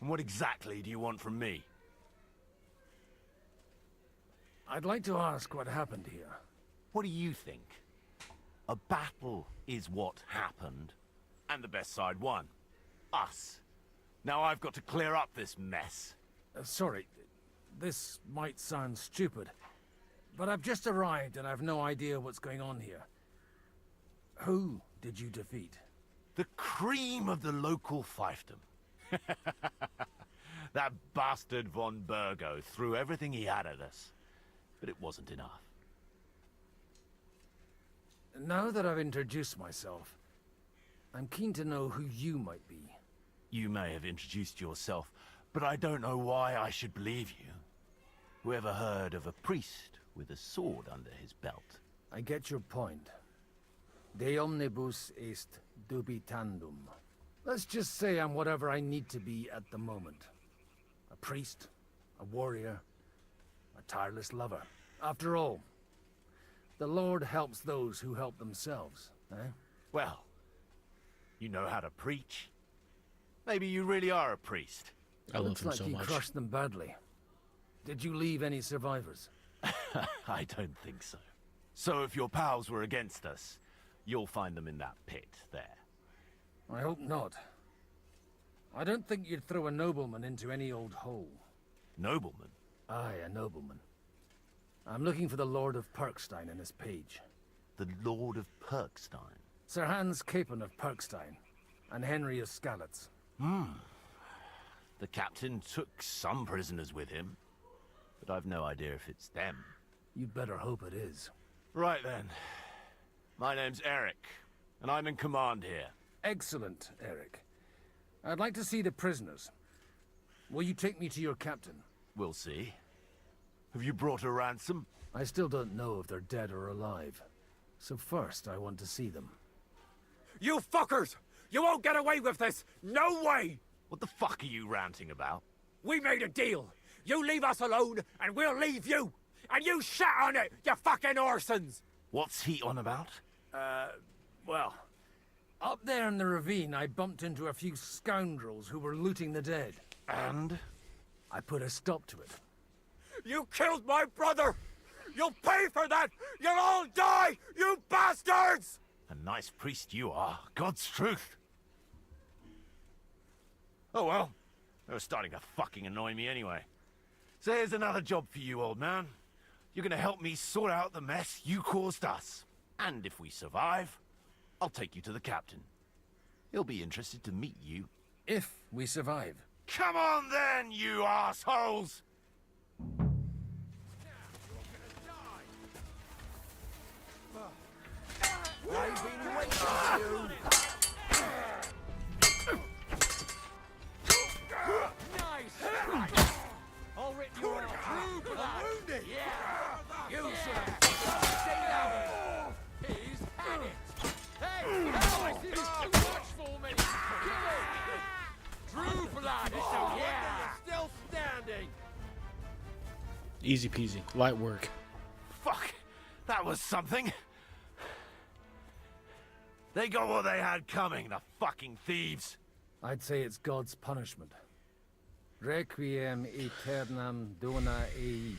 And what exactly do you want from me? I'd like to ask what happened here. What do you think? A battle is what happened, and the best side won. Us. Now I've got to clear up this mess. Sorry, this might sound stupid, but I've just arrived and I've no idea what's going on here. Who did you defeat? The cream of the local fiefdom. That bastard von Burgo threw everything he had at us, but it wasn't enough. Now that I've introduced myself, I'm keen to know who you might be. You may have introduced yourself, but I don't know why I should believe you. Whoever heard of a priest with a sword under his belt? I get your point. De omnibus est dubitandum. Let's just say I'm whatever I need to be at the moment. A priest, a warrior, a tireless lover. After all, the Lord helps those who help themselves, eh? Well, you know how to preach. Maybe you really are a priest. I love Looks him like so you much. crushed them badly. Did you leave any survivors? I don't think so. So if your pals were against us, you'll find them in that pit there. I hope not. I don't think you'd throw a nobleman into any old hole. Nobleman? Aye, a nobleman. I'm looking for the Lord of Perkstein and his page. The Lord of Perkstein? Sir Hans Capon of Perkstein, and Henry of Skalitz. The captain took some prisoners with him, but I've no idea if it's them. You'd better hope it is. Right then. My name's Eric, and I'm in command here. Excellent, Eric. I'd like to see the prisoners. Will you take me to your captain? We'll see. Have you brought a ransom? I still don't know if they're dead or alive. So first, I want to see them. You fuckers! You won't get away with this! No way! What the fuck are you ranting about? We made a deal. You leave us alone, and we'll leave you! And you shat on it, you fucking orsons! What's he on about? Well, up there in the ravine, I bumped into a few scoundrels who were looting the dead. And? I put a stop to it. You killed my brother! You'll pay for that! You'll all die, you bastards! A nice priest you are. God's truth. Oh well. They were starting to fucking annoy me anyway. So here's another job for you, old man. You're gonna help me sort out the mess you caused us. And if we survive, I'll take you to the captain. He'll be interested to meet you. If we survive. Come on then, you assholes! I've been waiting for you. Nice! I'll rip you off. For the wounded! Yeah! You should have stayed out. He's had it. Hey! Now this is too much for me! Kill him! True blood! Yeah! Still standing! Easy peasy. Light work. Fuck! That was something! They got what they had coming, the fucking thieves. I'd say it's God's punishment. Requiem aeternam dona eis,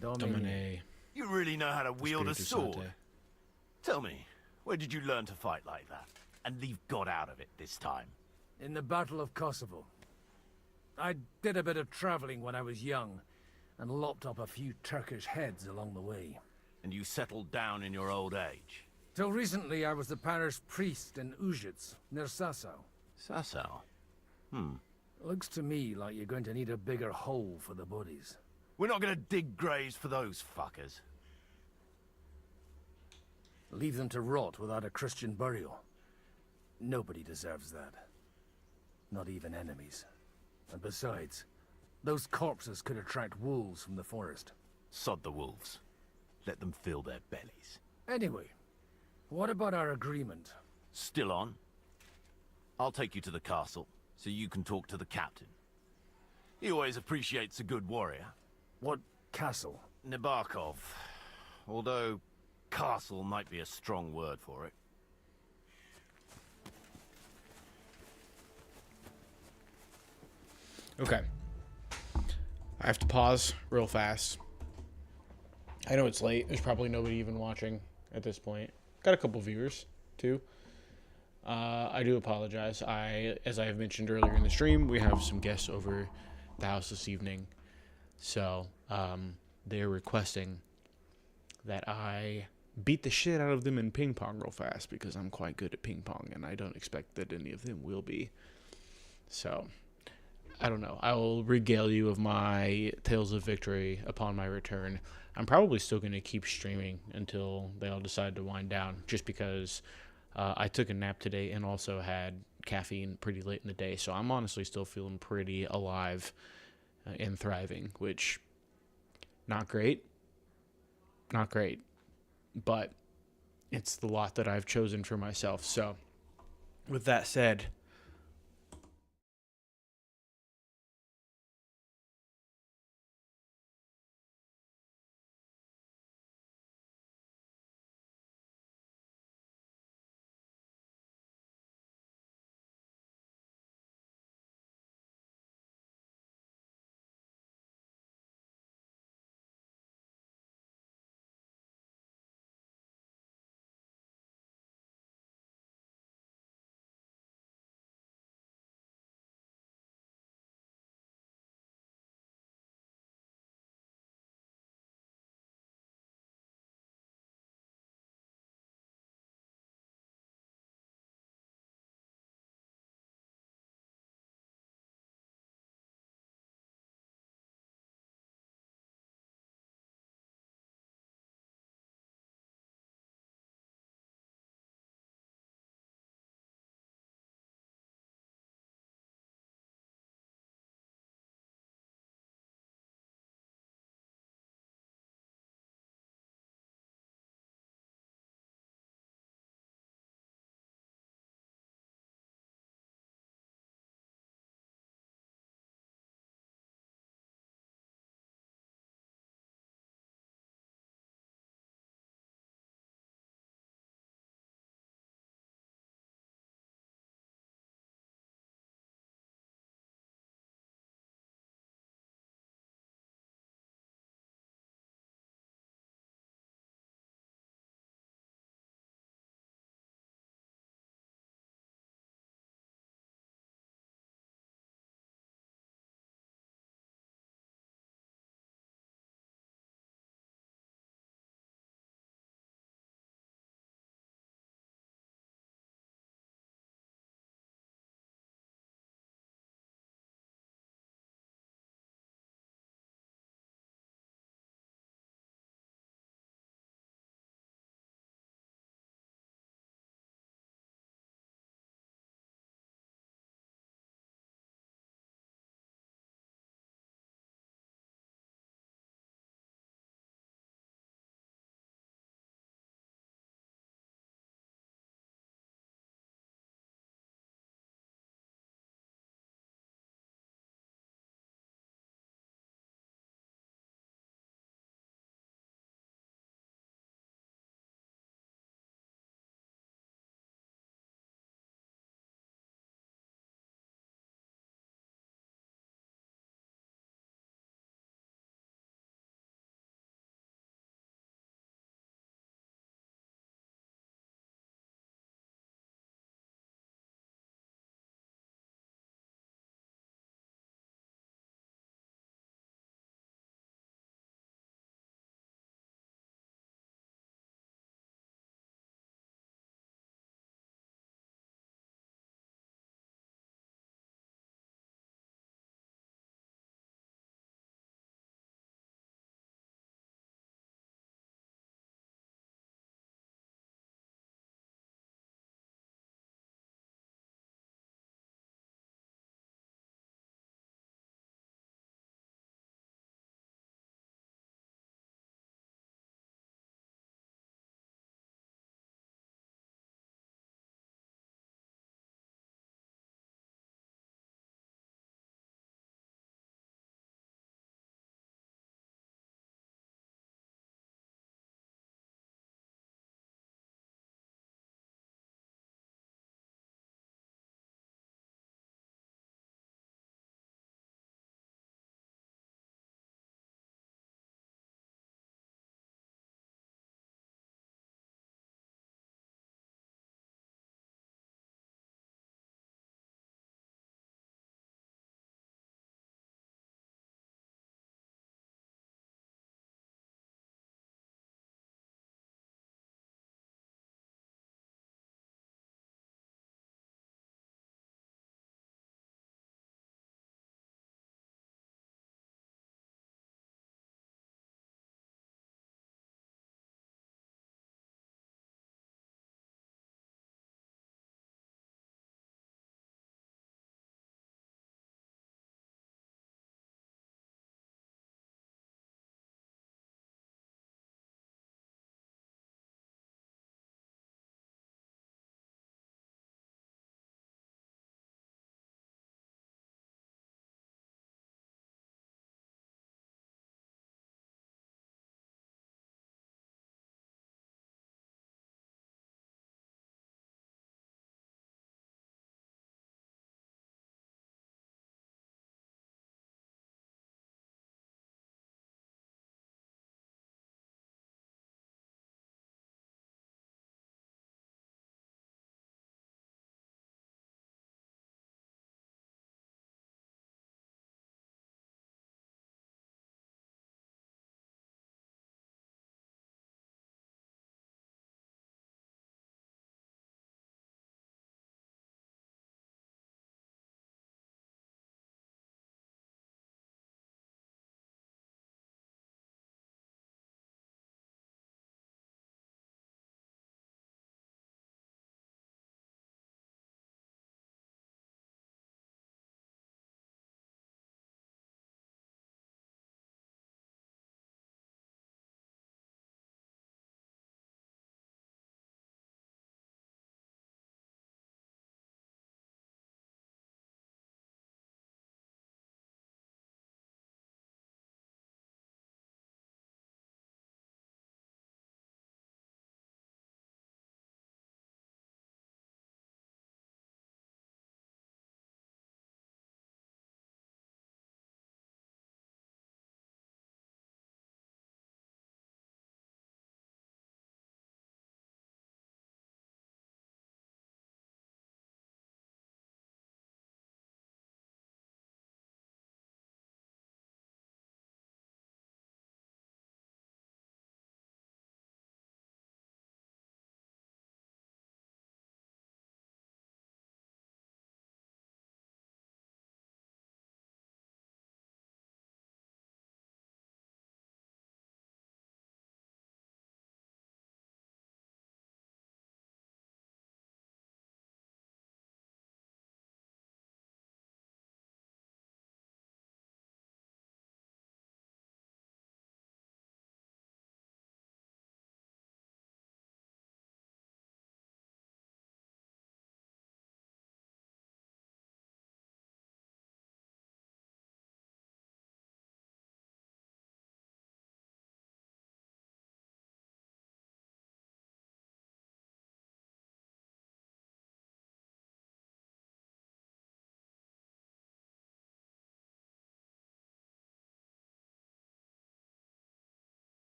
Domine. You really know how to wield a Spiritu sword. Sancte. Tell me, where did you learn to fight like that? And leave God out of it this time? In the Battle of Kosovo. I did a bit of traveling when I was young, and lopped up a few Turkish heads along the way. And you settled down in your old age? Till recently, I was the parish priest in Užice, near Sasau. Sasau? Looks to me like you're going to need a bigger hole for the bodies. We're not gonna dig graves for those fuckers. Leave them to rot without a Christian burial. Nobody deserves that. Not even enemies. And besides, those corpses could attract wolves from the forest. Sod the wolves. Let them fill their bellies. Anyway, what about our agreement? Still on? I'll take you to the castle, so you can talk to the captain. He always appreciates a good warrior. What castle? Nabokov. Although, castle might be a strong word for it. Okay. I have to pause real fast. I know it's late. There's probably nobody even watching at this point. Got a couple viewers, too. I do apologize. As I have mentioned earlier in the stream, we have some guests over the house this evening. So, they're requesting that I beat the shit out of them in ping pong real fast because I'm quite good at ping pong and I don't expect that any of them will be. So, I don't know. I will regale you of my tales of victory upon my return. I'm probably still going to keep streaming until they all decide to wind down, just because I took a nap today and also had caffeine pretty late in the day. So I'm honestly still feeling pretty alive and thriving, which, not great. Not great. But it's the lot that I've chosen for myself. So with that said,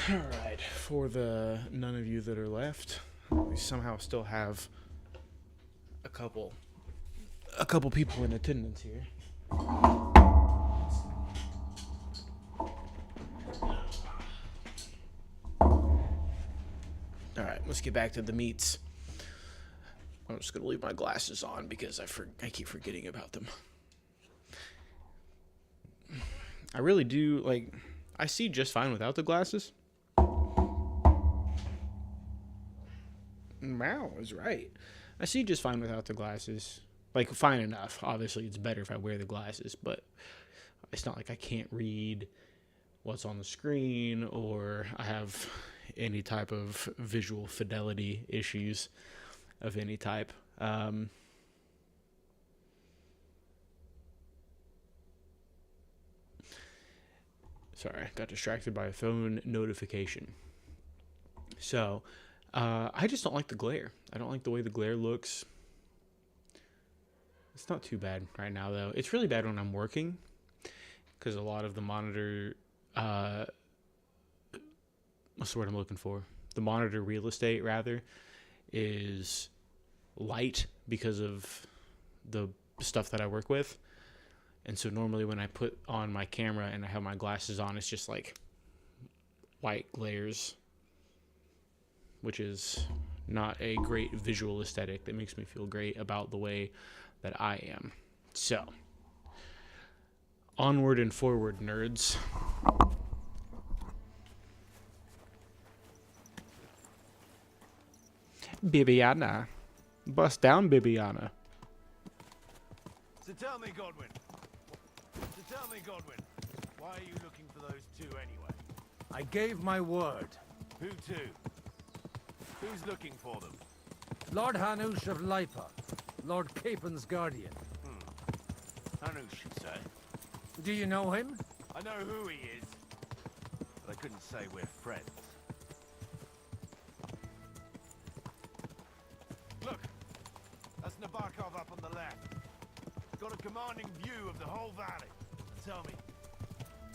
Alright, for the none of you that are left, we somehow still have a couple people in attendance here. Alright, let's get back to the meats. I'm just gonna leave my glasses on because I keep forgetting about them. I really do, like, I see just fine without the glasses. Wow, is right. I see just fine without the glasses. Like, fine enough. Obviously, it's better if I wear the glasses, but it's not like I can't read what's on the screen or I have any type of visual fidelity issues of any type. Sorry, I got distracted by a phone notification. So, I just don't like the glare. I don't like the way the glare looks. It's not too bad right now, though. It's really bad when I'm working, because a lot of the monitor, what's the word I'm looking for? The monitor real estate, rather, is light because of the stuff that I work with. And so normally when I put on my camera and I have my glasses on, it's just like white glares, which is not a great visual aesthetic that makes me feel great about the way that I am. So, onward and forward, nerds. Bibiana. Bust down, Bibiana. So tell me, Godwin. Why are you looking for those two anyway? I gave my word. Who to? Who's looking for them? Lord Hanush of Lipa, Lord Capen's guardian. Hanush, you say? Do you know him? I know who he is, but I couldn't say we're friends. Look, that's Nabokov up on the left. Got a commanding view of the whole valley. Tell me,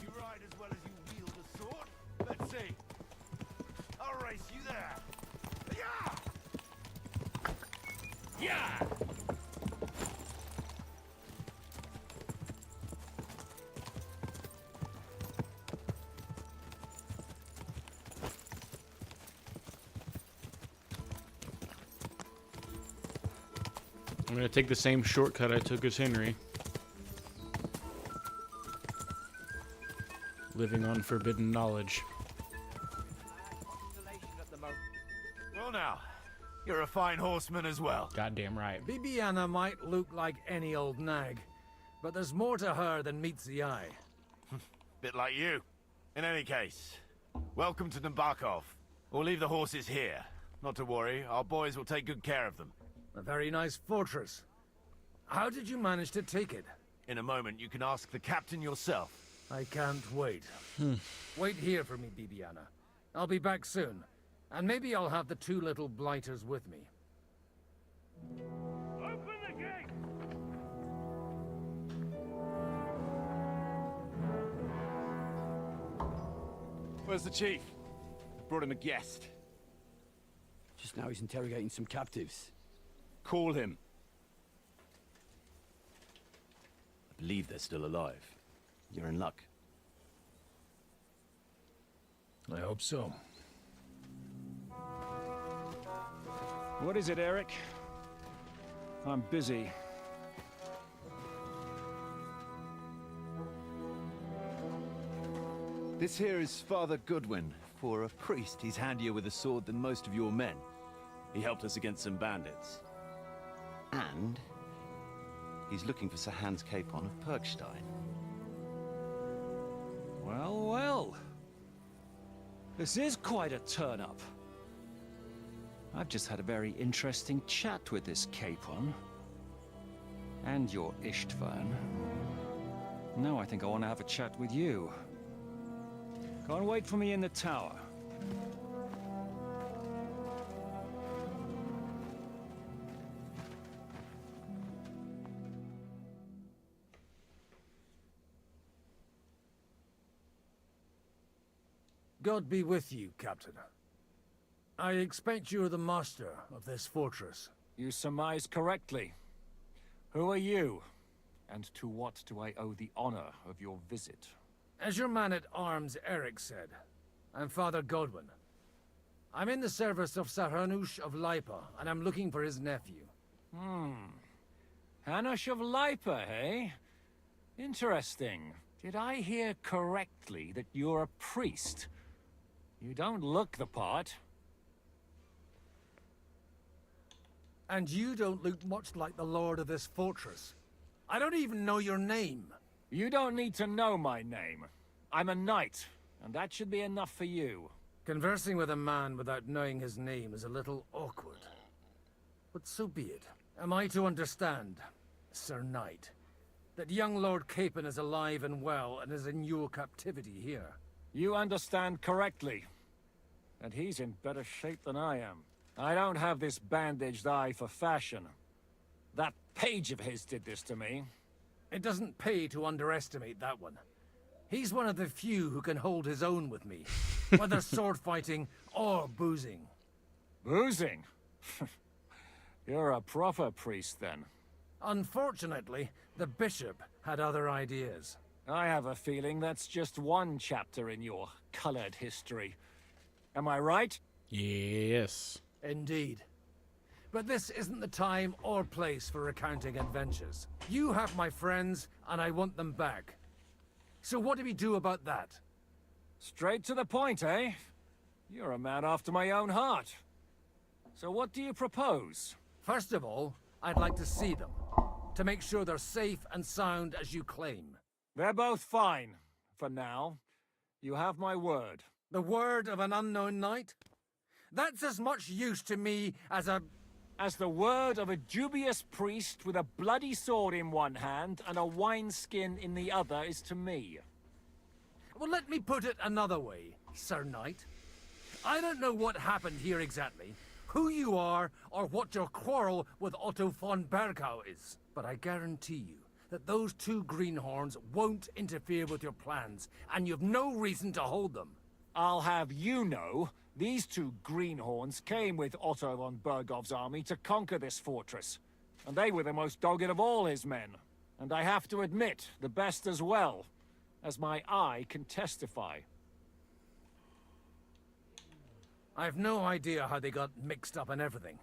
you ride as well as you wield a sword? Let's see. I'll race you there. Yeah! Yeah! I'm going to take the same shortcut I took as Henry. Living on forbidden knowledge. Well now, you're a fine horseman as well. Goddamn right. Bibiana might look like any old nag, but there's more to her than meets the eye. Bit like you. In any case, welcome to Nabokov. We'll leave the horses here. Not to worry, our boys will take good care of them. A very nice fortress. How did you manage to take it? In a moment, you can ask the captain yourself. I can't wait. Wait here for me, Bibiana. I'll be back soon. And maybe I'll have the two little blighters with me. Open the gate! Where's the chief? I brought him a guest. Just now he's interrogating some captives. Call him. I believe they're still alive. You're in luck. I hope so. What is it, Eric? I'm busy. This here is Father Goodwin. For a priest, he's handier with a sword than most of your men. He helped us against some bandits. And he's looking for Sir Hans Capon of Perkstein. Well, well. This is quite a turn-up. I've just had a very interesting chat with this Capon. And your Ishtvan. Now I think I want to have a chat with you. Go and wait for me in the tower. God be with you, Captain. I expect you're the master of this fortress. You surmise correctly. Who are you? And to what do I owe the honor of your visit? As your man-at-arms Eric said, I'm Father Godwin. I'm in the service of Sir Hanush of Lipa, and I'm looking for his nephew. Hanush of Lipa, eh? Interesting. Did I hear correctly that you're a priest? You don't look the part. And you don't look much like the lord of this fortress. I don't even know your name. You don't need to know my name. I'm a knight, and that should be enough for you. Conversing with a man without knowing his name is a little awkward. But so be it. Am I to understand, Sir Knight, that young Lord Capon is alive and well and is in your captivity here? You understand correctly. And he's in better shape than I am. I don't have this bandaged eye for fashion. That page of his did this to me. It doesn't pay to underestimate that one. He's one of the few who can hold his own with me, whether sword fighting or boozing. Boozing? You're a proper priest, then. Unfortunately, the bishop had other ideas. I have a feeling that's just one chapter in your colored history. Am I right? Yes. Indeed. But this isn't the time or place for recounting adventures. You have my friends, and I want them back. So what do we do about that? Straight to the point, eh? You're a man after my own heart. So what do you propose? First of all, I'd like to see them, to make sure they're safe and sound as you claim. They're both fine, for now. You have my word. The word of an unknown knight? That's as much use to me as the word of a dubious priest with a bloody sword in one hand and a wineskin in the other is to me. Well, let me put it another way, Sir Knight. I don't know what happened here exactly, who you are, or what your quarrel with Otto von Bergau is. But I guarantee you that those two greenhorns won't interfere with your plans, and you've no reason to hold them. I'll have you know, these two greenhorns came with Otto von Bergov's army to conquer this fortress. And they were the most dogged of all his men. And I have to admit, the best as well, as my eye can testify. I've no idea how they got mixed up in everything.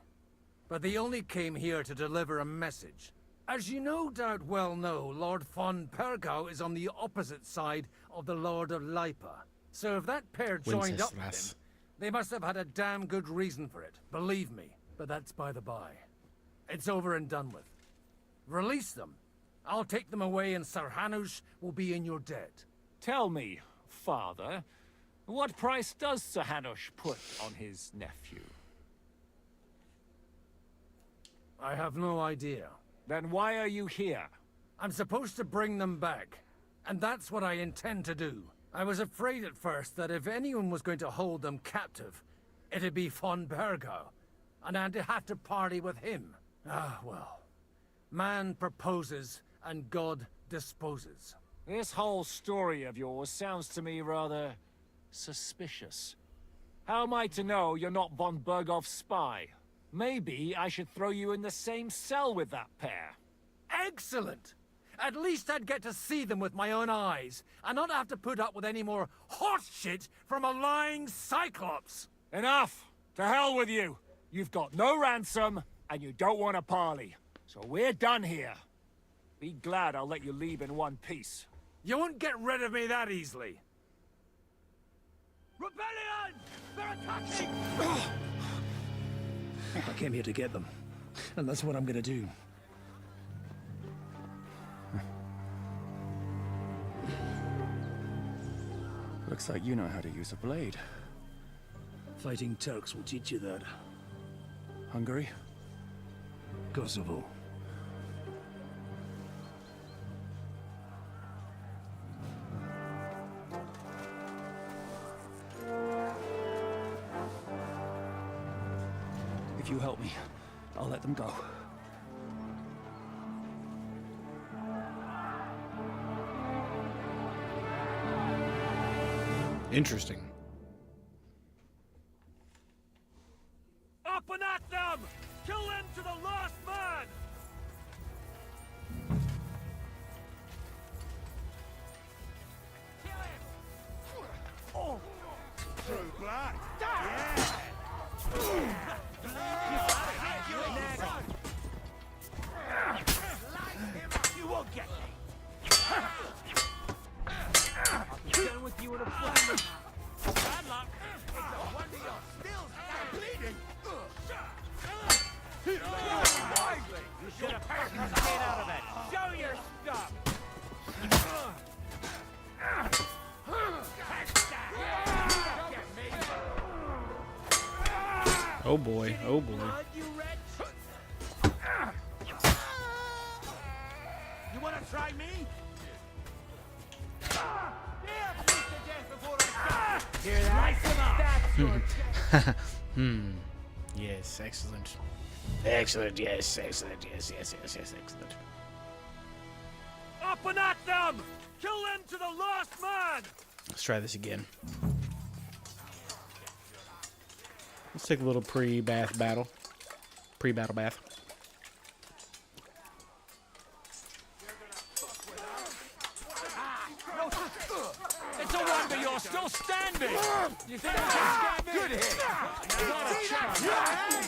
But they only came here to deliver a message. As you no doubt well know, Lord von Bergau is on the opposite side of the Lord of Lipa. So if that pair joined up with him, they must have had a damn good reason for it, believe me. But that's by the by. It's over and done with. Release them. I'll take them away and Sir Hanush will be in your debt. Tell me, Father, what price does Sir Hanush put on his nephew? I have no idea. Then why are you here? I'm supposed to bring them back, and that's what I intend to do. I was afraid at first that if anyone was going to hold them captive, it'd be von Bergau, and I'd have to party with him. Ah, well. Man proposes, and God disposes. This whole story of yours sounds to me rather suspicious. How am I to know you're not von Bergov's spy? Maybe I should throw you in the same cell with that pair. Excellent! At least I'd get to see them with my own eyes, and not have to put up with any more horse shit from a lying cyclops! Enough! To hell with you! You've got no ransom, and you don't want a parley. So we're done here. Be glad I'll let you leave in one piece. You won't get rid of me that easily. Rebellion! They're attacking! I came here to get them, and that's what I'm gonna do. Looks like you know how to use a blade. Fighting Turks will teach you that. Hungary? Kosovo. If you help me, I'll let them go. Interesting. True blood. You won't get me. I'll be done with you in a flash. Bad luck. It's a wonder you're still bleeding. You should have packed your skin out of it. Show your stuff. Oh boy, oh boy. You want to try me? Hear that? Yes, excellent. Excellent, yes, excellent, yes, excellent. Up and at them! Kill them to the last man! Let's try this again. Let's take a little pre-bath battle. Pre-battle bath. It's a wonder you're still standing! You think you can scare me? Good hit! Not a chance!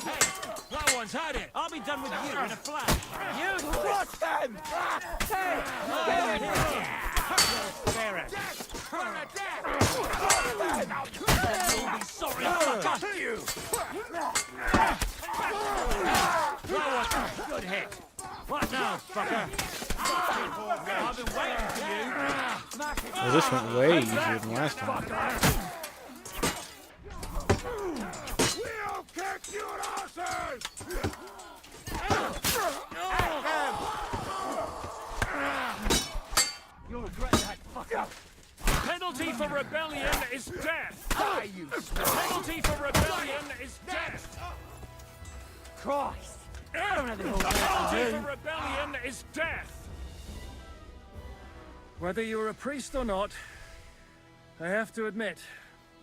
Hey, that one's had it! I'll be done with you in a flash. You crush him! Hey! You'll be sorry, fucker! You! Good hit. What now, fucker? I've been waiting for you. Well, this went way easier than last time. We'll kick your asses! You'll regret that, fucker. Penalty for rebellion is death. Die, you. Penalty for rebellion is death. Christ. I don't have any more Penalty for rebellion is death. Whether you're a priest or not, I have to admit,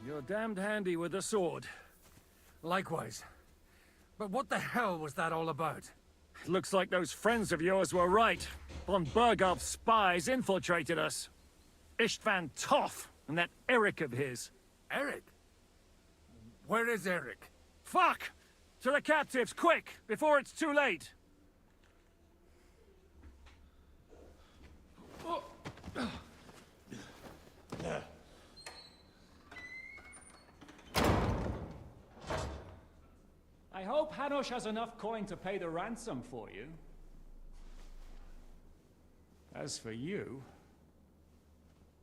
you're damned handy with a sword. Likewise. But what the hell was that all about? Looks like those friends of yours were right. Von Bergov's spies infiltrated us. Istvan Toth and that Eric of his. Eric? Where is Eric? Fuck! To the captives, quick, before it's too late. I hope Hanush has enough coin to pay the ransom for you. As for you,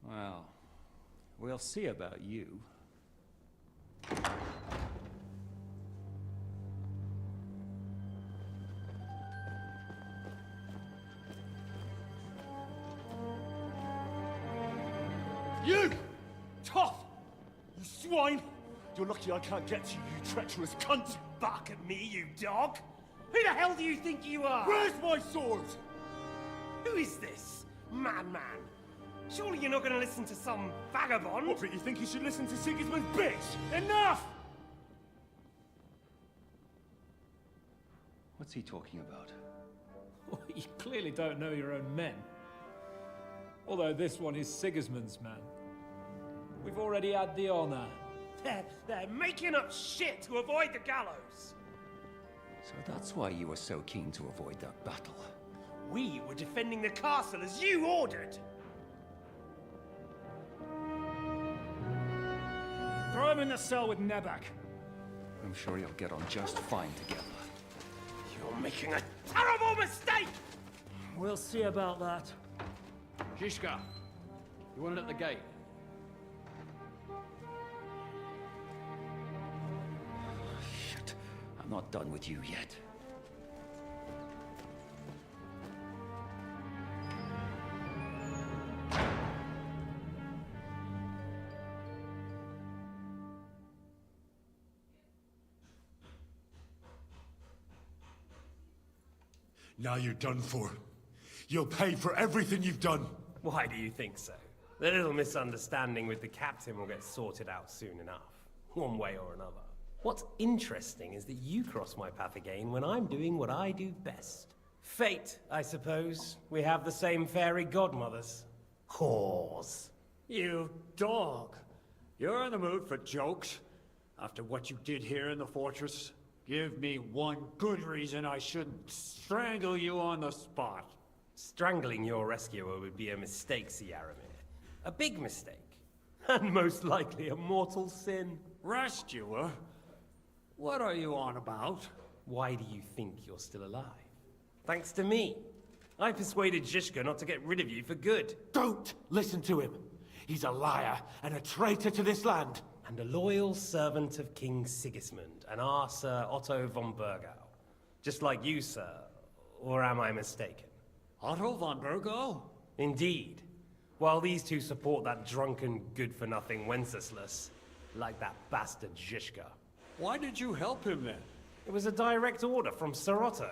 well, we'll see about you. You! Toth! You swine! You're lucky I can't get to you, you treacherous cunt! Bark at me, you dog! Who the hell do you think you are? Where's my sword? Who is this? Madman! Surely you're not gonna listen to some vagabond? What, but you think you should listen to Sigismund's bitch? Enough! What's he talking about? You clearly don't know your own men. Although this one is Sigismund's man. We've already had the honor. They're making up shit to avoid the gallows! So that's why you were so keen to avoid that battle. We were defending the castle as you ordered! Throw him in the cell with Nebak. I'm sure you'll get on just fine together. You're making a terrible mistake! We'll see about that. Shishka, you want it at the gate? Shit, I'm not done with you yet. Now you're done for. You'll pay for everything you've done. Why do you think so? The little misunderstanding with the captain will get sorted out soon enough, one way or another. What's interesting is that you cross my path again when I'm doing what I do best. Fate, I suppose. We have the same fairy godmothers. Whores. You dog. You're in the mood for jokes? After what you did here in the fortress? Give me one good reason I shouldn't strangle you on the spot. Strangling your rescuer would be a mistake, Yaramir. A big mistake. And most likely a mortal sin. Rescuer? What are you on about? Why do you think you're still alive? Thanks to me. I persuaded Zhishka not to get rid of you for good. Don't listen to him. He's a liar and a traitor to this land. And a loyal servant of King Sigismund and our Sir Otto von Burgau. Just like you, sir. Or am I mistaken? Otto von Burgau? Indeed. While these two support that drunken, good-for-nothing Wenceslas, like that bastard Zhishka. Why did you help him then? It was a direct order from Sir Otto.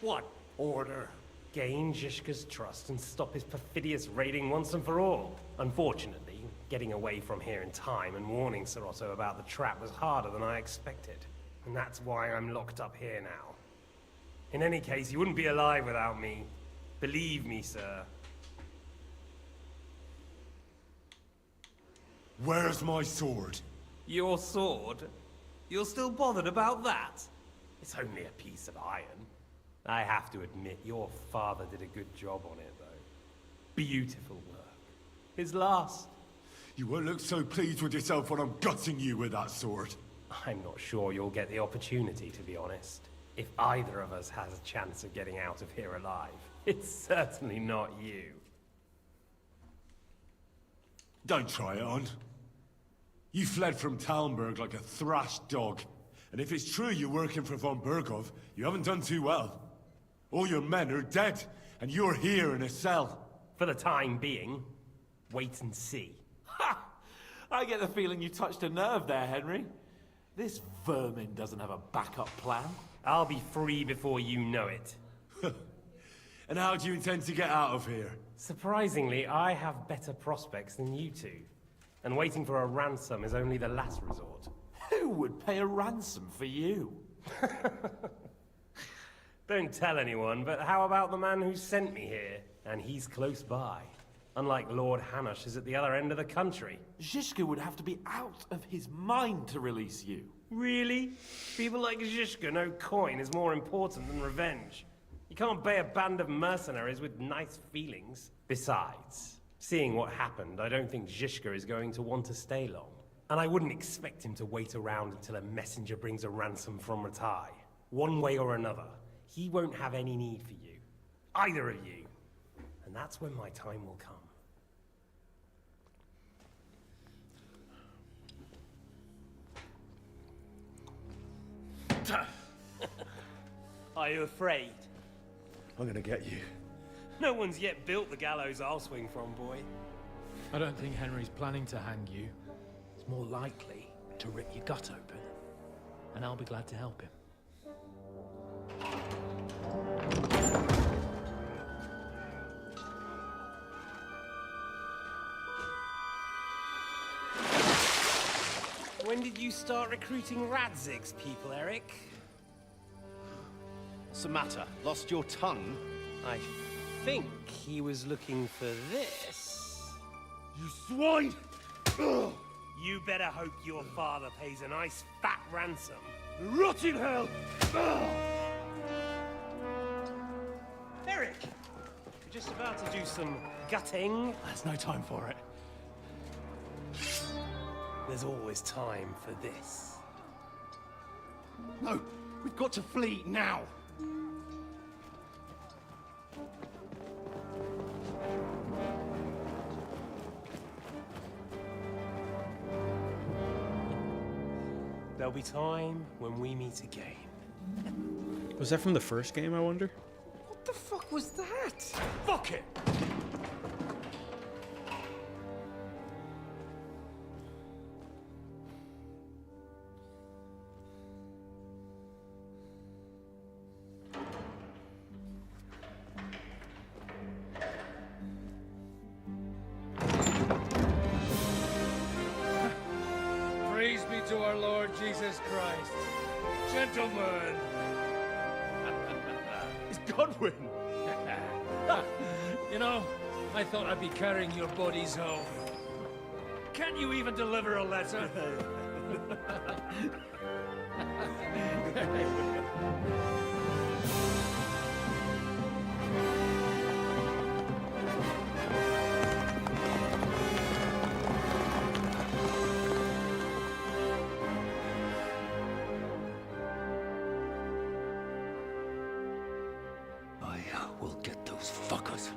What order? Gain Zhishka's trust and stop his perfidious raiding once and for all. Unfortunately, getting away from here in time and warning Sir Otto about the trap was harder than I expected. And that's why I'm locked up here now. In any case, you wouldn't be alive without me. Believe me, sir. Where's my sword? Your sword? You're still bothered about that? It's only a piece of iron. I have to admit, your father did a good job on it, though. Beautiful work. His last. You won't look so pleased with yourself when I'm gutting you with that sword. I'm not sure you'll get the opportunity, to be honest. If either of us has a chance of getting out of here alive, it's certainly not you. Don't try it on. You fled from Talmberg like a thrashed dog. And if it's true you're working for von Burgov, you haven't done too well. All your men are dead, and you're here in a cell. For the time being, wait and see. Ha! I get the feeling you touched a nerve there, Henry. This vermin doesn't have a backup plan. I'll be free before you know it. And how do you intend to get out of here? Surprisingly, I have better prospects than you two. And waiting for a ransom is only the last resort. Who would pay a ransom for you? Don't tell anyone, but how about the man who sent me here? And he's close by. Unlike Lord Hanush is at the other end of the country. Zhishka would have to be out of his mind to release you. Really? People like Zhishka know coin is more important than revenge. You can't pay a band of mercenaries with nice feelings. Besides, seeing what happened, I don't think Zhishka is going to want to stay long. And I wouldn't expect him to wait around until a messenger brings a ransom from Ratai. One way or another, he won't have any need for you. Either of you. And that's when my time will come. Are you afraid? I'm gonna get you. No one's yet built the gallows I'll swing from, boy. I don't think Henry's planning to hang you. It's more likely to rip your gut open. And I'll be glad to help him. When did you start recruiting Radzig's people, Eric? What's the matter? Lost your tongue? I think he was looking for this. You swine! You better hope your father pays a nice fat ransom. Rot in hell! Eric! We're just about to do some gutting. There's no time for it. There's always time for this. No, we've got to flee now. There'll be time when we meet again. Was that from the first game, I wonder? What the fuck was that? Fuck it! Praise be to our Lord Jesus Christ. Gentlemen! It's Godwin! You know, I thought I'd be carrying your bodies home. Can't you even deliver a letter? I will get those fuckers.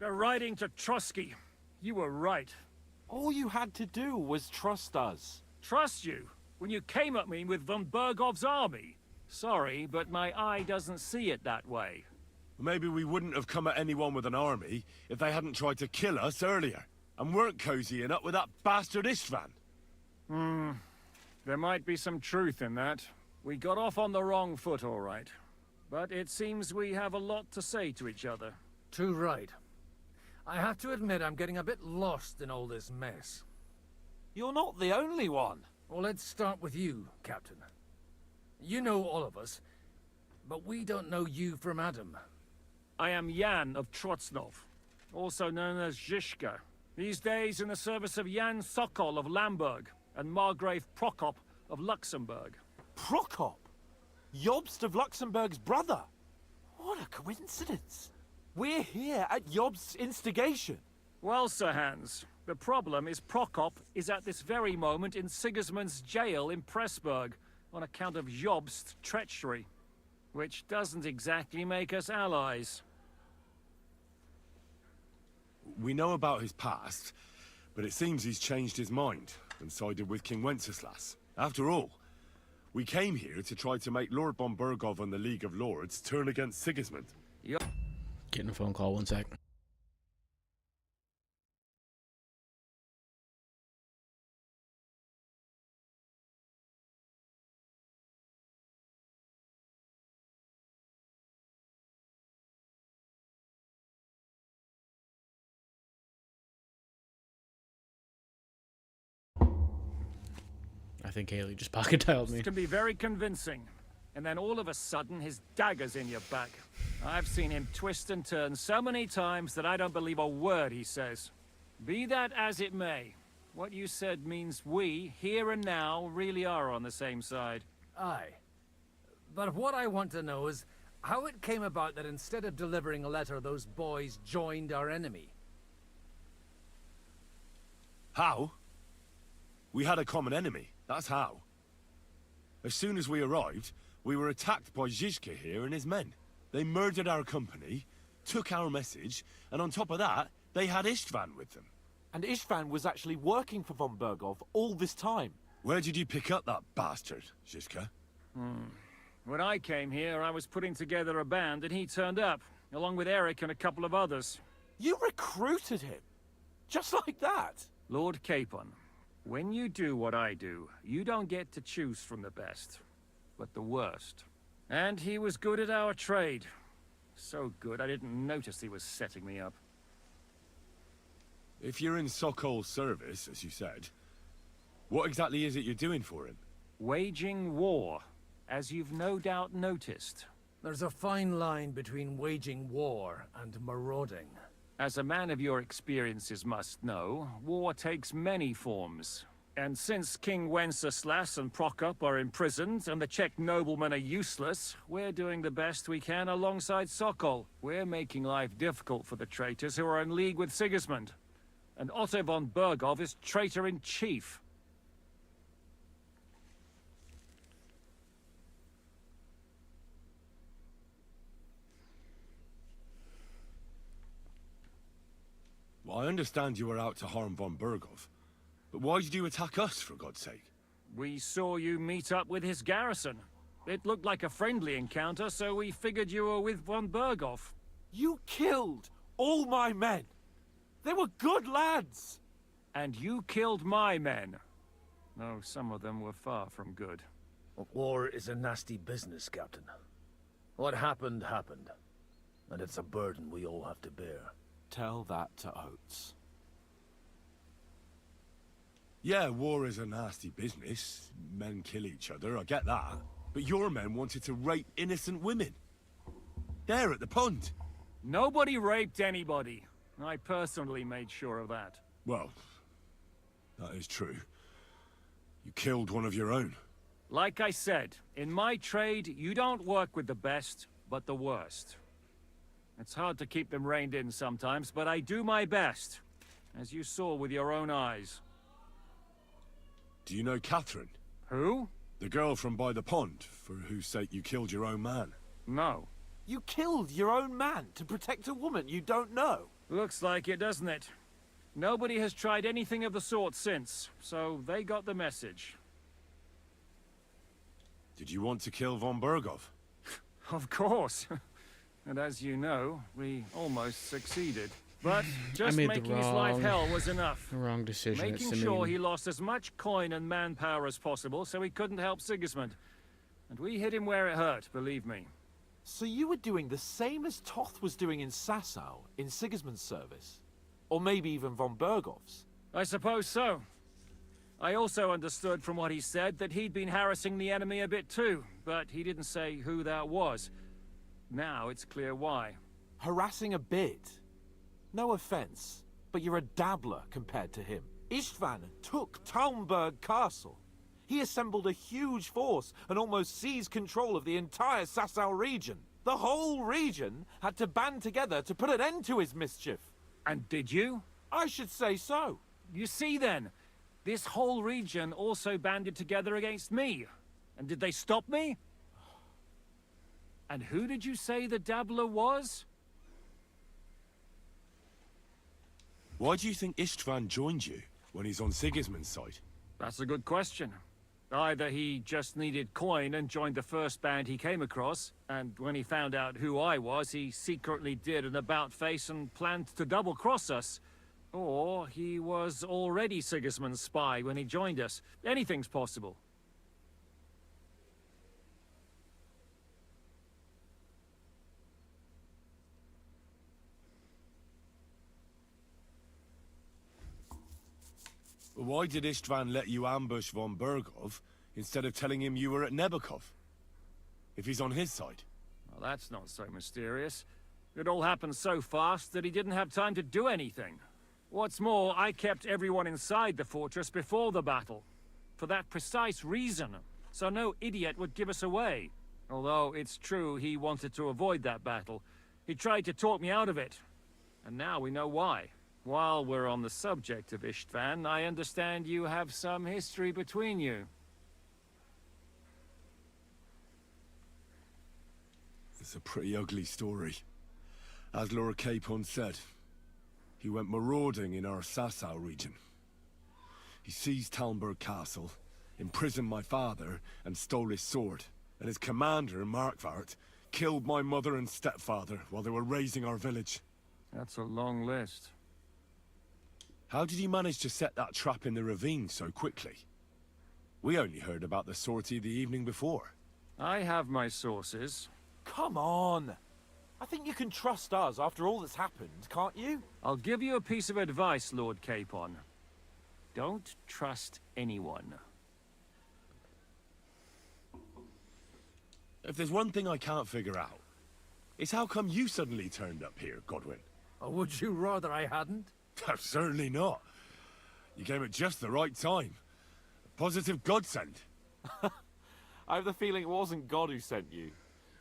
They're riding to Trotsky. You were right. All you had to do was trust us. Trust you? When you came at me with von Bergov's army? Sorry, but my eye doesn't see it that way. Maybe we wouldn't have come at anyone with an army if they hadn't tried to kill us earlier, and weren't cozying up with that bastard Istvan. There might be some truth in that. We got off on the wrong foot, all right. But it seems we have a lot to say to each other. Too right. I have to admit I'm getting a bit lost in all this mess. You're not the only one. Well, let's start with you, Captain. You know all of us, but we don't know you from Adam. I am Jan of Trotsnov, also known as Zhishka. These days in the service of Jan Sokol of Lamberg and Margrave Prokop of Luxembourg. Prokop? Jobst of Luxembourg's brother? What a coincidence. We're here at Jobst's instigation. Well, Sir Hans, the problem is Prokop is at this very moment in Sigismund's jail in Pressburg on account of Jobst's treachery, which doesn't exactly make us allies. We know about his past, but it seems he's changed his mind and sided with King Wenceslas. After all, we came here to try to make Lord von Bergov and the League of Lords turn against Sigismund. Getting a phone call, 1 sec. I think Haley just pocket dialed me. This can be very convincing. And then all of a sudden, his dagger's in your back. I've seen him twist and turn so many times that I don't believe a word he says. Be that as it may, what you said means we, here and now, really are on the same side. Aye. But what I want to know is how it came about that instead of delivering a letter, those boys joined our enemy. How? We had a common enemy, that's how. As soon as we arrived, we were attacked by Zhizka here and his men. They murdered our company, took our message, and on top of that, they had Istvan with them. And Istvan was actually working for von Bergov all this time. Where did you pick up that bastard, Zhizka? When I came here, I was putting together a band and he turned up, along with Eric and a couple of others. You recruited him? Just like that? Lord Capon, when you do what I do, you don't get to choose from the best, but the worst. And he was good at our trade. So good, I didn't notice he was setting me up. If you're in Sokol's service, as you said, what exactly is it you're doing for him? Waging war, as you've no doubt noticed. There's a fine line between waging war and marauding. As a man of your experiences must know, war takes many forms. And since King Wenceslas and Prokop are imprisoned and the Czech noblemen are useless, we're doing the best we can alongside Sokol. We're making life difficult for the traitors who are in league with Sigismund. And Otto von Bergov is traitor-in-chief. Well, I understand you were out to harm von Bergov. But why did you attack us, for God's sake? We saw you meet up with his garrison. It looked like a friendly encounter, so we figured you were with von Bergov. You killed all my men. They were good lads. And you killed my men. Though some of them were far from good. War is a nasty business, Captain. What happened, happened. And it's a burden we all have to bear. Tell that to Oates. Yeah, war is a nasty business. Men kill each other, I get that. But your men wanted to rape innocent women. There at the pond. Nobody raped anybody. I personally made sure of that. Well, that is true. You killed one of your own. Like I said, in my trade, you don't work with the best, but the worst. It's hard to keep them reined in sometimes, but I do my best, as you saw with your own eyes. Do you know Catherine? Who? The girl from by the pond, for whose sake you killed your own man. No. You killed your own man to protect a woman you don't know? Looks like it, doesn't it? Nobody has tried anything of the sort since, so they got the message. Did you want to kill von Berghoff? Of course. And as you know, we almost succeeded. But just making his life hell was enough. Wrong decision. Making sure he lost as much coin and manpower as possible so he couldn't help Sigismund. And we hit him where it hurt, believe me. So you were doing the same as Toth was doing in Sasau, in Sigismund's service? Or maybe even von Berghoff's? I suppose so. I also understood from what he said that he'd been harassing the enemy a bit too, but he didn't say who that was. Now it's clear why. Harassing a bit? No offense, but you're a dabbler compared to him. Istvan took Talmberg Castle. He assembled a huge force and almost seized control of the entire Sasau region. The whole region had to band together to put an end to his mischief. And did you? I should say so. You see then, this whole region also banded together against me. And did they stop me? And who did you say the dabbler was? Why do you think Istvan joined you when he's on Sigismund's side? That's a good question. Either he just needed coin and joined the first band he came across, and when he found out who I was, he secretly did an about-face and planned to double-cross us. Or he was already Sigismund's spy when he joined us. Anything's possible. Why did Istvan let you ambush von Berghoff instead of telling him you were at Nebakov? If he's on his side. Well, that's not so mysterious. It all happened so fast that he didn't have time to do anything. What's more, I kept everyone inside the fortress before the battle. For that precise reason, so no idiot would give us away. Although it's true he wanted to avoid that battle. He tried to talk me out of it. And now we know why. While we're on the subject of Istvan, I understand you have some history between you. It's a pretty ugly story. As Lord Capon said, he went marauding in our Sasau region. He seized Talmberg Castle, imprisoned my father, and stole his sword. And his commander, Markvart, killed my mother and stepfather while they were raising our village. That's a long list. How did you manage to set that trap in the ravine so quickly? We only heard about the sortie the evening before. I have my sources. Come on! I think you can trust us after all that's happened, can't you? I'll give you a piece of advice, Lord Capon. Don't trust anyone. If there's one thing I can't figure out, it's how come you suddenly turned up here, Godwin? Or would you rather I hadn't? Certainly not. You came at just the right time. A positive godsend. I have the feeling it wasn't God who sent you,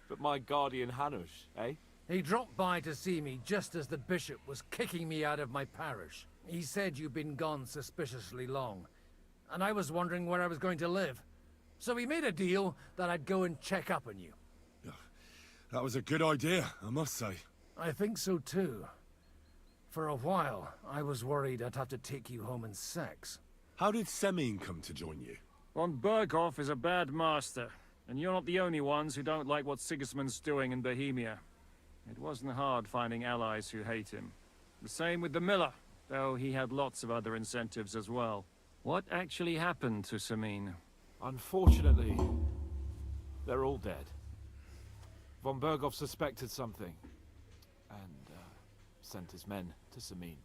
but my guardian Hanush, eh? He dropped by to see me just as the bishop was kicking me out of my parish. He said you'd been gone suspiciously long, and I was wondering where I was going to live. So we made a deal that I'd go and check up on you. That was a good idea, I must say. I think so too. For a while, I was worried I'd have to take you home in sex. How did Semyon come to join you? Von Berghoff is a bad master, and you're not the only ones who don't like what Sigismund's doing in Bohemia. It wasn't hard finding allies who hate him. The same with the miller, though he had lots of other incentives as well. What actually happened to Semyon? Unfortunately, they're all dead. Von Berghoff suspected something, and sent his men to Semyon.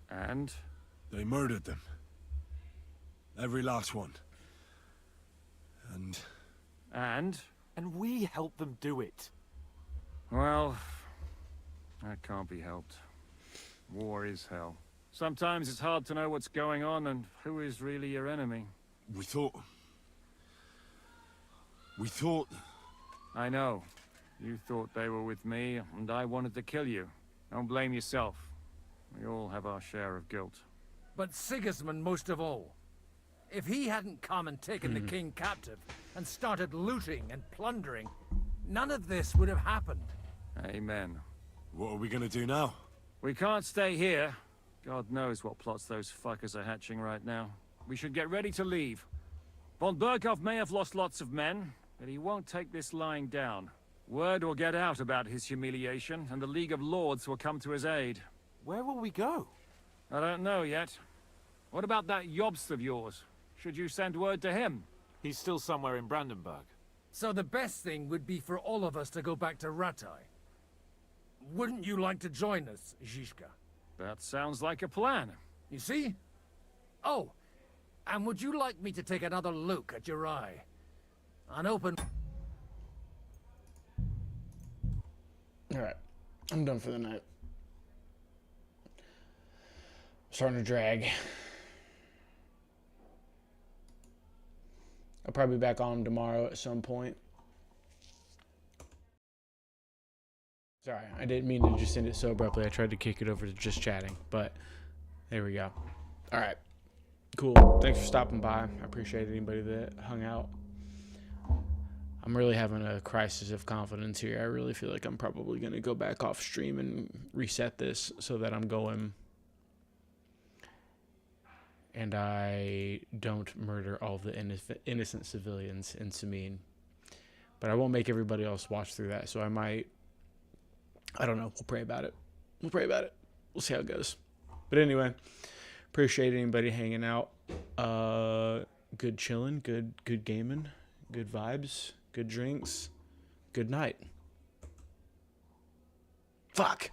And? They murdered them. Every last one. And? And we help them do it. Well, that can't be helped. War is hell. Sometimes it's hard to know what's going on and who is really your enemy. We thought... I know. You thought they were with me, and I wanted to kill you. Don't blame yourself. We all have our share of guilt. But Sigismund most of all. If he hadn't come and taken the king captive, and started looting and plundering, none of this would have happened. Amen. What are we gonna do now? We can't stay here. God knows what plots those fuckers are hatching right now. We should get ready to leave. Von Berghoff may have lost lots of men, but he won't take this lying down. Word will get out about his humiliation, and the League of Lords will come to his aid. Where will we go? I don't know yet. What about that Jobst of yours? Should you send word to him? He's still somewhere in Brandenburg. So the best thing would be for all of us to go back to Rattay. Wouldn't you like to join us, Zizka? That sounds like a plan. You see? Oh, and would you like me to take another look at your eye? An open... Alright, I'm done for the night. Starting to drag. I'll probably be back on tomorrow at some point. Sorry, I didn't mean to just end it so abruptly. I tried to kick it over to just chatting, but there we go. Alright, cool. Thanks for stopping by. I appreciate anybody that hung out. I'm really having a crisis of confidence here. I really feel like I'm probably going to go back off stream and reset this so that I'm going and I don't murder all the innocent civilians in Sameen. But I won't make everybody else watch through that, so I might... I don't know. We'll pray about it. We'll see how it goes. But anyway, appreciate anybody hanging out. Good chilling, good gaming, good vibes, good drinks, good night. Fuck.